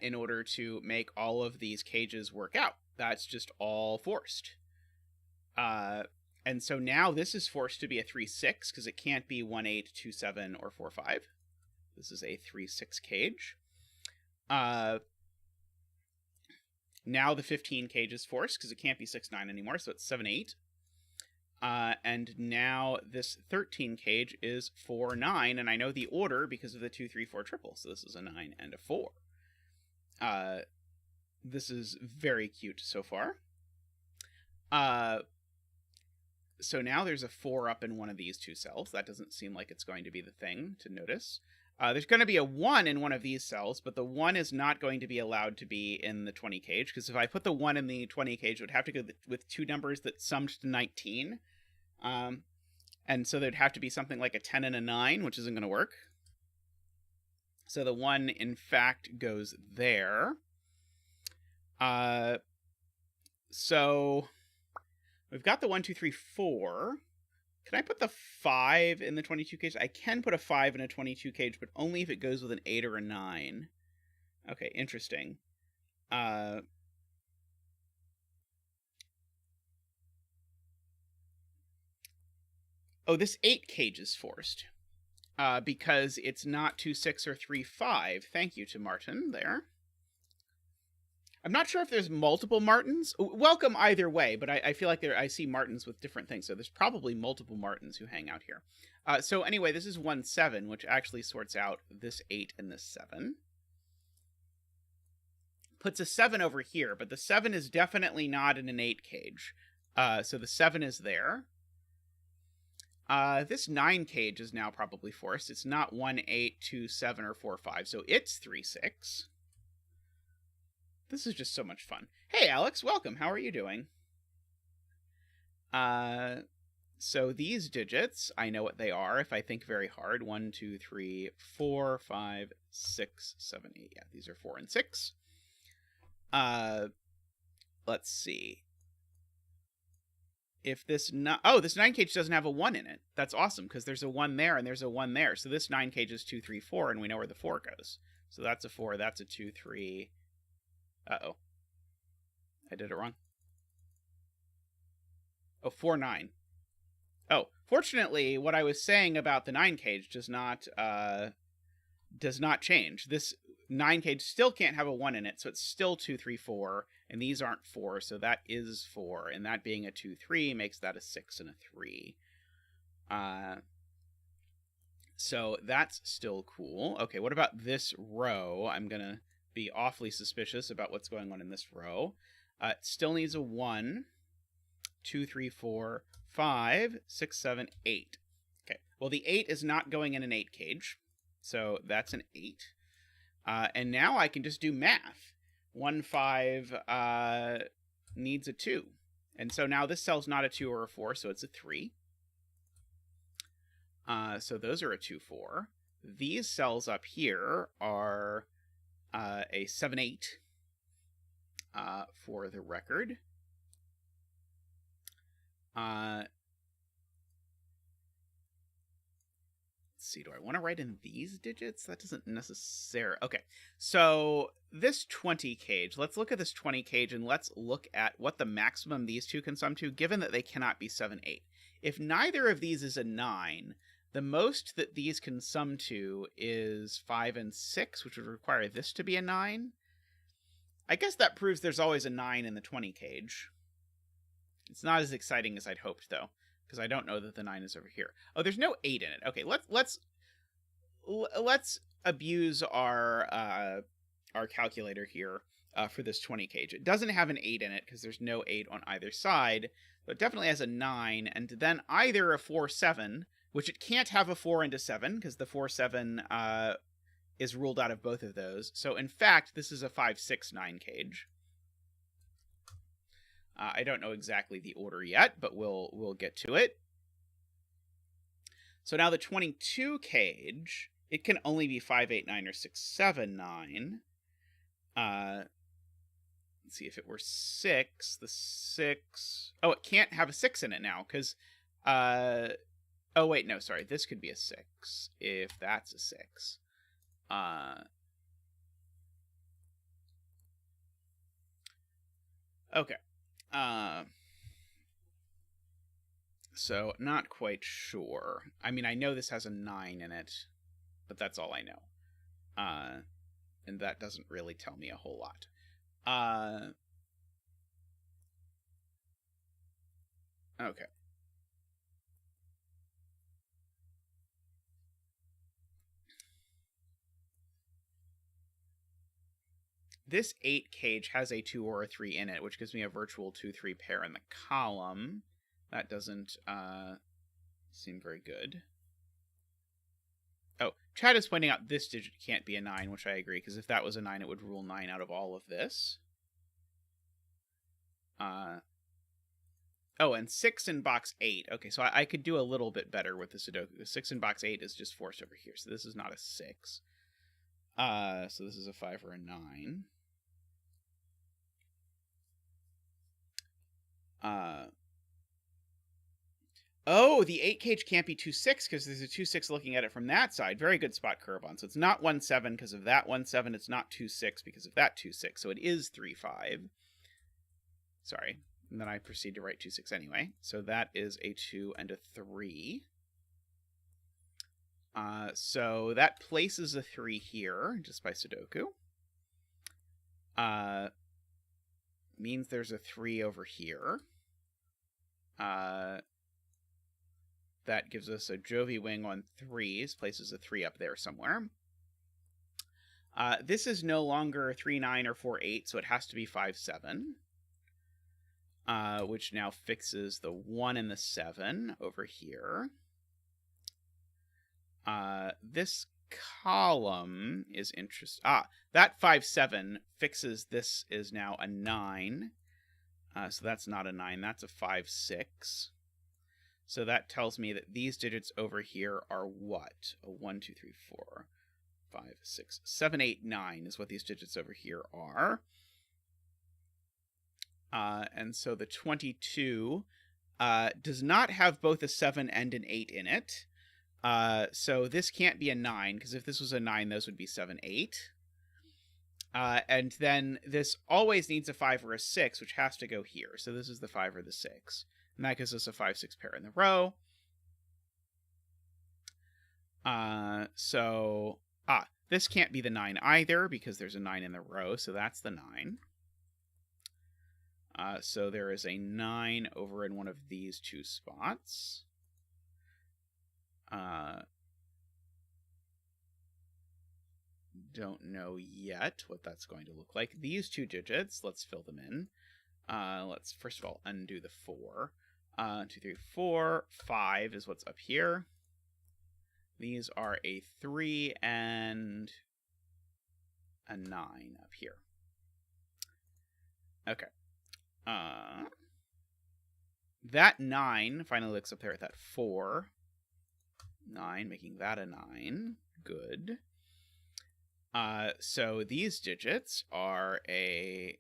In order to make all of these cages work out. That's just all forced. And so now this is forced to be a 3, 6, because it can't be 1, 8, 2, 7, or 4, 5. This is a 3, 6 cage. Now the 15 cage is forced, because it can't be 6, 9 anymore, so it's 7, 8. And now this 13 cage is 4, 9, and I know the order because of the 2, 3, 4 triple, so this is a 9 and a 4. This is very cute so far. So now there's a 4 up in one of these 2 cells. That doesn't seem like it's going to be the thing to notice. There's going to be a 1 in one of these cells, but the 1 is not going to be allowed to be in the 20 cage, because if I put the 1 in the 20 cage, it would have to go with 2 numbers that summed to 19. And so there'd have to be something like a 10 and a 9, which isn't going to work. So the 1, in fact, goes there. So we've got the 1, 2, 3, 4. Can I put the 5 in the 22 cage? I can put a 5 in a 22 cage, but only if it goes with an 8 or a 9. Okay, interesting. Oh, this 8 cage is forced. Because it's not 2, 6, or 3, 5. Thank you to Martin there. I'm not sure if there's multiple Martins. Welcome either way, but I feel like I see Martins with different things, so there's probably multiple Martins who hang out here. So anyway, this is 1, 7, which actually sorts out this 8 and this 7. puts a 7 over here, but the 7 is definitely not in an 8 cage. So the 7 is there. This 9 cage is now probably forced. It's not 1, 8, 2, 7, or 4, 5, so it's 3, 6. This is just so much fun. Hey, Alex, welcome. How are you doing? So these digits, I know what they are if I think very hard. 1, 2, 3, 4, 5, 6, 7, 8. Yeah, these are 4 and 6. Let's see. If this this 9 cage doesn't have a 1 in it. That's awesome, because there's a 1 there and there's a 1 there. So this 9 cage is 2, 3, 4, and we know where the 4 goes. So that's a 4, that's a 2, 3. Uh-oh. I did it wrong. Oh, 4, 9. Oh, fortunately, what I was saying about the 9 cage does not change. This 9 cage still can't have a 1 in it, so it's still 2, 3, 4, and these aren't 4, so that is 4, and that being a 2, 3 makes that a 6 and a 3. So that's still cool. Okay, what about this row? I'm gonna be awfully suspicious about what's going on in this row. It still needs a 1, 2, 3, 4, 5, 6, 7, 8. Okay, well, the 8 is not going in an 8 cage, so that's an 8. And now I can just do math. 1, 5 needs a 2. And so now this cell's not a 2 or a 4, so it's a 3. So those are a 2, 4. These cells up here are a 7, 8 for the record. Let's see, do I want to write in these digits? That doesn't necessarily... Okay, so this 20 cage, let's look at this 20 cage and let's look at what the maximum these two can sum to, given that they cannot be 7, 8. If neither of these is a 9, the most that these can sum to is 5 and 6, which would require this to be a 9. I guess that proves there's always a 9 in the 20 cage. It's not as exciting as I'd hoped, though, because I don't know that the 9 is over here. Oh, there's no 8 in it. Okay, let's abuse our calculator here for this 20 cage. It doesn't have an 8 in it because there's no 8 on either side, but it definitely has a 9, and then either a 4, 7, which it can't have a 4 and a 7 because the 4, 7 is ruled out of both of those. So in fact, this is a 5, 6, 9 cage. I don't know exactly the order yet, but we'll get to it. So now the 22 cage, it can only be 5, 8, 9, or 6, 7, 9. Let's see, if it were 6, the 6... Oh, it can't have a 6 in it now, because... Oh, wait, no, sorry. This could be a 6, if that's a 6. Okay. So, not quite sure. I mean, I know this has a 9 in it, but that's all I know. And that doesn't really tell me a whole lot. Okay. This 8 cage has a 2 or a 3 in it, which gives me a virtual 2, 3 pair in the column. That doesn't seem very good. Oh, Chad is pointing out this digit can't be a 9, which I agree, because if that was a 9, it would rule 9 out of all of this. Oh, and 6 in box 8. Okay, so I could do a little bit better with the Sudoku. 6 in box 8 is just forced over here, so this is not a 6. So this is a 5 or a 9. Oh, the 8 cage can't be 2, 6 because there's a 2, 6 looking at it from that side. Very good spot, Kuraban. So it's not 1, 7 because of that 1, 7. It's not 2, 6 because of that 2, 6. So it is 3, 5. Sorry. And then I proceed to write 2, 6 anyway. So that is a 2 and a 3. So that places a 3 here, just by Sudoku. Means there's a 3 over here. That gives us a Jovi wing on 3s, places a 3 up there somewhere. This is no longer 3-9 or 4-8, so it has to be 5-7. Which now fixes the 1 and the 7 over here. This column is interesting. That 5-7 fixes this is now a 9. So that's not a 9, that's a 5-6. So that tells me that these digits over here are what? A 1, 2, 3, 4, 5, 6, 7, 8, 9 is what these digits over here are. And so the 22 does not have both a 7 and an 8 in it. So this can't be a 9, because if this was a 9, those would be 7, 8. And then this always needs a 5 or a 6, which has to go here. So this is the 5 or the 6. And that gives us a 5-6 pair in the row. This can't be the 9 either, because there's a 9 in the row, so that's the 9. So there is a 9 over in one of these two spots. Don't know yet what that's going to look like. These two digits, let's fill them in. Let's first of all undo the 4. 2, 3, 4, 5 is what's up here. These are a 3 and a 9 up here. Okay. That 9 finally looks up there at that 4. 9, making that a 9. Good. So these digits are a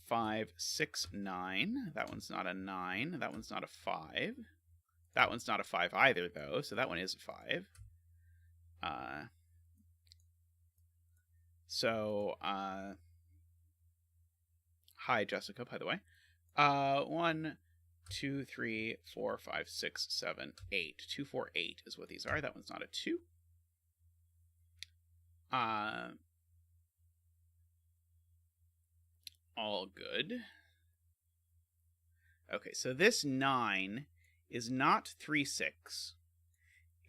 5, 6, 9. That one's not a 9. That one's not a 5. That one's not a 5 either, though, so that one is a 5. Hi, Jessica, by the way. 1, 2, 3, 4, 5, 6, 7, 8. 2, 4, 8 is what these are. That one's not a 2. All good. Okay, so this 9 is not 3, 6.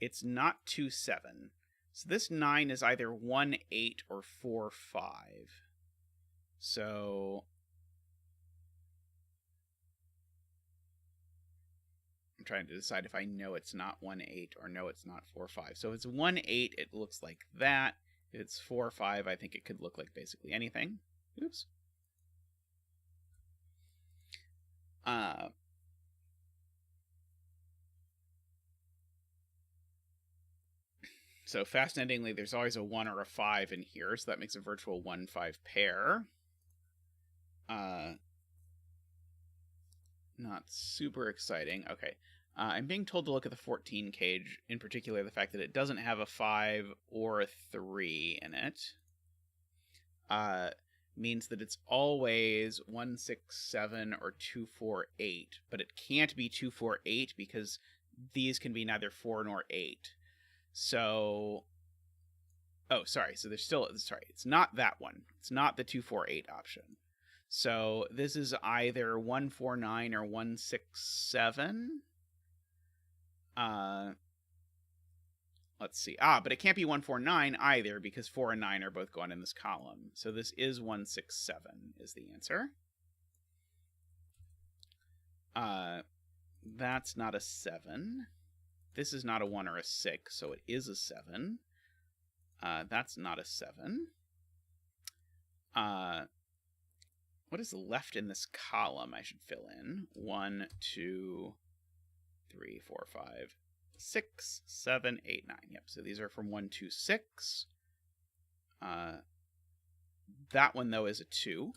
It's not 2, 7. So this 9 is either 1, 8 or 4, 5. So I'm trying to decide if I know it's not 1, 8 or no, it's not 4, 5. So if it's 1, 8, it looks like that. If it's 4, 5, I think it could look like basically anything. Oops. So fascinatingly, there's always a 1 or a 5 in here, so that makes a virtual 1-5 pair. Not super exciting. Okay. I'm being told to look at the 14 cage, in particular the fact that it doesn't have a 5 or a 3 in it. Means that it's always 1, 6, 7 or 2, 4, 8, but it can't be 2, 4, 8 because these can be neither 4 nor 8. So, oh, sorry. So there's still, sorry, it's not that one. It's not the 2, 4, 8 option. So this is either 1, 4, 9 or 1, 6, 7. Let's see. But it can't be 1, 4, 9 either because 4 and 9 are both going in this column. So this is 1, 6, 7 is the answer. That's not a 7. This is not a 1 or a 6, so it is a 7. That's not a 7. What is left in this column I should fill in? 1, 2, 3, 4, 5, 6, 7, 8, 9. Yep, so these are from 1, 2, 6. That one, though, is a 2.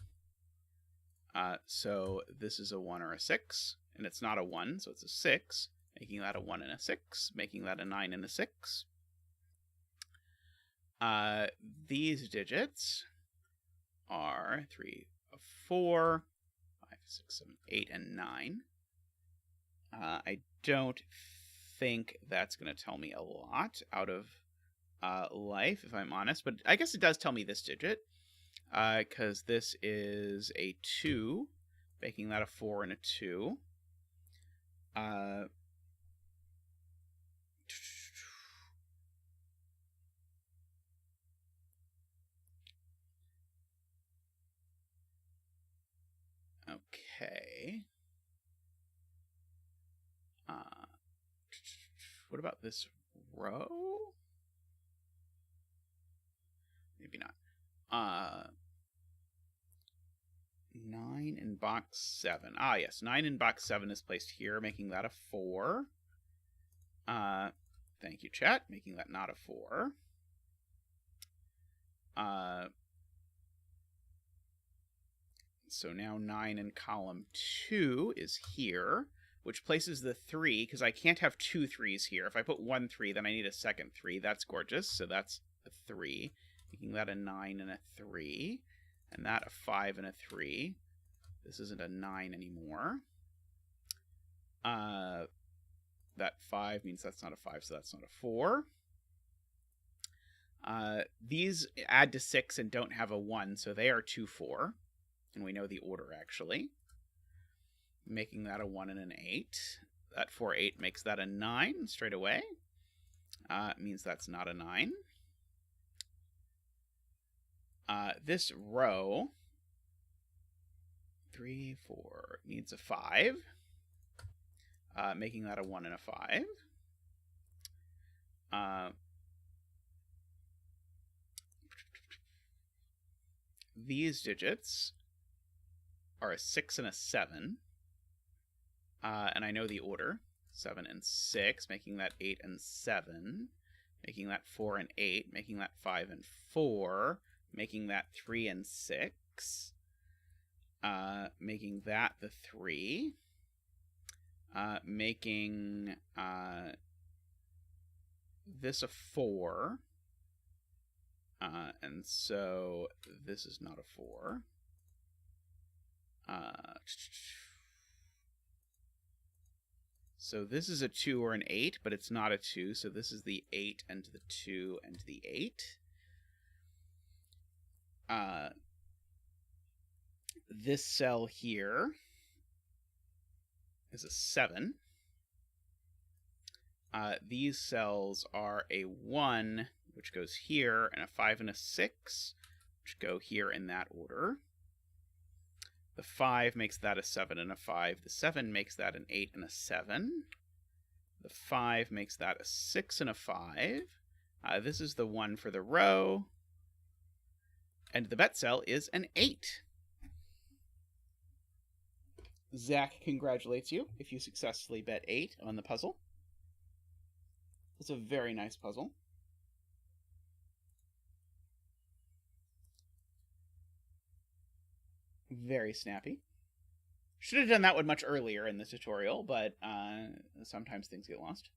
So this is a 1 or a 6, and it's not a 1, so it's a 6. Making that a 1 and a 6, making that a 9 and a 6. These digits are 3, 4, 5, 6, 7, 8, and 9. I don't think that's going to tell me a lot out of life, if I'm honest, but I guess it does tell me this digit, because this is a 2, making that a 4 and a 2. Okay. What about this row? Maybe not. 9 in box 7. Ah, yes. 9 in box 7 is placed here, making that a 4. Thank you, chat. Making that not a 4. So now 9 in column 2 is here, which places the 3, because I can't have 2 3s here. If I put 1 3, then I need a second 3. That's gorgeous. So that's a 3, making that a 9 and a 3, and that a 5 and a 3. This isn't a 9 anymore. That 5 means that's not a 5, so that's not a 4. These add to 6 and don't have a 1, so they are 2 4. And we know the order, actually. Making that a 1 and an 8. That 4 8 makes that a 9 straight away. Means that's not a 9. This row, 3 4, needs a 5. Making that a 1 and a 5. These digits are a 6 and a 7. And I know the order. 7 and 6, making that 8 and 7. Making that 4 and 8, making that 5 and 4. Making that 3 and 6. Making that the 3. Making this a 4. And so this is not a 4. So this is a 2 or an 8, but it's not a 2, so this is the 8 and the 2 and the 8. This cell here is a 7. These cells are a 1, which goes here, and a 5 and a 6, which go here in that order. The 5 makes that a 7 and a 5. The 7 makes that an 8 and a 7. The 5 makes that a 6 and a 5. This is the 1 for the row. And the bet cell is an 8. Zach congratulates you if you successfully bet 8 on the puzzle. It's a very nice puzzle. Very snappy. Should have done that one much earlier in the tutorial, but sometimes things get lost.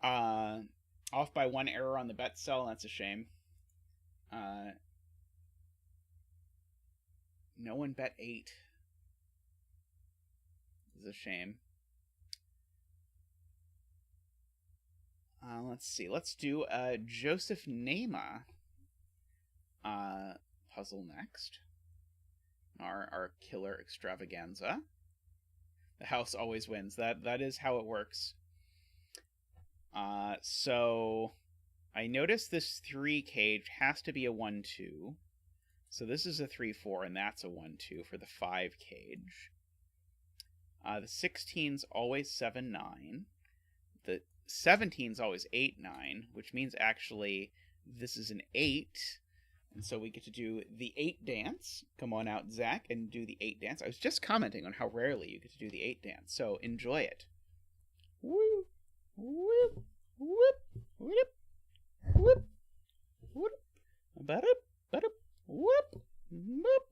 Off by 1 error on the bet cell, that's a shame. No one bet 8. This is a shame. Let's see. Let's do a Joseph Nehme puzzle next. Our killer extravaganza. The house always wins. That is how it works. So I noticed this 3 cage has to be a 1-2. So this is a 3-4, and that's a 1-2 for the 5 cage. The 16's always 7-9. The 17's always 8-9, which means actually this is an 8. And so we get to do the 8 dance. Come on out, Zach, and do the 8 dance. I was just commenting on how rarely you get to do the 8 dance, so enjoy it. Woo! Whoop! Whoop! Whoop! Whoop! Whoop! Ba-dup! Ba-dup! Whoop! Whoop!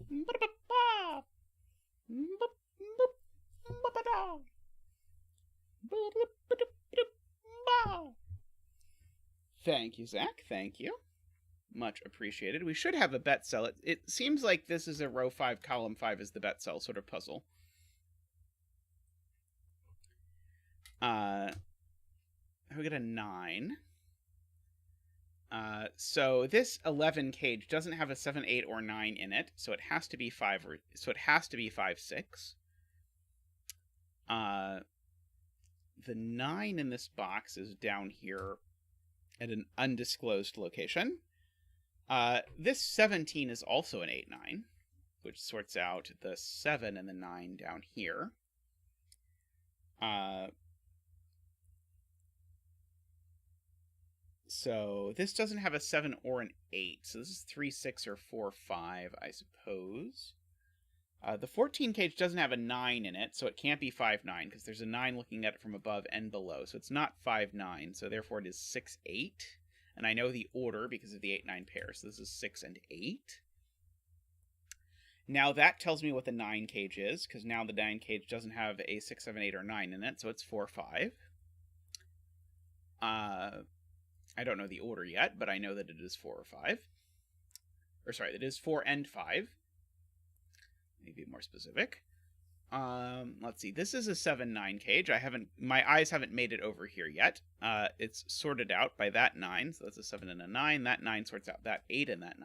Ba-da-ba-ba! Boop! Boop! Ba-ba-da! Ba-dup! Ba-dup! Ba-dup! Ba! Thank you, Zach. Thank you. Much appreciated. We should have a bet cell. It seems like this is a row 5, column 5 is the bet cell sort of puzzle. We get a 9. So this 11 cage doesn't have a 7, 8, or 9 in it, so it has to be 5 or so it has to be 5, 6. The 9 in this box is down here at an undisclosed location. This 17 is also an 8, 9. which sorts out the 7 and the 9 down here. So this doesn't have a 7 or an 8, so this is 3, 6, or 4, 5, I suppose. The 14 cage doesn't have a 9 in it, so it can't be 5, 9, because there's a 9 looking at it from above and below, so it's not 5, 9, so therefore it is 6, 8. And I know the order because of the 8, 9 pair, so this is 6 and 8. Now that tells me what the 9 cage is, because now the 9 cage doesn't have a 6, 7, 8, or 9 in it, so it's 4, 5. I don't know the order yet, but I know that it is 4 or 5. Or sorry, it is 4 and 5. Maybe more specific. Let's see. This is a 7-9 cage. My eyes haven't made it over here yet. It's sorted out by that 9, so that's a 7 and a 9. That 9 sorts out that 8 and that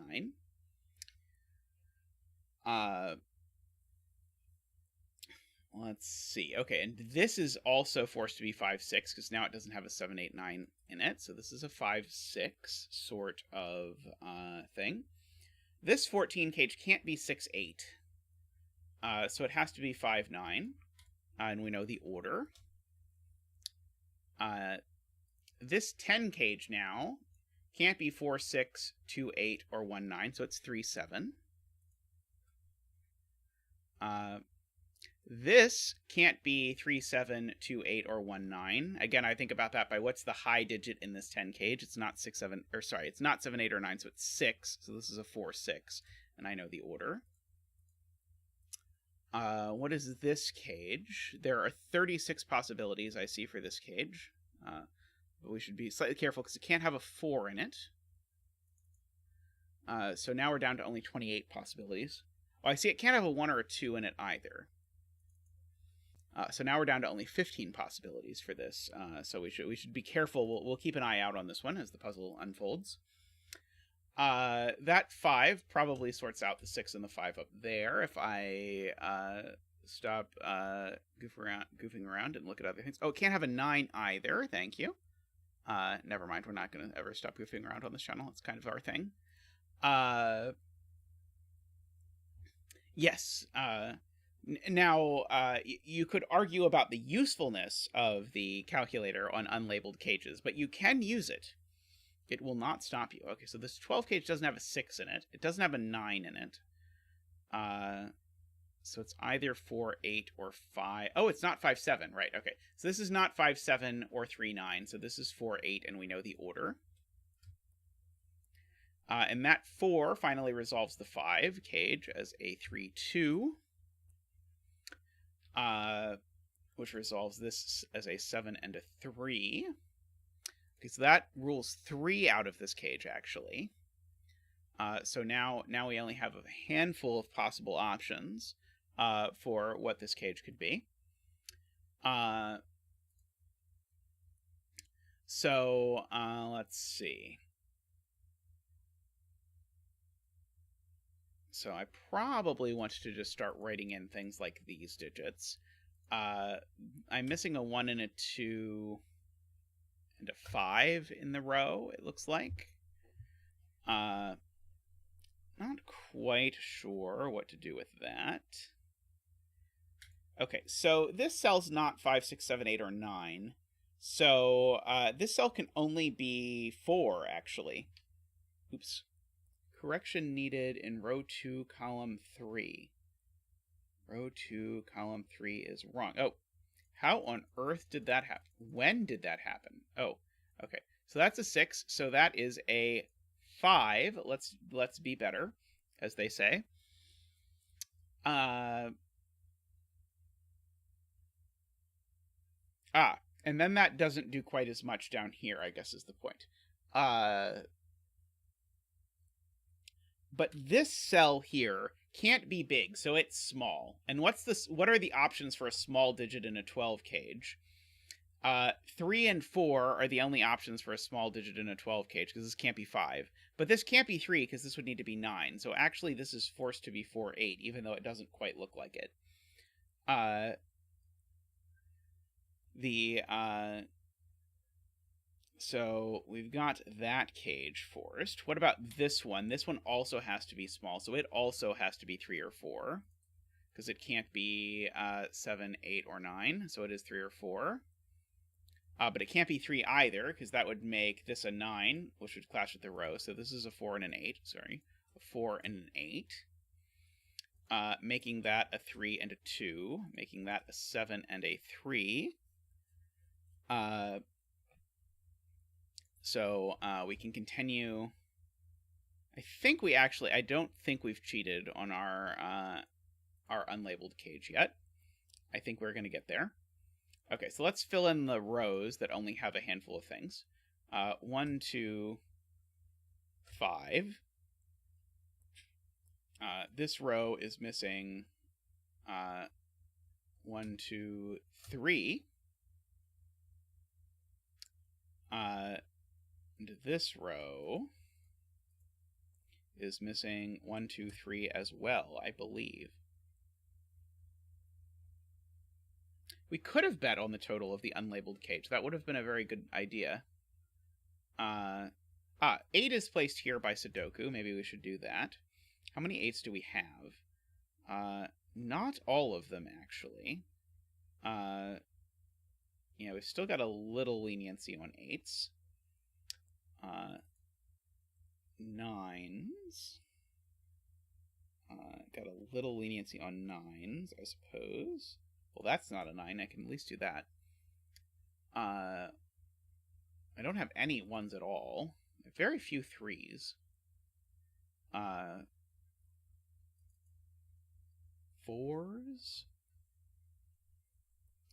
9. Let's see. Okay, and this is also forced to be 5, 6, because now it doesn't have a 7, 8, 9 in it. So this is a 5, 6 sort of thing. This 14 cage can't be 6, 8. So it has to be 5, 9. And we know the order. This 10 cage now can't be 4, 6, 2, 8, or 1, 9. So it's 3, 7. This can't be 3, 7, 2, 8, or 1, 9. Again, I think about that by what's the high digit in this 10 cage. It's not 6, 7, or sorry, it's not 7, 8, or 9, so it's 6. So this is a 4, 6, and I know the order. What is this cage? There are 36 possibilities I see for this cage. But we should be slightly careful because it can't have a 4 in it. So now we're down to only 28 possibilities. Oh, I see it can't have a 1 or a 2 in it either. So now we're down to only 15 possibilities for this. So we should be careful. We'll keep an eye out on this one as the puzzle unfolds. That 5 probably sorts out the 6 and the 5 up there if I stop goofing around and look at other things. Oh, it can't have a 9 either. Thank you. Never mind. We're not going to ever stop goofing around on this channel. It's kind of our thing. Yes. Now, you could argue about the usefulness of the calculator on unlabeled cages, but you can use it. It will not stop you. Okay, so this 12 cage doesn't have a 6 in it. It doesn't have a 9 in it. So it's either 4, 8, or 5. Oh, it's not 5, 7, right. Okay, so this is not 5, 7, or 3, 9. So this is 4, 8, and we know the order. And that 4 finally resolves the 5 cage as a 3, 2. Which resolves this as a 7 and a 3. Okay, so that rules 3 out of this cage, actually. So now we only have a handful of possible options for what this cage could be. So let's see. So I probably want to just start writing in things like these digits. I'm missing a 1 and a 2 and a 5 in the row, it looks like. Not quite sure what to do with that. Okay, so this cell's not 5, 6, 7, 8, or 9. So this cell can only be 4, actually. Oops. Correction needed in row 2, column 3. Row 2, column 3 is wrong. Oh, how on earth did that happen? When did that happen? Oh, okay. So that's a 6. So that is a 5. Let's be better, as they say. And then that doesn't do quite as much down here, I guess is the point. But this cell here can't be big, so it's small. And what are the options for a small digit in a 12 cage? 3 and 4 are the only options for a small digit in a 12 cage, because this can't be 5. But this can't be 3, because this would need to be 9. So actually this is forced to be 4, 8, even though it doesn't quite look like it. The So we've got that cage forced. What about this one? This one also has to be small, so it also has to be 3 or 4. Because it can't be 7, 8, or 9, so it is 3 or 4. But it can't be 3 either, because that would make this a 9, which would clash with the row. So this is a 4 and an 8, sorry. A 4 and an 8. Making that a 3 and a 2. Making that a 7 and a 3. So we can continue. I don't think we've cheated on our unlabeled cage yet. I think we're going to get there. Okay, so let's fill in the rows that only have a handful of things. 1, 2, 5. This row is missing 1, 2, 3. And this row is missing 1, 2, 3 as well, I believe. We could have bet on the total of the unlabeled cage. That would have been a very good idea. 8 is placed here by Sudoku. Maybe we should do that. How many 8s do we have? Not all of them, actually. We've still got a little leniency on 8s. 9s. Got a little leniency on 9s, I suppose. Well, that's not a 9. I can at least do that. I don't have any 1s at all. Very few 3s. 4s?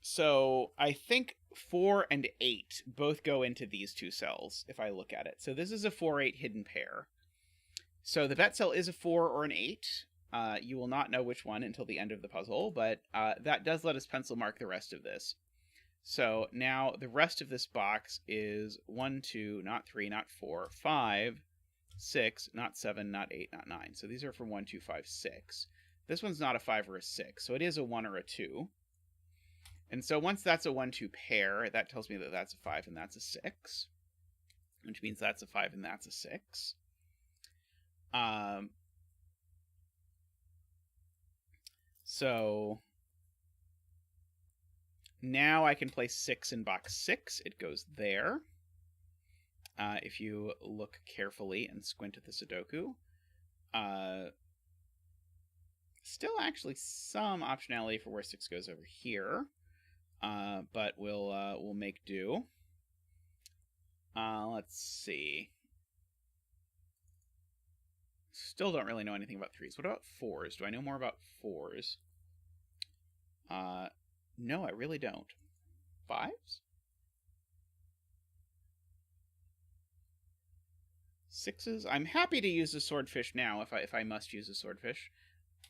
So I think 4 and 8 both go into these two cells, if I look at it. So this is a 4-8 hidden pair. So the bet cell is a 4 or an 8. You will not know which one until the end of the puzzle, but that does let us pencil mark the rest of this. So now the rest of this box is 1, 2, not 3, not 4, 5, 6, not 7, not 8, not 9. So these are from 1, 2, 5, 6. This one's not a 5 or a 6, so it is a 1 or a 2. And so once that's a 1-2 pair, that tells me that that's a 5 and that's a 6. Which means that's a 5 and that's a 6. So now I can place 6 in box 6. It goes there. If you look carefully and squint at the Sudoku. Still actually some optionality for where 6 goes over here. But we'll make do. Let's see. Still don't really know anything about 3s. What about 4s? Do I know more about 4s? No, I really don't. 5s? 6s? I'm happy to use a swordfish now if I must use a swordfish.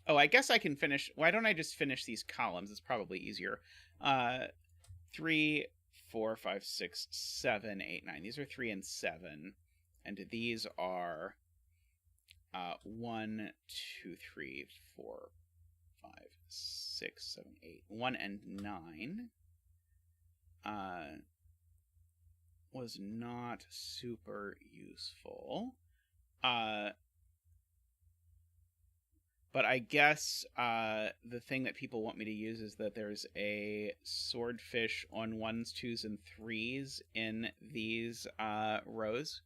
Oh, I guess I can finish. Why don't I just finish these columns? It's probably easier. 3, 4, 5, 6, 7, 8, 9. These are 3 and 7. And these are 1, 2, 3, 4, 5, 6, 7, 8. 1 and 9. Was not super useful. But I guess the thing that people want me to use is that there's a swordfish on 1s, 2s, and 3s in these rows.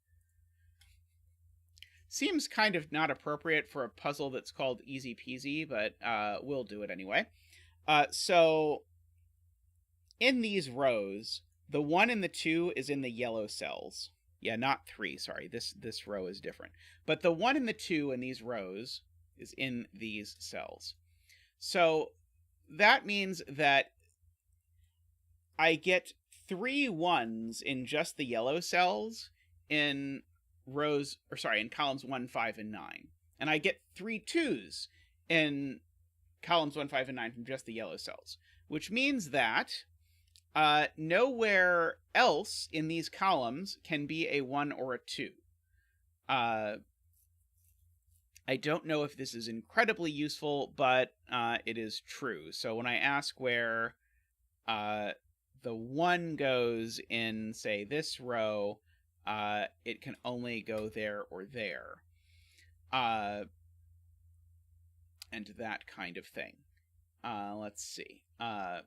Seems kind of not appropriate for a puzzle that's called Easy Peasy, but we'll do it anyway. So in these rows, the 1 and the 2 is in the yellow cells. Yeah, not 3, sorry. This row is different. But the 1 and the 2 in these rows is in these cells. So that means that I get 3 1s in just the yellow cells in in columns 1, 5, and 9. And I get 3 2s in columns 1, 5, and 9 from just the yellow cells. Which means that nowhere else in these columns can be a 1 or a 2. I don't know if this is incredibly useful, but it is true. So when I ask where the 1 goes in, say, this row, it can only go there or there. And that kind of thing. Let's see. I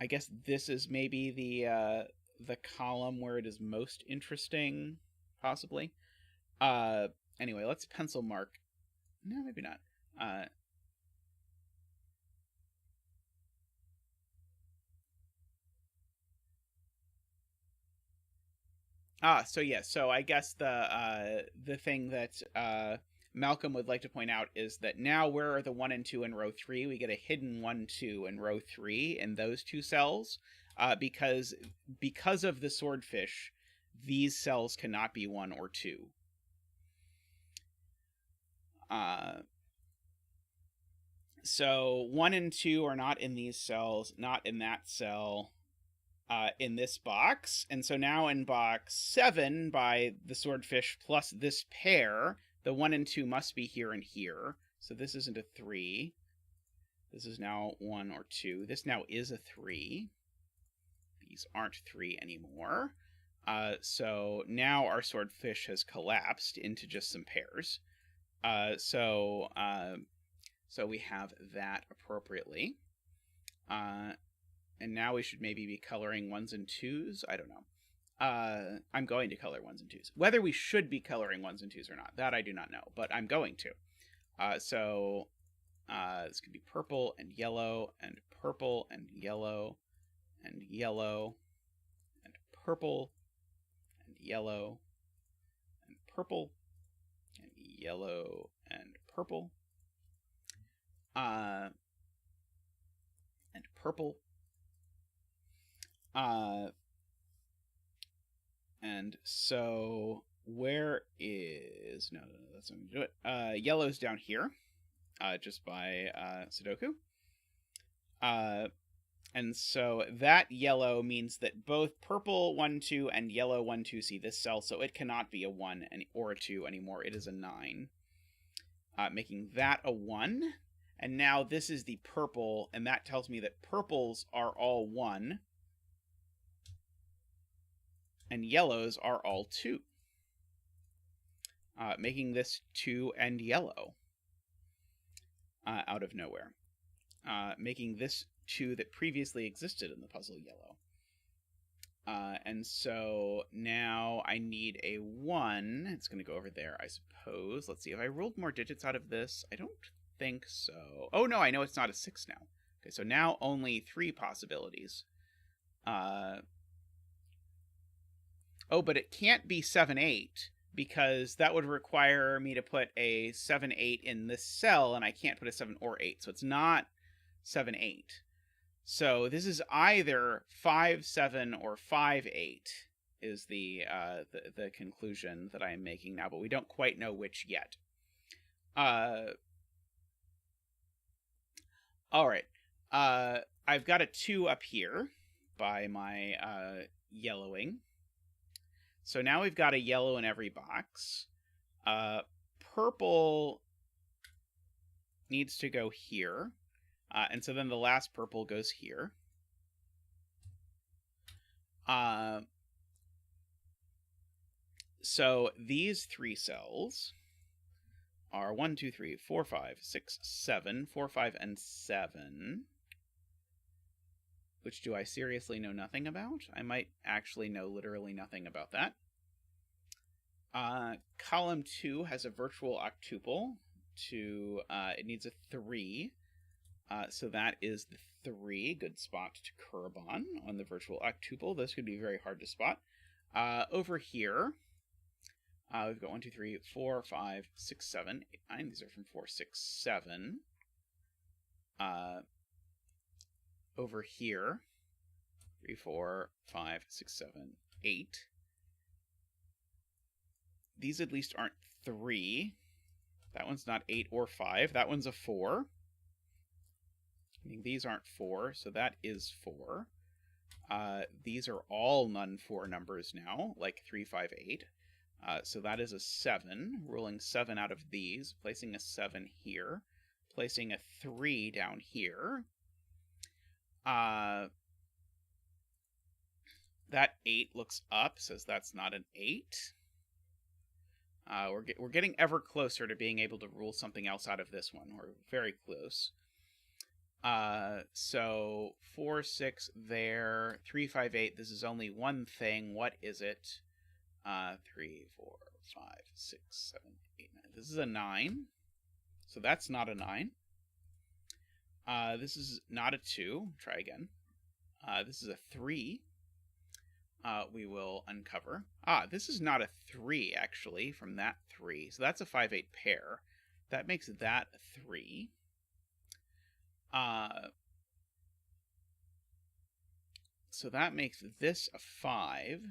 guess this is maybe the column where it is most interesting, possibly. Anyway, let's pencil mark. No, maybe not. So yeah, so I guess the thing that Malcolm would like to point out is that now where are the 1 and 2 in row 3? We get a hidden 1, 2 in row 3 in those 2 cells, because of the swordfish, these cells cannot be 1 or 2. So 1 and 2 are not in these cells, not in that cell, in this box. And so now in box 7, by the swordfish plus this pair, the 1 and 2 must be here and here. So this isn't a 3. This is now 1 or 2. This now is a 3. These aren't 3 anymore. So now our swordfish has collapsed into just some pairs. So we have that appropriately. And now we should maybe be coloring 1s and 2s. I don't know. I'm going to color 1s and 2s. Whether we should be coloring 1s and 2s or not, that I do not know, but I'm going to. So this could be purple and yellow and purple and yellow and yellow and purple and yellow and purple and yellow and purple and purple. And so where is, no, that's not going to do it. Yellow's down here, just by Sudoku. And so that yellow means that both purple 1, 2 and yellow 1, 2 see this cell, so it cannot be a 1 or a 2 anymore. It is a 9, making that a 1. And now this is the purple, and that tells me that purples are all 1. And yellows are all 2, making this 2 and yellow out of nowhere, making this 2 that previously existed in the puzzle yellow. And so now I need a 1. It's going to go over there, I suppose. Let's see, if I rolled more digits out of this, I don't think so. Oh, no, I know it's not a 6 now. Okay, so now only 3 possibilities. Oh, but it can't be 7, 8, because that would require me to put a 7, 8 in this cell, and I can't put a 7 or 8, so it's not 7, 8. So this is either 5, 7 or 5, 8 is the conclusion that I am making now, but we don't quite know which yet. All right. I've got a 2 up here by my yellowing. So now we've got a yellow in every box. Purple needs to go here. And so then the last purple goes here. So these 3 cells are 1, 2, 3, 4, 5, 6, 7, 4, 5, and 7. Which do I seriously know nothing about? I might actually know literally nothing about that. Column 2 has a virtual octuple. It needs a 3. So that is the 3. Good spot to kuraban on the virtual octuple. This could be very hard to spot. Over here, we've got 1, 2, 3, 4, 5, 6, 7, 8, 9. These are from 4, 6, 7. Over here, 3, 4, 5, 6, 7, 8. These at least aren't 3. That one's not 8 or 5. That one's a 4. I mean, these aren't 4, so that is 4. These are all non-4 numbers now, like 3, 5, 8. So that is a 7. Ruling 7 out of these, placing a 7 here, placing a 3 down here. That 8 looks up, says that's not an 8. We're getting ever closer to being able to rule something else out of this one. We're very close. So 4, 6 there, 3, 5, 8. This is only one thing. What is it? 3, 4, 5, 6, 7, 8, 9. This is a 9. So that's not a 9. This is not a 2. Try again. This is a 3. We will uncover. This is not a 3, actually, from that 3. So that's a 5-8 pair. That makes that a 3. So that makes this a 5.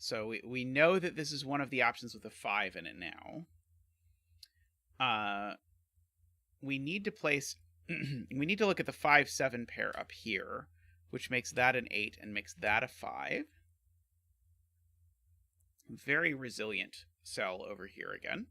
So we know that this is one of the options with a 5 in it now. We need to place... we need to look at the 5-7 pair up here, which makes that an 8 and makes that a 5. Very resilient cell over here again.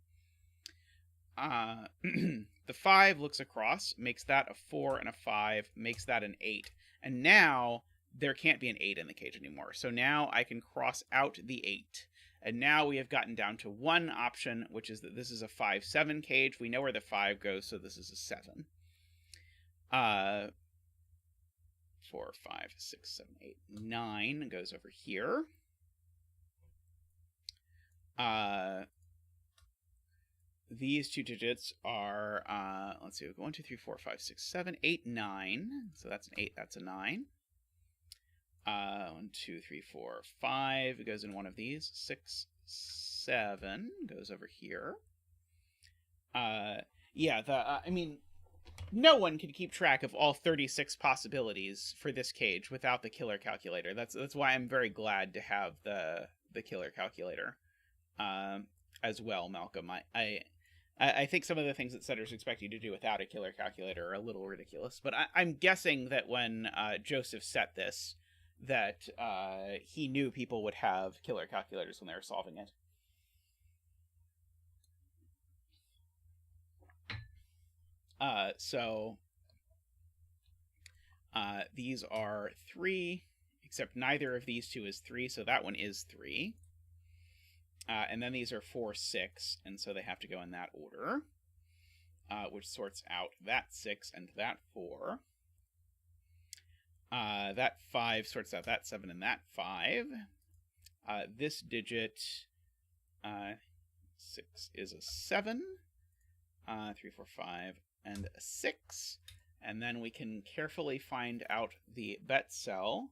The 5 looks across, makes that a 4 and a 5, makes that an 8. And now there can't be an 8 in the cage anymore. So now I can cross out the 8. And now we have gotten down to one option, which is that this is a 5-7 cage. We know where the 5 goes, so this is a 7. 4, 5, 6, 7, 8, 9 goes over here. These two digits are, let's see, 1, 2, 3, 4, 5, 6, 7, 8, 9. So that's an 8, that's a 9. 1, 2, 3, 4, 5 goes in one of these. 6, 7 goes over here. Yeah, I mean, no one can keep track of all 36 possibilities for this cage without the killer calculator. That's why I'm very glad to have the killer calculator as well, Malcolm. I think some of the things that setters expect you to do without a killer calculator are a little ridiculous. But I'm guessing that when Joseph set this, that he knew people would have killer calculators when they were solving it. So these are 3, except neither of these two is 3, so that one is 3. And then these are 4, 6, and so they have to go in that order, which sorts out that 6 and that 4. That 5 sorts out that 7 and that 5. This digit 6 is a 7. 3, 4, 5, and a 6. And then we can carefully find out the bet cell.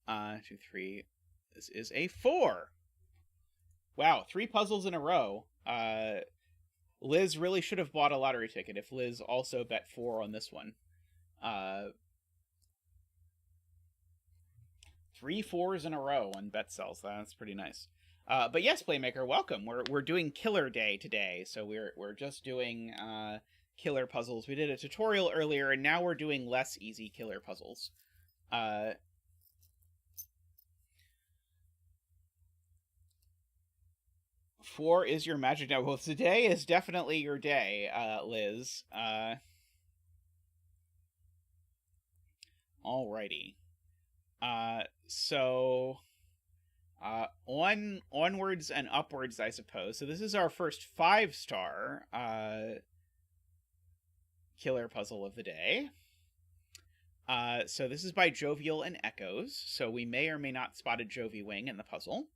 2, 3. This is a 4. Wow, 3 puzzles in a row. Liz really should have bought a lottery ticket if Liz also bet 4 on this one. 3 4s in a row on bet cells. That's pretty nice. But yes, Playmaker, welcome. We're doing Killer Day today, so we're just doing killer puzzles. We did a tutorial earlier, and now we're doing less easy killer puzzles. 4 is your magic number. Well, today is definitely your day, Liz. Alrighty. So onwards and upwards, I suppose. So this is our first 5-star killer puzzle of the day. So this is by Jovial and Echoes. So we may or may not spot a Jovi wing in the puzzle.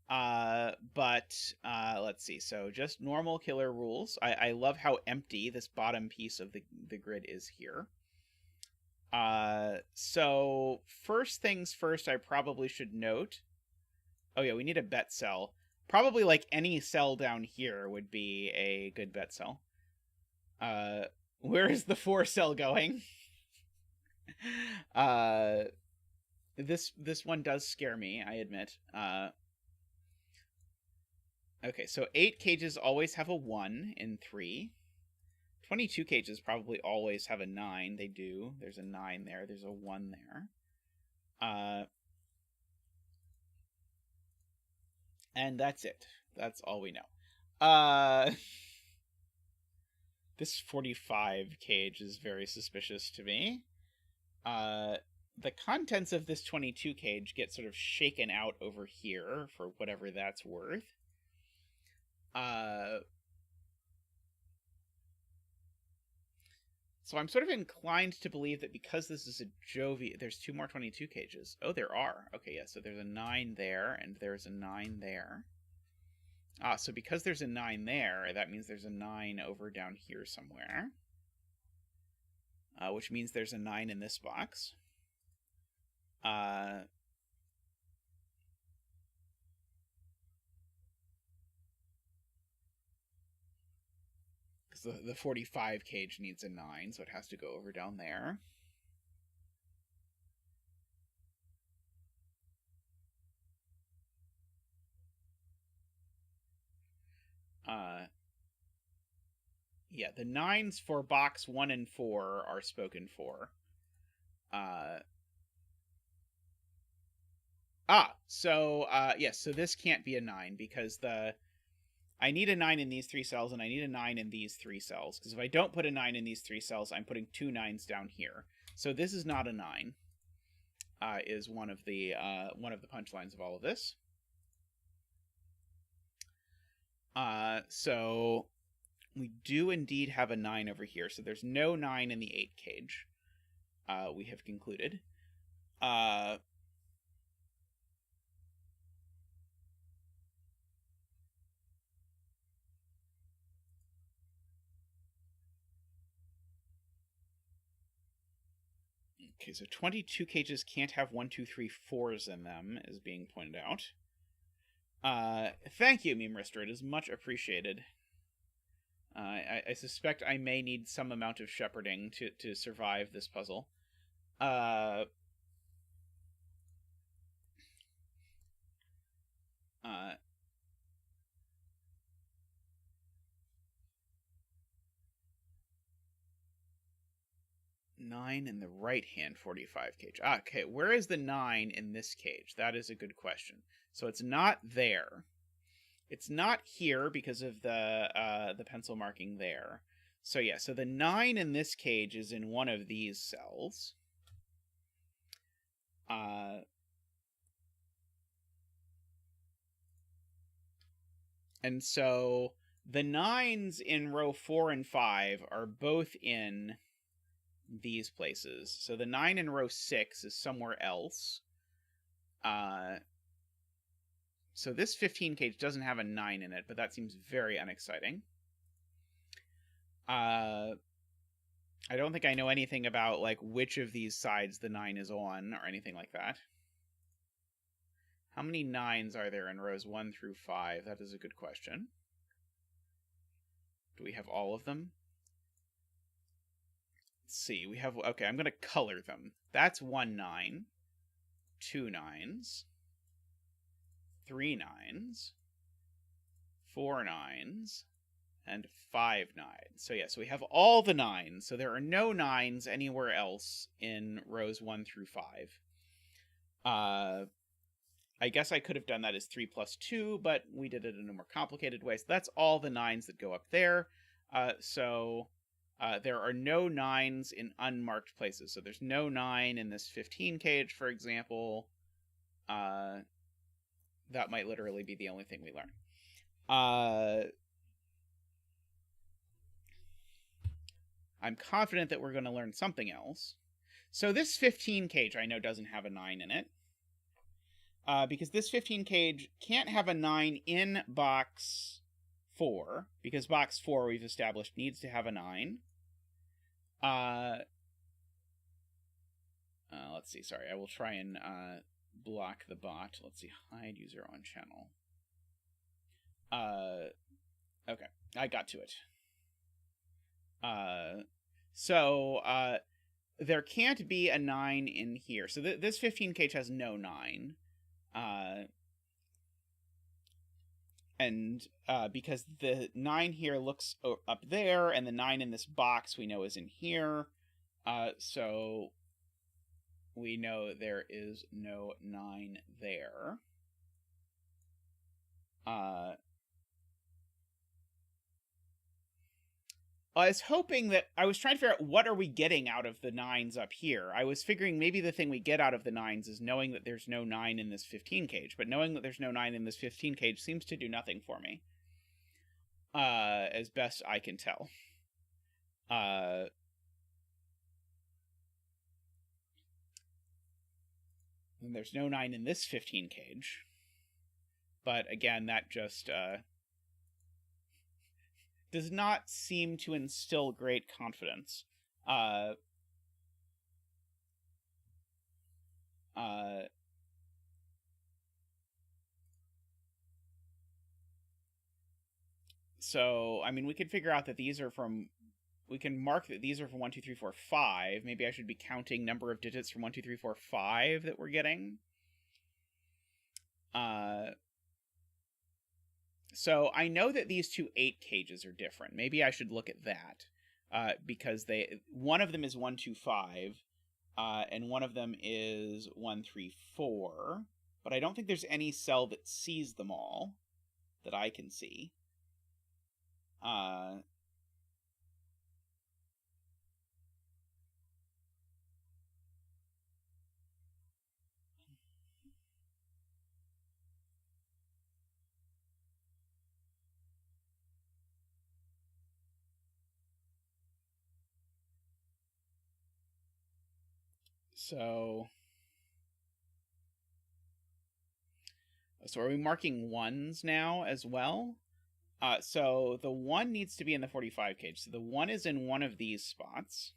But let's see. So just normal killer rules. I love how empty this bottom piece of the grid is here. So first things first, I probably should note. Oh yeah, we need a bet cell. Probably like any cell down here would be a good bet cell. Where is the 4 cell going? This one does scare me, I admit. Okay, so 8 cages always have a 1 in 3. 22 cages probably always have a 9. They do. There's a 9 there. There's a 1 there. And that's it. That's all we know. This 45 cage is very suspicious to me. The contents of this 22 cage get sort of shaken out over here for whatever that's worth. So I'm sort of inclined to believe that because this is a Jovi, there's 2 more 22 cages. Oh, there are. Okay, yeah, so there's a 9 there, and there's a 9 there. So because there's a 9 there, that means there's a 9 over down here somewhere. Which means there's a 9 in this box. Because the 45 cage needs a 9, so it has to go over down there. Yeah, the 9s for box 1 and 4 are spoken for. Yes, so this can't be a 9 because I need a 9 in these 3 cells and I need a 9 in these 3 cells. Because if I don't put a 9 in these 3 cells, I'm putting 2 9s down here. So this is not a 9. Is one of the punchlines of all of this. So we do indeed have a 9 over here. So there's no 9 in the 8 cage. We have concluded. Okay, so 22 cages can't have 1, 2, 3, 4s in them, is being pointed out. Thank you, Meme Rister. It is much appreciated. I suspect I may need some amount of shepherding to survive this puzzle. 9 in the right-hand 45 cage. Okay, where is the 9 in this cage? That is a good question. So it's not there. It's not here because of the pencil marking there. So yeah, so the 9 in this cage is in one of these cells. And so the 9s in row 4 and 5 are both in these places. So the 9 in row 6 is somewhere else. So this 15 cage doesn't have a 9 in it, but that seems very unexciting. I don't think I know anything about like which of these sides the 9 is on or anything like that. How many 9s are there in rows 1 through 5? That is a good question. Do we have all of them? Let's see. We have... Okay, I'm going to color them. That's 1 9. 2 9s. 3 9s. 4 9s. And 5 9s. So yeah, so we have all the 9s. So there are no 9s anywhere else in rows 1 through 5. I guess I could have done that as 3 plus 2, but we did it in a more complicated way. So that's all the 9s that go up there. There are no 9s in unmarked places. So there's no 9 in this 15 cage, for example. That might literally be the only thing we learn. I'm confident that we're going to learn something else. So this 15 cage I know doesn't have a 9 in it. Because this 15 cage can't have a 9 in box 4, because box 4, we've established, needs to have a 9. Let's see, sorry, I will try and block the bot. Let's see, hide user on channel. Okay, I got to it. There can't be a 9 in here. So this 15 cage has no 9. Because the 9 here looks up there, and the 9 in this box we know is in here, so we know there is no 9 there. I was hoping that I was trying to figure out what are we getting out of the 9s up here. I was figuring maybe the thing we get out of the 9s is knowing that there's no 9 in this 15 cage, but knowing that there's no 9 in this 15 cage seems to do nothing for me. As best I can tell. And there's no 9 in this 15 cage. But again, that just does not seem to instill great confidence. So, I mean, we could figure out that these are from... We can mark that these are from 1, 2, 3, 4, 5. Maybe I should be counting number of digits from 1, 2, 3, 4, 5 that we're getting. So I know that these two 8 cages are different. Maybe I should look at that. Because one of them is 1, 2, 5. And one of them is 1, 3, 4. But I don't think there's any cell that sees them all that I can see. So are we marking 1s now as well? So the 1 needs to be in the 45 cage. So the 1 is in one of these spots.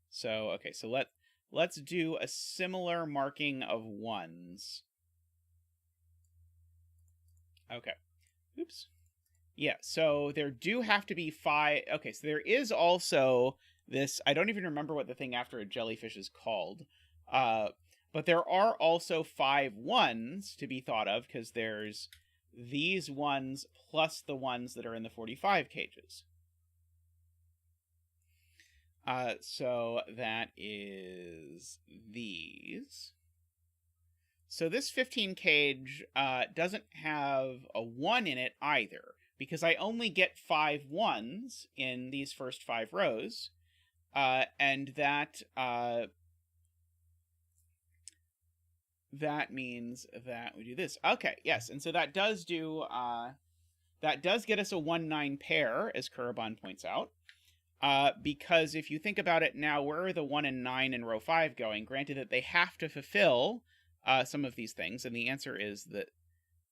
So, okay, so let's do a similar marking of 1s. Okay. Oops. Yeah, so there do have to be 5... Okay, so there is also this... I don't even remember what the thing after a jellyfish is called. But there are also 5 1s to be thought of, because there's these 1s plus the ones that are in the 45 cages. So that is these. So this 15 cage doesn't have a 1 in it either, because I only get 5 1s in these first 5 rows, and that means that we do this. Okay, yes, and so that does do that does get us a 1-9 pair, as Kuraban points out. Because if you think about it now, where are the 1 and 9 in row 5 going? Granted that they have to fulfill some of these things, and the answer is that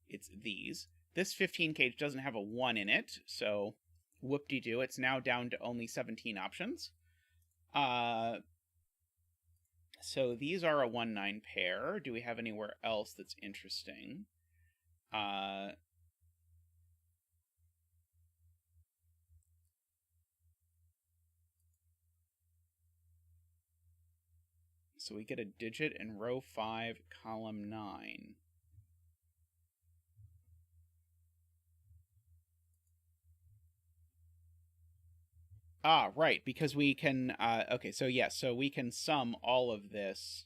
it's these. This 15 cage doesn't have a 1 in it, so whoop-de-doo, it's now down to only 17 options. So these are a 1-9 pair. Do we have anywhere else that's interesting? So we get a digit in row 5, column 9. Ah, right, because we can, okay, so yes, so we can sum all of this.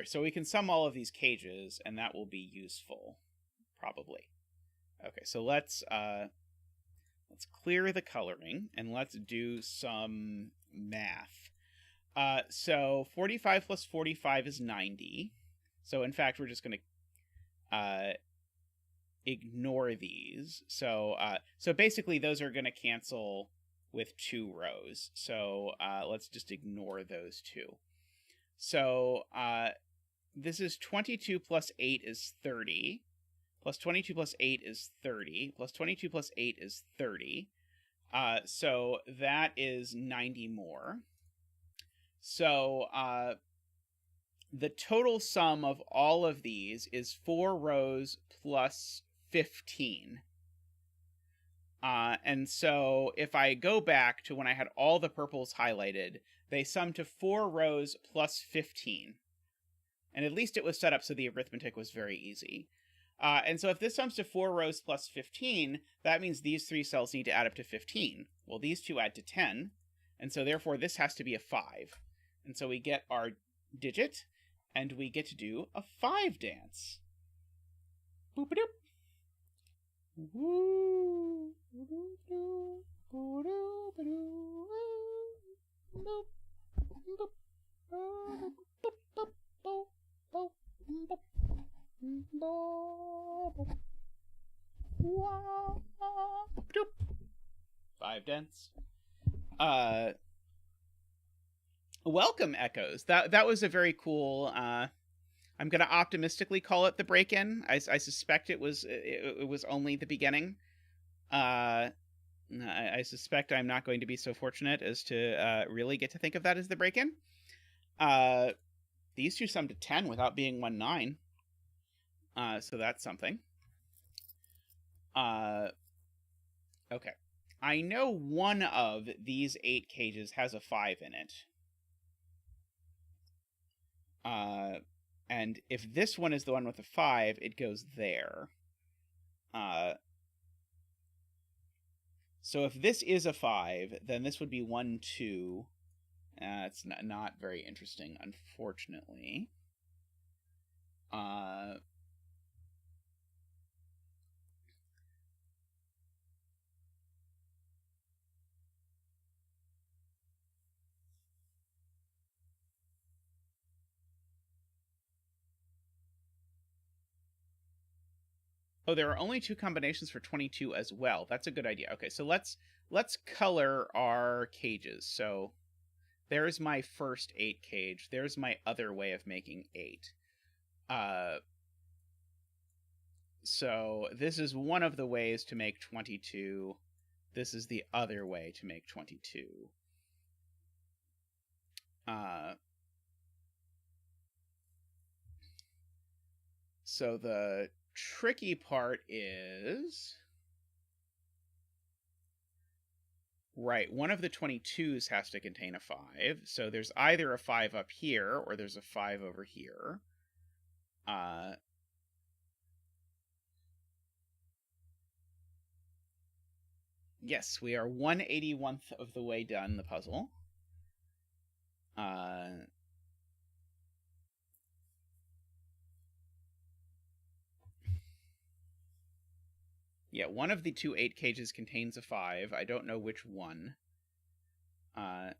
So we can sum all of these cages, and that will be useful, probably. Okay, so let's clear the coloring, and let's do some math. So 45 plus 45 is 90. So in fact, we're just going to ignore these. So basically, those are going to cancel with 2 rows. So let's just ignore those 2. So this is 22 plus 8 is 30. Plus 22 plus 8 is 30. Plus 22 plus 8 is 30. So that is 90 more. So the total sum of all of these is 4 rows plus 15. And so if I go back to when I had all the purples highlighted, they sum to 4 rows plus 15. And at least it was set up so the arithmetic was very easy. And so if this sums to 4 rows plus 15, that means these 3 cells need to add up to 15. Well, these 2 add to 10, and so therefore this has to be a 5. And so we get our digit, and we get to do a 5 dance. Boop-a-doop. Five dents. Welcome, Echoes. That was a very cool. I'm gonna optimistically call it the break-in. I suspect it was only the beginning. I suspect I'm not going to be so fortunate as to really get to think of that as the break-in. These two sum to 10 without being 1-9. So that's something. Okay. I know one of these 8 cages has a 5 in it. And if this one is the one with the 5, it goes there. So if this is a 5, then this would be 1, 2. It's not very interesting, unfortunately. Oh, there are only 2 combinations for 22 as well. That's a good idea. Okay, so let's color our cages. So there's my first 8 cage. There's my other way of making 8. So this is one of the ways to make 22. This is the other way to make 22. So the tricky part is... Right, one of the 22s has to contain a 5, so there's either a 5 up here, or there's a 5 over here. Yes, we are 1/81th of the way done the puzzle. Yeah, one of the 2 8 cages contains a 5. I don't know which one. Okay,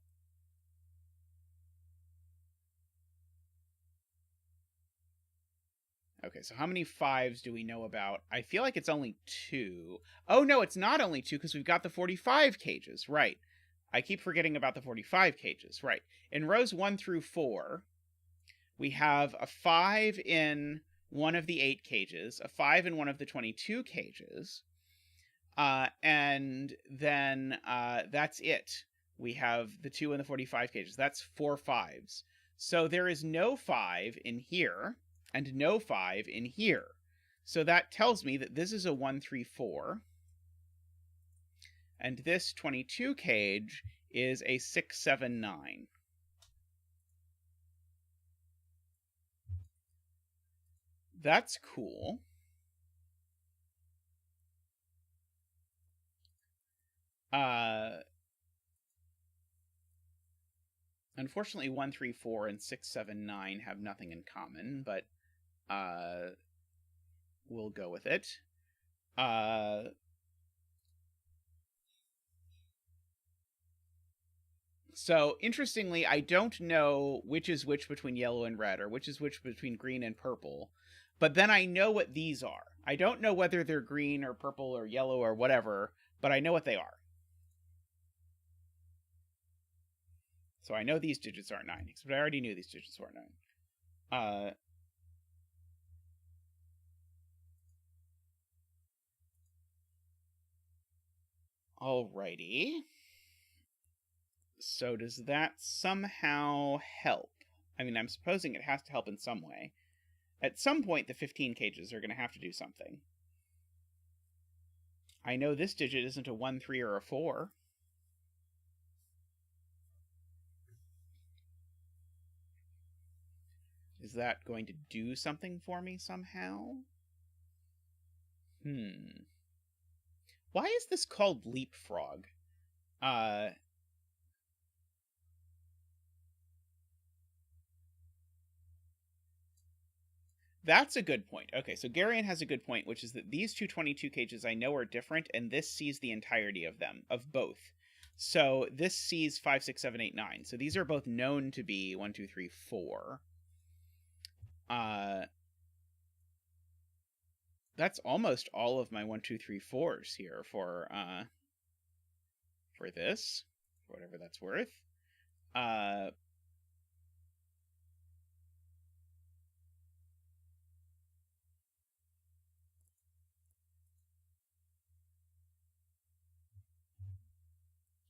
so how many 5s do we know about? I feel like it's only 2. Oh, no, it's not only 2, because we've got the 45 cages. Right. I keep forgetting about the 45 cages. Right. In rows 1 through 4, we have a 5 in one of the 8 cages, a 5 in one of the 22 cages, and then that's it. We have the 2 in the 45 cages. That's 4 5s. So there is no 5 in here, and no 5 in here. So that tells me that this is a 1, 3, 4. And this 22 cage is a 6, 7, 9. That's cool. Unfortunately, 1, 3, 4 and 6, 7, 9 have nothing in common, but we'll go with it. So, interestingly, I don't know which is which between yellow and red, or which is which between green and purple, but then I know what these are. I don't know whether they're green or purple or yellow or whatever, but I know what they are. So I know these digits aren't 9, but I already knew these digits weren't 9. Alrighty. So does that somehow help? I mean, I'm supposing it has to help in some way. At some point, the 15 cages are going to have to do something. I know this digit isn't a 1, 3, or a 4. Is that going to do something for me somehow? Why is this called Leapfrog? That's a good point. Okay, so Garion has a good point, which is that these two 22 cages I know are different, and this sees the entirety of them, of both. So this sees 5, 6, 7, 8, 9. So these are both known to be 1, 2, 3, 4. That's almost all of my 1, 2, 3, 4s here for this, whatever that's worth.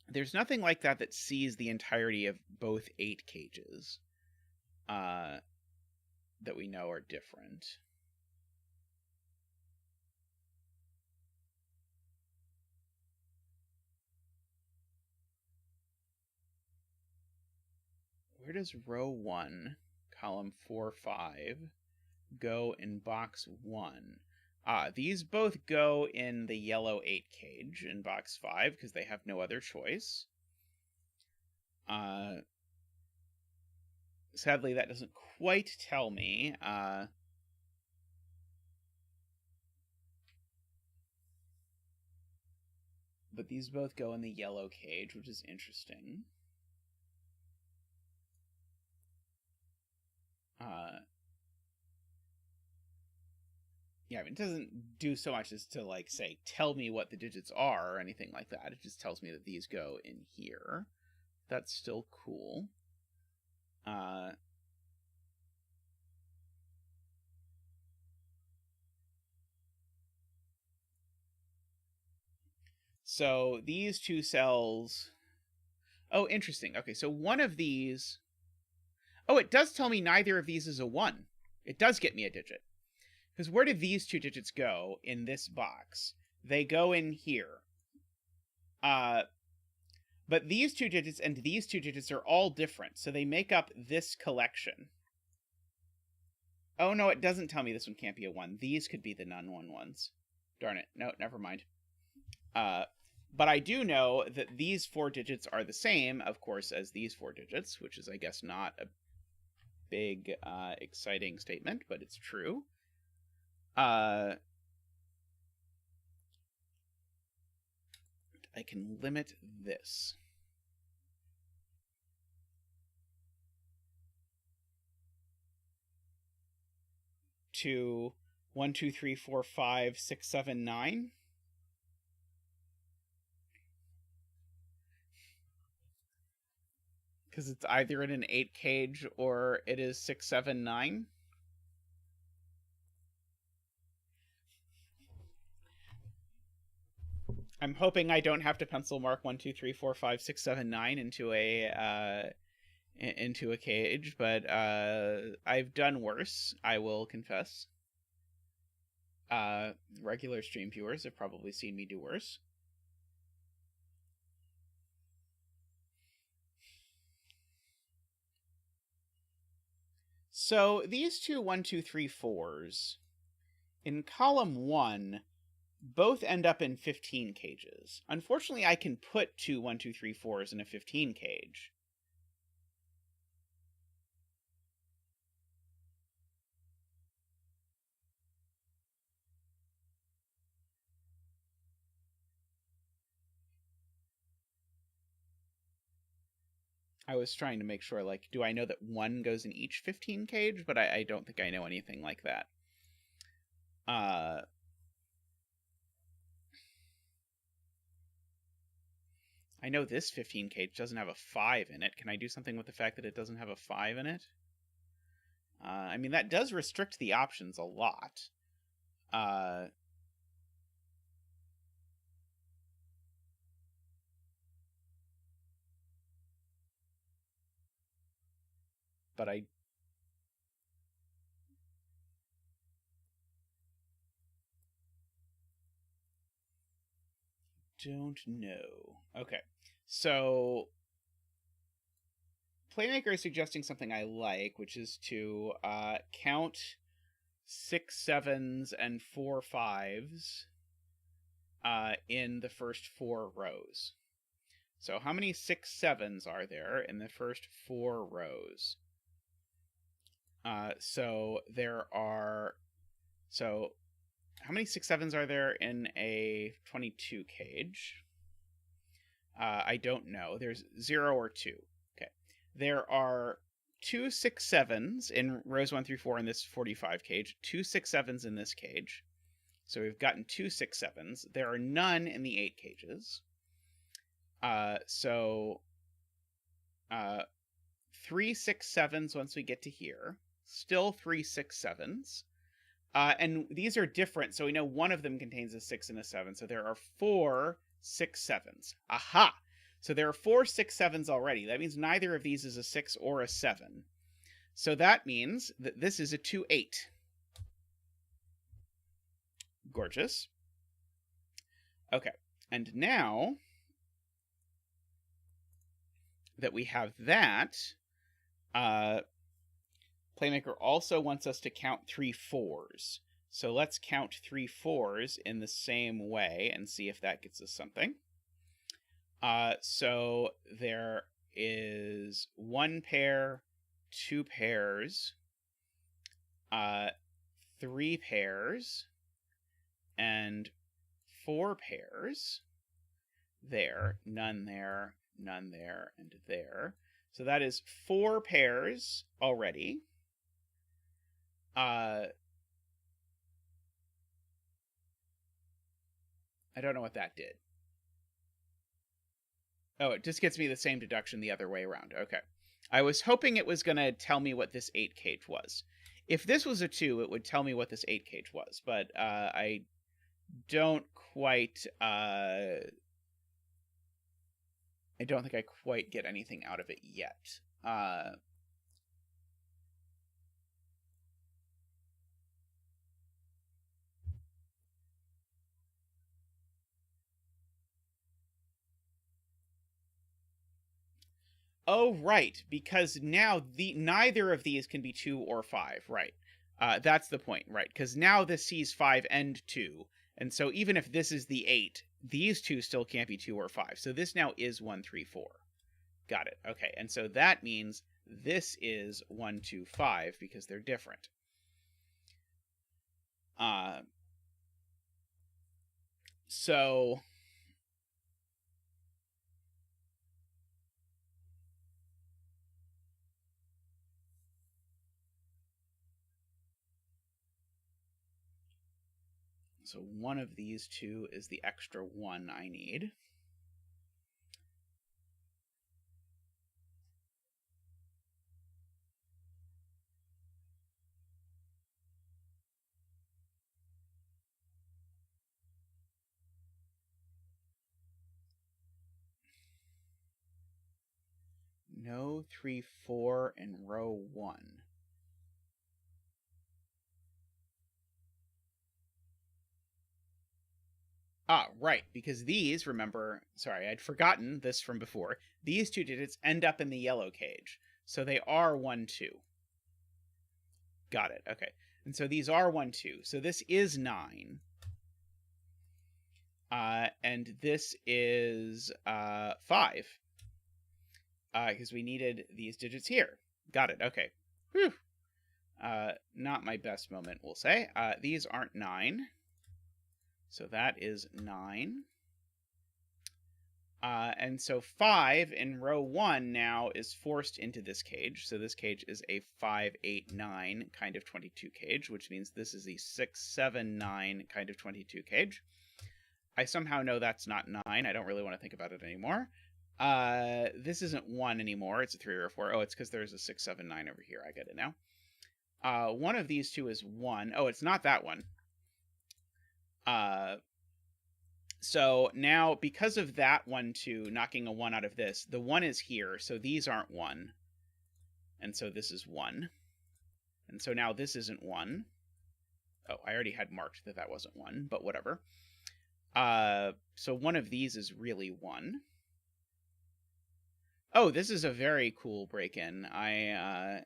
There's nothing like that that sees the entirety of both 8 cages that we know are different. Where does row 1, column 4, 5 go in box 1? These both go in the yellow 8 cage in box 5 because they have no other choice. Sadly, that doesn't quite tell me. But these both go in the yellow cage, which is interesting. Yeah, I mean, it doesn't do so much as to, like, say, tell me what the digits are or anything like that. It just tells me that these go in here. That's still cool. So these two cells... Oh, interesting. Okay, so one of these... Oh, it does tell me neither of these is a 1. It does get me a digit. Because where do these two digits go in this box? They go in here. But these two digits and these two digits are all different, so they make up this collection. Oh, no, it doesn't tell me this one can't be a 1. These could be the non-1 ones. Darn it. No, never mind. But I do know that these 4 digits are the same, of course, as these 4 digits, which is, I guess, not a big, exciting statement, but it's true. I can limit this. To 1, 2, 3, 4, 5, 6, 7, 9. Because it's either in an 8 cage or it is 6, 7, 9. I'm hoping I don't have to pencil mark 1, 2, 3, 4, 5, 6, 7, 9 into a cage, but I've done worse, I will confess. Regular stream viewers have probably seen me do worse. So these two 1, 2, 3, 4s in column 1 both end up in 15 cages. Unfortunately, I can put two 1, 2, 3, 4s in a 15 cage. I was trying to make sure, like, do I know that 1 goes in each 15 cage? But I don't think I know anything like that. I know this 15 cage doesn't have a 5 in it. Can I do something with the fact that it doesn't have a 5 in it? I mean, that does restrict the options a lot. But I don't know. Okay, so Playmaker is suggesting something I like, which is to count 6 7s and 4 5s in the first 4 rows. So how many 6 7s are there in the first 4 rows? So there are, so how many 6/7s are there in a 22 cage? I don't know. There's 0 or 2. Okay. There are 2 6/7s in rows 1 through 4 in this 45 cage, 2 6/7s in this cage. So we've gotten 2 6/7s. There are none in the 8 cages. So 3 6/7s once we get to here. Still 3 6/7s. And these are different, so we know one of them contains a 6 and a 7, so there are 4 6/7s. Aha! So there are 4 6/7s already. That means neither of these is a 6 or a 7. So that means that this is a 2/8. Gorgeous. Okay, and now that we have that, Playmaker also wants us to count 3 4s. So let's count 3 4s in the same way and see if that gets us something. So there is 1 pair, 2 pairs, 3 pairs, and 4 pairs. There, none there, none there, and there. So that is 4 pairs already. I don't know what that did. Oh, it just gets me the same deduction the other way around. Okay. I was hoping it was going to tell me what this 8 cage was. If this was a 2, it would tell me what this 8 cage was, but I don't quite... I don't think I quite get anything out of it yet. Oh, right, because now neither of these can be 2 or 5, right? That's the point, right? Because now this sees 5 and 2, and so even if this is the 8, these two still can't be 2 or 5. So this now is 1, 3, 4. Got it. Okay, and so that means this is 1, 2, 5 because they're different. So one of these two is the extra 1 I need. No 3, 4 in row 1. Ah, right, because these, remember, sorry, I'd forgotten this from before. These 2 digits end up in the yellow cage. So they are 1, 2. Got it, okay. And so these are 1, 2. So this is 9. And this is 5. Because we needed these digits here. Got it, okay. Whew. Not my best moment, we'll say. These aren't 9. So that is 9. And so 5 in row 1 now is forced into this cage. So this cage is a 5, 8, 9 kind of 22 cage, which means this is the 6, 7, 9 kind of 22 cage. I somehow know that's not 9. I don't really want to think about it anymore. This isn't 1 anymore. It's a 3 or a 4. Oh, it's because there's a 6, 7, 9 over here. I get it now. One of these two is 1. Oh, it's not that one. So now, because of that 1, 2, knocking a 1 out of this, the 1 is here, so these aren't 1. And so this is 1. And so now this isn't 1. Oh, I already had marked that that wasn't 1, but whatever. So one of these is really 1. Oh, this is a very cool break-in. I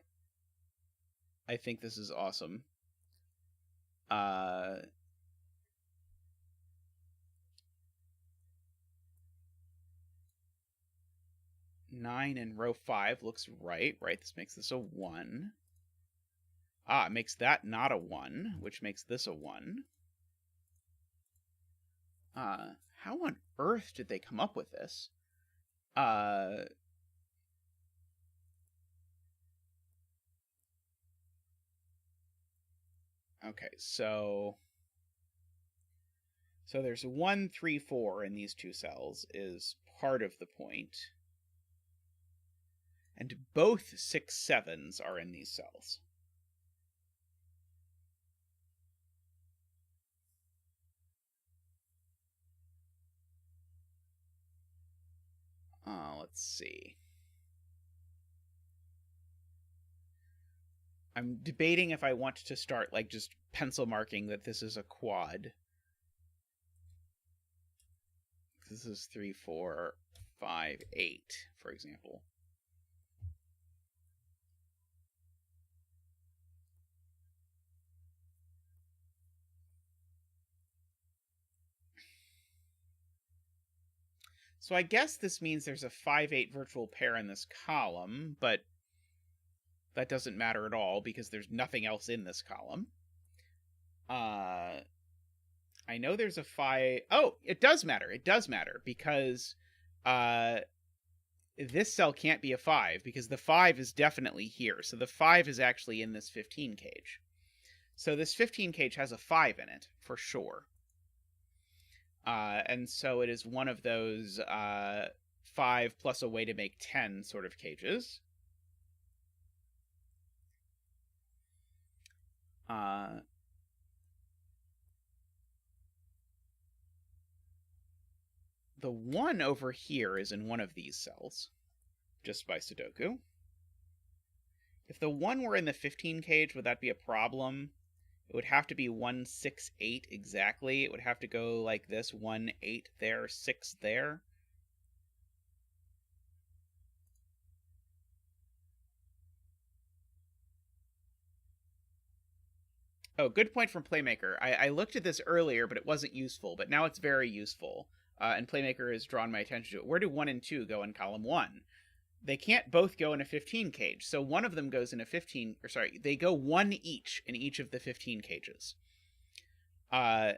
think this is awesome. 9 in row 5 looks right. Right, this makes this a 1. it makes that not a 1, which makes this a 1. How on earth did they come up with this? Okay, so there's 1, 3, 4 in these two cells is part of the point. And both 6, 7s are in these cells. Let's see. I'm debating if I want to start, like, just pencil marking that this is a quad. This is 3, 4, 5, 8, for example. So I guess this means there's a 5, 8 virtual pair in this column, but that doesn't matter at all because there's nothing else in this column. I know there's a 5... Oh, it does matter. It does matter because this cell can't be a 5 because the 5 is definitely here. So the 5 is actually in this 15 cage. So this 15 cage has a 5 in it, for sure. And so it is one of those 5 plus a way to make 10 sort of cages. The 1 over here is in one of these cells, just by Sudoku. If the 1 were in the 15 cage, would that be a problem? It would have to be 1, 6, 8 exactly. It would have to go like this, 1, 8 there, 6 there. Oh, good point from Playmaker. I looked at this earlier, but it wasn't useful. But now it's very useful. And Playmaker has drawn my attention to it. Where do 1 and 2 go in column 1? They can't both go in a 15 cage. So one of them goes in a 15... Or sorry, they go 1 each in each of the 15 cages. And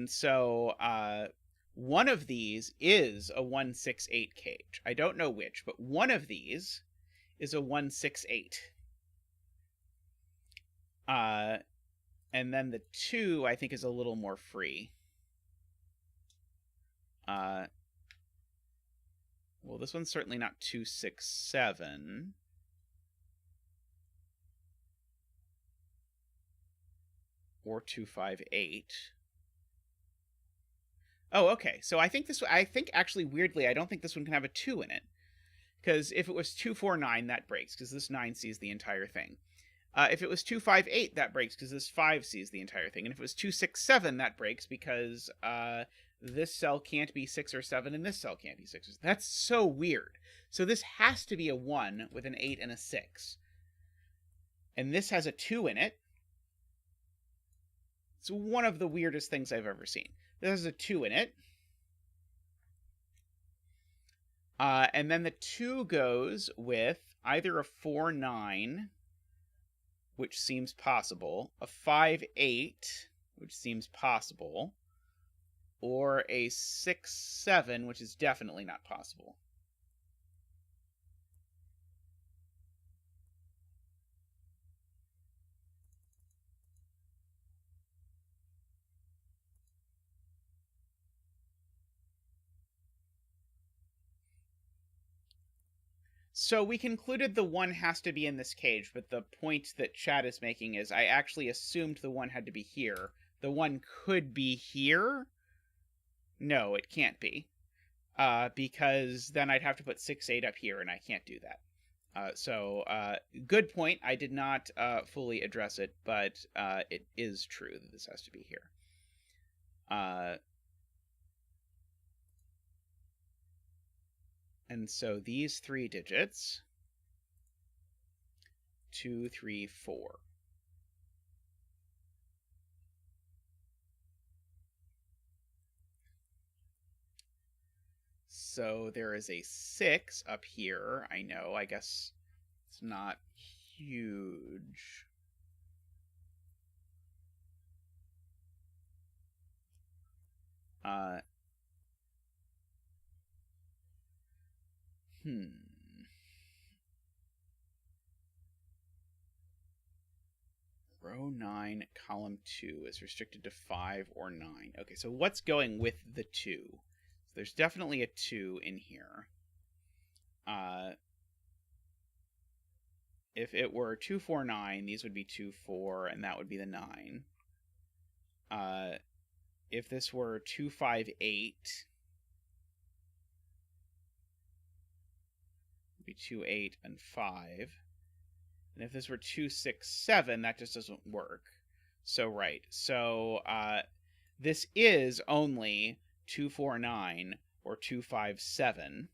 so one of these is a 1, 6, 8 cage. I don't know which, but one of these is a 1, 6, 8. And then the 2, I think, is a little more free. Well, this one's certainly not 2, 6, 7. Or 2, 5, 8. Oh, okay. So I think actually, weirdly, I don't think this one can have a 2 in it. Because if it was 2, 4, 9, that breaks, because this 9 sees the entire thing. If it was 2, 5, 8, that breaks, because this 5 sees the entire thing. And if it was 2, 6, 7, that breaks, because this cell can't be 6 or 7, and this cell can't be 6 or 7. That's so weird. So this has to be a 1 with an 8 and a 6. And this has a 2 in it. It's one of the weirdest things I've ever seen. This has a 2 in it. And then the 2 goes with either a 4, 9, which seems possible, a 5, 8, which seems possible, or a 6, 7, which is definitely not possible. So we concluded the 1 has to be in this cage, but the point that Chad is making is I actually assumed the 1 had to be here. The 1 could be here? No, it can't be. Because then I'd have to put 6, 8 up here, and I can't do that. So good point. I did not fully address it, but it is true that this has to be here. And so these 3 digits, 2, 3, 4. So there is a 6 up here. I know, I guess it's not huge. Row 9, column 2 is restricted to 5 or 9. Okay, so what's going with the 2? So there's definitely a 2 in here. If it were 2, 4, 9, these would be 2, 4, and that would be the 9. If this were 2, 5, 8, it would be 2, 8, and 5. And if this were 2, 6, 7, that just doesn't work. So, right. So, this is only 2, 4, 9 or 2, 5, 7.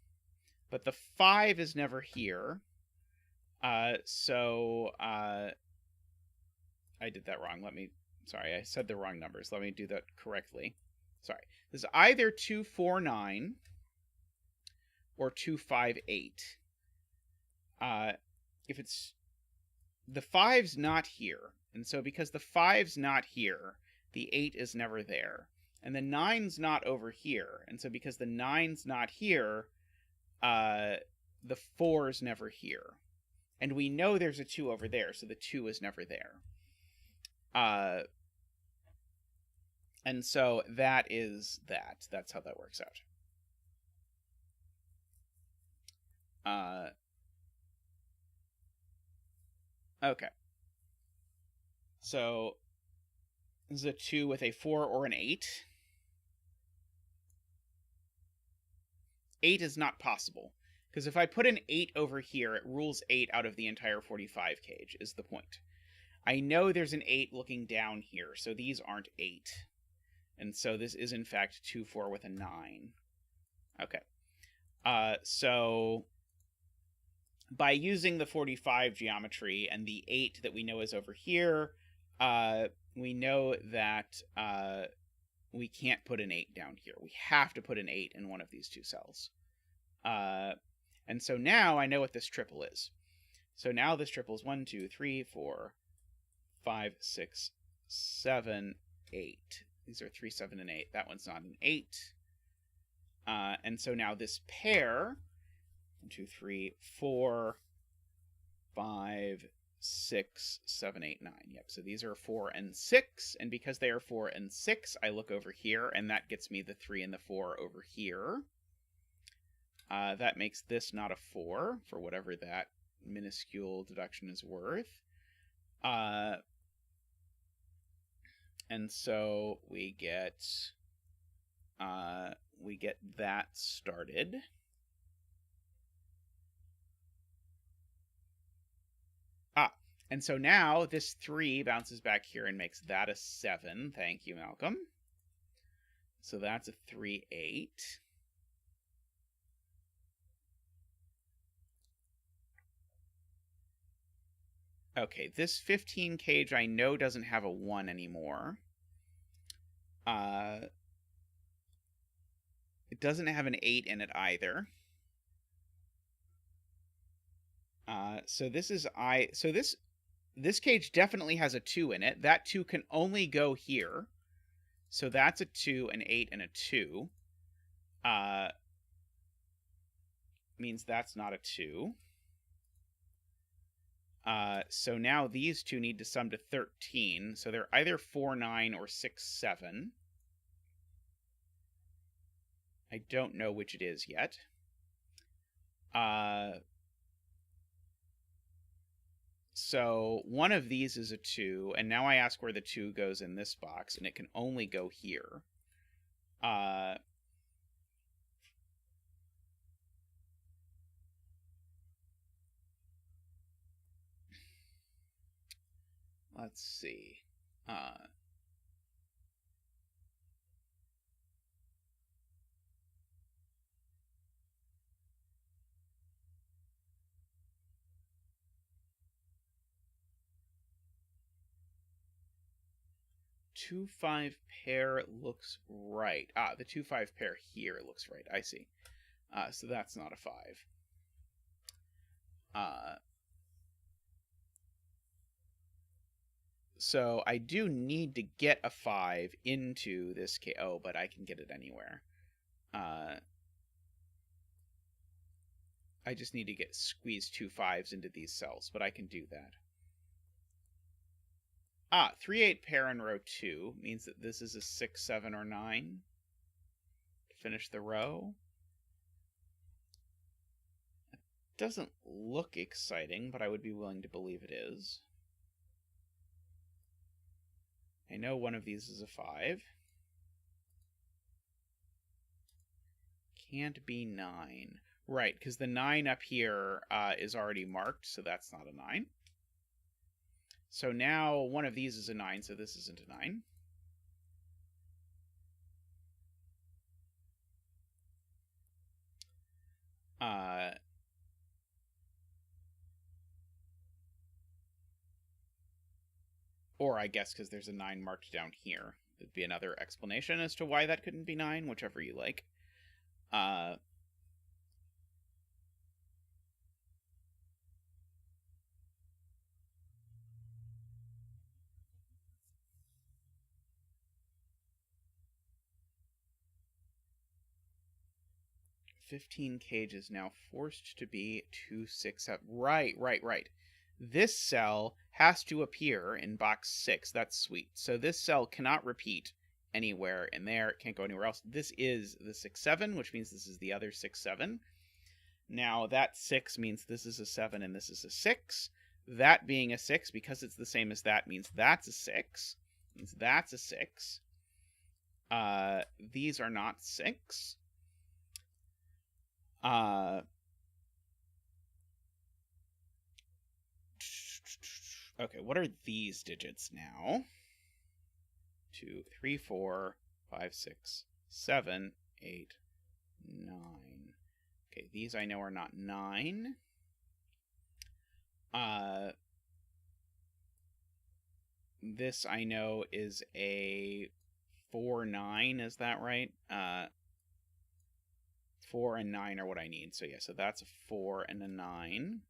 But the 5 is never here. I did that wrong. Sorry, I said the wrong numbers. Let me do that correctly. Sorry. This is either 2, 4, 9 or 2, 5, 8. If it's... The 5's not here. And so because the 5's not here, the 8 is never there. And the 9's not over here. And so because the 9's not here, the 4's never here. And we know there's a 2 over there, so the 2 is never there. And so that is that. That's how that works out. Okay. So this is a 2 with a 4 or an 8. 8 is not possible. Because if I put an 8 over here, it rules 8 out of the entire 45 cage, is the point. I know there's an 8 looking down here, so these aren't 8. And so this is, in fact, 2, 4 with a 9. Okay. So by using the 45 geometry and the 8 that we know is over here, we know that we can't put an 8 down here. We have to put an 8 in one of these two cells. And so now I know what this triple is. So now this triple is 1, 2, 3, 4, 5, 6, 7, 8. These are 3, 7, and 8. That one's not an 8. And so now this pair, 1, 2, 3, 4, 5, 6, 7, 8, 9. Yep, so these are 4 and 6. And because they are 4 and 6, I look over here, and that gets me the 3 and the 4 over here. That makes this not a 4, for whatever that minuscule deduction is worth. And so we get that started. And so now this 3 bounces back here and makes that a 7. Thank you, Malcolm. So that's a 3, 8. Okay, this 15 cage I know doesn't have a 1 anymore. It doesn't have an 8 in it either. So this is this cage definitely has a 2 in it. That 2 can only go here. So that's a 2, an 8, and a 2. Means that's not a 2. So now these two need to sum to 13. So they're either 4, 9 or 6, 7. I don't know which it is yet. So one of these is a 2, and now I ask where the 2 goes in this box, and it can only go here. Let's see. Two 5 pair looks right. The 2 5 pair here looks right. I see. So that's not a 5. So I do need to get a 5 into this KO, but I can get it anywhere. I just need to squeeze 2 5s into these cells, but I can do that. 3-8 pair in row 2 means that this is a 6, 7, or 9 to finish the row. It doesn't look exciting, but I would be willing to believe it is. I know one of these is a 5. Can't be 9. Right, because the 9 up here is already marked, so that's not a 9. So now one of these is a 9, so this isn't a 9. Or I guess because there's a 9 marked down here. There'd be another explanation as to why that couldn't be 9, whichever you like. 15 cage is now forced to be 2, 6, 7. Right. This cell has to appear in box 6. That's sweet. So this cell cannot repeat anywhere in there. It can't go anywhere else. This is the 6, 7, which means this is the other 6, 7. Now that 6 means this is a 7 and this is a 6. That being a 6, because it's the same as that, means that's a 6. Means that's a 6. These are not 6. Okay, what are these digits now? 2, 3, 4, 5, 6, 7, 8, 9. Okay, these I know are not 9. This I know is a 4, 9, is that right? 4 and 9 are what I need. So yeah, so that's a 4 and a 9.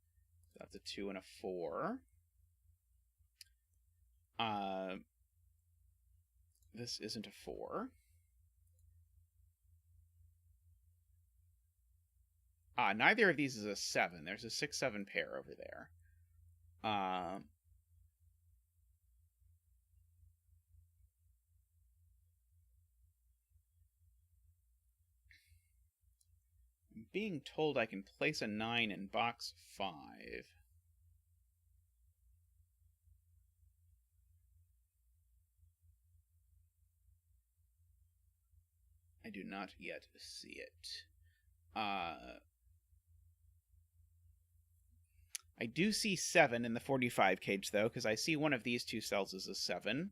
That's a 2 and a 4. This isn't a 4. Neither of these is a 7. There's a 6, 7 pair over there. I'm being told I can place a 9 in box 5. I do not yet see it. I do see 7 in the 45 cage, though, because I see one of these two cells as a 7.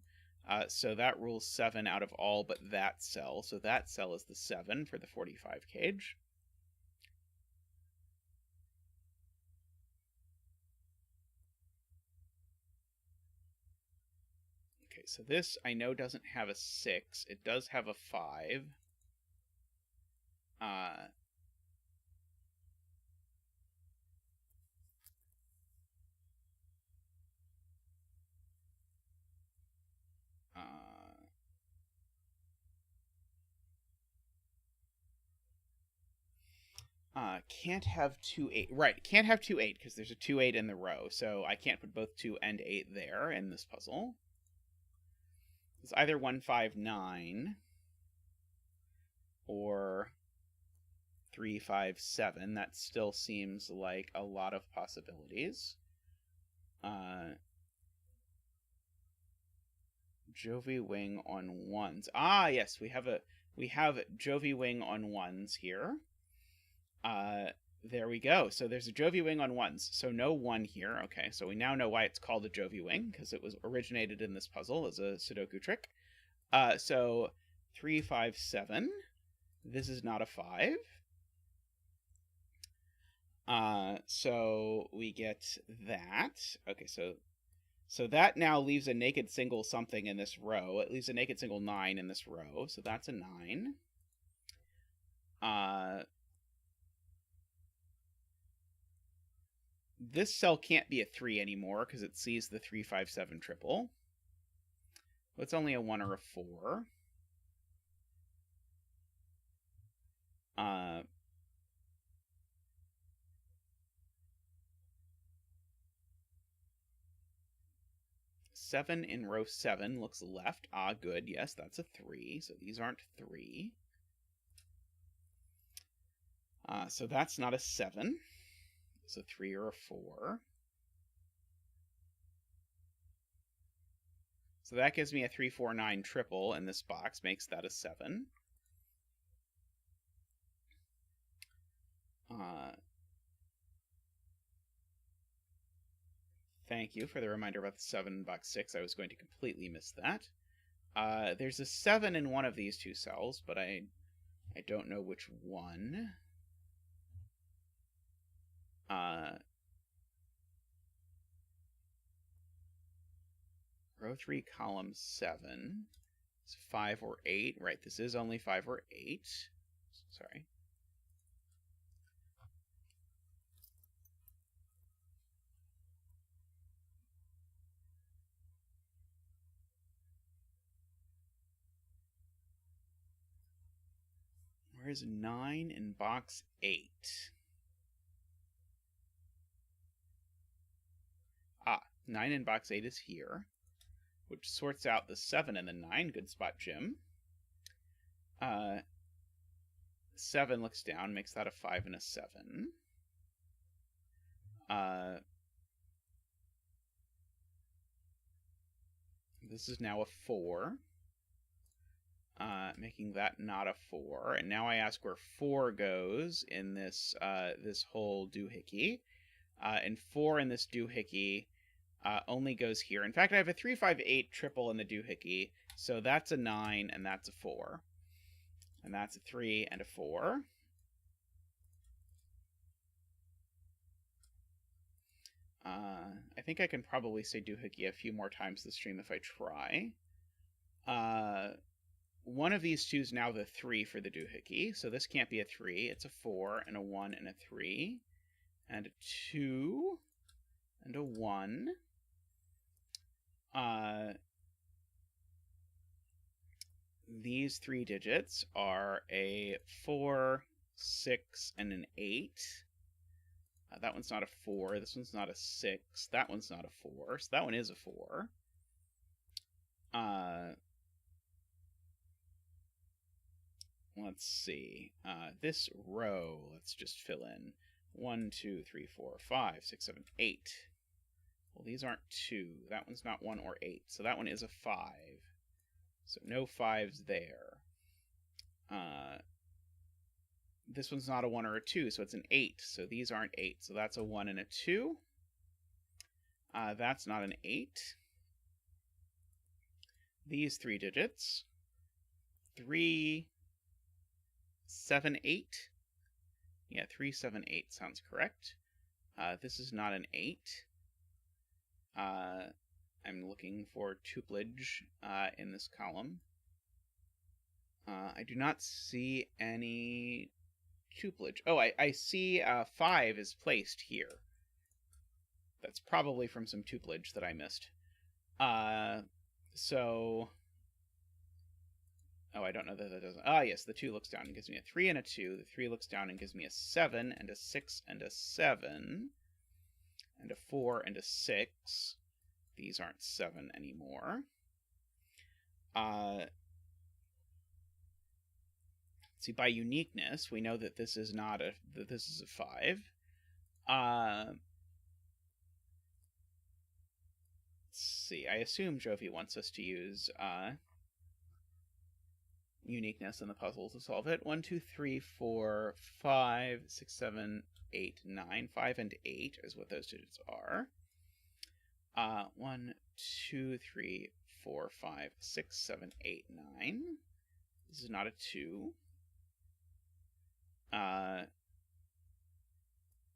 So that rules 7 out of all but that cell. So that cell is the 7 for the 45 cage. Okay, so this I know doesn't have a 6. It does have a 5. Can't have 2, 8. Right, can't have 2, 8 because there's a 2, 8 in the row. So I can't put both 2 and 8 there in this puzzle. It's either 1, 5, 9 or 3, 5, 7. That still seems like a lot of possibilities. Jovi Wing on 1s. Yes, we have Jovi Wing on 1s here. There we go. So there's a Jovi Wing on 1s. So no 1 here. Okay, so we now know why it's called a Jovi Wing, because it was originated in this puzzle as a Sudoku trick. So 3, 5, 7. This is not a 5. So we get that. Okay, so that now leaves a naked single something in this row. It leaves a naked single 9 in this row. So that's a 9. This cell can't be a 3 anymore because it sees the 3, 5, 7 triple. Well, it's only a 1 or a 4. 7 in row 7 looks left. Ah, good. Yes, that's a 3. So these aren't 3. So that's not a 7. It's a 3 or a 4. So that gives me a 3, 4, 9 triple, and this box makes that a 7. Thank you for the reminder about the 7 in box 6. I was going to completely miss that. There's a 7 in one of these two cells, but I don't know which one. Row 3, column 7. It's 5 or 8. Right, this is only 5 or 8. Sorry. Where's 9 in box 8? Ah, 9 in box 8 is here, which sorts out the 7 and the 9. Good spot, Jim. 7 looks down, makes that a 5 and a 7. This is now a 4. Making that not a 4. And now I ask where 4 goes in this this whole doohickey. And 4 in this doohickey only goes here. In fact, I have a 3, 5, 8 triple in the doohickey, so that's a 9 and that's a 4. And that's a 3 and a 4. I think I can probably say doohickey a few more times this stream if I try. One of these two is now the 3 for the doohickey, so this can't be a 3. It's a 4 and a 1 and a 3. And a 2 and a 1. These 3 digits are a 4, 6, and an 8. That one's not a 4. This one's not a 6. That one's not a 4. So that one is a 4. Let's see. This row, let's just fill in. 1, 2, 3, 4, 5, 6, 7, 8. Well, these aren't 2. That one's not 1 or 8. So that one is a 5. So no 5s there. This one's not a 1 or a 2, so it's an 8. So these aren't 8. So that's a 1 and a 2. That's not an 8. These 3 digits. 3, 7, 8. Yeah, 3, 7, 8 sounds correct. This is not an 8. I'm looking for tuplage in this column. I do not see any tuplage. Oh, I see 5 is placed here. That's probably from some tuplage that I missed. So... Oh, I don't know that that doesn't... Ah, yes, the 2 looks down and gives me a 3 and a 2. The 3 looks down and gives me a 7 and a 6 and a 7. And a 4 and a 6. These aren't 7 anymore. See, by uniqueness, we know that this is not a... that this is a 5. Let's see. I assume Jovi wants us to use... uniqueness in the puzzle to solve it. 1, 2, 3, 4, 5, 6, 7, 8, 9. 5 and 8 is what those digits are. 1, 2, 3, 4, 5, 6, 7, 8, 9. This is not a 2. Let's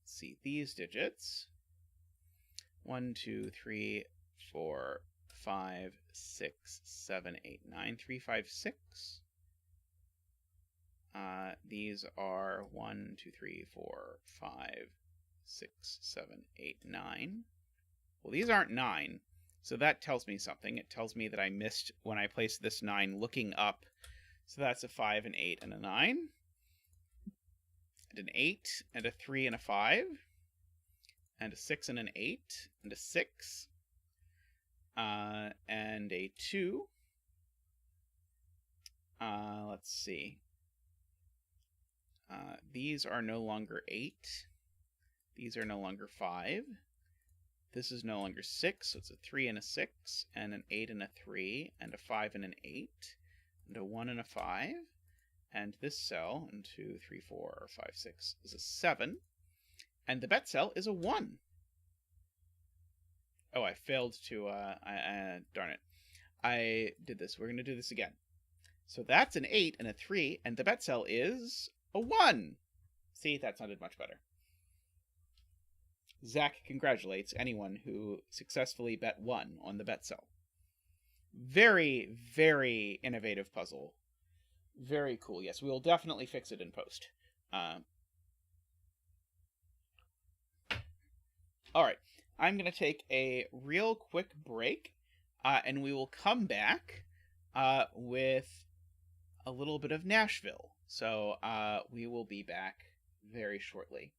see, these digits. 1, 2, 3, 4, 5, 6, 7, 8, 9. 3, 5, 6. These are 1, 2, 3, 4, 5, 6, 7, 8, 9. Well, these aren't 9. So that tells me something. It tells me that I missed when I placed this 9 looking up. So that's a 5, an 8, and a 9. And an 8, and a 3, and a 5. And a 6, and an 8, and a 6. And a 2. Let's see. These are no longer 8. These are no longer 5. This is no longer 6, so it's a 3 and a 6, and an 8 and a 3, and a 5 and an 8, and a 1 and a 5. And this cell, 1, 2, 3, 4, 5, 6, is a 7. And the bet cell is a 1. Oh, I failed to, darn it. I did this. We're going to do this again. So that's an 8 and a 3, and the bet cell is a 1. See, that sounded much better. Zach congratulates anyone who successfully bet 1 on the bet cell. Very, very innovative puzzle. Very cool. Yes, we will definitely fix it in post. All right. I'm going to take a real quick break, and we will come back with a little bit of Nashville. So we will be back very shortly.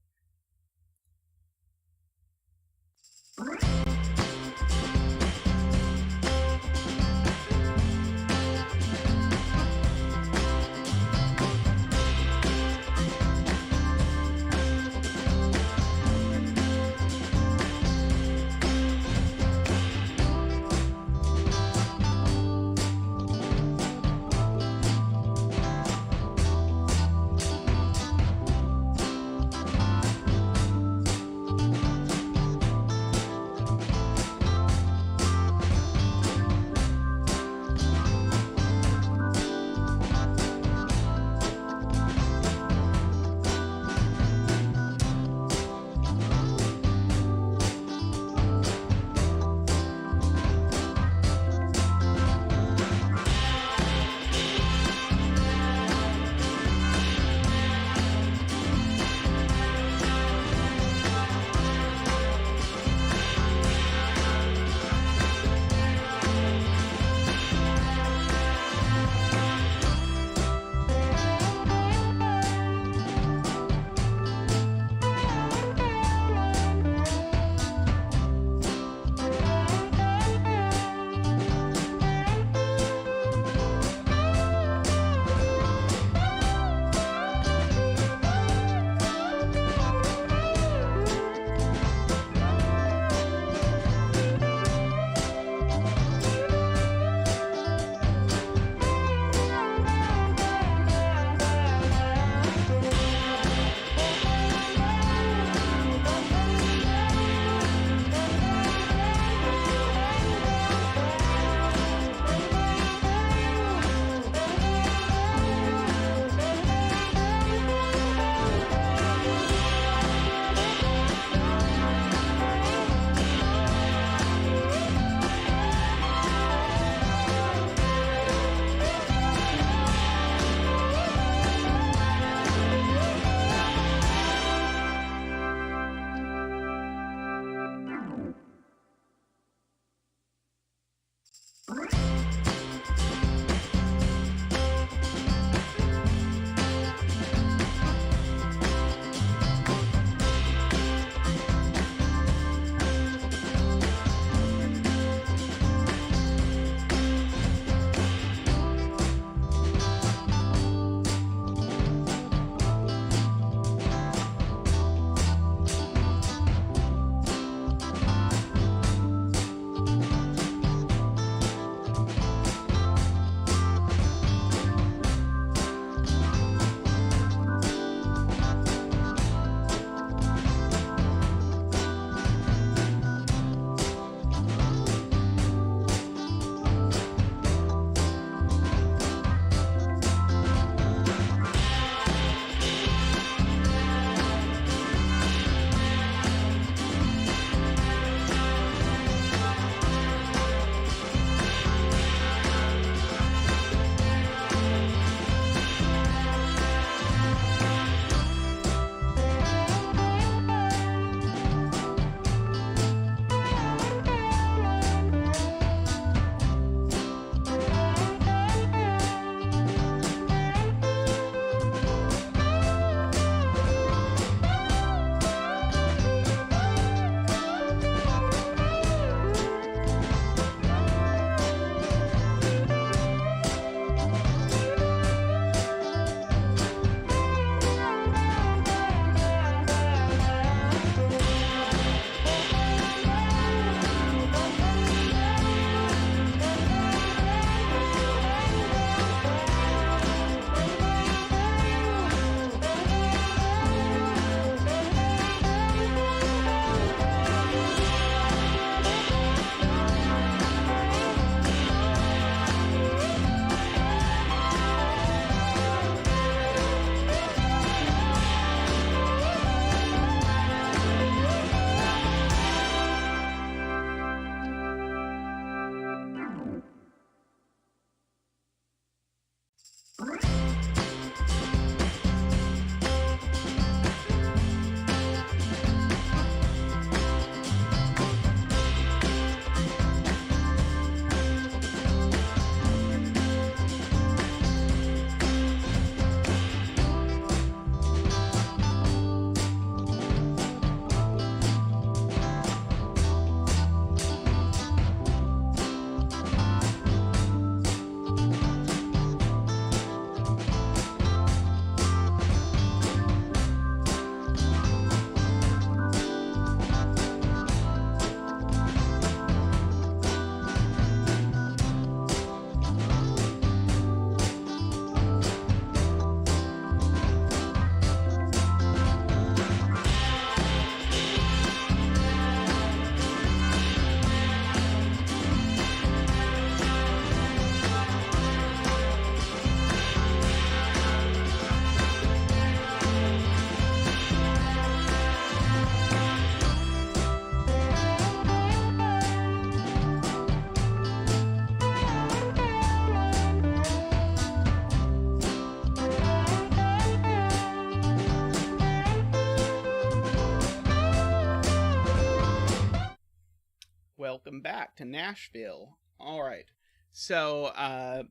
welcome back to Nashville. All right, so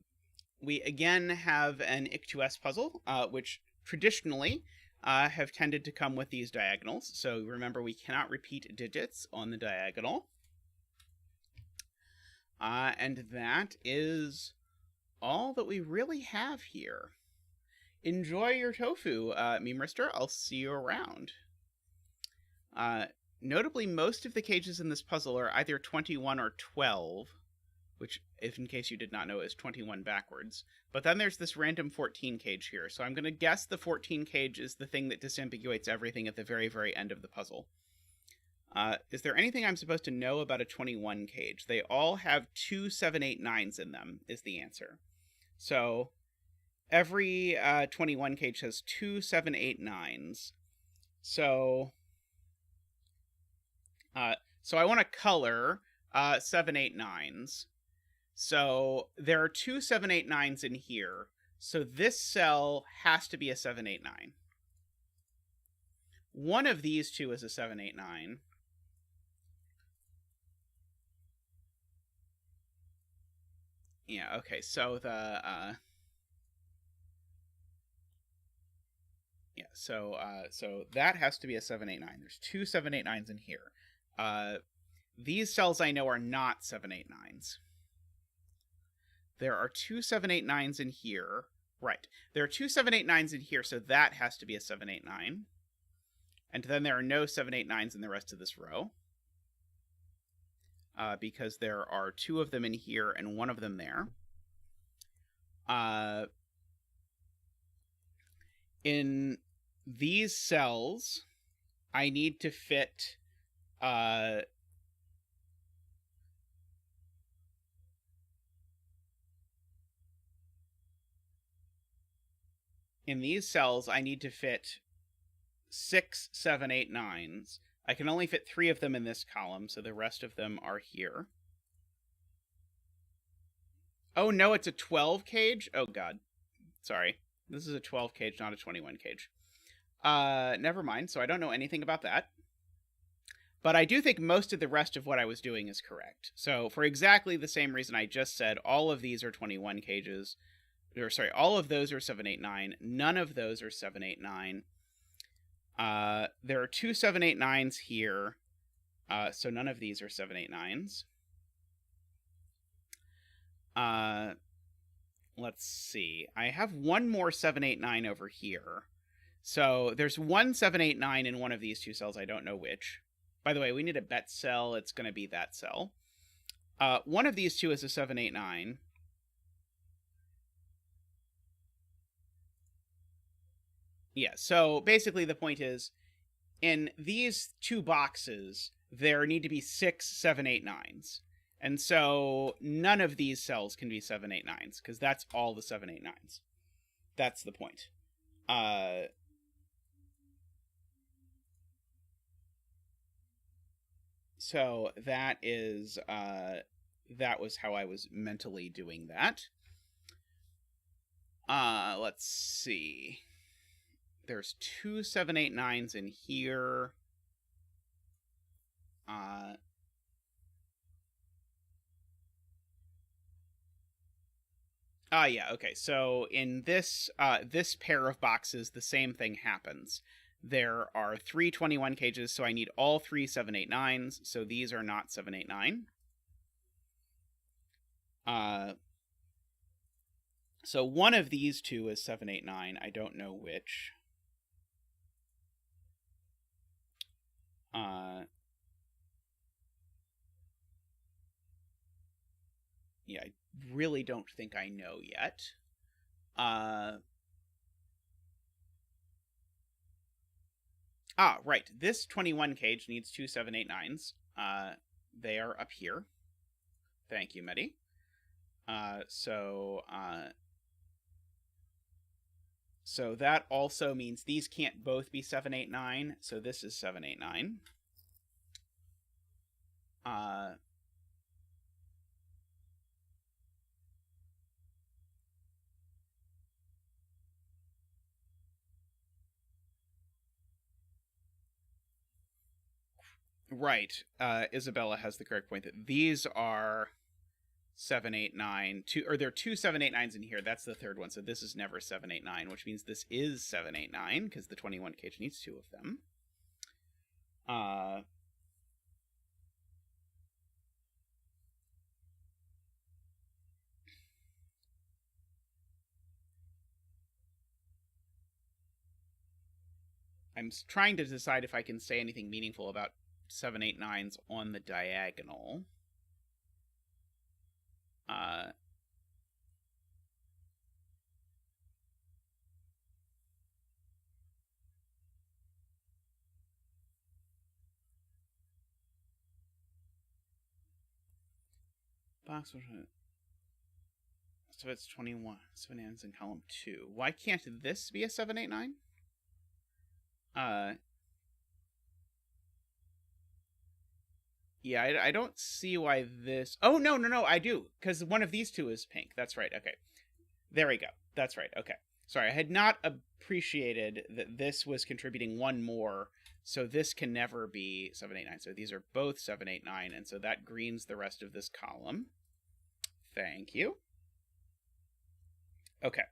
we again have an ICHTUES puzzle, which traditionally have tended to come with these diagonals. So remember, we cannot repeat digits on the diagonal. And that is all that we really have here. Enjoy your tofu, Memerister. I'll see you around. Notably, most of the cages in this puzzle are either 21 or 12, which, if in case you did not know, is 21 backwards. But then there's this random 14 cage here, so I'm going to guess the 14 cage is the thing that disambiguates everything at the very, very end of the puzzle. Is there anything I'm supposed to know about a 21 cage? They all have 2 7 8 9s in them, is the answer. So every 21 cage has 2 7 8 9s. So I want to color 7 8 9s. So there are 2 7 8 9s in here. So this cell has to be a 7 8 9. One of these two is a 7 8 9. Yeah, okay, so so that has to be a 7 8 9. There's 2 7 8 9s in here. These cells I know are not 7 8 9s. There are 2 7 8 9s in here. Right. There are 2 7 8 9s in here, so that has to be a 7 8 9. And then there are no 7 8 9s in the rest of this row. Because there are 2 of them in here and 1 of them there. In these cells, I need to fit in these cells, I need to fit 6 7 8 9s. I can only fit 3 of them in this column, so the rest of them are here. Oh no, it's a 12 cage? Oh god. Sorry. This is a 12 cage, not a 21 cage. Never mind, so I don't know anything about that. But I do think most of the rest of what I was doing is correct. So for exactly the same reason I just said, all of these are 21 cages. Or sorry, all of those are 7 8 9. None of those are 7 8 9. There are 2 7 8 9s here, so none of these are 7 8 9s. Let's see. I have one more 7 8 9 over here. So there's one 7 8 9 in one of these 2 cells. I don't know which. By the way, we need a bet cell. It's going to be that cell. One of these 2 is a 7 8 9. Yeah, so basically the point is, in these 2 boxes, there need to be 6 7 8 9s. And so none of these cells can be 7 8 9s, because that's all the 7 8 9s. That's the point. So that is, that was how I was mentally doing that. Let's see. There's 2 7 8 9s in here. Yeah, okay. So in this this pair of boxes, the same thing happens. There are 3 21 cages, so I need all 3 7 8 9s, so these are not 7 8 9. So one of these 2 is 7 8 9. I don't know which. Yeah, I really don't think I know yet. Right. This 21 cage needs 2 7 8 9s. They are up here. Thank you, Medi. So that also means these can't both be 7 8 9. So this is 7 8 9. Right. Isabella has the correct point that these are 7, 8, 9. There are two 7, 8, 9s in here. That's the third one. So this is never 7, 8, 9, which means this is 7, 8, 9 because the 21 cage needs two of them. I'm trying to decide if I can say anything meaningful about 7, 8, 9s on the diagonal. Box. So it's 21. 7 ends in column 2. Why can't this be a 7, 8, 9? Yeah, I don't see why this... Oh, no, I do. Because one of these two is pink. That's right, okay. There we go. That's right, okay. Sorry, I had not appreciated that this was contributing one more, so this can never be 7, 8, 9. So these are both 7, 8, 9, and so that greens the rest of this column. Thank you. Okay.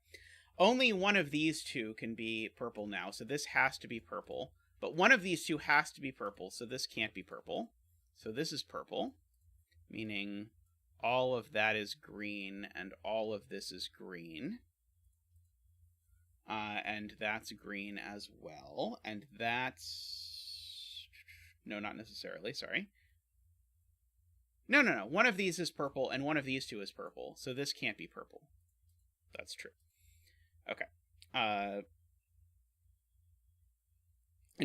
Only one of these two can be purple now, so this has to be purple. But one of these two has to be purple, so this can't be purple. So this is purple, meaning all of that is green, and all of this is green. And that's green as well, and that's... No, not necessarily, sorry. No. One of these is purple, and one of these two is purple, so this can't be purple. That's true. Okay. And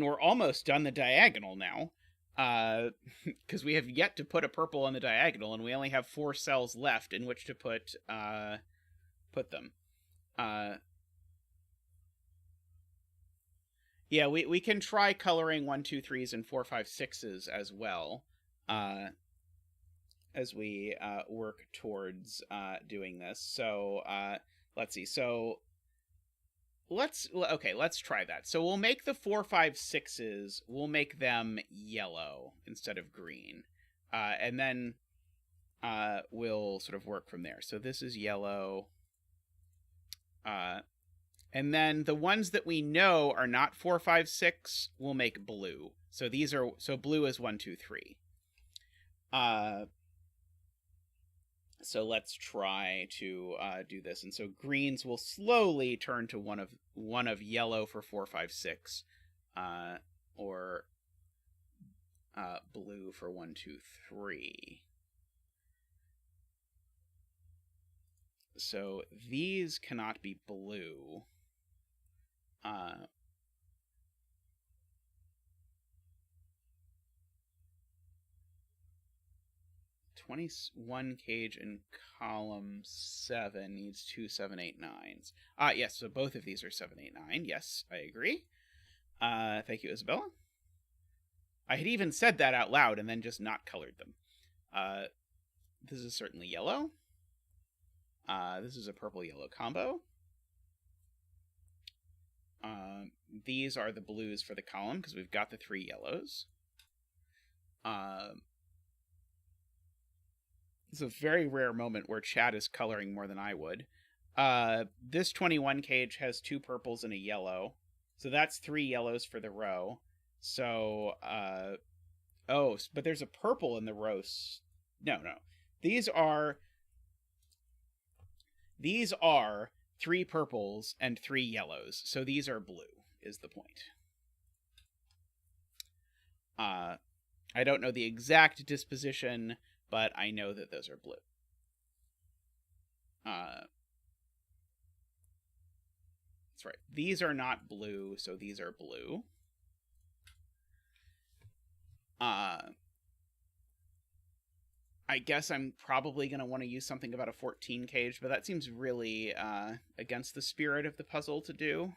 we're almost done the diagonal now. Because we have yet to put a purple on the diagonal, and we only have 4 cells left in which to put them. Yeah, we can try coloring 1, 2, 3s and 4, 5, 6s as well, as we work towards doing this. So let's see. So let's try that. So we'll make the 4, 5, 6s. We'll make them yellow instead of green, and then we'll sort of work from there. So this is yellow, and then the ones that we know are not 4, 5, 6. We'll make blue. So blue is 1, 2, 3. So let's try to do this. And so greens will slowly turn to one of yellow for 4, 5, 6, or blue for 1, 2, 3. So these cannot be blue. 21 cage in column 7 needs 2 7, 8, 9s. Yes, so both of these are 7, 8, 9. Yes, I agree. Thank you, Isabella. I had even said that out loud and then just not colored them. This is certainly yellow. This is a purple-yellow combo. These are the blues for the column because we've got the 3 yellows. It's a very rare moment where Chad is coloring more than I would. This 21 cage has 2 purples and a yellow. So that's 3 yellows for the row. So, but there's a purple in the row. No. These are 3 purples and 3 yellows. So these are blue, is the point. I don't know the exact disposition, but I know that those are blue. That's right. These are not blue, so these are blue. I guess I'm probably going to want to use something about a 14 cage, but that seems really against the spirit of the puzzle to do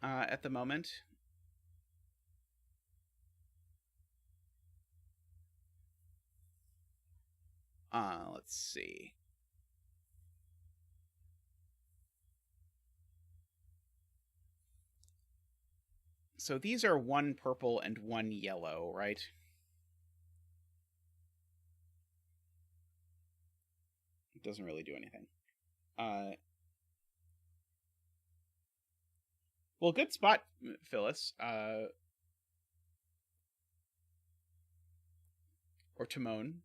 at the moment. Let's see. So these are 1 purple and 1 yellow, right? It doesn't really do anything. Well, good spot, Phyllis. Or Timon.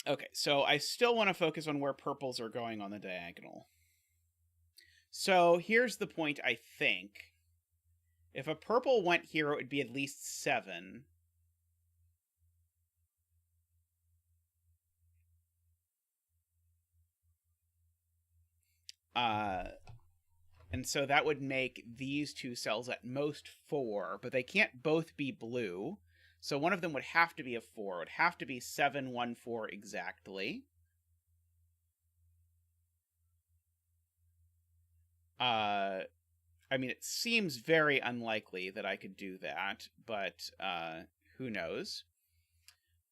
Okay, so I still want to focus on where purples are going on the diagonal. So here's the point, I think. If a purple went here, it would be at least 7. And so that would make these two cells at most 4, but they can't both be blue. So one of them would have to be a 4. It would have to be 7, 1, 4 exactly. I mean, it seems very unlikely that I could do that, but who knows?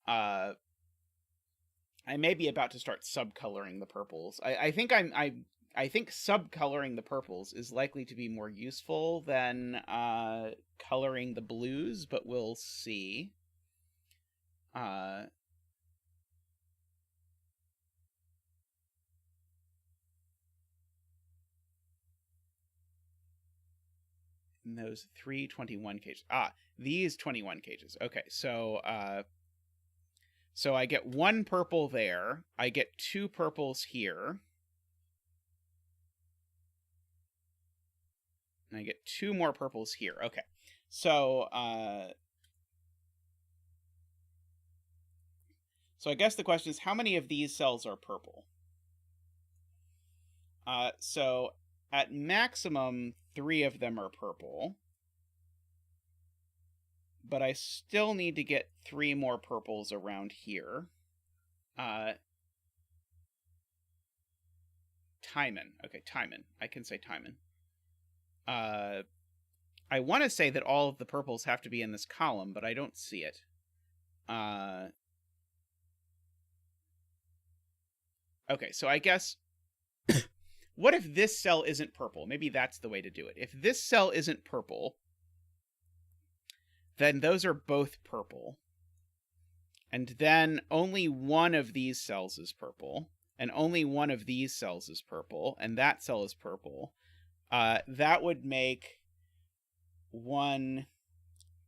I may be about to start subcoloring the purples. I think I think subcoloring the purples is likely to be more useful than coloring the blues, but we'll see. In those 3 21 cages. These 21 cages. Okay, so so I get 1 purple there. I get 2 purples here. And I get 2 more purples here. Okay. So so I guess the question is, how many of these cells are purple? So at maximum, 3 of them are purple. But I still need to get 3 more purples around here. Timon. Okay, Timon. I can say Timon. I want to say that all of the purples have to be in this column, but I don't see it. Okay, so I guess... What if this cell isn't purple? Maybe that's the way to do it. If this cell isn't purple, then those are both purple. And then only one of these cells is purple. And only one of these cells is purple. And that cell is purple. That would make 1,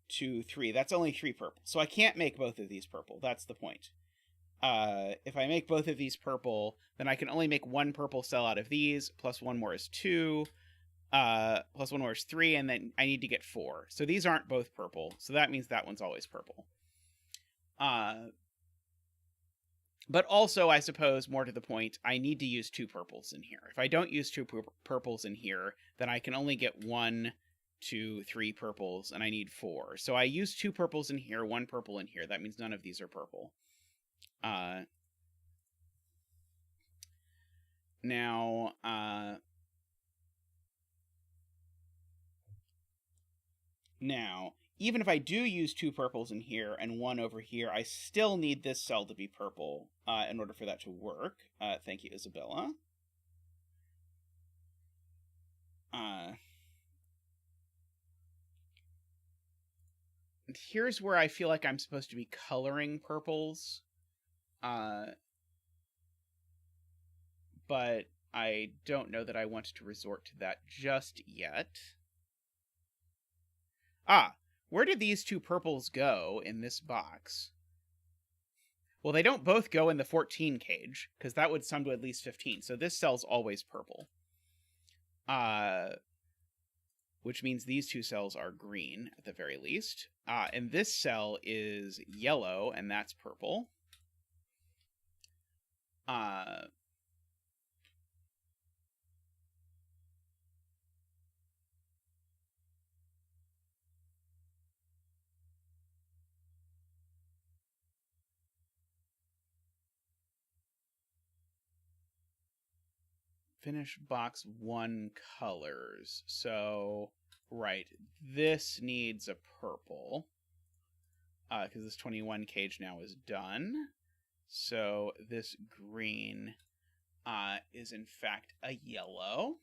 2, 3. That's only 3 purple. So I can't make both of these purple. That's the point. If I make both of these purple, then I can only make 1 purple cell out of these, plus 1 more is 2, plus 1 more is 3, and then I need to get 4. So these aren't both purple, so that means that one's always purple. But also, I suppose, more to the point, I need to use 2 purples in here. If I don't use 2 purples in here, then I can only get 1, 2, 3 purples, and I need 4. So I use 2 purples in here, 1 purple in here. That means none of these are purple. Now, even if I do use 2 purples in here and 1 over here, I still need this cell to be purple in order for that to work. Thank you, Isabella. Here's where I feel like I'm supposed to be coloring purples. But I don't know that I want to resort to that just yet. Where did these 2 purples go in this box? Well, they don't both go in the 14 cage, because that would sum to at least 15, so this cell's always purple. Which means these 2 cells are green, at the very least. And this cell is yellow, and that's purple. Finish box 1 colors. So, right, this needs a purple. Because this 21 cage now is done. So this green is in fact a yellow.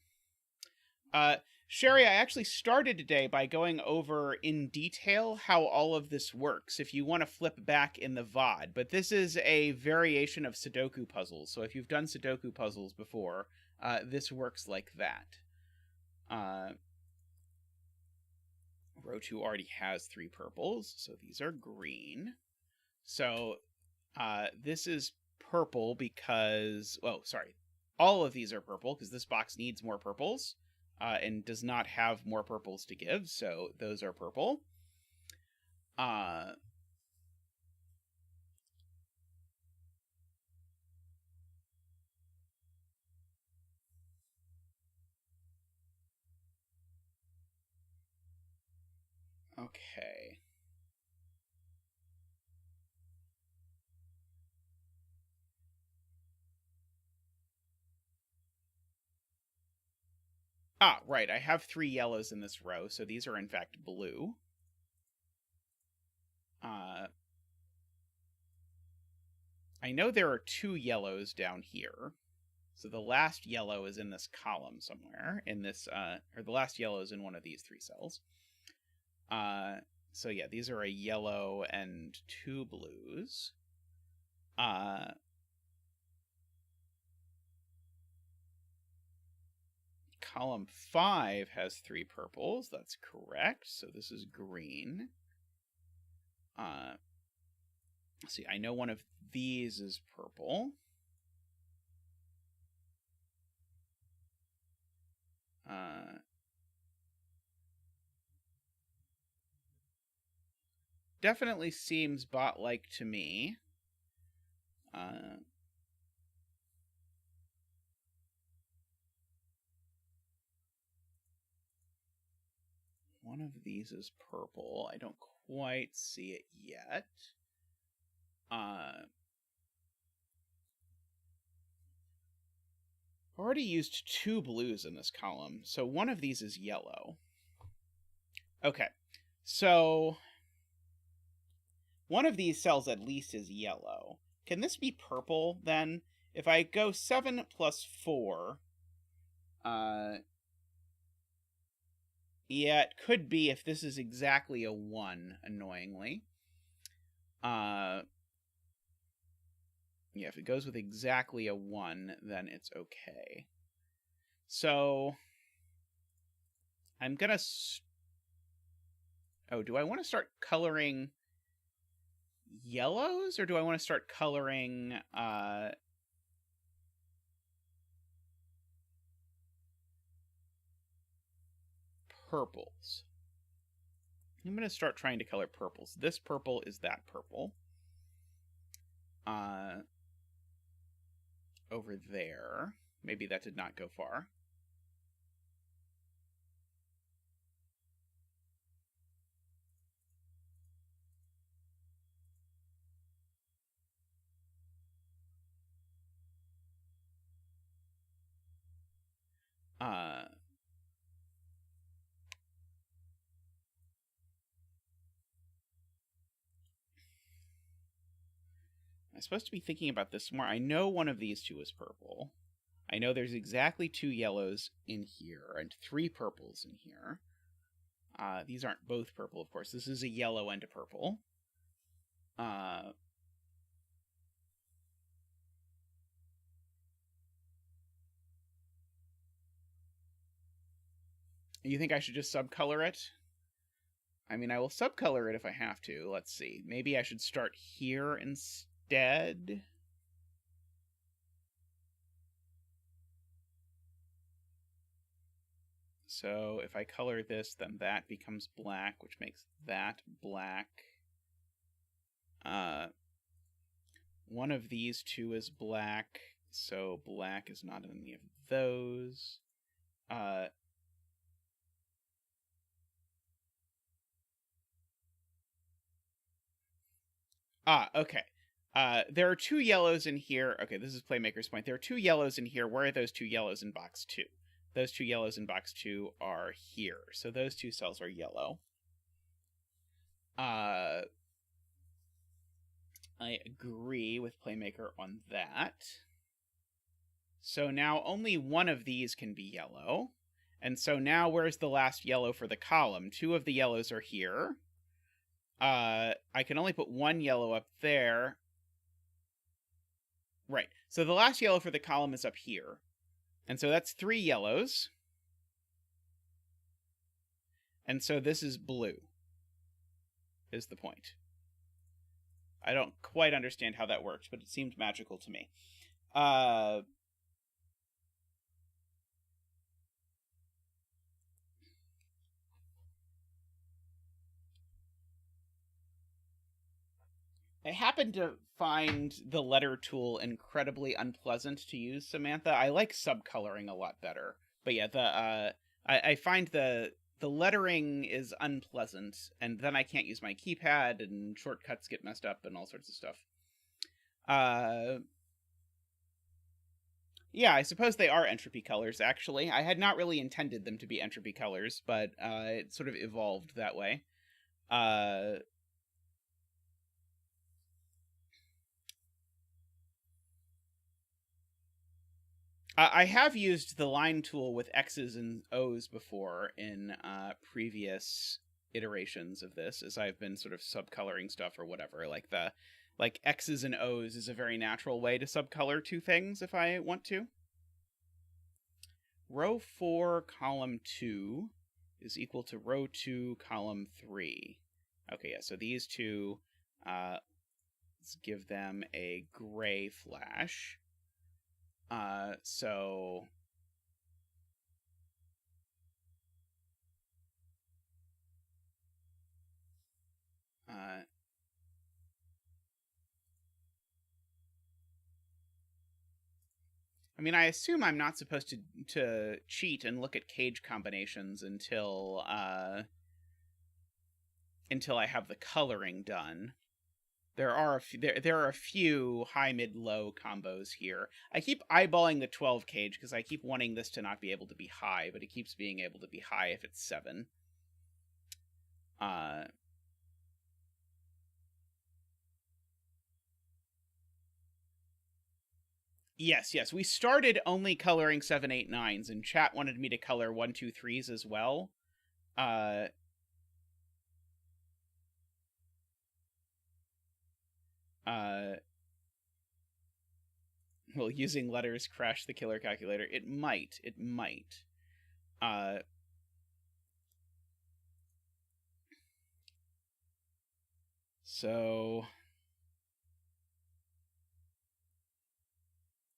Sherry, I actually started today by going over in detail how all of this works, if you want to flip back in the VOD. But this is a variation of Sudoku puzzles, so if you've done Sudoku puzzles before, this works like that. Row 2 already has 3 purples, so these are green. So this is purple because... Oh, sorry. All of these are purple because this box needs more purples. And does not have more purples to give, so those are purple. Okay. Ah, right, I have 3 yellows in this row, so these are in fact blue. I know there are 2 yellows down here. So the last yellow is in this column somewhere, in this, or the last yellow is in one of these 3 cells. So yeah, these are a yellow and 2 blues. Column 5 has 3 purples, that's correct, so this is green. Let's see, I know one of these is purple. Definitely seems bot-like to me. One of these is purple. I don't quite see it yet. I've already used 2 blues in this column, so one of these is yellow. Okay, so one of these cells at least is yellow. Can this be purple, then? If I go 7 plus 4... yeah, it could be if this is exactly a 1, annoyingly. Yeah, if it goes with exactly a 1, then it's okay. So, I'm gonna... Oh, do I want to start coloring yellows, or do I want to start coloring, purples? I'm going to start trying to color purples. This purple is that purple. Over there. Maybe that did not go far. I'm supposed to be thinking about this more. I know one of these 2 is purple. I know there's exactly 2 yellows in here and 3 purples in here. These aren't both purple, of course. This is a yellow and a purple. You think I should just subcolor it? I mean, I will subcolor it if I have to. Let's see. Maybe I should start here instead. So if I color this, then that becomes black, which makes that black. One of these 2 is black, so black is not in any of those. Okay. There are 2 yellows in here. Okay, this is Playmaker's point. There are 2 yellows in here. Where are those 2 yellows in box 2? Those 2 yellows in box 2 are here. So those 2 cells are yellow. I agree with Playmaker on that. So now only one of these can be yellow. And so now where's the last yellow for the column? 2 of the yellows are here. I can only put 1 yellow up there. Right. So the last yellow for the column is up here. And so that's 3 yellows. And so this is blue, is the point. I don't quite understand how that works, but it seemed magical to me. I happen to find the letter tool incredibly unpleasant to use, Samantha. I like subcoloring a lot better. But yeah, I find the lettering is unpleasant, and then I can't use my keypad, and shortcuts get messed up, and all sorts of stuff. Yeah, I suppose they are entropy colors, actually. I had not really intended them to be entropy colors, but it sort of evolved that way. I have used the line tool with X's and O's before in previous iterations of this, as I've been sort of subcoloring stuff or whatever. Like X's and O's is a very natural way to subcolor 2 things if I want to. Row 4, column 2 is equal to row 2, column 3. Okay, yeah, so these 2, let's give them a gray flash. So I mean, I assume I'm not supposed to cheat and look at cage combinations until I have the coloring done. There are a few high, mid, low combos here. I keep eyeballing the 12 cage because I keep wanting this to not be able to be high, but it keeps being able to be high if it's 7. Yes. We started only coloring 7, 8, 9s, and chat wanted me to color 1, 2, 3s as well. Will using letters crash the killer calculator? It might. So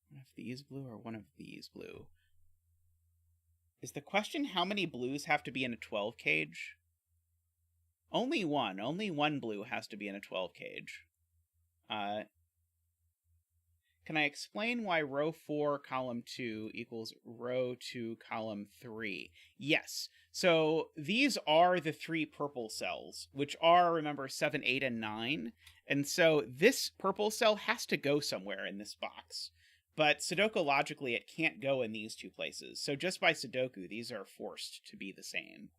one of these blue or one of these blue? Is the question how many blues have to be in a 12 cage? Only one. Only one blue has to be in a 12 cage. Can I explain why row 4, column 2 equals row 2, column 3? Yes. So these are the 3 purple cells, which are, remember, 7, 8, and 9. And so this purple cell has to go somewhere in this box. But Sudoku logically, it can't go in these 2 places. So just by Sudoku, these are forced to be the same.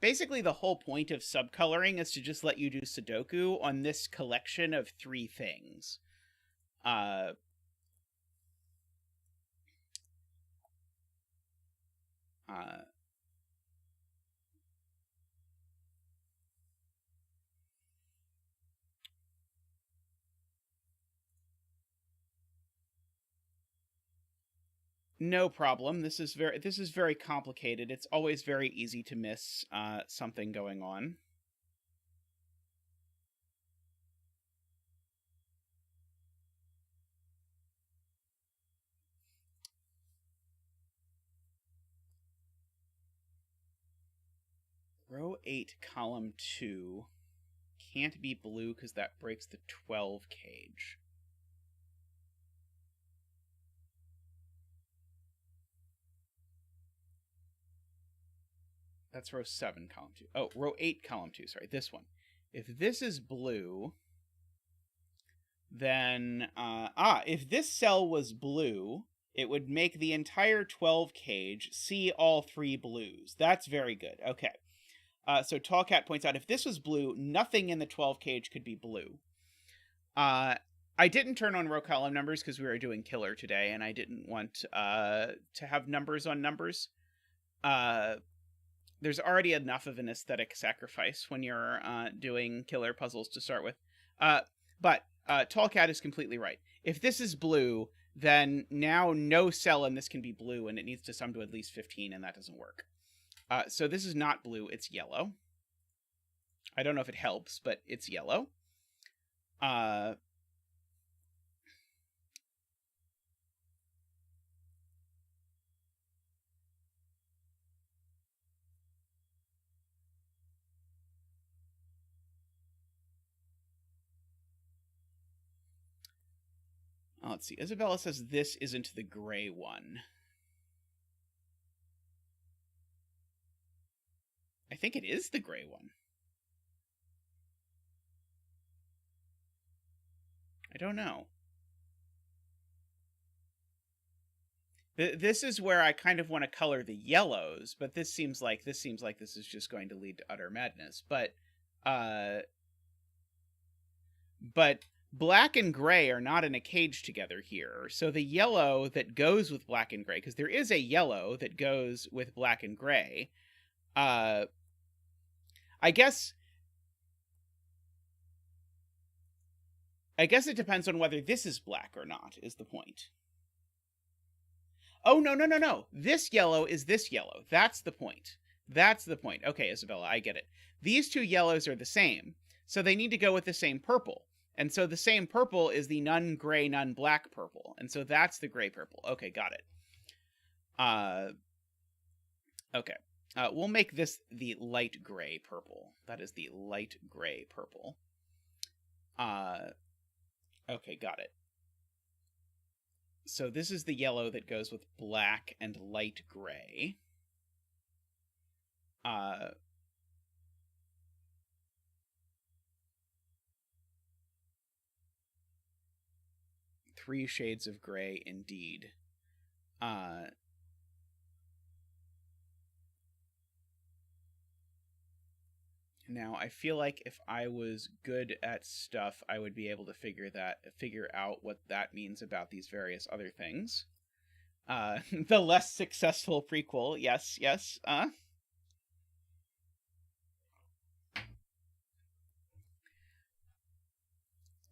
Basically, the whole point of subcoloring is to just let you do Sudoku on this collection of 3 things. No problem. This is very complicated. It's always very easy to miss something going on. Row 8, column 2 can't be blue because that breaks the 12 cage. That's row 7, column 2. Oh, row 8, column 2. Sorry, this one. If this is blue, then... if this cell was blue, it would make the entire 12 cage see all 3 blues. That's very good. Okay. So Tallcat points out, if this was blue, nothing in the 12 cage could be blue. I didn't turn on row column numbers because we were doing killer today, and I didn't want to have numbers on numbers. there's already enough of an aesthetic sacrifice when you're doing killer puzzles to start with. But Tall Cat is completely right. If this is blue, then now no cell in this can be blue, and it needs to sum to at least 15, and that doesn't work. So this is not blue, it's yellow. I don't know if it helps, but it's yellow. Let's see. Isabella says this isn't the gray one. I think it is the gray one. I don't know. This is where I kind of want to color the yellows, but this seems like this is just going to lead to utter madness. But black and gray are not in a cage together here. So the yellow that goes with black and gray, because there is a yellow that goes with black and gray, I guess it depends on whether this is black or not, is the point. Oh, no. This yellow is this yellow. That's the point. Okay, Isabella, I get it. These two yellows are the same, so they need to go with the same purple. And so the same purple is the none gray, none black purple. And so that's the gray purple. Okay, got it. Okay. We'll make this the light gray purple. That is the light gray purple. Okay, got it. So this is the yellow that goes with black and light gray. 3 shades of gray, indeed. Now, I feel like if I was good at stuff, I would be able to figure out what that means about these various other things. The less successful prequel, yes.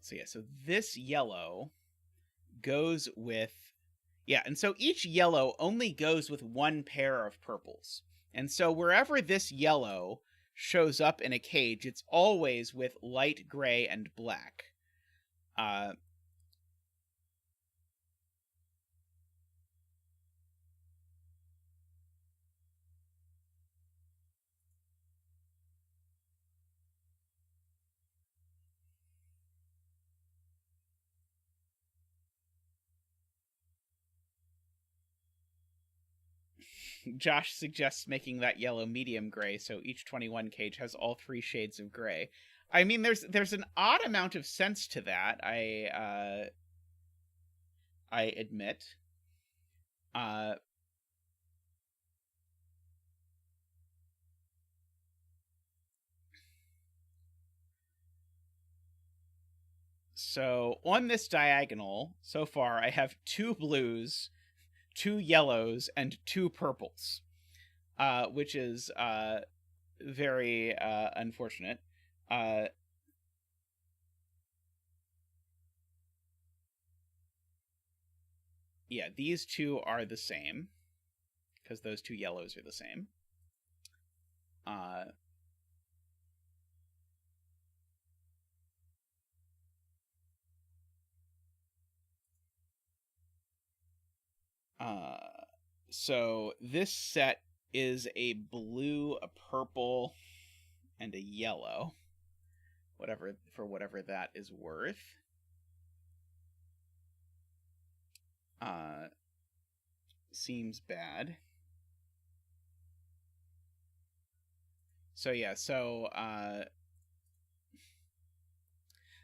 So yeah, so this yellow goes with... Yeah, and so each yellow only goes with one pair of purples. And so wherever this yellow shows up in a cage, it's always with light gray and black. Josh suggests making that yellow medium gray, so each 21 cage has all 3 shades of gray. I mean, there's an odd amount of sense to that, I admit. So on this diagonal, so far, I have 2 blues, 2 yellows, and 2 purples, which is very unfortunate. Yeah, these 2 are the same, because those 2 yellows are the same. So this set is a blue, a purple, and a yellow. Whatever that is worth. Seems bad. So yeah,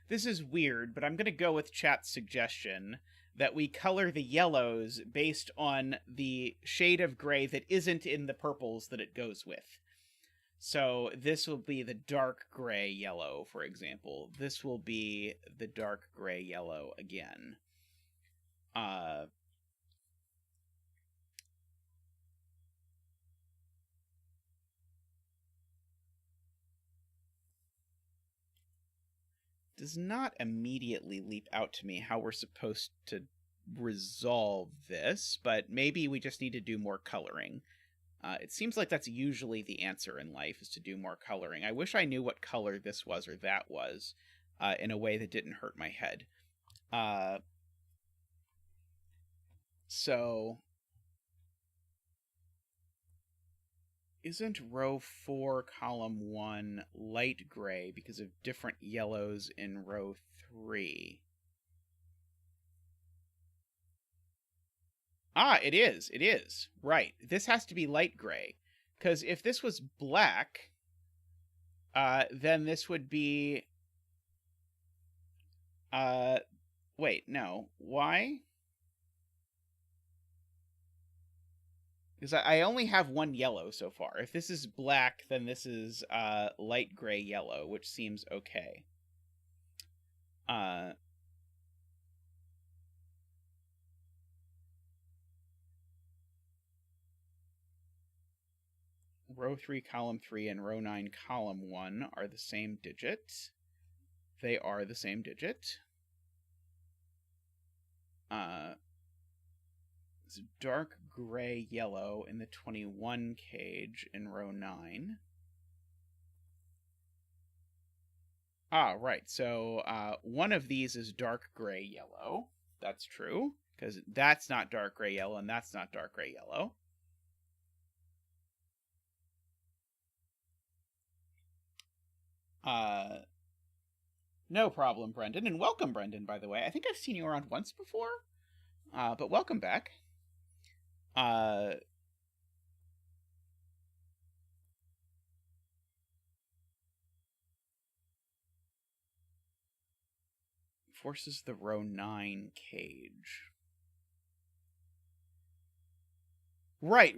this is weird, but I'm gonna go with chat's suggestion that we color the yellows based on the shade of gray that isn't in the purples that it goes with. So this will be the dark gray yellow, for example. This will be the dark gray yellow again. does not immediately leap out to me how we're supposed to resolve this, but maybe we just need to do more coloring. It seems like that's usually the answer in life, is to do more coloring. I wish I knew what color this was or that was, in a way that didn't hurt my head. So, isn't row 4, column 1 light gray because of different yellows in row 3? Ah, it is. It is. Right. This has to be light gray. Because if this was black, then this would be... wait, no. Why? Because I only have one yellow so far. If this is black, then this is light gray yellow, which seems okay. Row 3, column 3, and row 9, column 1 are the same digit. They are the same digit. It's dark gray yellow in the 21 cage in row 9. Ah, right. So one of these is dark gray yellow. That's true, because that's not dark gray yellow, and that's not dark gray yellow. No problem, Brendan. And welcome, Brendan, by the way. I think I've seen you around once before, but welcome back. Forces the row 9 cage. Right.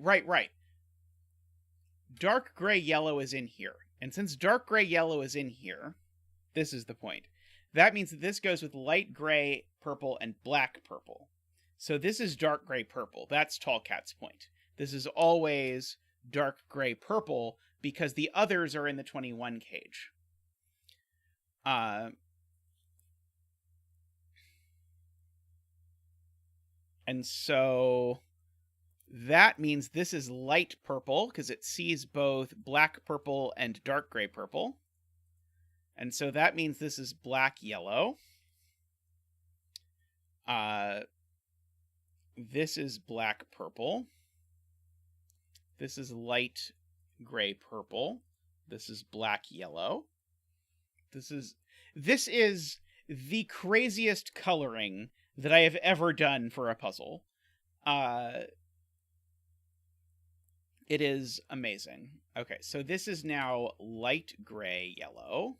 Dark gray yellow is in here. And since dark gray yellow is in here, this is the point. That means that this goes with light gray purple and black purple. So this is dark gray purple. That's Tall Cat's point. This is always dark gray purple because the others are in the 21 cage. And so that means this is light purple because it sees both black purple and dark gray purple. And so that means this is black yellow. This is black purple. This is light gray purple. This is black yellow. This is the craziest coloring that I have ever done for a puzzle. It is amazing. Okay, so this is now light gray yellow.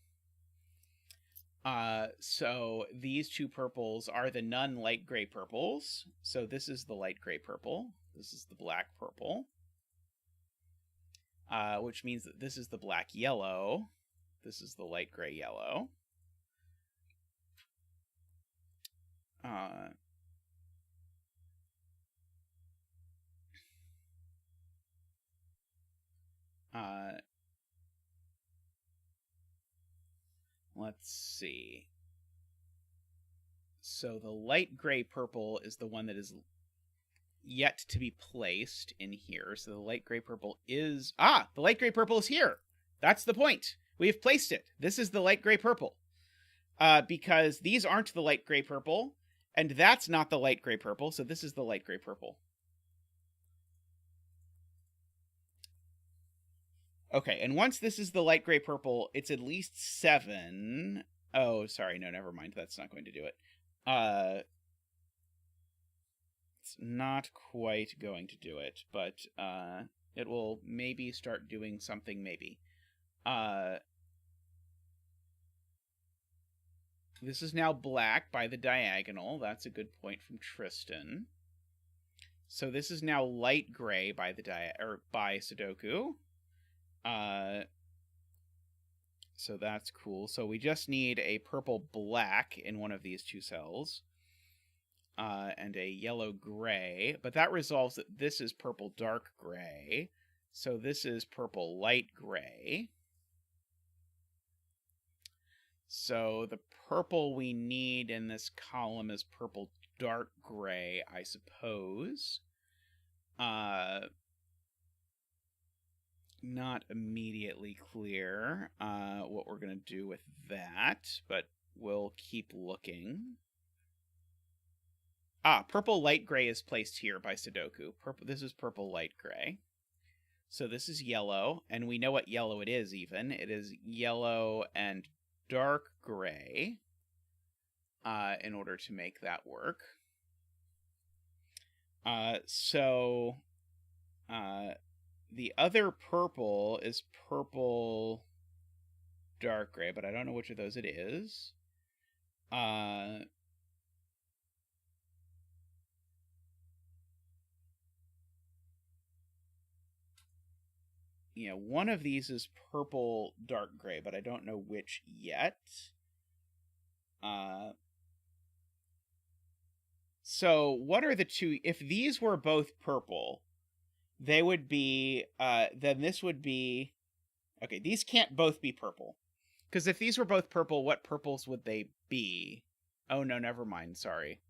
So these two purples are the non-light gray purples. So this is the light gray purple. This is the black purple. Which means that this is the black yellow. This is the light gray yellow. Let's see. So the light gray purple is the one that is yet to be placed in here. So the light gray purple is... Ah! The light gray purple is here! That's the point! We have placed it. This is the light gray purple. Because these aren't the light gray purple, and that's not the light gray purple, so this is the light gray purple. Okay, and once this is the light gray purple, it's at least 7. Oh, sorry, no, never mind. That's not going to do it. It's not quite going to do it, but it will maybe start doing something, maybe. This is now black by the diagonal. That's a good point from Tristan. So this is now light gray by the by Sudoku. So that's cool. So we just need a purple black in one of these two cells. And a yellow gray. But that resolves that this is purple dark gray. So this is purple light gray. So the purple we need in this column is purple dark gray, I suppose. Not immediately clear what we're going to do with that, but we'll keep looking. Purple light gray is placed here by Sudoku. This is purple light gray. So this is yellow, and we know what yellow it is even. It is yellow and dark gray in order to make that work. The other purple is purple dark gray, but I don't know which of those it is. One of these is purple dark gray, but I don't know which yet. So what are the two? If these were both purple, they would be, then this would be, okay, these can't both be purple. Because if these were both purple, what purples would they be? Oh, no, never mind, sorry.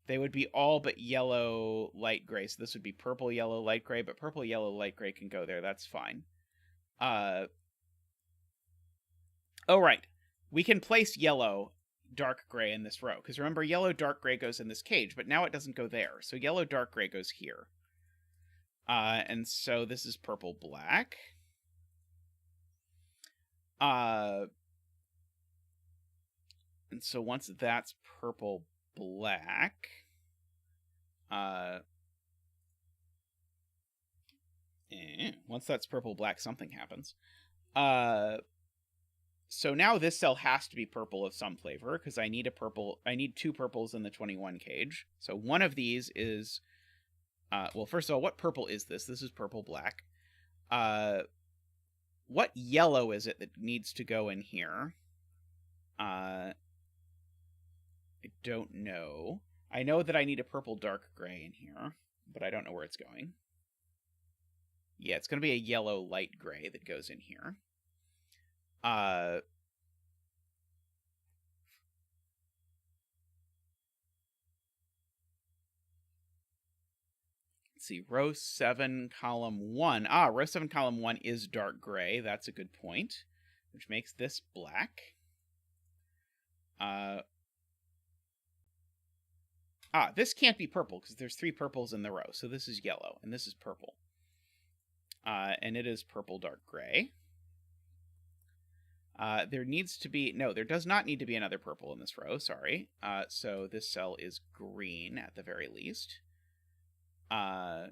They would be all but yellow, light gray. So this would be purple, yellow, light gray, but purple, yellow, light gray can go there. That's fine. Oh, right. We can place yellow, dark gray in this row. Because remember, yellow, dark gray goes in this cage, but now it doesn't go there. So yellow, dark gray goes here. And so this is purple, black. And so once that's purple, black, once that's purple, black, something happens. So now this cell has to be purple of some flavor, because I need two purples in the 21 cage. So one of these is, well, first of all, what purple is this? This is purple, black. What yellow is it that needs to go in here? I don't know. I know that I need a purple dark gray in here, but I don't know where it's going. Yeah, it's going to be a yellow light gray that goes in here. Let's see, row 7, column 1. Row 7, column 1 is dark gray. That's a good point, which makes this black. This can't be purple because there's 3 purples in the row. So this is yellow, and this is purple. And it is purple dark gray. There does not need to be another purple in this row, sorry. So this cell is green at the very least. I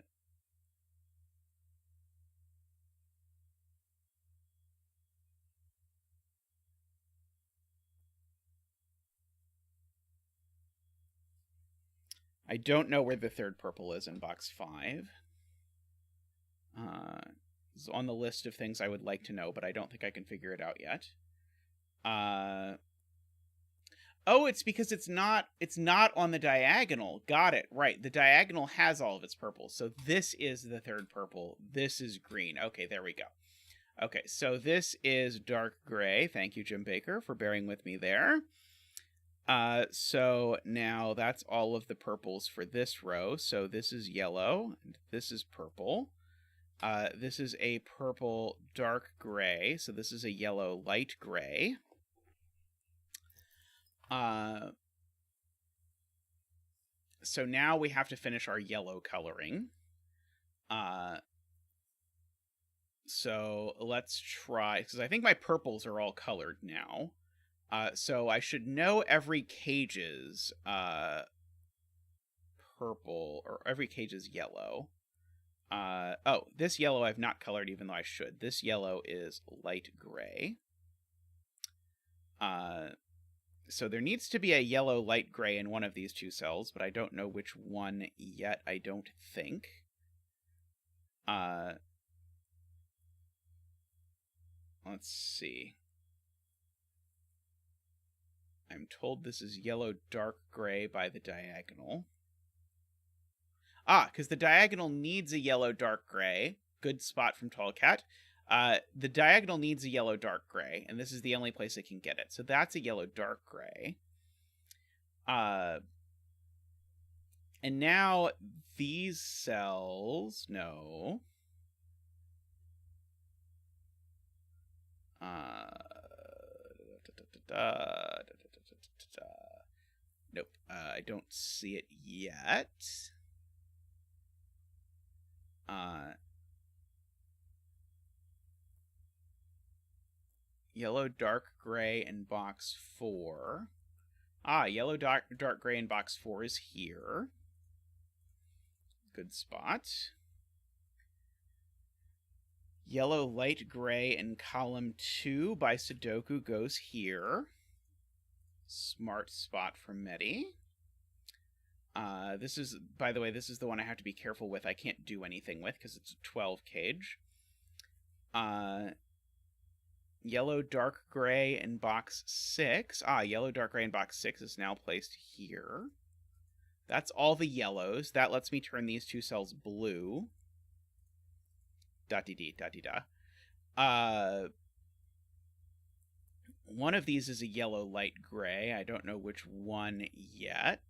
don't know where the third purple is in box 5. It's on the list of things I would like to know, but I don't think I can figure it out yet. Oh, it's because it's not on the diagonal. Got it. Right. The diagonal has all of its purples. So this is the third purple. This is green. Okay, there we go. Okay, so this is dark gray. Thank you, Jim Baker, for bearing with me there. So now that's all of the purples for this row. So this is yellow, and this is purple. This is a purple dark gray. So this is a yellow light gray. So now we have to finish our yellow coloring. So let's try, because I think my purples are all colored now. So I should know every cage's purple, or every cage's yellow. Oh, this yellow I've not colored even though I should. This yellow is light gray. So there needs to be a yellow light gray in one of these two cells, but I don't know which one yet, I don't think. Let's see. I'm told this is yellow dark gray by the diagonal. Because the diagonal needs a yellow dark gray. Good spot from Tallcat. The diagonal needs a yellow dark gray, and this is the only place it can get it. So that's a yellow dark gray. And now these cells, no. Nope, I don't see it yet. Yellow, dark gray, and box 4. Yellow, dark gray, and box 4 is here. Good spot. Yellow, light gray, and column 2 by Sudoku goes here. Smart spot for Medi. This is, by the way, this is the one I have to be careful with. I can't do anything with because it's a 12 cage. Yellow, dark gray, and box 6. Yellow, dark gray, and box 6 is now placed here. That's all the yellows. That lets me turn these 2 cells blue. Da-dee-dee, da-dee-da. One of these is a yellow, light gray. I don't know which one yet.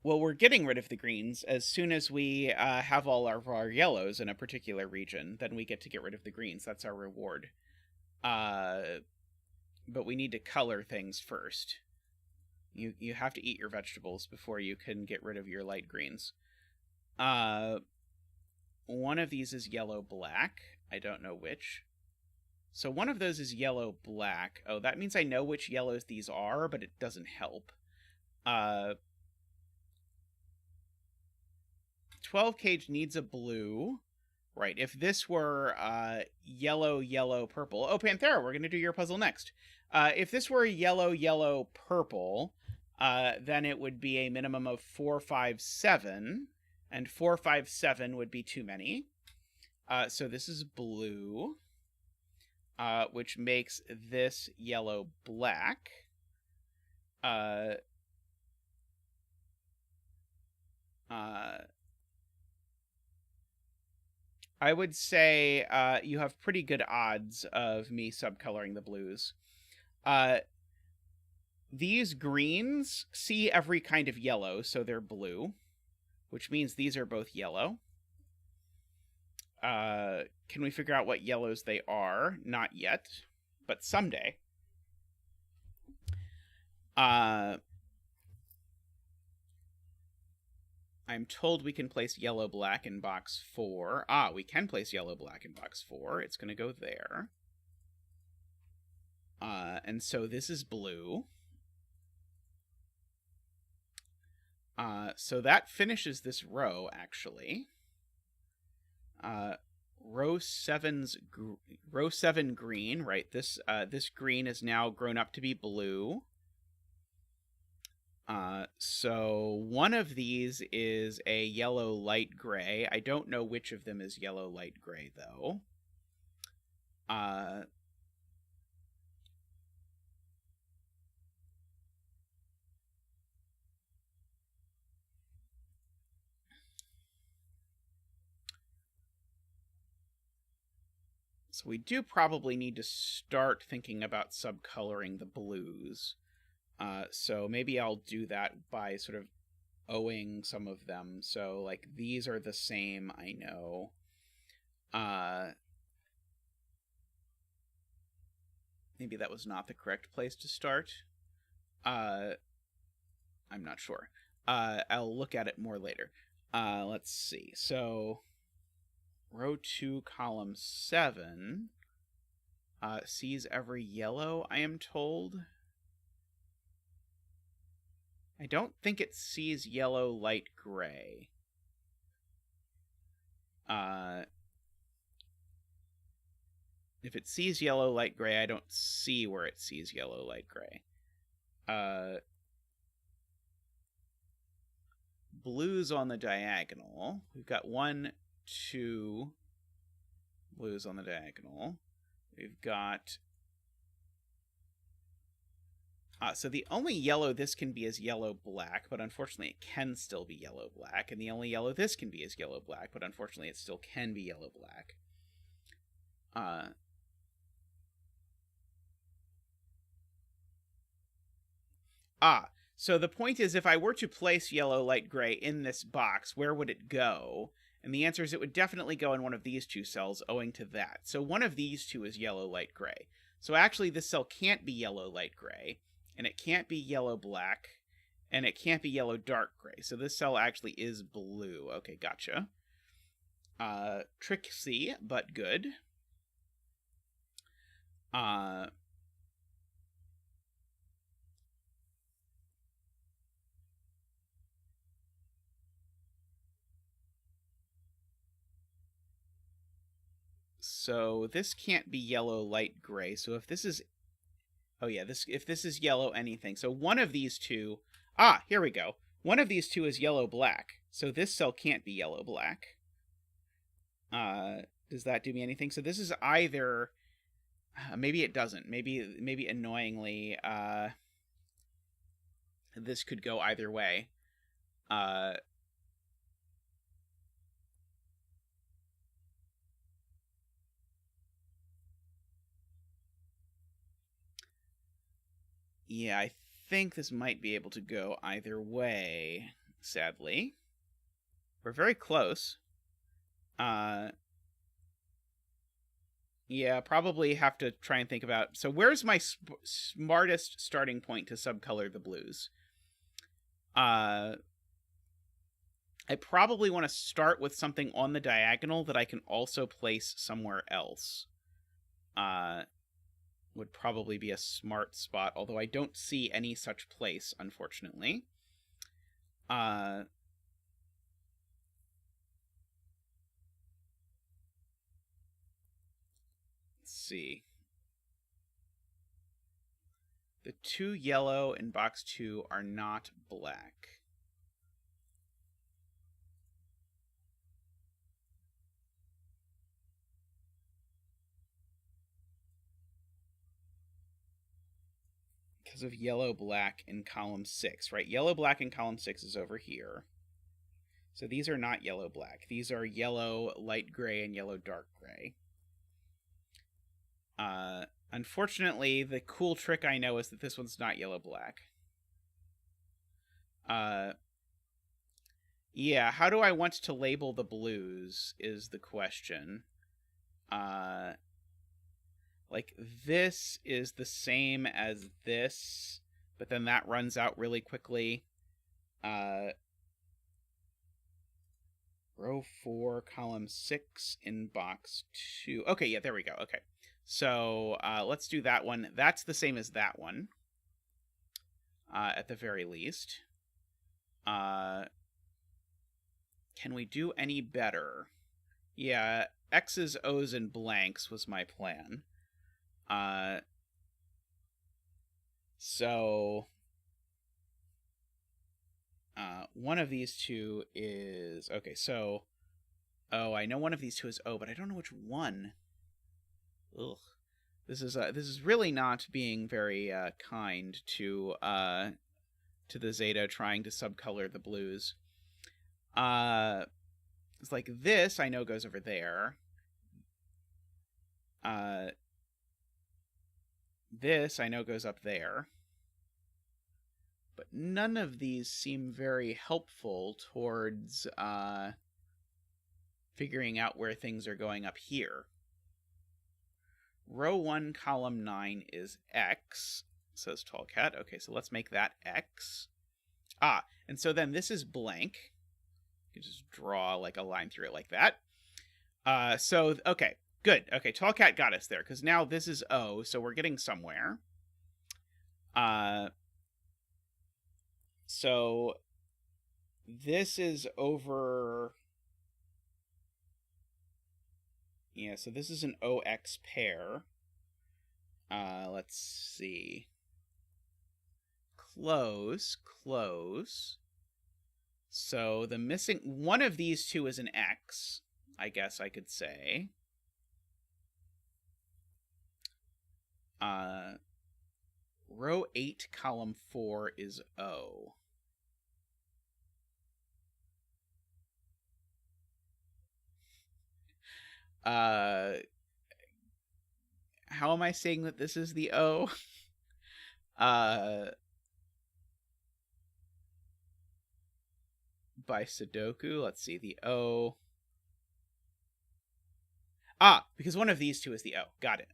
Well, we're getting rid of the greens. As soon as we have all of our yellows in a particular region, then we get to get rid of the greens. That's our reward. But we need to color things first. You have to eat your vegetables before you can get rid of your light greens. One of these is yellow-black. I don't know which. So one of those is yellow-black. Oh, that means I know which yellows these are, but it doesn't help. 12 cage needs a blue. Right, if this were yellow, yellow, purple... Oh, Panthera, we're going to do your puzzle next. If this were yellow, yellow, purple, then it would be a minimum of 4, 5, 7. And 4, 5, 7 would be too many. So this is blue, which makes this yellow, black. I would say you have pretty good odds of me subcoloring the blues. These greens see every kind of yellow, so they're blue, which means these are both yellow. Can we figure out what yellows they are? Not yet, but someday. I'm told we can place yellow-black in box 4. We can place yellow-black in box 4. It's going to go there. And so this is blue. So that finishes this row, actually. Row 7 green, right? This green is now grown up to be blue. So one of these is a yellow light gray. I don't know which of them is yellow light gray, though. So we do probably need to start thinking about subcoloring the blues. So maybe I'll do that by sort of owing some of them. So, like, these are the same, I know. Maybe that was not the correct place to start. I'm not sure. I'll look at it more later. Let's see. So, row 2, column 7 sees every yellow, I am told. I don't think it sees yellow, light gray. If it sees yellow, light gray, I don't see where it sees yellow, light gray. Blues on the diagonal. We've got 1, 2 blues on the diagonal. We've got... So the only yellow this can be is yellow-black, but unfortunately it can still be yellow-black. And the only yellow this can be is yellow-black, but unfortunately it still can be yellow-black. So the point is, if I were to place yellow, light gray in this box, where would it go? And the answer is it would definitely go in one of these two cells, owing to that. So one of these two is yellow, light gray. So actually this cell can't be yellow, light gray, and it can't be yellow, black, and it can't be yellow, dark gray. So this cell actually is blue. Okay, gotcha. Tricksy, but good. So this can't be yellow, light gray. So if this is, oh yeah, if this is yellow anything. So one of these two, here we go. One of these two is yellow, black. So this cell can't be yellow, black. Does that do me anything? So this is either, maybe it doesn't. Maybe annoyingly, this could go either way. Yeah, I think this might be able to go either way, sadly. We're very close. Yeah, probably have to try and think about... So where's my smartest starting point to subcolor the blues? I probably want to start with something on the diagonal that I can also place somewhere else. Would probably be a smart spot, although I don't see any such place, unfortunately. Let's see. The two yellow in box 2 are not black. Because of yellow, black in column 6, right? Yellow, black in column 6 is over here. So these are not yellow, black. These are yellow, light gray, and yellow, dark gray. Unfortunately, the cool trick I know is that this one's not yellow, black. Yeah, how do I want to label the blues is the question. Like, this is the same as this, but then that runs out really quickly. Row 4, column 6 in box 2. Okay, yeah, there we go. Okay. So, let's do that one. That's the same as that one, at the very least. Can we do any better? Yeah, X's, O's, and blanks was my plan. So one of these two is okay. So, I know one of these two is O, but I don't know which one. Ugh, this is really not being very kind to the Zeta trying to subcolor the blues. It's like this I know goes over there. This I know goes up there. But none of these seem very helpful towards figuring out where things are going up here. Row 1, column 9 is X, says Tallcat. Okay, so let's make that X. And so then this is blank. You can just draw like a line through it like that. So, okay, good. Okay, Tallcat got us there, because now this is O, so we're getting somewhere. So this is over... Yeah, so this is an OX pair. Let's see. Close, close. So the missing... One of these two is an X, I guess I could say. row 8, column 4 is O. How am I saying that this is the O? By Sudoku, let's see, the O. Because one of these two is the O. Got it.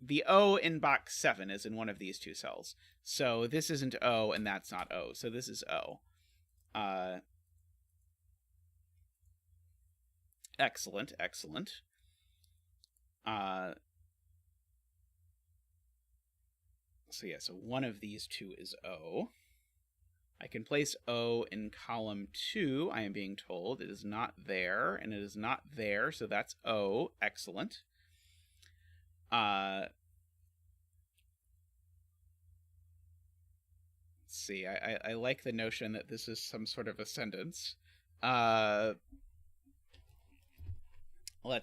The O in box 7 is in one of these two cells. So this isn't O, and that's not O. So this is O. Excellent. So yeah, so one of these two is O. I can place O in column 2, I am being told. It is not there, and it is not there, so that's O. Excellent. Let's see, I like the notion that this is some sort of ascendance. Let's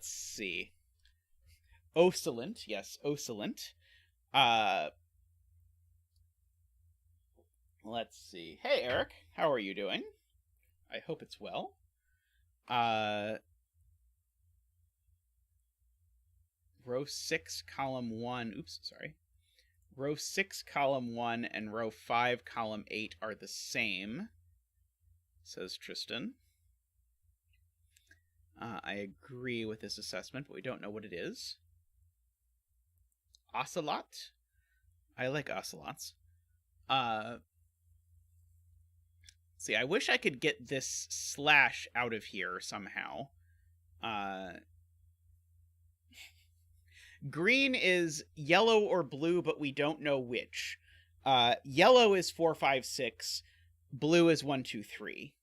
see. Oscillant, yes, oscillant. Let's see. Hey, Eric, how are you doing? I hope it's well. Row 6, column 1. Oops, sorry. Row 6, column 1, and row 5, column 8 are the same, says Tristan. I agree with this assessment, but we don't know what it is. Ocelot? I like ocelots. See, I wish I could get this slash out of here somehow. Green is yellow or blue, but we don't know which. Yellow is 4, 5, 6. Blue is 1, 2, 3.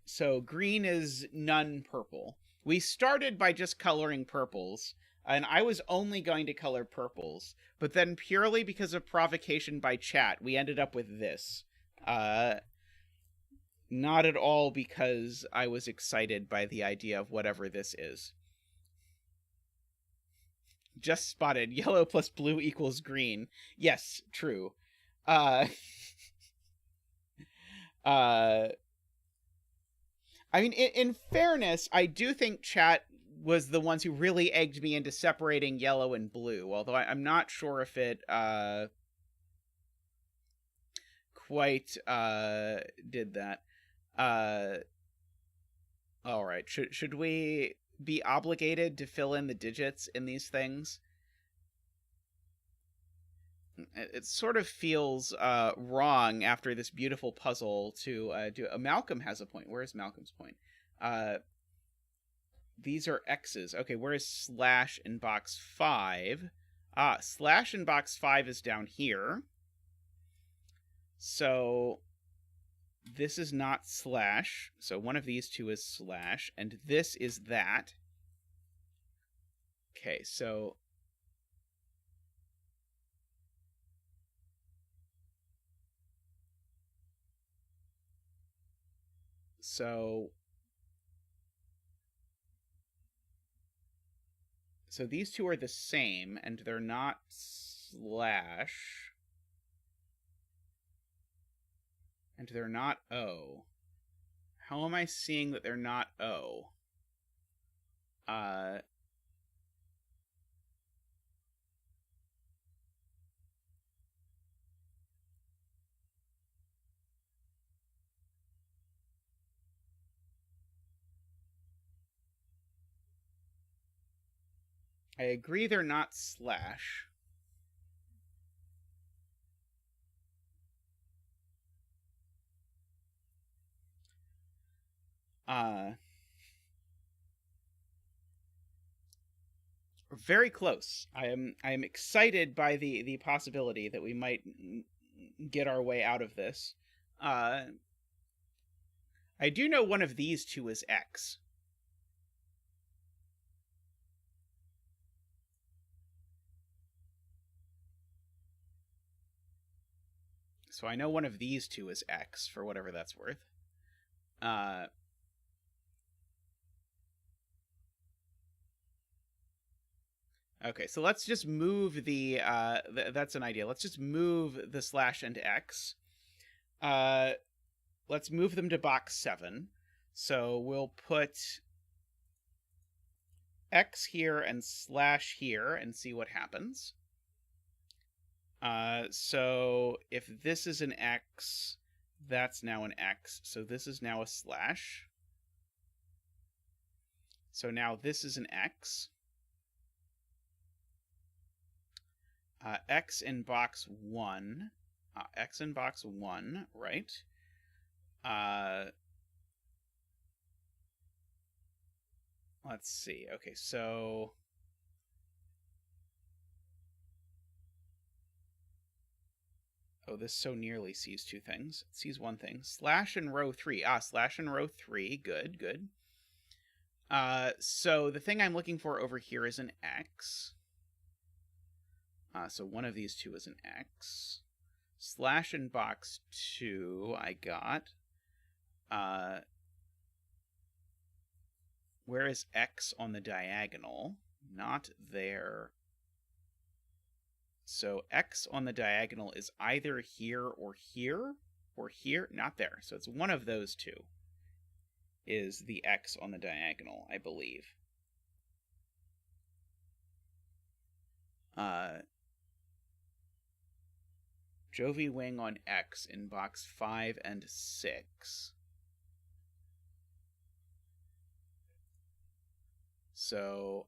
So green is none purple. We started by just coloring purples, and I was only going to color purples, but then purely because of provocation by chat, we ended up with this. Not at all because I was excited by the idea of whatever this is. Just spotted. Yellow plus blue equals green. Yes, true. I mean, in fairness, I do think chat was the ones who really egged me into separating yellow and blue, although I'm not sure if it quite did that. All right. Should we be obligated to fill in the digits in these things? It sort of feels wrong after this beautiful puzzle to do. Malcolm has a point. Where is Malcolm's point? These are X's. Okay, where is slash in box 5? Slash in box 5 is down here. So this is not slash. So one of these two is slash, and this is that. Okay, so these two are the same, and they're not slash. And they're not O. How am I seeing that they're not O? I agree they're not slash. Very close. I am excited by the possibility that we might get our way out of this. I do know one of these two is X. So I know one of these two is X, for whatever that's worth. Okay, so let's just move the, that's an idea. Let's just move the slash and X. Let's move them to box 7. So we'll put X here and slash here and see what happens. So if this is an X, that's now an X. So this is now a slash. So now this is an X. X in box 1. X in box 1, right? Let's see. Okay, so... Oh, this so nearly sees 2 things. It sees 1 thing. Slash in row 3. Slash in row 3. Good, good. So the thing I'm looking for over here is an X. So one of these 2 is an X. Slash in box 2, I got. Where is X on the diagonal? Not there. So X on the diagonal is either here or here, or here. Not there. So it's one of those 2 is the X on the diagonal, I believe. Jovi Wing on X in box 5 and 6. So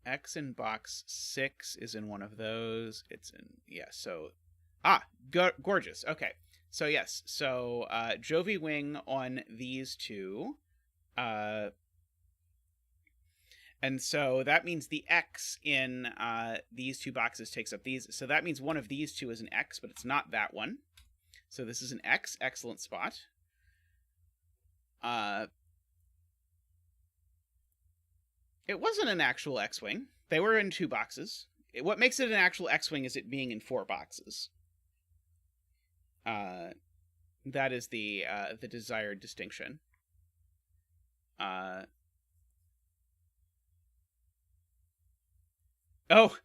X in box 6 is in one of those. It's in, yeah, so... gorgeous. Okay. So yes, so Jovi Wing on these 2. And so that means the X in these 2 boxes takes up these. So that means one of these 2 is an X, but it's not that one. So this is an X. Excellent spot. It wasn't an actual X-Wing. They were in 2 boxes. What makes it an actual X-Wing is it being in 4 boxes. That is the desired distinction. Oh,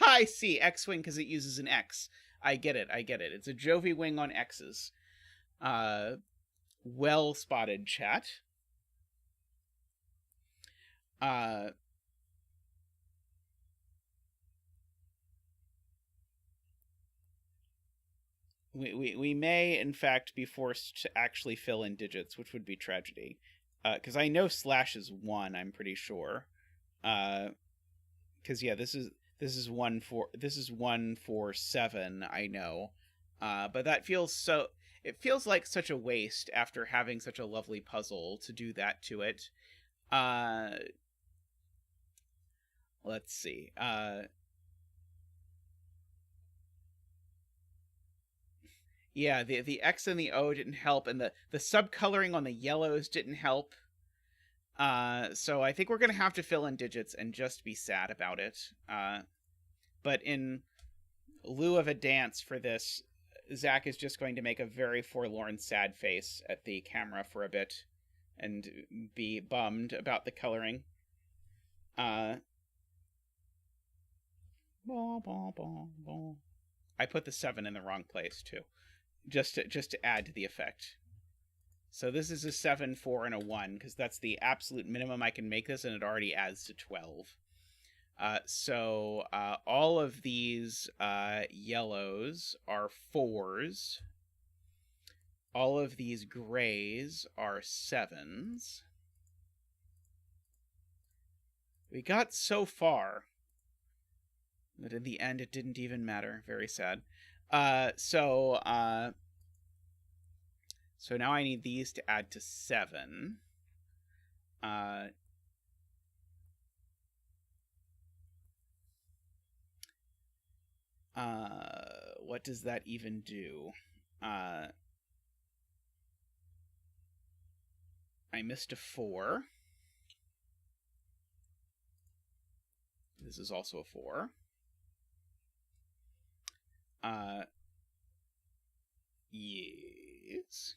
I see. X-Wing because it uses an X. I get it. It's a Jovi Wing on X's. Well spotted, chat. We may, in fact, be forced to actually fill in digits, which would be tragedy. Because I know slash is 1, I'm pretty sure. Because yeah, this is 1 for 7, I know. But that feels so... It feels like such a waste after having such a lovely puzzle to do that to it. Let's see. Yeah, the X and the O didn't help, and the subcoloring on the yellows didn't help. So I think we're going to have to fill in digits and just be sad about it. But in lieu of a dance for this, Zach is just going to make a very forlorn, sad face at the camera for a bit and be bummed about the coloring. I put the 7 in the wrong place, too. Just to add to the effect. So this is a 7, 4, and a 1, because that's the absolute minimum I can make this, and it already adds to 12. So all of these yellows are 4s. All of these grays are 7s. We got so far that in the end it didn't even matter. Very sad. So now I need these to add to 7. What does that even do? I missed a 4. This is also a 4. Yes.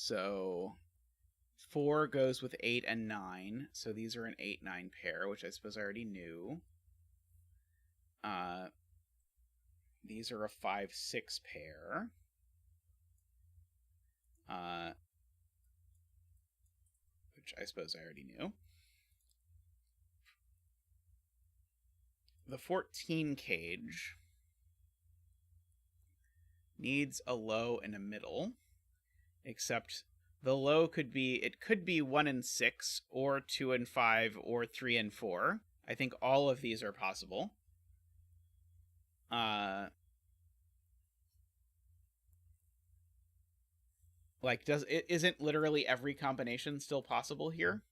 So 4 goes with 8 and 9. So these are an 8-9 pair, which I suppose I already knew. These are a 5-6 pair. Which I suppose I already knew. The 14 cage needs a low and a middle, except the low could be 1 and 6, or 2 and 5, or 3 and 4. I think all of these are possible. Like, isn't literally every combination still possible here?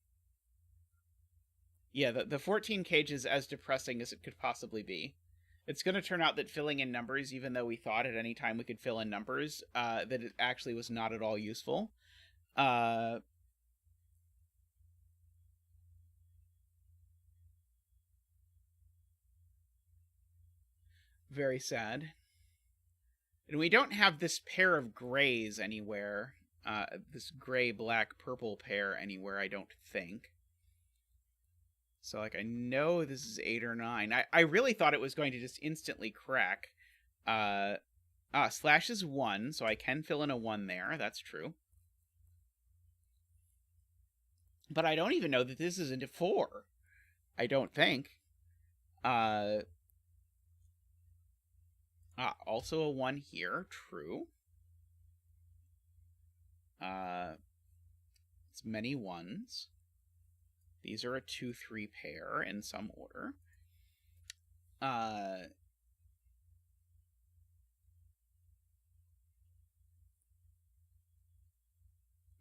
Yeah, the 14 cage is as depressing as it could possibly be. It's going to turn out that filling in numbers, even though we thought at any time we could fill in numbers, that it actually was not at all useful. Very sad. And we don't have this pair of grays anywhere. This gray, black, purple pair anywhere, I don't think. So, like, I know this is 8 or 9. I really thought it was going to just instantly crack. Slash is 1, so I can fill in a 1 there. That's true. But I don't even know that this is into 4. I don't think. Also a 1 here. True. It's many 1s. These are a 2-3 pair in some order.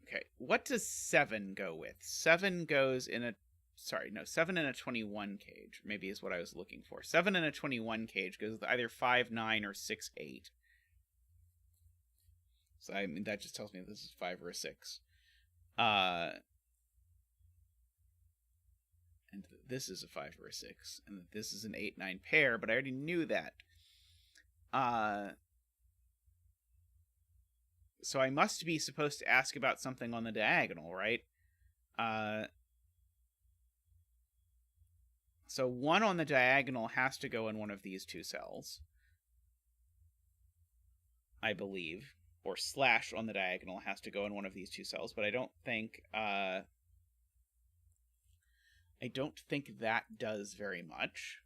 Okay, what does 7 go with? 7 goes in a... Sorry, no, 7 in a 21 cage, maybe is what I was looking for. 7 in a 21 cage goes with either 5-9 or 6-8. So, I mean, that just tells me this is 5 or a 6. And this is a 5 or a 6. And this is an 8-9 pair, but I already knew that. So I must be supposed to ask about something on the diagonal, right? So 1 on the diagonal has to go in one of these 2 cells, I believe. Or slash on the diagonal has to go in one of these 2 cells, but I don't think that does very much.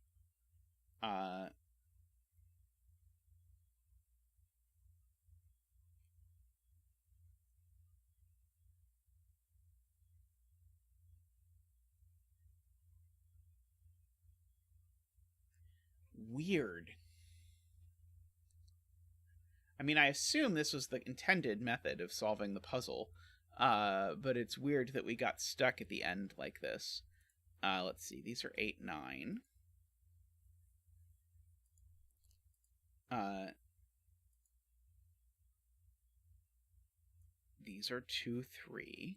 Weird. I mean, I assume this was the intended method of solving the puzzle, but it's weird that we got stuck at the end like this. Let's see, these are 8-9. These are 2-3.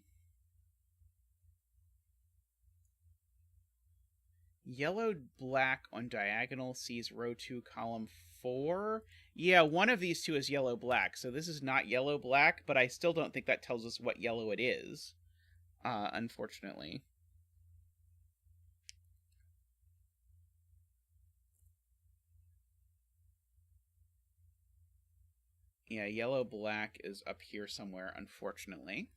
Yellow black on diagonal sees row 2 column 4. Yeah, one of these 2 is yellow black, so this is not yellow black, but I still don't think that tells us what yellow it is, unfortunately. Yeah, yellow black is up here somewhere, unfortunately.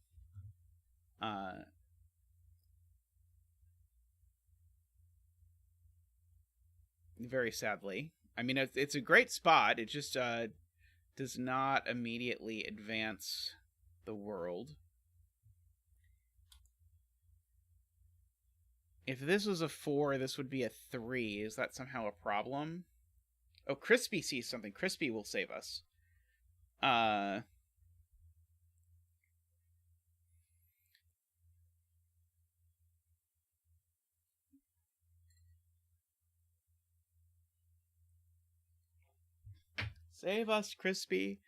Very sadly. I mean, it's a great spot. It just does not immediately advance the world. If this was a 4, this would be a 3. Is that somehow a problem? Oh, Crispy sees something. Crispy will save us. Save us, Crispy.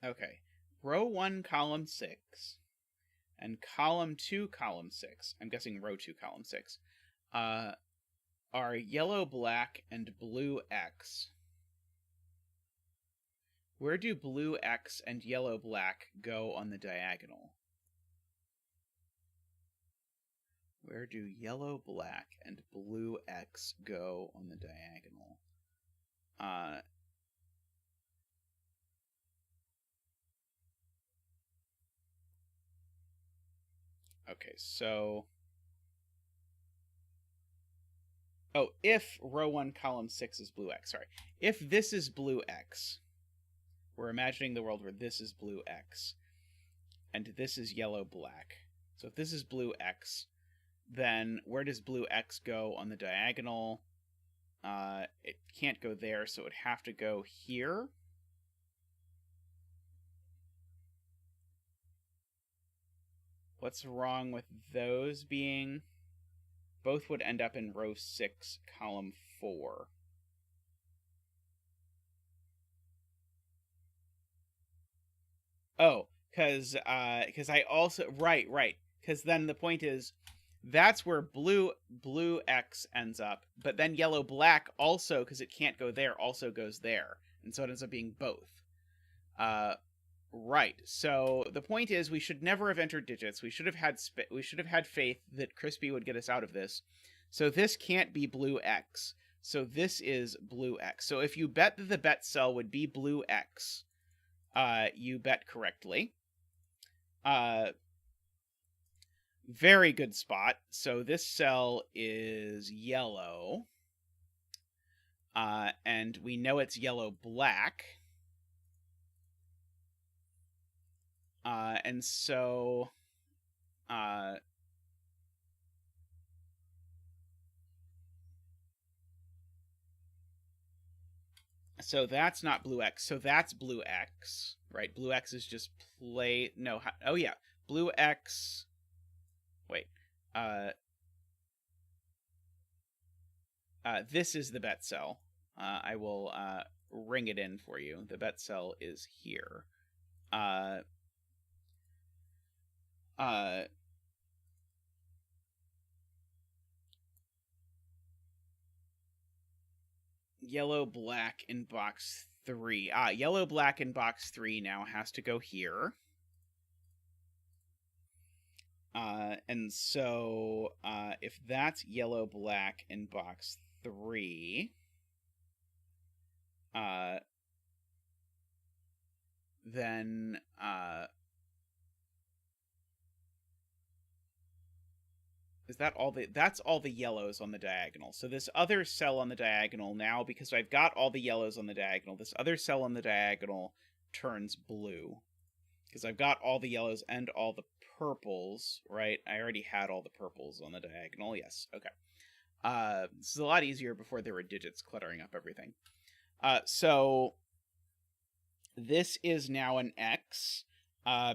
Okay. Row 1, column 6. and column 2, column 6, I'm guessing row 2, column 6, are yellow, black, and blue X. Where do blue X and yellow, black go on the diagonal? Where do yellow, black, and blue X go on the diagonal? Okay, so... Oh, if row 1, column 6 is blue X, sorry. If this is blue X, we're imagining the world where this is blue X, and this is yellow, black. So if this is blue X, then where does blue X go on the diagonal? It can't go there, so it would have to go here. What's wrong with those being... Both would end up in row 6, column 4. Oh, because I also... Right. Because then the point is, that's where blue X ends up, but then yellow black also, because it can't go there, also goes there. And so it ends up being both. Right. So the point is, we should never have entered digits. We should have had faith that Crispy would get us out of this. So this can't be blue X. So this is blue X. So if you bet that the bet cell would be blue X, you bet correctly. Very good spot. So this cell is yellow. And we know it's yellow-black. And so, so that's not blue X. So that's blue X, right? Blue X is just oh yeah, blue X. Wait, this is the bet cell. I will ring it in for you. The bet cell is here. Yellow, black in box 3. Yellow, black in box 3 now has to go here. And so, if that's yellow, black in box 3, then, is that all that's all the yellows on the diagonal. So this other cell on the diagonal now, because I've got all the yellows on the diagonal, this other cell on the diagonal turns blue. Because I've got all the yellows and all the purples, right? I already had all the purples on the diagonal, yes, okay. This is a lot easier before there were digits cluttering up everything. So this is now an X,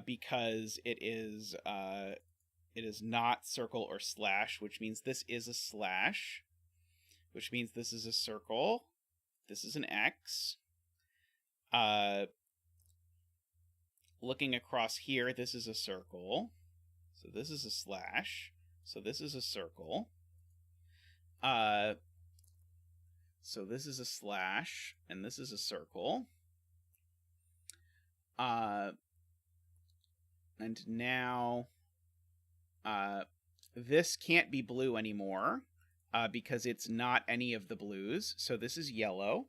because it is not circle or slash, which means this is a slash, which means this is a circle. This is an X. Looking across here, this is a circle. So this is a slash. So this is a circle. So this is a slash, and this is a circle. And now... this can't be blue anymore, because it's not any of the blues. So this is yellow.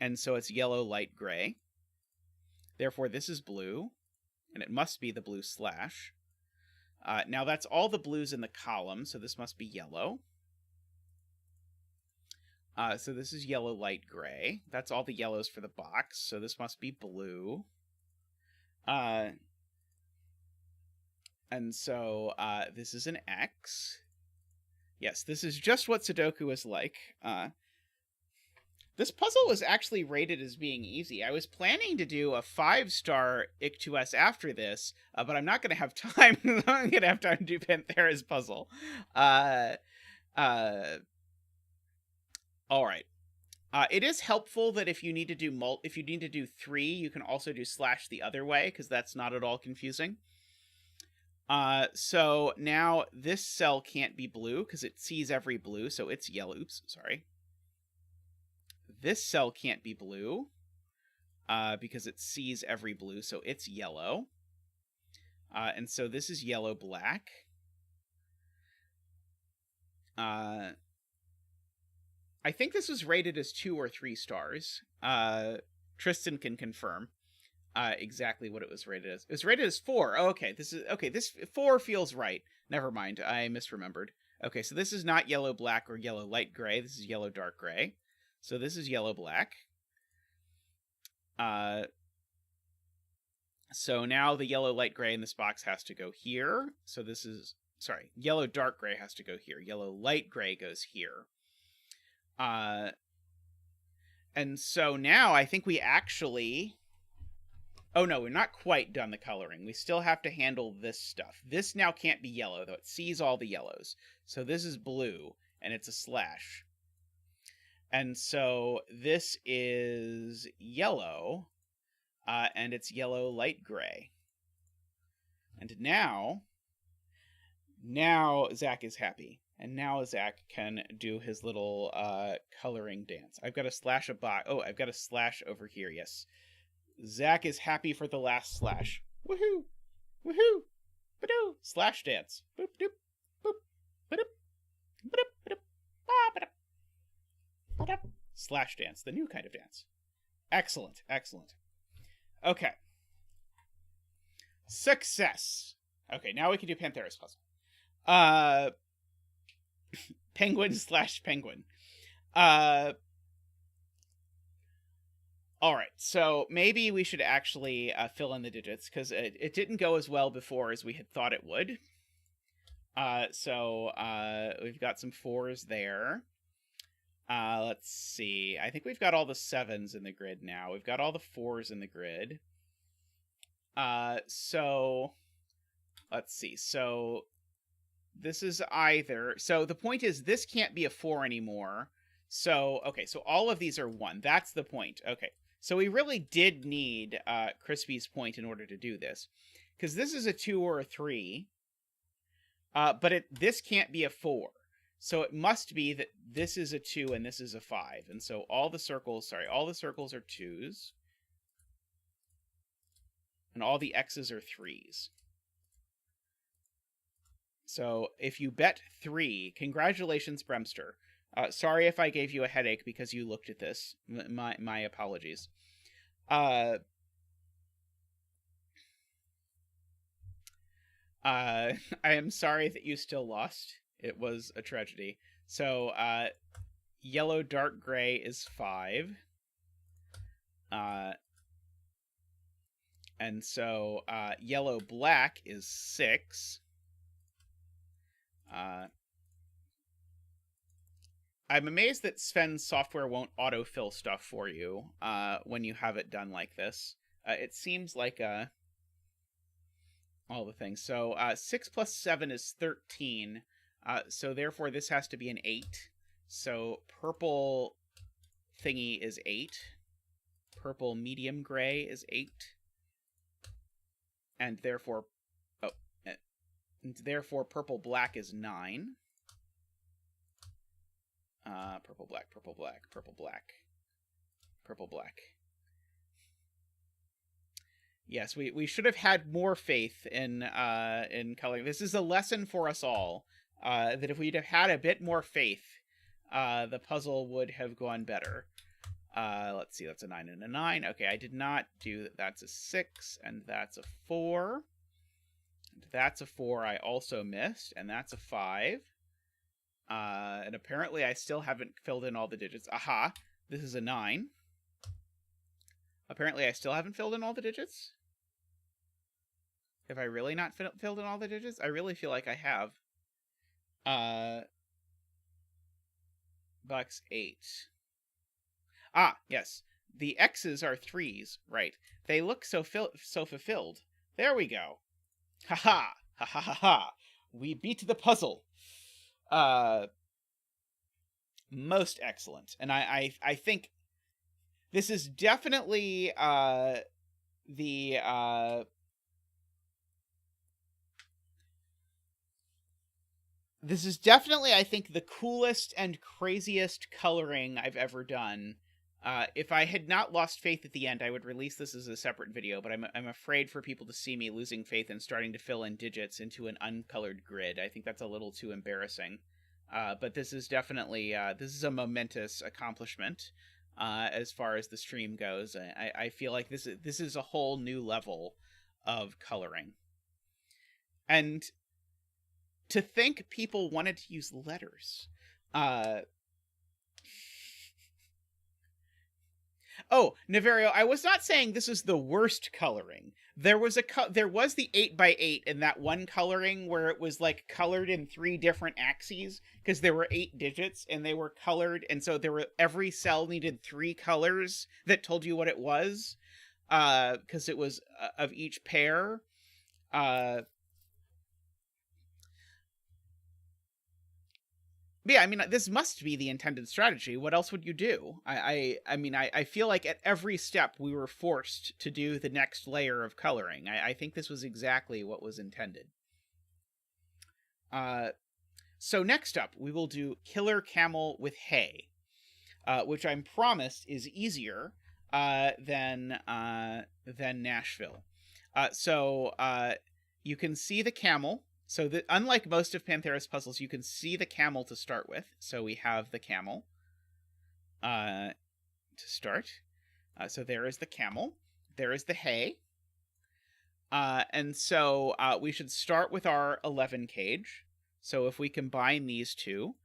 And so it's yellow, light gray. Therefore, this is blue, and it must be the blue slash. Now that's all the blues in the column, so this must be yellow. So this is yellow, light gray. That's all the yellows for the box, so this must be blue. And so this is an X. Yes, this is just what Sudoku is like. This puzzle was actually rated as being easy. I was planning to do a 5-star ICHTUES after this, but I'm not going to have time. I'm going to have time to do Panthera's puzzle. All right. It is helpful that if you need to do 3, you can also do slash the other way, because that's not at all confusing. So now this cell can't be blue because it sees every blue, so it's yellow. Oops, sorry. This cell can't be blue because it sees every blue, so it's yellow. And so this is yellow-black. I think this was rated as 2 or 3 stars. Tristan can confirm exactly what it was rated as. It was rated as 4. Oh, okay, this 4 feels right. Never mind, I misremembered. Okay, so this is not yellow-black or yellow-light gray. This is yellow-dark gray. So this is yellow-black. So now the yellow-light gray in this box has to go here. So this is... Sorry, yellow-dark gray has to go here. Yellow-light gray goes here. And so now I think we actually... Oh no, we're not quite done the coloring. We still have to handle this stuff. This now can't be yellow, though. It sees all the yellows. So this is blue, and it's a slash. And so this is yellow, and it's yellow-light gray. And now Zach is happy. And now Zach can do his little coloring dance. I've got a slash I've got a slash over here, yes. Zach is happy for the last slash. Woohoo! Woohoo! Ba-doo! Slash dance. Boop doop. Boop. Ba-doop. Ba-doop. Ba-doop. Ba-doop. Ba-doop. Slash dance, the new kind of dance. Excellent, excellent. Okay. Success. Okay, now we can do Panthera's puzzle. Penguin / penguin. All right, so maybe we should actually fill in the digits, because it didn't go as well before as we had thought it would. So we've got some 4s there. Let's see. I think we've got all the 7s in the grid now. We've got all the 4s in the grid. So let's see. So this is either... So the point is this can't be a 4 anymore. So, okay, so all of these are 1. That's the point. Okay. So we really did need Crispy's point in order to do this. Because this is a 2 or a 3. But this can't be a 4. So it must be that this is a 2 and this is a 5. And so all the circles are 2s. And all the X's are 3s. So if you bet 3, congratulations, Bremster. Sorry if I gave you a headache because you looked at this. My apologies. I am sorry that you still lost. It was a tragedy. So, yellow dark gray is 5. And so, yellow black is 6. I'm amazed that Sven's software won't autofill stuff for you when you have it done like this. It seems like all the things. So 6 plus 7 is 13. So therefore this has to be an 8. So purple thingy is 8. Purple medium gray is 8. And therefore purple black is 9. Purple black, purple black, purple black, purple black. Yes, we should have had more faith in coloring. This is a lesson for us all. That if we'd have had a bit more faith, the puzzle would have gone better. Let's see, that's a 9 and a 9. Okay, I did not do that. That's a 6, and that's a 4. And that's a 4 I also missed, and that's a 5. And apparently I still haven't filled in all the digits. Aha! This is a 9. Apparently I still haven't filled in all the digits. Have I really not filled in all the digits? I really feel like I have. Box 8. Ah, yes. The X's are 3s, right. They look so fulfilled. There we go. Ha-ha! Ha-ha-ha-ha! We beat the puzzle. Most excellent. And I think this is definitely the This is definitely, I think, the coolest and craziest coloring I've ever done. If I had not lost faith at the end, I would release this as a separate video, but I'm afraid for people to see me losing faith and starting to fill in digits into an uncolored grid. I think that's a little too embarrassing. But this is definitely, this is a momentous accomplishment as far as the stream goes. I feel like this is a whole new level of coloring. And to think people wanted to use letters. Oh, Naverio, I was not saying this is the worst coloring. There was the 8x8 in that one coloring where it was like colored in 3 different axes because there were 8 digits and they were colored, and so every cell needed 3 colors that told you what it was because it was of each pair. Yeah, I mean, this must be the intended strategy. What else would you do? I mean, I feel like at every step we were forced to do the next layer of coloring. I think this was exactly what was intended. So next up, we will do Killer Camel with Hay, which I'm promised is easier than Nashville. So you can see the camel. So unlike most of Panthera's puzzles, you can see the camel to start with. So we have the camel to start. So there is the camel. There is the hay. And so we should start with our 11 cage. So if we combine these two,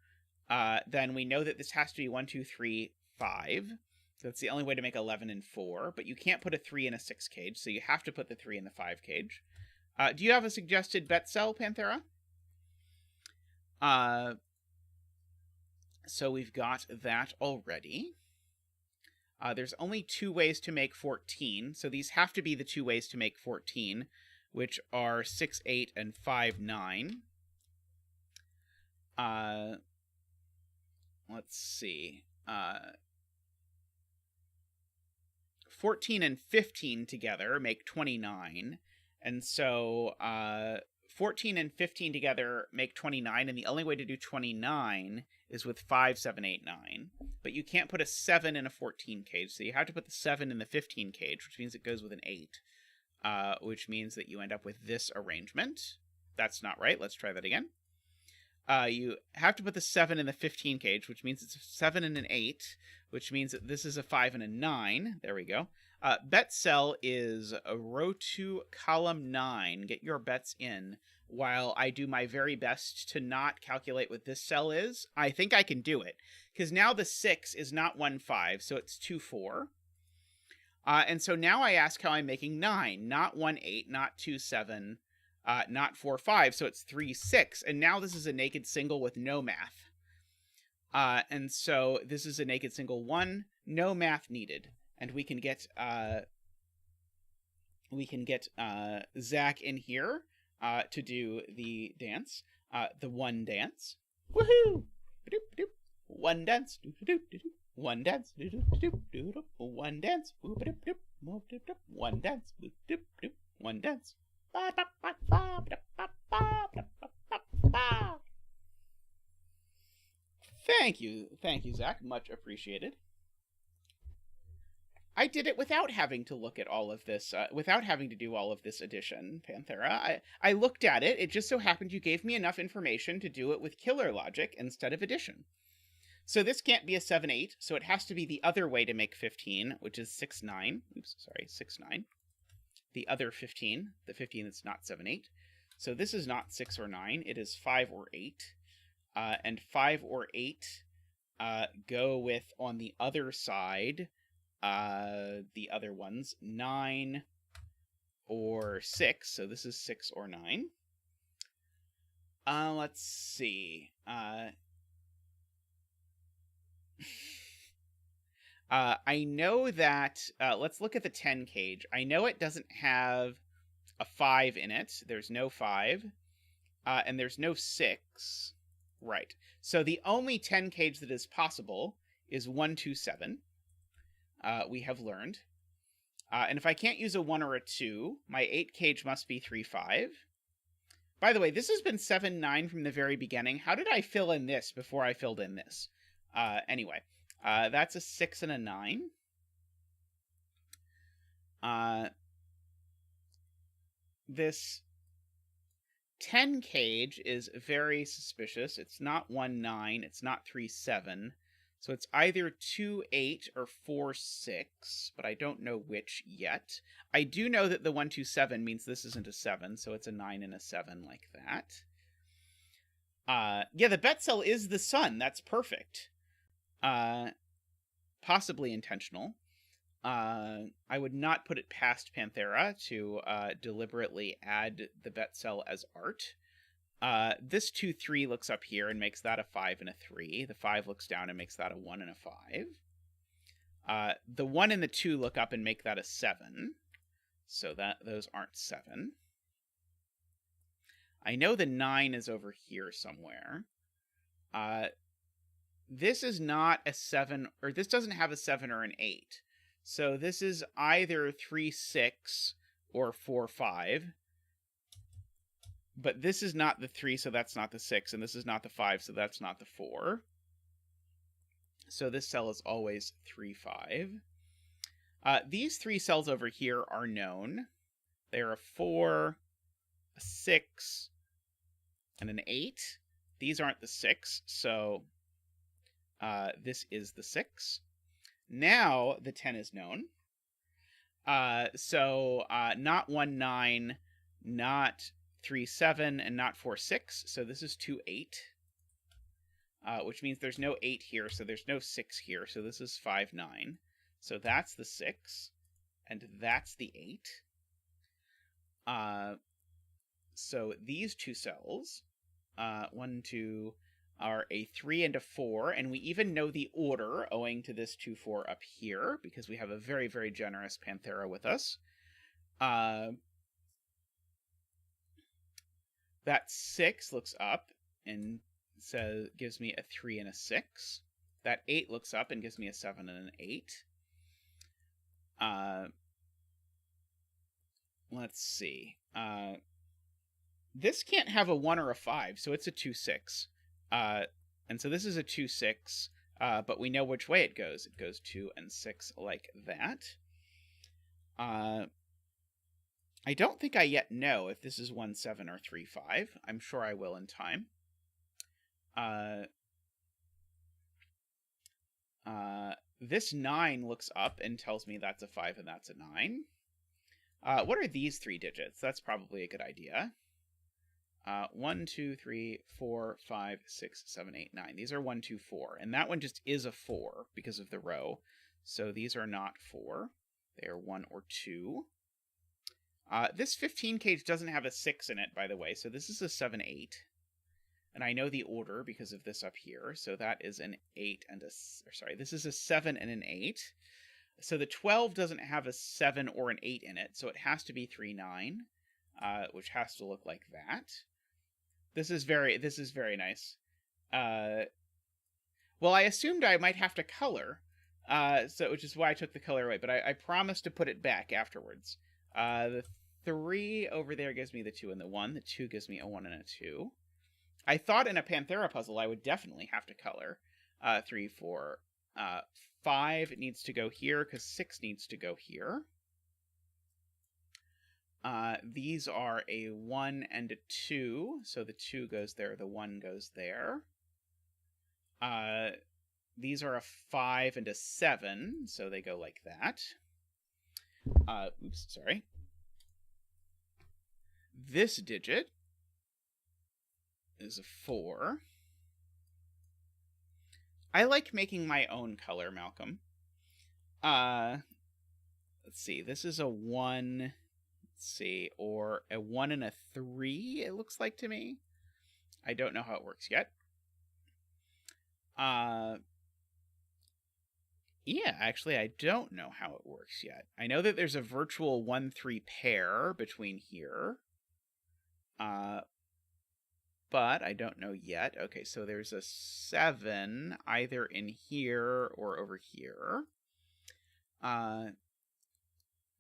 then we know that this has to be 1, 2, 3, 5. So that's the only way to make 11 and 4. But you can't put a 3 in a 6 cage, so you have to put the 3 in the 5 cage. Do you have a suggested bet cell, Panthera? So we've got that already. There's only 2 ways to make 14, so these have to be the 2 ways to make 14, which are 6, 8, and 5, 9. Let's see. 14 and 15 together make 29. And so 14 and 15 together make 29, and the only way to do 29 is with 5, 7, 8, 9. But you can't put a 7 in a 14 cage, so you have to put the 7 in the 15 cage, which means it goes with an 8, which means that you end up with this arrangement. That's not right. Let's try that again. You have to put the 7 in the 15 cage, which means it's a 7 and an 8, which means that this is a 5 and a 9. There we go. Bet cell is row 2, column 9. Get your bets in while I do my very best to not calculate what this cell is. I think I can do it, because now the 6 is not 1, 5, so it's 2, 4. And so now I ask how I'm making 9, not 1, 8, not 2, 7, not 4, 5, so it's 3, 6. And now this is a naked single with no math. And so this is a naked single 1, no math needed. And we can get Zach in here to do the dance, the one dance. Woohoo! One dance. One dance. One dance. One dance. One dance. Thank you, Zach. Much appreciated. I did it without having to look at all of this, without having to do all of this addition, Panthera. I looked at it. It just so happened you gave me enough information to do it with killer logic instead of addition. So this can't be a 7, 8, so it has to be the other way to make 15, which is 6, 9. Oops, sorry, 6, 9. The other 15, the 15 that's not 7, 8. So this is not 6 or 9, it is 5 or 8. And 5 or 8 go with, on the other side, the other ones, 9 or 6. So this is 6 or 9. Let's see. I know that, let's look at the 10 cage. I know it doesn't have a 5 in it. There's no 5. And there's no 6. Right. So the only 10 cage that is possible is 1, 2, 7. We have learned. And if I can't use a 1 or a 2, my 8 cage must be 3, 5. By the way, this has been 7-9 from the very beginning. How did I fill in this before I filled in this? Anyway, that's a 6 and a 9. This 10 cage is very suspicious. It's not 1-9. It's not 3-7. So it's either 2-8 or 4-6, but I don't know which yet. I do know that the 1-2-7 means this isn't a 7, so it's a 9 and a 7 like that. Yeah, the bet cell is the sun. That's perfect. Possibly intentional. I would not put it past Panthera to deliberately add the bet cell as art. This 2-3 looks up here and makes that a 5 and a 3. The 5 looks down and makes that a 1 and a 5. The 1 and the 2 look up and make that a 7. So that those aren't 7. I know the 9 is over here somewhere. This is not a 7, or this doesn't have a 7 or an 8. So this is either 3-6 or 4-5. But this is not the 3, so that's not the 6. And this is not the 5, so that's not the 4. So this cell is always 3-5. These 3 cells over here are known. They're a 4, a 6, and an 8. These aren't the 6, so this is the 6. Now the 10 is known. So not 1-9, not 3-7, and not 4-6. So this is 2-8, which means there's no 8 here, so there's no 6 here. So this is 5-9. So that's the 6, and that's the 8. So these 2 cells, 1, 2, are a 3 and a 4, and we even know the order owing to this 2-4 up here, because we have a very, very generous Panthera with us. That 6 looks up and gives me a 3 and a 6. That 8 looks up and gives me a 7 and an 8. Let's see. This can't have a 1 or a 5, so it's a 2-6. And so this is a 2-6, but we know which way it goes. It goes 2 and 6 like that. I don't think I yet know if this is 1-7 or 3-5. I'm sure I will in time. This 9 looks up and tells me that's a 5 and that's a 9. What are these 3 digits? That's probably a good idea. 1, 2, 3, 4, 5, 6, 7, 8, 9. These are 1, 2, 4. And that one just is a 4 because of the row. So these are not 4. They are 1 or 2. This 15 cage doesn't have a 6 in it, by the way. So this is a 7, 8. And I know the order because of this up here. So that is an 8 and this is a 7 and an 8. So the 12 doesn't have a 7 or an 8 in it. So it has to be 3, 9, which has to look like that. This is very nice. Well, I assumed I might have to color, which is why I took the color away, but I promised to put it back afterwards. The 3 over there gives me the 2 and the 1. The 2 gives me a 1 and a 2. I thought in a Panthera puzzle I would definitely have to color. 3, 4, 5 needs to go here because 6 needs to go here. These are a 1 and a 2, so the 2 goes there, the 1 goes there. These are a 5 and a 7, so they go like that. Oops, sorry. This digit is a 4. I like making my own color, Malcolm. Let's see, this is a 1... Let's see, or a 1 and a 3, it looks like to me. I don't know how it works yet. Yeah, actually, I don't know how it works yet. I know that there's a virtual 1-3 pair between here. But I don't know yet. Okay, so there's a 7 either in here or over here.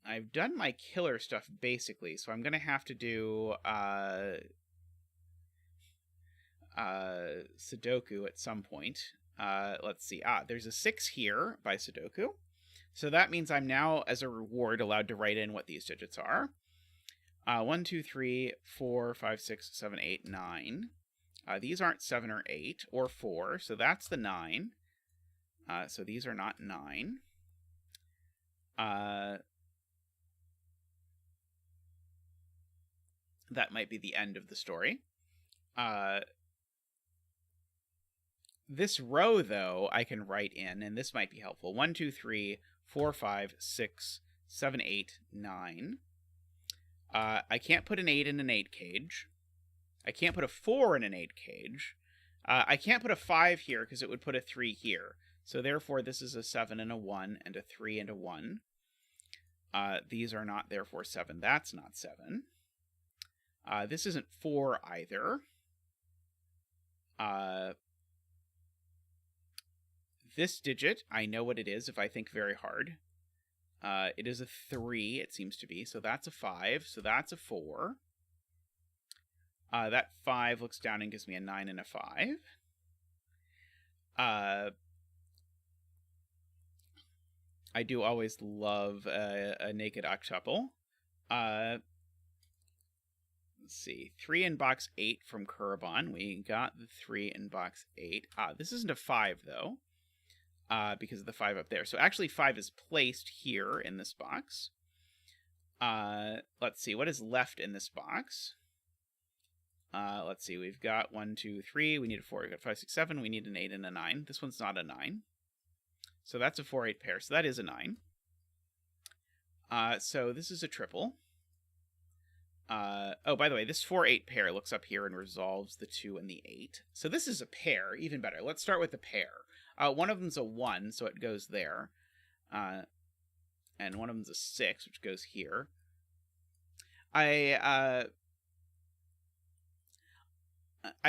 I've done my killer stuff basically, so I'm going to have to do Sudoku at some point. Let's see. There's a 6 here by Sudoku. So that means I'm now, as a reward, allowed to write in what these digits are. 1, 2, 3, 4, 5, 6, 7, 8, 9. These aren't 7 or 8 or 4, so that's the 9. So these are not 9. That might be the end of the story. This row, though, I can write in, and this might be helpful. 1, 2, 3, 4, 5, 6, 7, 8, 9. I can't put an 8 in an 8 cage. I can't put a 4 in an 8 cage. I can't put a 5 here because it would put a 3 here. So therefore, this is a 7 and a 1 and a 3 and a 1. These are not, therefore, 7. That's not 7. This isn't 4 either. This digit, I know what it is if I think very hard. It is a 3, it seems to be, so that's a 5, so that's a 4. That 5 looks down and gives me a 9 and a 5. I do always love a naked octuple. Let's see, 3 in box 8 from Kuraban. We got the 3 in box 8. This isn't a 5, though. Because of the 5 up there. So actually 5 is placed here in this box. Let's see, what is left in this box? Let's see, we've got 1, 2, 3, we need a 4, we've got 5, 6, 7, we need an 8 and a 9. This one's not a 9. So that's a 4, 8 pair, so that is a 9. So this is a triple. Oh, by the way, this 4, 8 pair looks up here and resolves the 2 and the 8. So this is a pair, even better. Let's start with the pair. One of them's a 1, so it goes there. And one of them's a 6, which goes here. I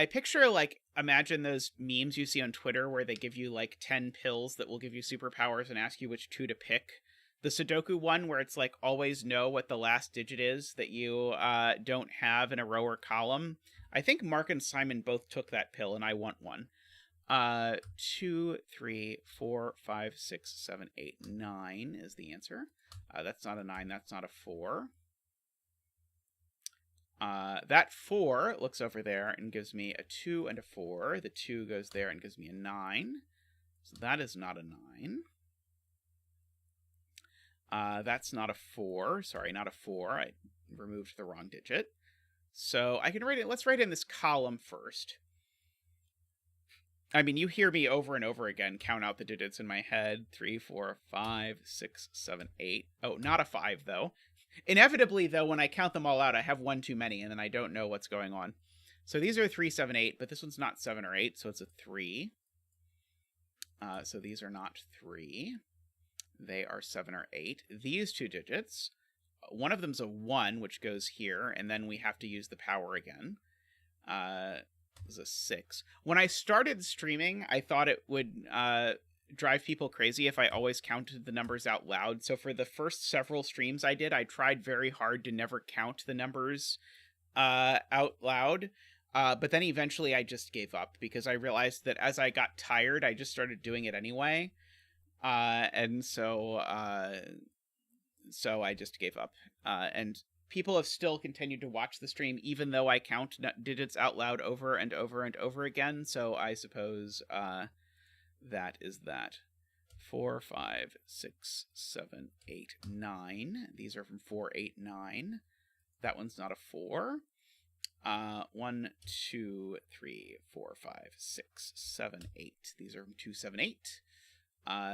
picture, like, imagine those memes you see on Twitter where they give you, like, 10 pills that will give you superpowers and ask you which 2 to pick. The Sudoku one, where it's, like, always know what the last digit is that you don't have in a row or column. I think Mark and Simon both took that pill, and I want one. 2, 3, 4, 5, 6, 7, 8, 9 is the answer. That's not a 9, that's not a 4. That 4 looks over there and gives me a 2 and a 4. The 2 goes there and gives me a 9. So that is not a 9. That's not a 4. Sorry, not a 4. I removed the wrong digit. So I can write it. Let's write in this column first. I mean, you hear me over and over again count out the digits in my head. 3, 4, 5, 6, 7, 8. Oh, not a 5, though. Inevitably, though, when I count them all out, I have 1 too many, and then I don't know what's going on. So these are 3, 7, 8, but this one's not 7 or 8, so it's a 3. So these are not 3. They are 7 or 8. These 2 digits, one of them's a 1, which goes here, and then we have to use the power again. Is a 6. When I started streaming, I thought it would drive people crazy if I always counted the numbers out loud. So for the first several streams I did, I tried very hard to never count the numbers out loud. But then eventually I just gave up because I realized that as I got tired, I just started doing it anyway. And so I just gave up. And people have still continued to watch the stream, even though I count digits out loud over and over and over again. So I suppose that is that. 4, 5, 6, 7, 8, 9. These are from 4, 8, 9. That one's not a 4. 1, 2, 3, 4, 5, 6, 7, 8. These are from 2, 7, 8.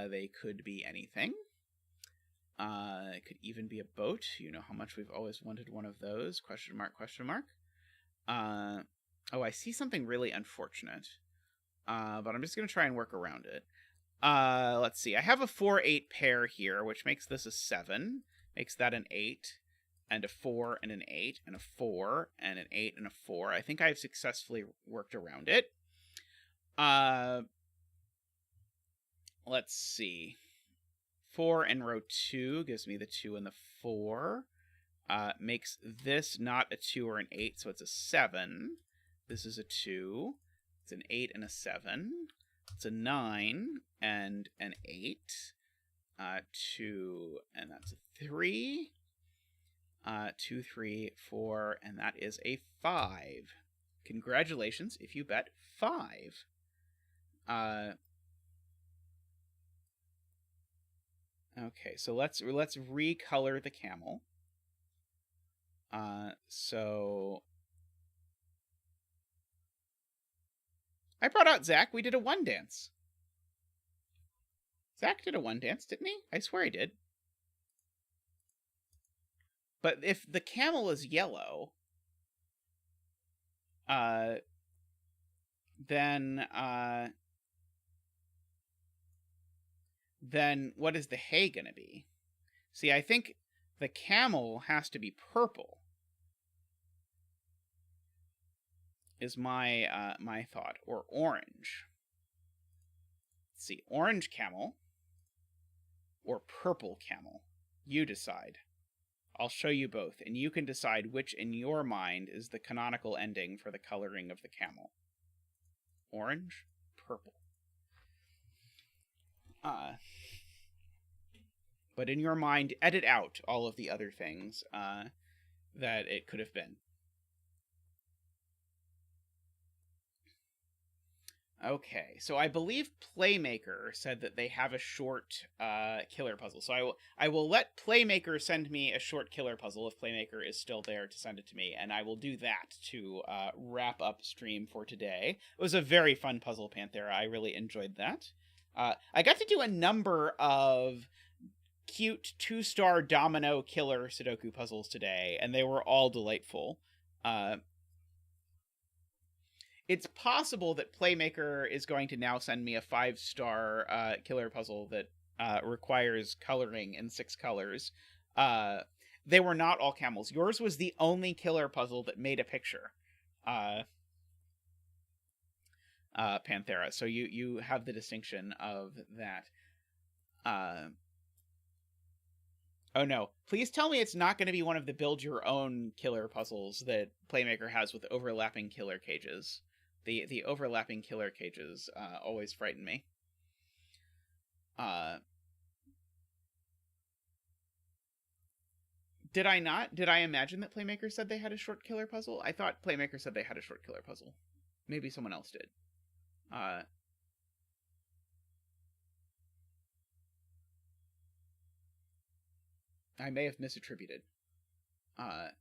They could be anything. It could even be a boat. You know how much we've always wanted one of those. Question mark, question mark. Oh, I see something really unfortunate. But I'm just going to try and work around it. Let's see. I have a 4, 8 pair here, which makes this a 7. Makes that an 8. And a 4 and an 8. And a 4 and an 8 and a 4. I think I've successfully worked around it. Let's see. 4 in row 2 gives me the 2 and the 4. Makes this not a 2 or an 8, so it's a 7. This is a 2. It's an 8 and a 7. It's a 9 and an 8. 2, and that's a 3. 2, 3, 4, and that is a 5. Congratulations if you bet 5. Okay, so let's recolor the camel. So I brought out Zach. We did a 1 dance. Zach did a 1 dance, didn't he? I swear he did. But if the camel is yellow, then what is the hay going to be? See, I think the camel has to be purple, is my my thought, or orange. Let's see, orange camel or purple camel. You decide. I'll show you both, and you can decide which in your mind is the canonical ending for the coloring of the camel. Orange, purple. But in your mind, edit out all of the other things that it could have been. Okay, so I believe Playmaker said that they have a short killer puzzle. So I will let Playmaker send me a short killer puzzle if Playmaker is still there to send it to me, and I will do that to wrap up stream for today. It was a very fun puzzle, Panthera. I really enjoyed that. I got to do a number of cute 2-star domino killer Sudoku puzzles today, and they were all delightful. It's possible that Playmaker is going to now send me a 5-star killer puzzle that requires coloring in 6 colors. They were not all camels. Yours was the only killer puzzle that made a picture, Panthera. So you have the distinction of that. Oh no, please tell me it's not going to be one of the build your own killer puzzles that Playmaker has with overlapping killer cages. The overlapping killer cages always frighten me. Did I not? Did I imagine that Playmaker said they had a short killer puzzle? I thought Playmaker said they had a short killer puzzle. Maybe someone else did. I may have misattributed. I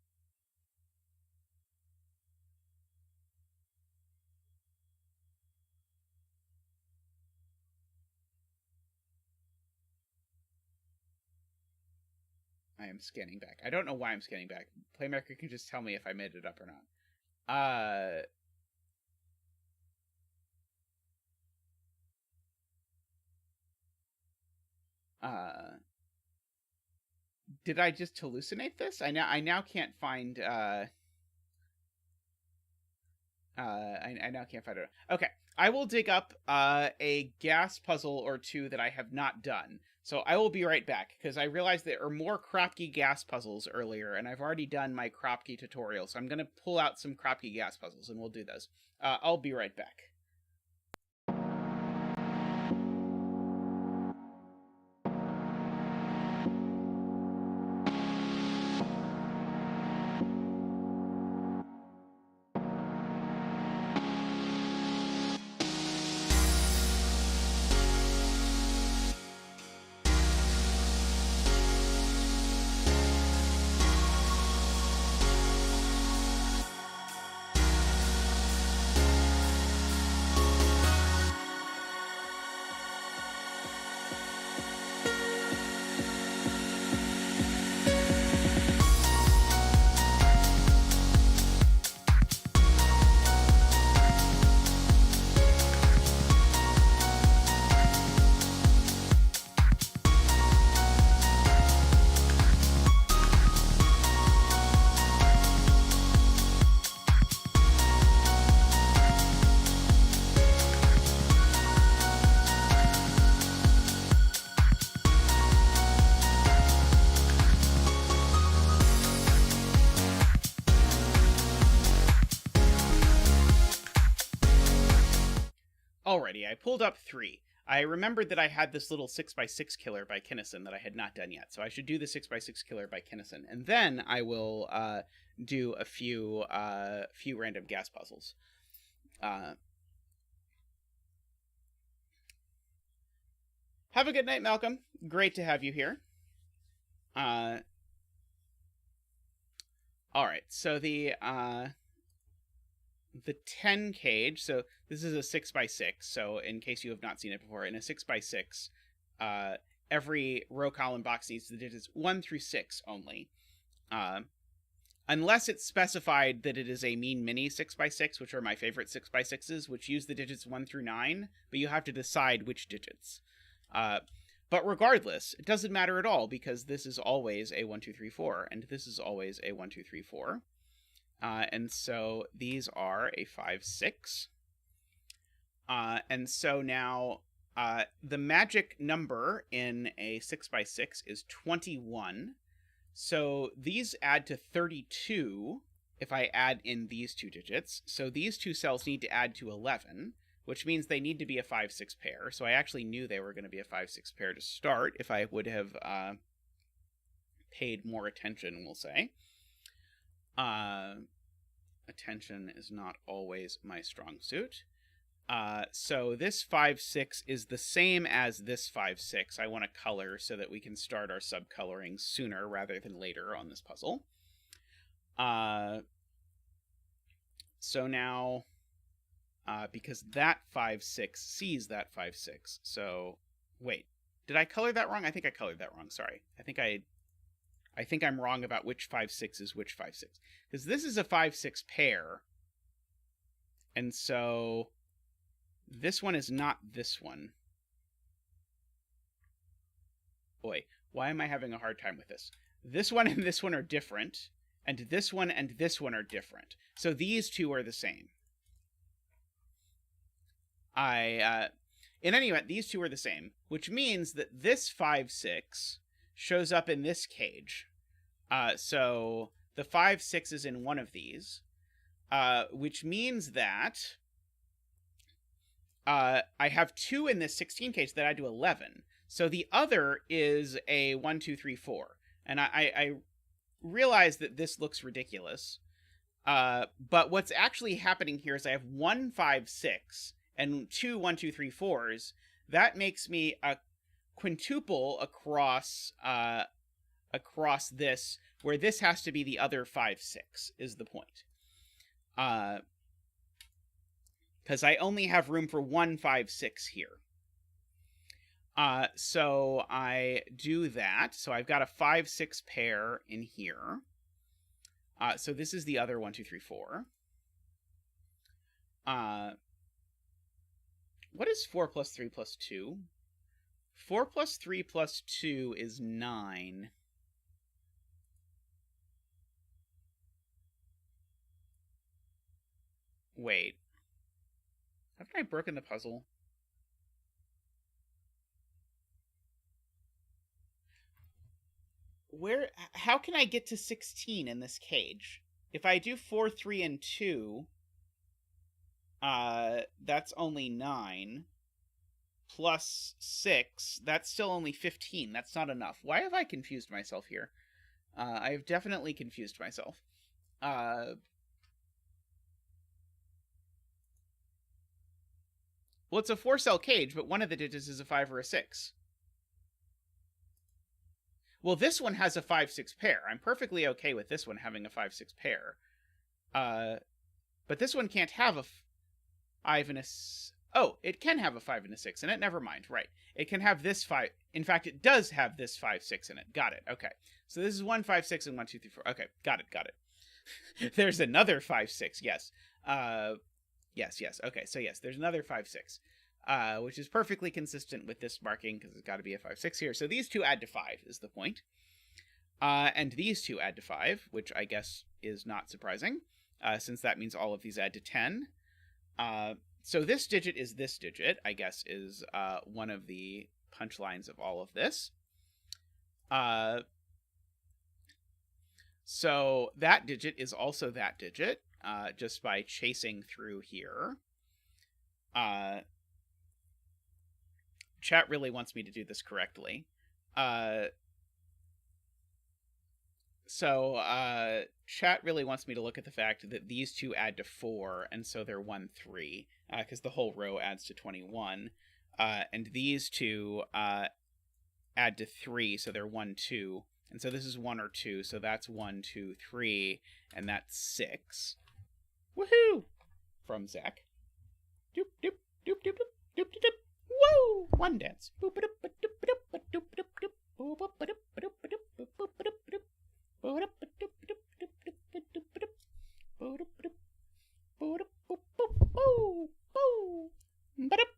am scanning back. I don't know why I'm scanning back. Playmaker can just tell me if I made it up or not. Did I just hallucinate this? I now can't find I now can't find it. Okay, I will dig up a gas puzzle or two that I have not done. So I will be right back, because I realized there are more Kropke gas puzzles earlier, and I've already done my Kropke tutorial, so I'm going to pull out some Kropke gas puzzles, and we'll do those. I'll be right back. Alrighty, I pulled up 3. I remembered that I had this little 6x6 killer by Kinnison that I had not done yet, so I should do the 6x6 killer by Kinnison, and then I will do a few random gas puzzles. Have a good night, Malcolm. Great to have you here. Alright, so the 10 cage, so this is a 6x6, so in case you have not seen it before, in a 6x6, every row column box needs the digits 1 through 6 only. Unless it's specified that it is a mean mini 6x6, which are my favorite 6x6s, which use the digits 1 through 9, but you have to decide which digits. But regardless, it doesn't matter at all, because this is always a 1, 2, 3, 4, and this is always a 1, 2, 3, 4. And so these are a 5, 6. And so now the magic number in a 6x6 is 21. So these add to 32 if I add in these 2 digits. So these 2 cells need to add to 11, which means they need to be a 5, 6 pair. So I actually knew they were going to be a 5, 6 pair to start if I would have paid more attention, we'll say. Attention is not always my strong suit. So this 5, 6 is the same as this 5, 6. I want to color so that we can start our subcoloring sooner rather than later on this puzzle. So now, because that 5, 6 sees that 5, 6. So, wait, did I color that wrong? I think I colored that wrong. Sorry. I think I'm wrong about which 5, 6 is which 5, 6. Because this is a 5, 6 pair. And so this one is not this one. Boy, why am I having a hard time with this? This one and this one are different. And this one and this one are different. So these 2 are the same. In any event, these 2 are the same. Which means that this 5, 6... shows up in this cage. So the 5, 6 is in one of these, which means that I have 2 in this 16 cage that I do 11. So the other is a 1, 2, 3, 4. And I realize that this looks ridiculous. But what's actually happening here is I have 1, 5, 6 and 2, 1, 2, 3, 4s. That makes me a quintuple across this, where this has to be the other 5, 6 is the point. Because I only have room for 1, 5, 6 here. So I do that. So I've got a 5, 6 pair in here. So this is the other 1, 2, 3, 4. What is 4 plus 3 plus 2? 4 plus 3 plus 2 is 9. Wait. Haven't I broken the puzzle? How can I get to 16 in this cage? If I do 4, 3, and 2, that's only 9. Plus 6, that's still only 15. That's not enough. Why have I confused myself here? I have definitely confused myself. Well, it's a 4-cell cage, but one of the digits is a 5 or a 6. Well, this one has a 5, 6 pair. I'm perfectly okay with this one having a 5, 6 pair. But this one can't have a 5 and a... Oh, it can have a 5 and a 6 in it. Never mind. Right. It can have this 5. In fact, it does have this 5, 6 in it. Got it. Okay. So this is 1, 5, 6, and 1, 2, 3, 4. Okay. Got it. There's another 5, 6. Yes. Yes. Okay. So yes, there's another 5, 6. Which is perfectly consistent with this marking, because it's got to be a 5, 6 here. So these 2 add to 5 is the point. And these 2 add to 5, which I guess is not surprising, since that means all of these add to 10. So this digit is this digit, I guess, is one of the punchlines of all of this. So that digit is also that digit, just by chasing through here. chat really wants me to do this correctly. So chat really wants me to look at the fact that these two add to 4, and so they're 1, 3, because the whole row adds to 21. And these two add to 3, so they're 1, 2. And so this is 1 or 2, so that's 1, 2, 3, and that's 6. Woohoo! From Zach. Doop, doop, doop, doop, doop, doop, doop, doop. Woo! One dance. Boop, doop, doop, doop, doop, doop, doop, doop. Boop, doop, doop, doop, doop, doop, boop, doop, doop. Boop, doop, doop, doop, doop, doop, doop, doop, doop. Boop, doop, doop. Boop, doop, boop, boop, boo, boo. Ba-doop,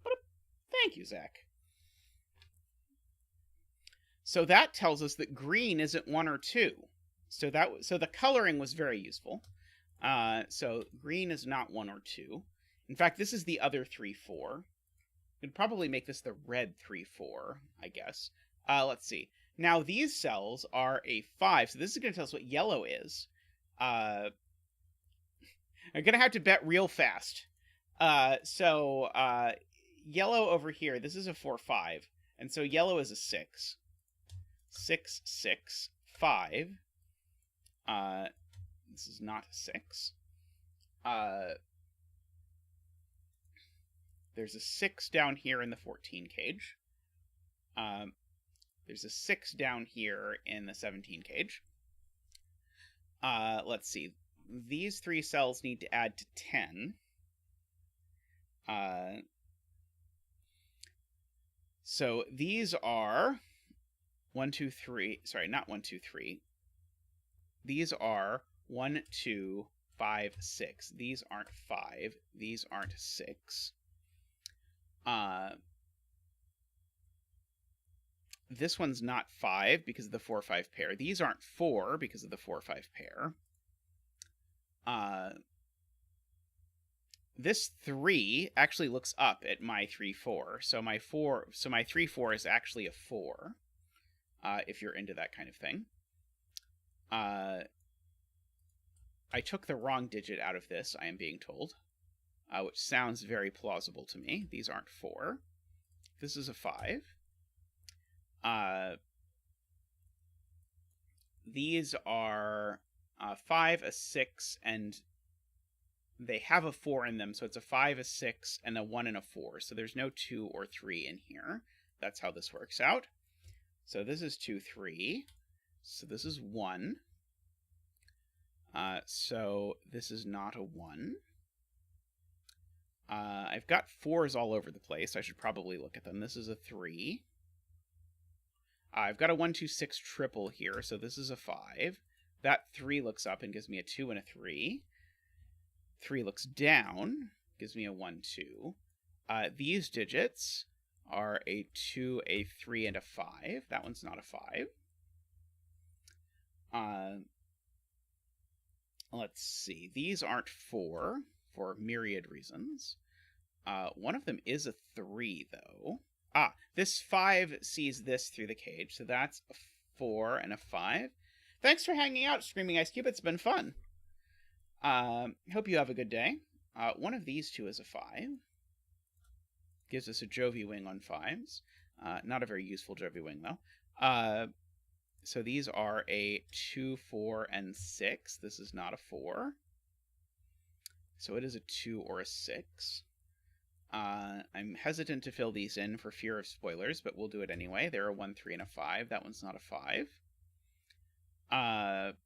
ba-doop. Thank you, Zach. So that tells us that green isn't 1 or 2. So the coloring was very useful. So green is not 1 or 2. In fact, this is the other 3, 4. We'd probably make this the red 3, 4, I guess. Let's see. Now these cells are a 5, so this is going to tell us what yellow is. I'm going to have to bet real fast. So yellow over here, this is a 4, 5, and so yellow is a 6. 6, 6, 5. This is not a 6. There's a 6 down here in the 14 cage. There's a 6 down here in the 17 cage. Let's see. These 3 cells need to add to 10. So these are 1, 2, 3. Sorry, not 1, 2, 3. These are 1, 2, 5, 6. These aren't 5. These aren't 6. This one's not 5 because of the 4, 5 pair. These aren't 4 because of the 4, 5 pair. This 3 actually looks up at my 3, 4. So my 3, 4 is actually a 4. If you're into that kind of thing. I took the wrong digit out of this, I am being told. Which sounds very plausible to me. These aren't 4. This is a 5. These are 5, a 6, and they have a 4 in them, so it's a 5, a 6, and a 1 and a 4. So there's no 2 or 3 in here. That's how this works out. So this is 2, 3. So this is 1. So this is not a 1. I've got 4s all over the place. I should probably look at them. This is a 3. I've got a 1, 2, 6 triple here, so this is a 5. That 3 looks up and gives me a 2 and a 3. 3 looks down, gives me a 1, 2. These digits are a 2, a 3, and a 5. That one's not a 5. Let's see. These aren't 4 for myriad reasons. One of them is a 3, though. This 5 sees this through the cage, so that's a 4 and a 5. Thanks for hanging out, Screaming Ice Cube. It's been fun. Hope you have a good day. One of these two is a 5. Gives us a Jovi wing on 5s. Not a very useful Jovi wing, though. So these are a 2, 4, and 6. This is not a 4. So it is a 2 or a 6. I'm hesitant to fill these in for fear of spoilers, but we'll do it anyway. They're a 1, 3, and a 5. That one's not a 5.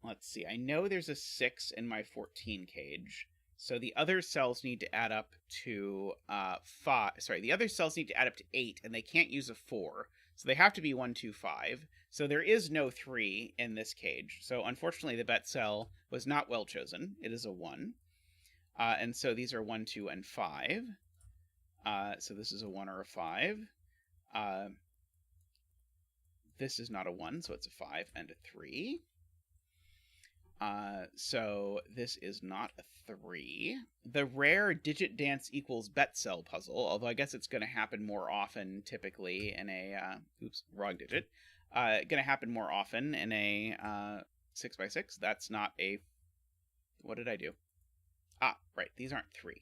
Let's see. I know there's a 6 in my 14 cage. So the other cells need to add up to 5. Sorry, the other cells need to add up to 8, and they can't use a 4. So they have to be 1, 2, 5. So there is no 3 in this cage. So unfortunately, the bet cell was not well chosen. It is a 1. And so these are 1, 2, and 5. So this is a 1 or a 5. This is not a 1, so it's a 5 and a 3. So this is not a 3. The rare digit dance equals bet cell puzzle, although I guess it's going to happen more often typically in a, oops, wrong digit. Going to happen more often in a 6x6. That's not a, what did I do? Right, these aren't 3.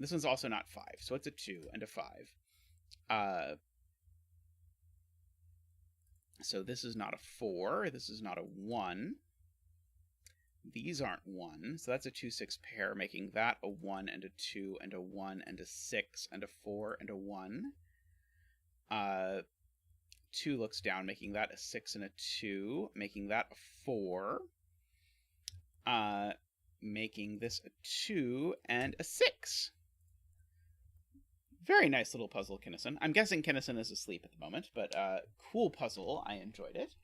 This one's also not 5, so it's a 2 and a 5. So this is not a 4. This is not a 1. These aren't 1, so that's a 2-6 pair, making that a 1 and a 2 and a 1 and a 6 and a 4 and a 1. 2 looks down, making that a 6 and a 2, making that a 4. Making this a 2 and a 6. Very nice little puzzle, Kinnison. I'm guessing Kinnison is asleep at the moment, but cool puzzle. I enjoyed it.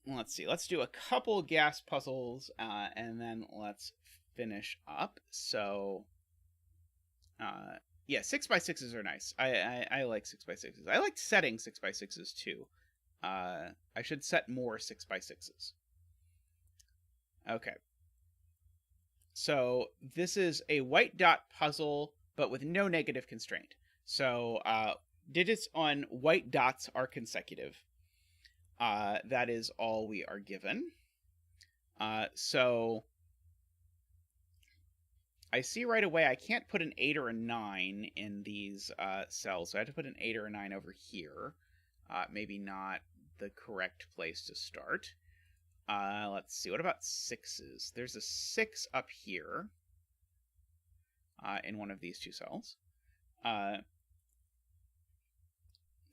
Let's see. Let's do a couple gas puzzles, and then let's finish up. So, yeah, 6x6s are nice. I like 6x6s. I liked setting 6x6s too. I should set more 6x6s. Okay. So this is a white dot puzzle, but with no negative constraint. So digits on white dots are consecutive. That is all we are given. So I see right away I can't put an 8 or a 9 in these cells. So I have to put an 8 or a 9 over here. Maybe not the correct place to start. Let's see. What about 6s? There's a 6 up here in one of these two cells. Let's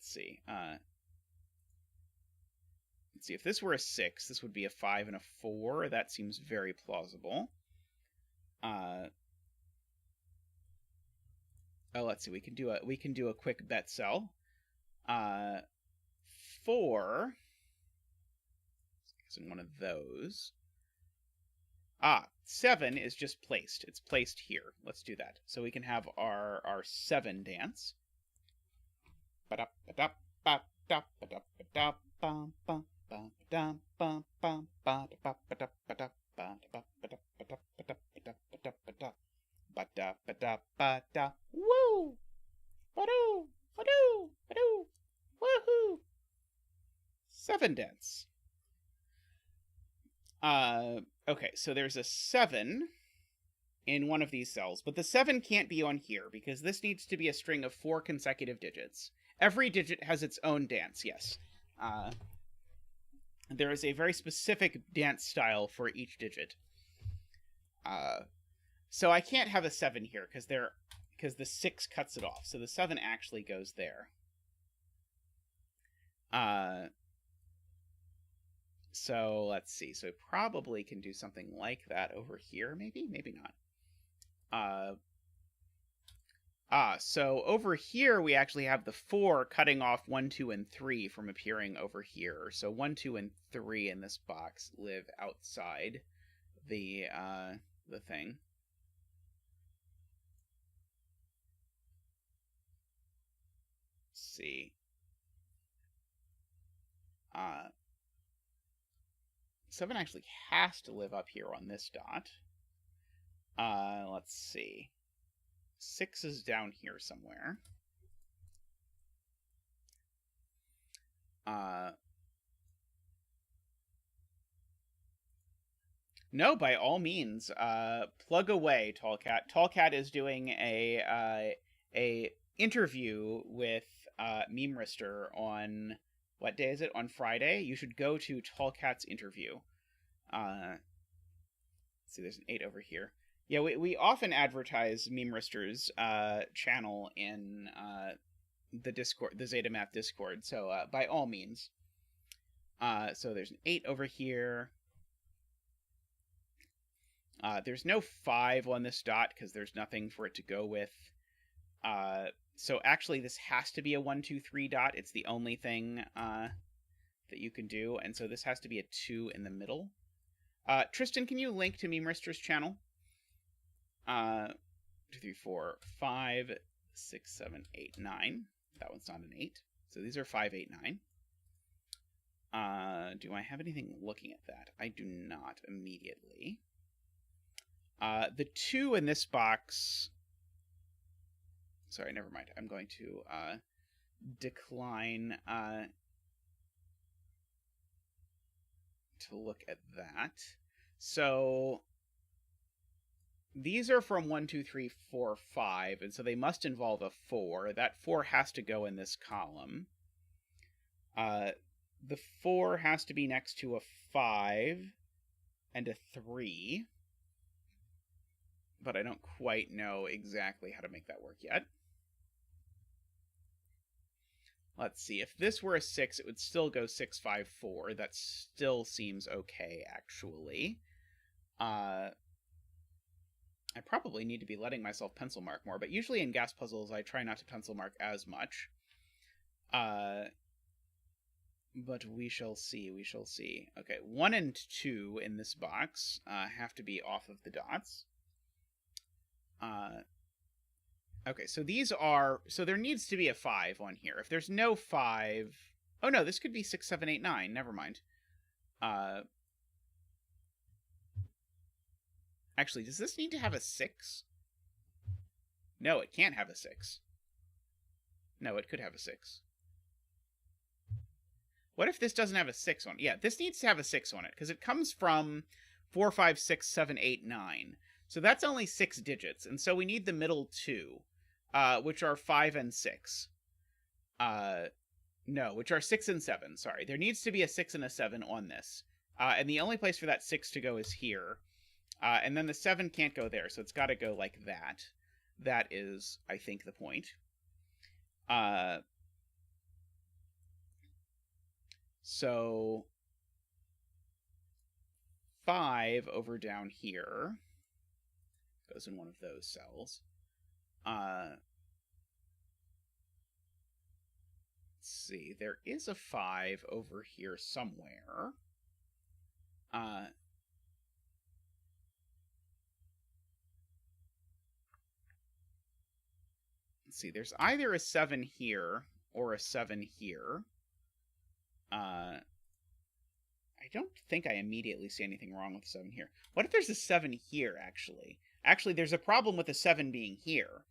see. Let's see. If this were a 6, this would be a 5 and a 4. That seems very plausible. Oh, let's see. We can do a quick bet cell. 4. In one of those. 7 is just placed. It's placed here. Let's do that. So we can have our 7 dance. Woo! Badoo! Badoo! Badoo! Woohoo! 7 dance. Okay, so there's a 7 in one of these cells, but the 7 can't be on here because this needs to be a string of 4 consecutive digits. Every digit has its own dance, yes. There is a very specific dance style for each digit. So I can't have a 7 here because the 6 cuts it off. So the 7 actually goes there. So let's see. So probably can do something like that over here, maybe? Maybe not. So over here we actually have the 4 cutting off 1, 2, and 3 from appearing over here. So 1, 2, and 3 in this box live outside the thing. Let's see. 7 actually has to live up here on this dot. Let's see. 6 is down here somewhere. No, by all means, plug away, Tallcat. Tallcat is doing a interview with Memerister on, what day is it? On Friday. You should go to Tallcat's interview. Let's see, there's an 8 over here. Yeah, we often advertise Memerister's channel in the Discord, the zetamath Discord. So by all means. So there's an 8 over here. There's no 5 on this dot because there's nothing for it to go with. So actually this has to be a 1, 2, 3 dot. It's the only thing that you can do. And so this has to be a 2 in the middle. Tristan, can you link to Memerister's channel? 2, 3, 4, 5, 6, 7, 8, 9. That one's not an 8. So these are 5, 8, 9. Do I have anything looking at that? I do not immediately. The 2 in this box... Sorry, never mind. I'm going to decline to look at that. So these are from 1, 2, 3, 4, 5, and so they must involve a 4. That 4 has to go in this column. The 4 has to be next to a 5 and a 3. But I don't quite know exactly how to make that work yet. Let's see. If this were a 6, it would still go 6, 5, 4. That still seems okay, actually. I probably need to be letting myself pencil mark more, but usually in gas puzzles, I try not to pencil mark as much. But we shall see, we shall see. Okay, 1 and 2 in this box have to be off of the dots. Okay, so these are... So there needs to be a 5 on here. If there's no 5... Oh, no, this could be 6, 7, 8, 9. Never mind. Actually, does this need to have a 6? No, it can't have a 6. No, it could have a 6. What if this doesn't have a 6 on it? Yeah, this needs to have a 6 on it, because it comes from 4, 5, 6, 7, 8, 9. So that's only 6 digits, and so we need the middle 2, which are 5 and 6. No, which are 6 and 7, sorry. There needs to be a 6 and a 7 on this. And the only place for that 6 to go is here. And then the 7 can't go there, so it's got to go like that. That is, I think, the point. So 5 over down here goes in one of those cells. Let's see, there is a 5 over here somewhere. Let's see, there's either a 7 here or a 7 here. I don't think I immediately see anything wrong with 7 here. What if there's a 7 here, actually? Actually, there's a problem with the 7 being here.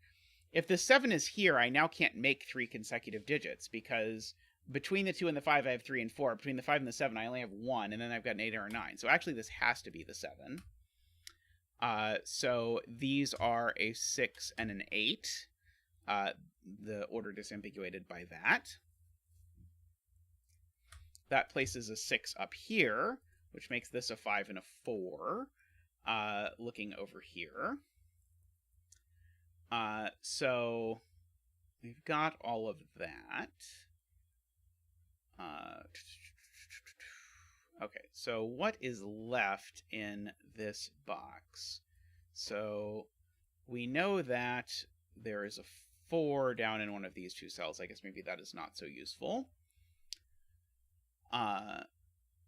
If the 7 is here, I now can't make 3 consecutive digits, because between the 2 and the 5, I have 3 and 4. Between the 5 and the 7, I only have 1, and then I've got an 8 or a 9. So actually, this has to be the 7. So these are a 6 and an 8. The order disambiguated by that. That places a 6 up here, which makes this a 5 and a 4, looking over here. So we've got all of that. Okay, so what is left in this box? So we know that there is a 4 down in one of these 2 cells. I guess maybe that is not so useful.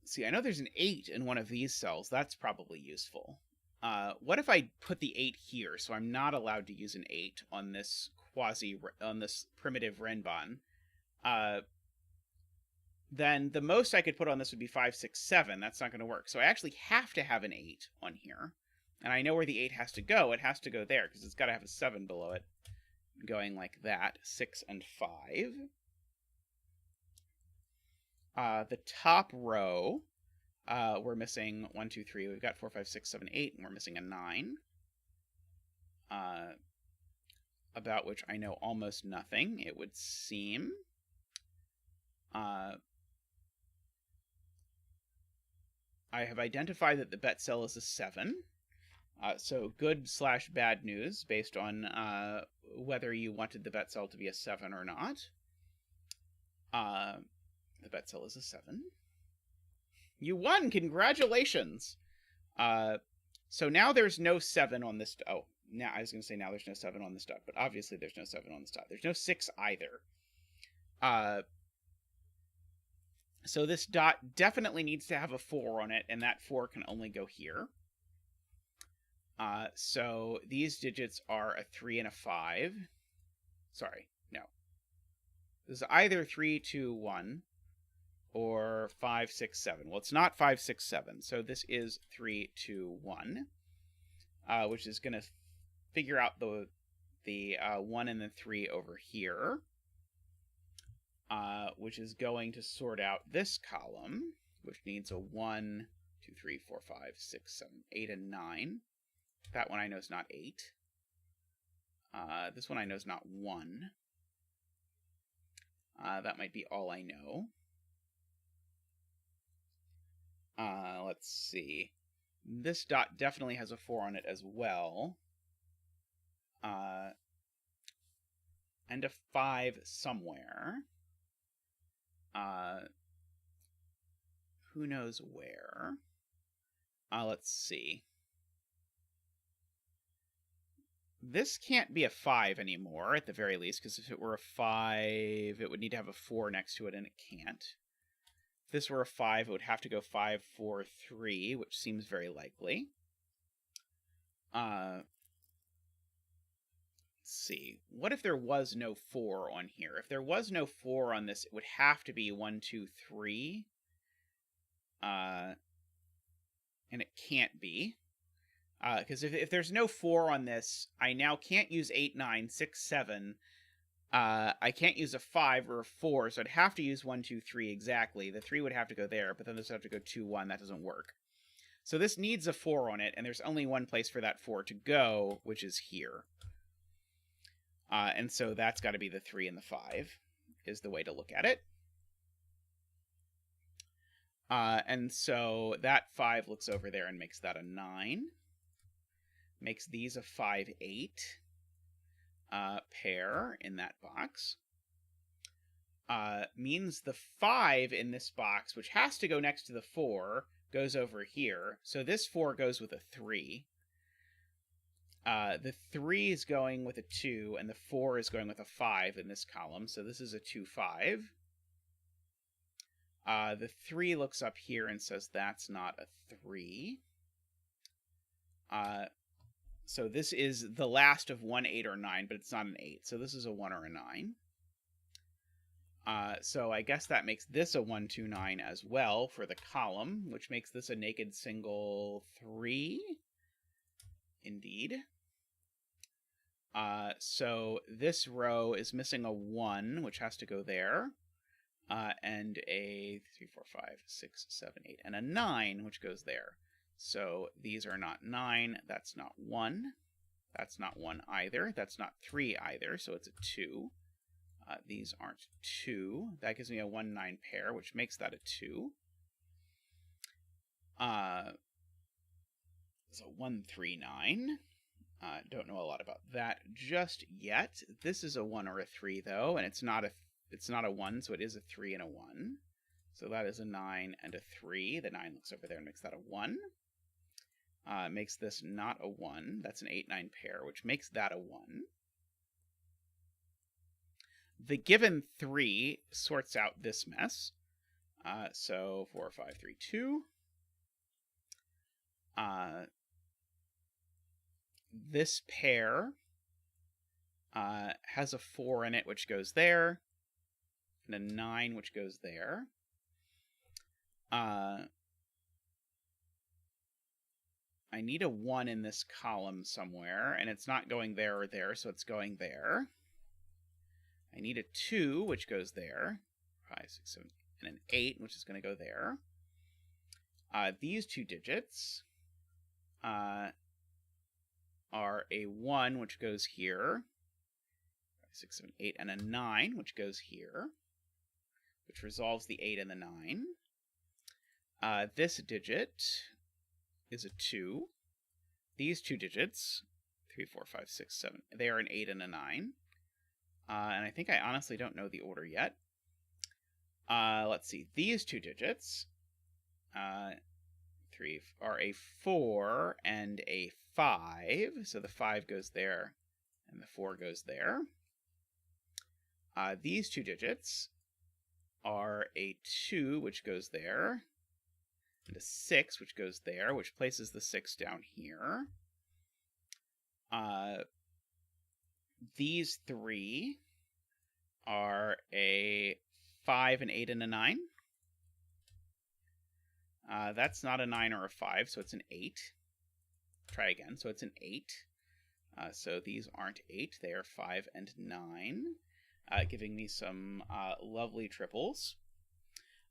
See, I know there's an 8 in one of these cells. That's probably useful. What if I put the 8 here, so I'm not allowed to use an 8 on this primitive Renban? Then the most I could put on this would be 5, 6, 7. That's not going to work. So I actually have to have an 8 on here. And I know where the 8 has to go. It has to go there, because it's got to have a 7 below it. Going like that. 6 and 5. The top row, we're missing 1, 2, 3. We've got 4, 5, 6, 7, 8, and we're missing a 9. About which I know almost nothing, it would seem. I have identified that the bet cell is a 7. So good/bad news based on whether you wanted the bet cell to be a 7 or not. The bet cell is a 7. You won! Congratulations! So now there's no 7 on this... Oh, now I was going to say now there's no 7 on this dot, but obviously there's no 7 on this dot. There's no 6 either. So this dot definitely needs to have a 4 on it, and that 4 can only go here. So these digits are a 3 and a 5. Sorry, no. This is either 3, 2, 1, or 5, 6, 7. Well, it's not 5, 6, 7, so this is 3, 2, 1, which is going to figure out the 1 and the 3 over here, which is going to sort out this column, which needs a 1, 2, 3, 4, 5, 6, 7, 8, and 9. That one I know is not 8. This one I know is not 1. That might be all I know. Let's see. This dot definitely has a 4 on it as well. And a 5 somewhere. Who knows where? Let's see. This can't be a 5 anymore, at the very least, because if it were a 5, it would need to have a 4 next to it, and it can't. If this were a 5, it would have to go 5, 4, 3, which seems very likely. Let's see. What if there was no 4 on here? If there was no 4 on this, it would have to be 1, 2, 3. And it can't be. Because if there's no 4 on this, I now can't use 8, 9, 6, 7. I can't use a 5 or a 4, so I'd have to use 1, 2, 3 exactly. The 3 would have to go there, but then this would have to go 2, 1. That doesn't work. So this needs a 4 on it, and there's only one place for that 4 to go, which is here. And so that's got to be the 3 and the 5, is the way to look at it. And so that 5 looks over there and makes that a 9. Makes these a 5, 8 pair in that box. Means the 5 in this box, which has to go next to the 4, goes over here. So this 4 goes with a 3. The 3 is going with a 2, and the 4 is going with a 5 in this column. So this is a 2, 5. The 3 looks up here and says that's not a 3. So this is the last of 1, 8, or 9, but it's not an 8. So this is a 1 or a 9. So I guess that makes this a 1, 2, 9 as well for the column, which makes this a naked single 3. Indeed. So this row is missing a 1, which has to go there. And a 3, 4, 5, 6, 7, 8, and a 9, which goes there. So these are not 9, that's not 1, that's not 1 either, that's not 3 either, so it's a 2. These aren't 2. That gives me a 1, 9 pair, which makes that a 2. So 1, 3, 9. Don't know a lot about that just yet. This is a 1 or a 3, though, and it's not a 1, so it is a 3 and a 1. So that is a 9 and a 3. The 9 looks over there and makes that a 1. Makes this not a 1. That's an 8, 9 pair, which makes that a 1. The given 3 sorts out this mess. So 4, 5, 3, 2. This pair has a 4 in it, which goes there, and a 9, which goes there. I need a 1 in this column somewhere, and it's not going there or there, so it's going there. I need a 2, which goes there. 5, 6, 7, and an 8, which is going to go there. These two digits are a 1, which goes here. 5, 6, 7, 8, and a 9, which goes here, which resolves the 8 and the 9. This digit is a 2. These two digits, 3, 4, 5, 6, 7, they are an 8 and a 9. And I think I honestly don't know the order yet. Let's see. These two digits, 3, are a 4 and a 5. So the 5 goes there, and the 4 goes there. These two digits are a 2, which goes there, and a 6, which goes there, which places the 6 down here. These 3 are a 5, an 8, and a 9. That's not a 9 or a 5, so it's an 8. Try again. So it's an 8. So these aren't 8. They are 5 and 9, giving me some lovely triples.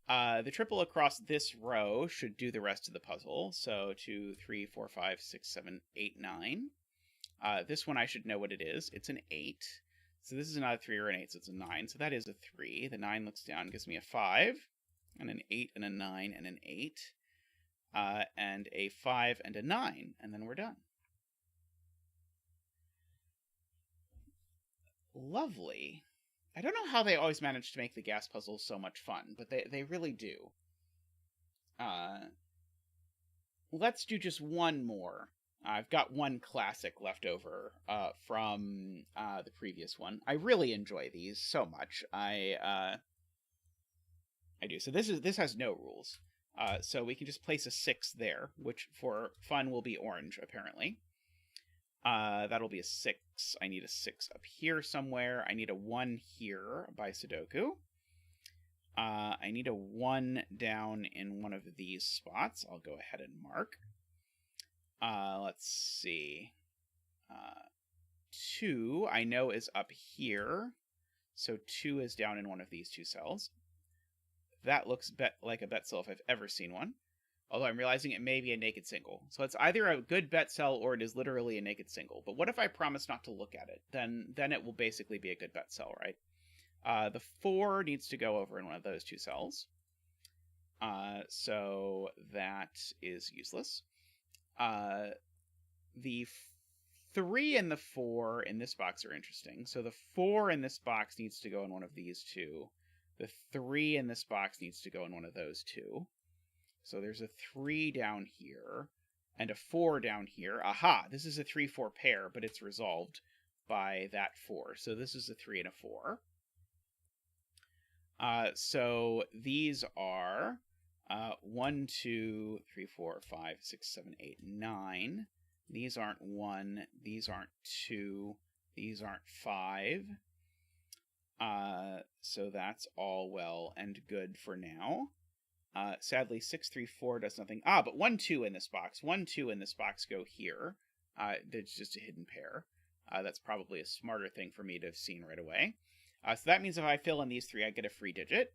The triple across this row should do the rest of the puzzle. So 2, 3, 4, 5, 6, 7, 8, 9. This one I should know what it is. It's an 8. So this is not a 3 or an 8, so it's a 9. So that is a 3. The 9 looks down, gives me a 5, and an 8, and a 9, and an 8, and a 5, and a 9, and then we're done. Lovely. I don't know how they always manage to make the gas puzzles so much fun, but they really do. Let's do just one more. I've got one classic left over from the previous one. I really enjoy these so much. I do. So this has no rules. So we can just place a 6 there, which for fun will be orange, apparently. That'll be a 6. I need a 6 up here somewhere. I need a 1 here by Sudoku. I need a 1 down in one of these spots. I'll go ahead and mark. Let's see. 2, I know, is up here. So 2 is down in one of these 2 cells. That looks like a bet cell if I've ever seen one. Although I'm realizing it may be a naked single. So it's either a good bet cell or it is literally a naked single. But what if I promise not to look at it? Then it will basically be a good bet cell, right? The 4 needs to go over in one of those 2 cells. So that is useless. The 3 and the 4 in this box are interesting. So the 4 in this box needs to go in one of these 2. The 3 in this box needs to go in one of those 2. So there's a 3 down here and a 4 down here. Aha! This is a 3-4 pair, but it's resolved by that 4. So this is a 3 and a 4. So these are 1, 2, 3, 4, 5, 6, 7, 8, 9. These aren't 1. These aren't 2. These aren't 5. So that's all well and good for now. Sadly, 6, 3, 4 does nothing. But 1, 2 in this box. 1, 2 in this box go here. It's just a hidden pair. That's probably a smarter thing for me to have seen right away. So that means if I fill in these 3, I get a free digit.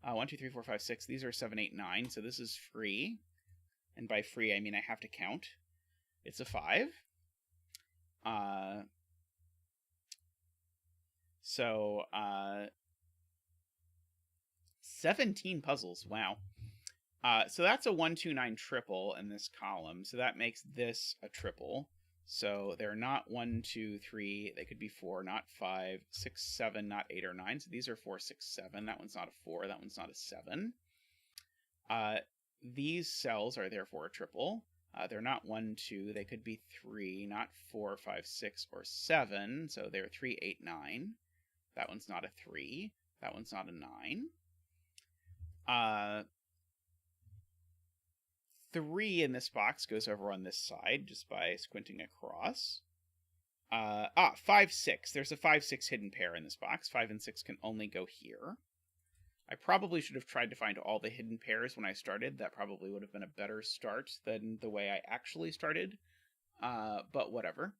1, 2, 3, 4, 5, 6. These are 7, 8, 9. So this is free. And by free, I mean I have to count. It's a 5. 17 puzzles. Wow. So that's a 1, 2, 9 triple in this column. So that makes this a triple. So they're not 1, 2, 3. They could be 4, not 5, 6, 7, not 8 or 9. So these are 4, 6, 7. That one's not a 4. That one's not a 7. These cells are therefore a triple. They're not 1, 2. They could be 3, not 4, 5, 6, or 7. So they're 3, 8, 9. That one's not a 3. That one's not a 9. 3 in this box goes over on this side just by squinting across. 5, 6. There's a 5, 6 hidden pair in this box. 5 and 6 can only go here. I probably should have tried to find all the hidden pairs when I started. That probably would have been a better start than the way I actually started. But whatever.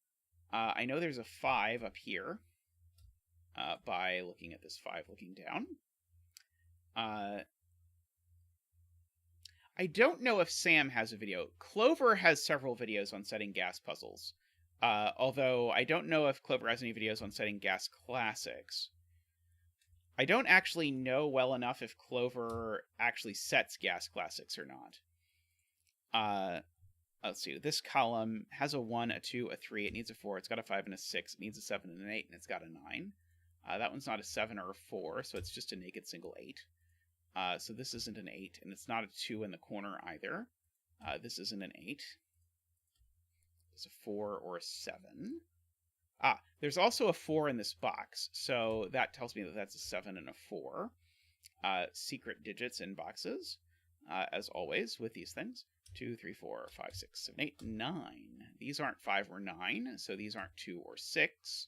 I know there's a 5 up here by looking at this 5 looking down. I don't know if Sam has a video. Clover has several videos on setting gas puzzles. Although I don't know if Clover has any videos on setting gas classics. I don't actually know well enough if Clover actually sets gas classics or not. Let's see. This column has a 1, a 2, a 3. It needs a 4. It's got a 5 and a 6. It needs a 7 and an 8, and it's got a 9. That one's not a 7 or a 4, so it's just a naked single 8. So this isn't an 8, and it's not a 2 in the corner either. This isn't an 8. It's a 4 or a 7. There's also a 4 in this box, so that tells me that that's a 7 and a 4. Secret digits in boxes, as always with these things. 2, 3, 4, 5, 6, 7, 8, 9. These aren't 5 or 9, so these aren't 2 or 6.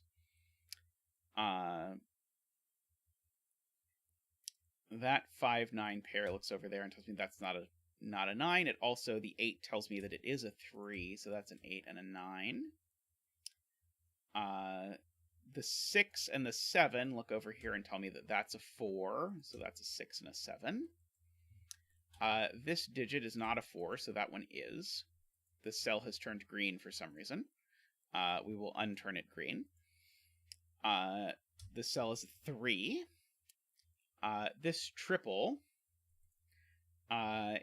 That 5, 9 pair looks over there and tells me that's not a 9. It also, the 8 tells me that it is a 3, so that's an 8 and a 9. The 6 and the 7 look over here and tell me that that's a 4, so that's a 6 and a 7. This digit is not a 4, so that one is. The cell has turned green for some reason. We will unturn it green. The cell is a 3. This triple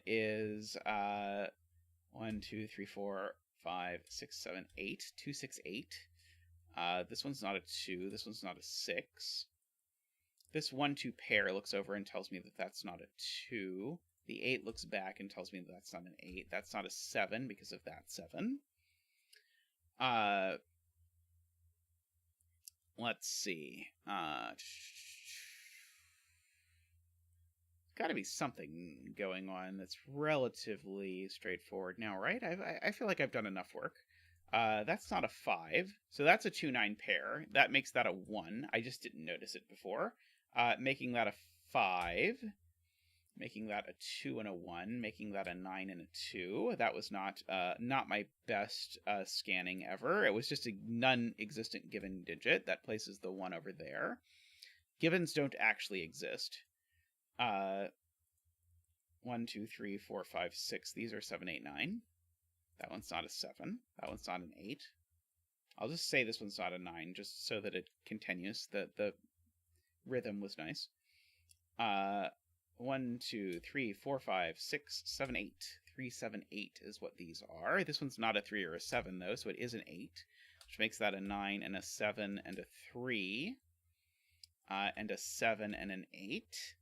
is 1, 2, 3, 4, 5, 6, 7, 8. 2, 6, 8. This one's not a 2. This one's not a 6. This 1, 2 pair looks over and tells me that that's not a 2. The 8 looks back and tells me that that's not an 8. That's not a 7 because of that 7. Let's see. Got to be something going on that's relatively straightforward now, right? I feel like I've done enough work. That's not a 5, so that's a 2-9 pair. That makes that a 1. I just didn't notice it before. Making that a 5, making that a 2 and a 1, making that a 9 and a 2. That was not my best scanning ever. It was just a non-existent given digit. That places the 1 over there. Givens don't actually exist. 1, 2, 3, 4, 5, 6. These are 7, 8, 9. That one's not a 7. That one's not an 8. I'll just say this one's not a 9, just so that it continues. The rhythm was nice. 1, 2, 3, 4, 5, 6, 7, 8. 3, 7, 8 is what these are. This one's not a 3 or a 7, though, so it is an 8, which makes that a 9 and a 7 and a 3, and a 7 and an 8.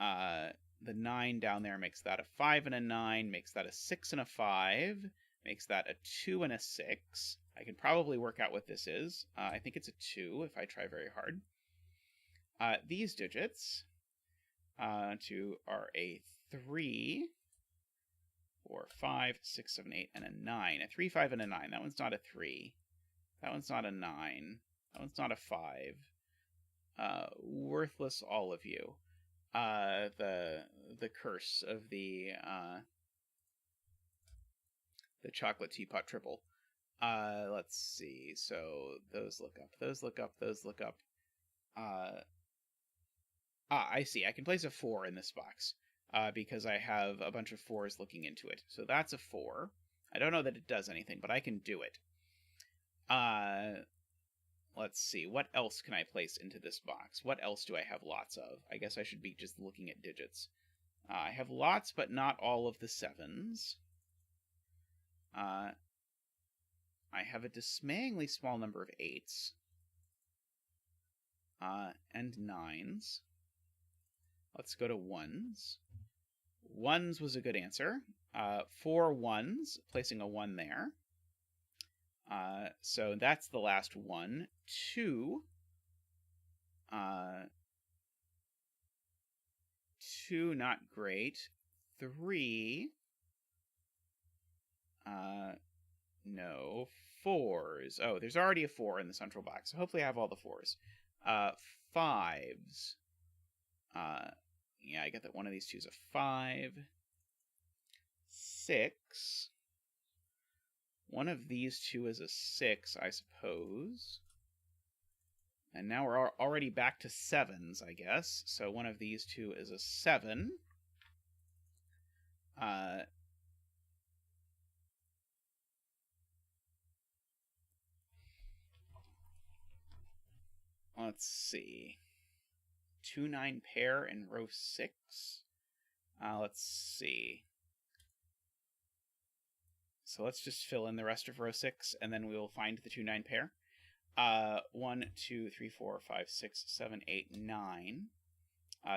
The 9 down there makes that a 5 and a 9, makes that a 6 and a 5, makes that a 2 and a 6. I can probably work out what this is. I think it's a 2 if I try very hard. These digits 2 are a 3, 4, 5, 6, 7, 8, and a 9. A 3, 5, and a 9. That one's not a 3. That one's not a 9. That one's not a 5. Worthless, all of you. The curse of the chocolate teapot triple. Let's see. So those look up. Those look up. Those look up. I see. I can place a 4 in this box because I have a bunch of 4s looking into it. So that's a 4. I don't know that it does anything, but I can do it. Let's see. What else can I place into this box? What else do I have lots of? I guess I should be just looking at digits. I have lots, but not all of the 7s. I have a dismayingly small number of 8s. And 9s. Let's go to 1s. 1s was a good answer. 4 1s, placing a 1 there. So that's the last one. 2. 2, not great. 3. No. 4s. Oh, there's already a 4 in the central box, so hopefully I have all the 4s. 5s. Yeah, I get that one of these two is a 5. 6. One of these two is a 6, I suppose. And now we're already back to 7s, I guess. So one of these two is a 7. Let's see. 2-9 pair in row 6. Let's see. So let's just fill in the rest of row 6, and then we will find the 2-9 pair. 1, 2, 3, 4, 5, 6, 7, 8, 9.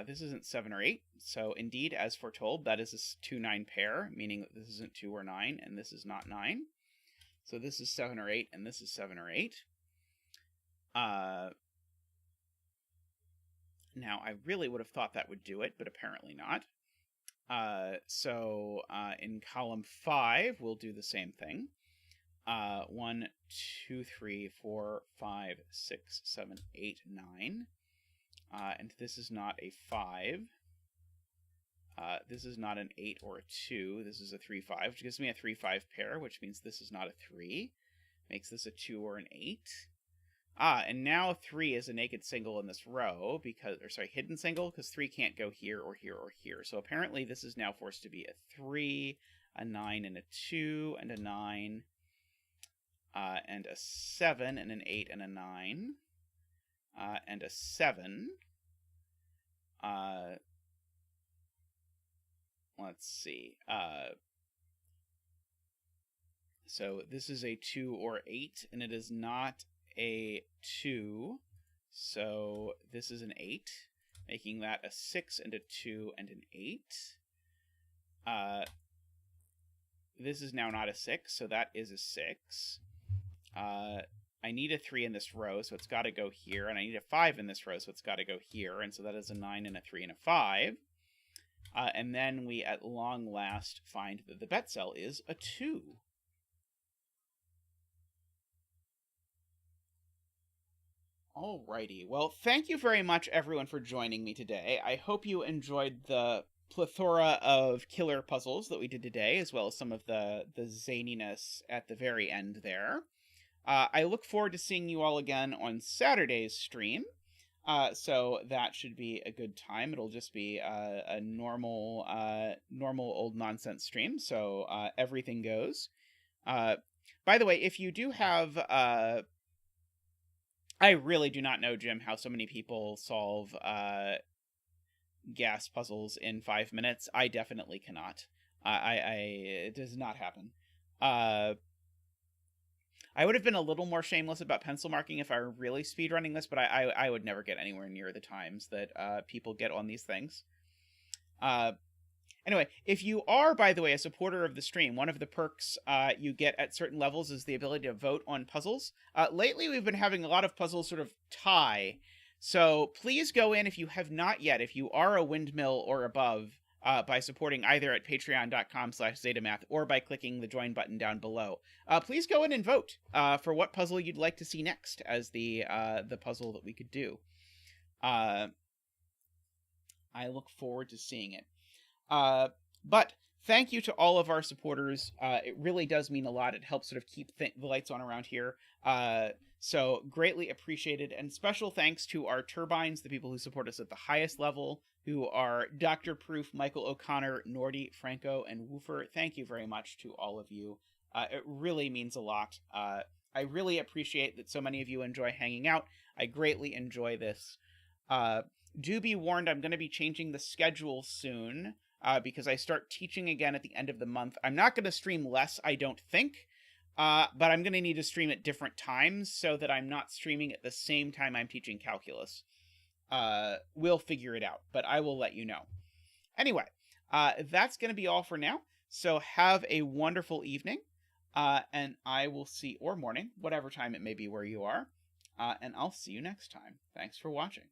This isn't 7 or 8, so indeed, as foretold, that is a 2-9 pair, meaning that this isn't 2 or 9, and this is not 9. So this is 7 or 8, and this is 7 or 8. Now, I really would have thought that would do it, but apparently not. So in column 5, we'll do the same thing. 1, 2, 3, 4, 5, 6, 7, 8, 9. And this is not a 5. This is not an 8 or a 2. This is a 3, 5, which gives me a 3, 5 pair, which means this is not a 3. Makes this a 2 or an 8. And now 3 is a naked single in this row because, or sorry, hidden single, because 3 can't go here or here or here. So apparently this is now forced to be a 3, a 9, and a 2, and a 9, and a 7, and an 8, and a 9, and a 7. Let's see. So this is a 2 or 8, and it is not a 2, so this is an 8, making that a 6 and a 2 and an 8. This is now not a 6, so that is a 6. I need a 3 in this row, so it's got to go here, and I need a 5 in this row, so it's got to go here, and so that is a 9 and a 3 and a 5. And then we, at long last, find that the bet cell is a 2. Alrighty, well, thank you very much, everyone, for joining me today. I hope you enjoyed the plethora of killer puzzles that we did today, as well as some of the zaniness at the very end there. I look forward to seeing you all again on Saturday's stream, so that should be a good time. It'll just be a normal old nonsense stream, so everything goes. By the way, if you do have... I really do not know, Jim, how so many people solve gas puzzles in 5 minutes. I definitely cannot. It does not happen. I would have been a little more shameless about pencil marking if I were really speedrunning this, but I would never get anywhere near the times that people get on these things. Anyway, if you are, by the way, a supporter of the stream, one of the perks you get at certain levels is the ability to vote on puzzles. Lately, we've been having a lot of puzzles sort of tie. So please go in if you have not yet, if you are a windmill or above, by supporting either at patreon.com/zetamath or by clicking the join button down below. Please go in and vote for what puzzle you'd like to see next as the puzzle that we could do. I look forward to seeing it. But thank you to all of our supporters. It really does mean a lot. It helps sort of keep the lights on around here. So greatly appreciated. And special thanks to our turbines, the people who support us at the highest level, who are Dr. Proof, Michael O'Connor, Nordy, Franco, and Woofer. Thank you very much to all of you. It really means a lot. I really appreciate that so many of you enjoy hanging out. I greatly enjoy this. Do be warned, I'm going to be changing the schedule soon. Because I start teaching again at the end of the month. I'm not going to stream less, I don't think, but I'm going to need to stream at different times so that I'm not streaming at the same time I'm teaching calculus. We'll figure it out, but I will let you know. Anyway, that's going to be all for now, so have a wonderful evening, and I will see, or morning, whatever time it may be where you are, and I'll see you next time. Thanks for watching.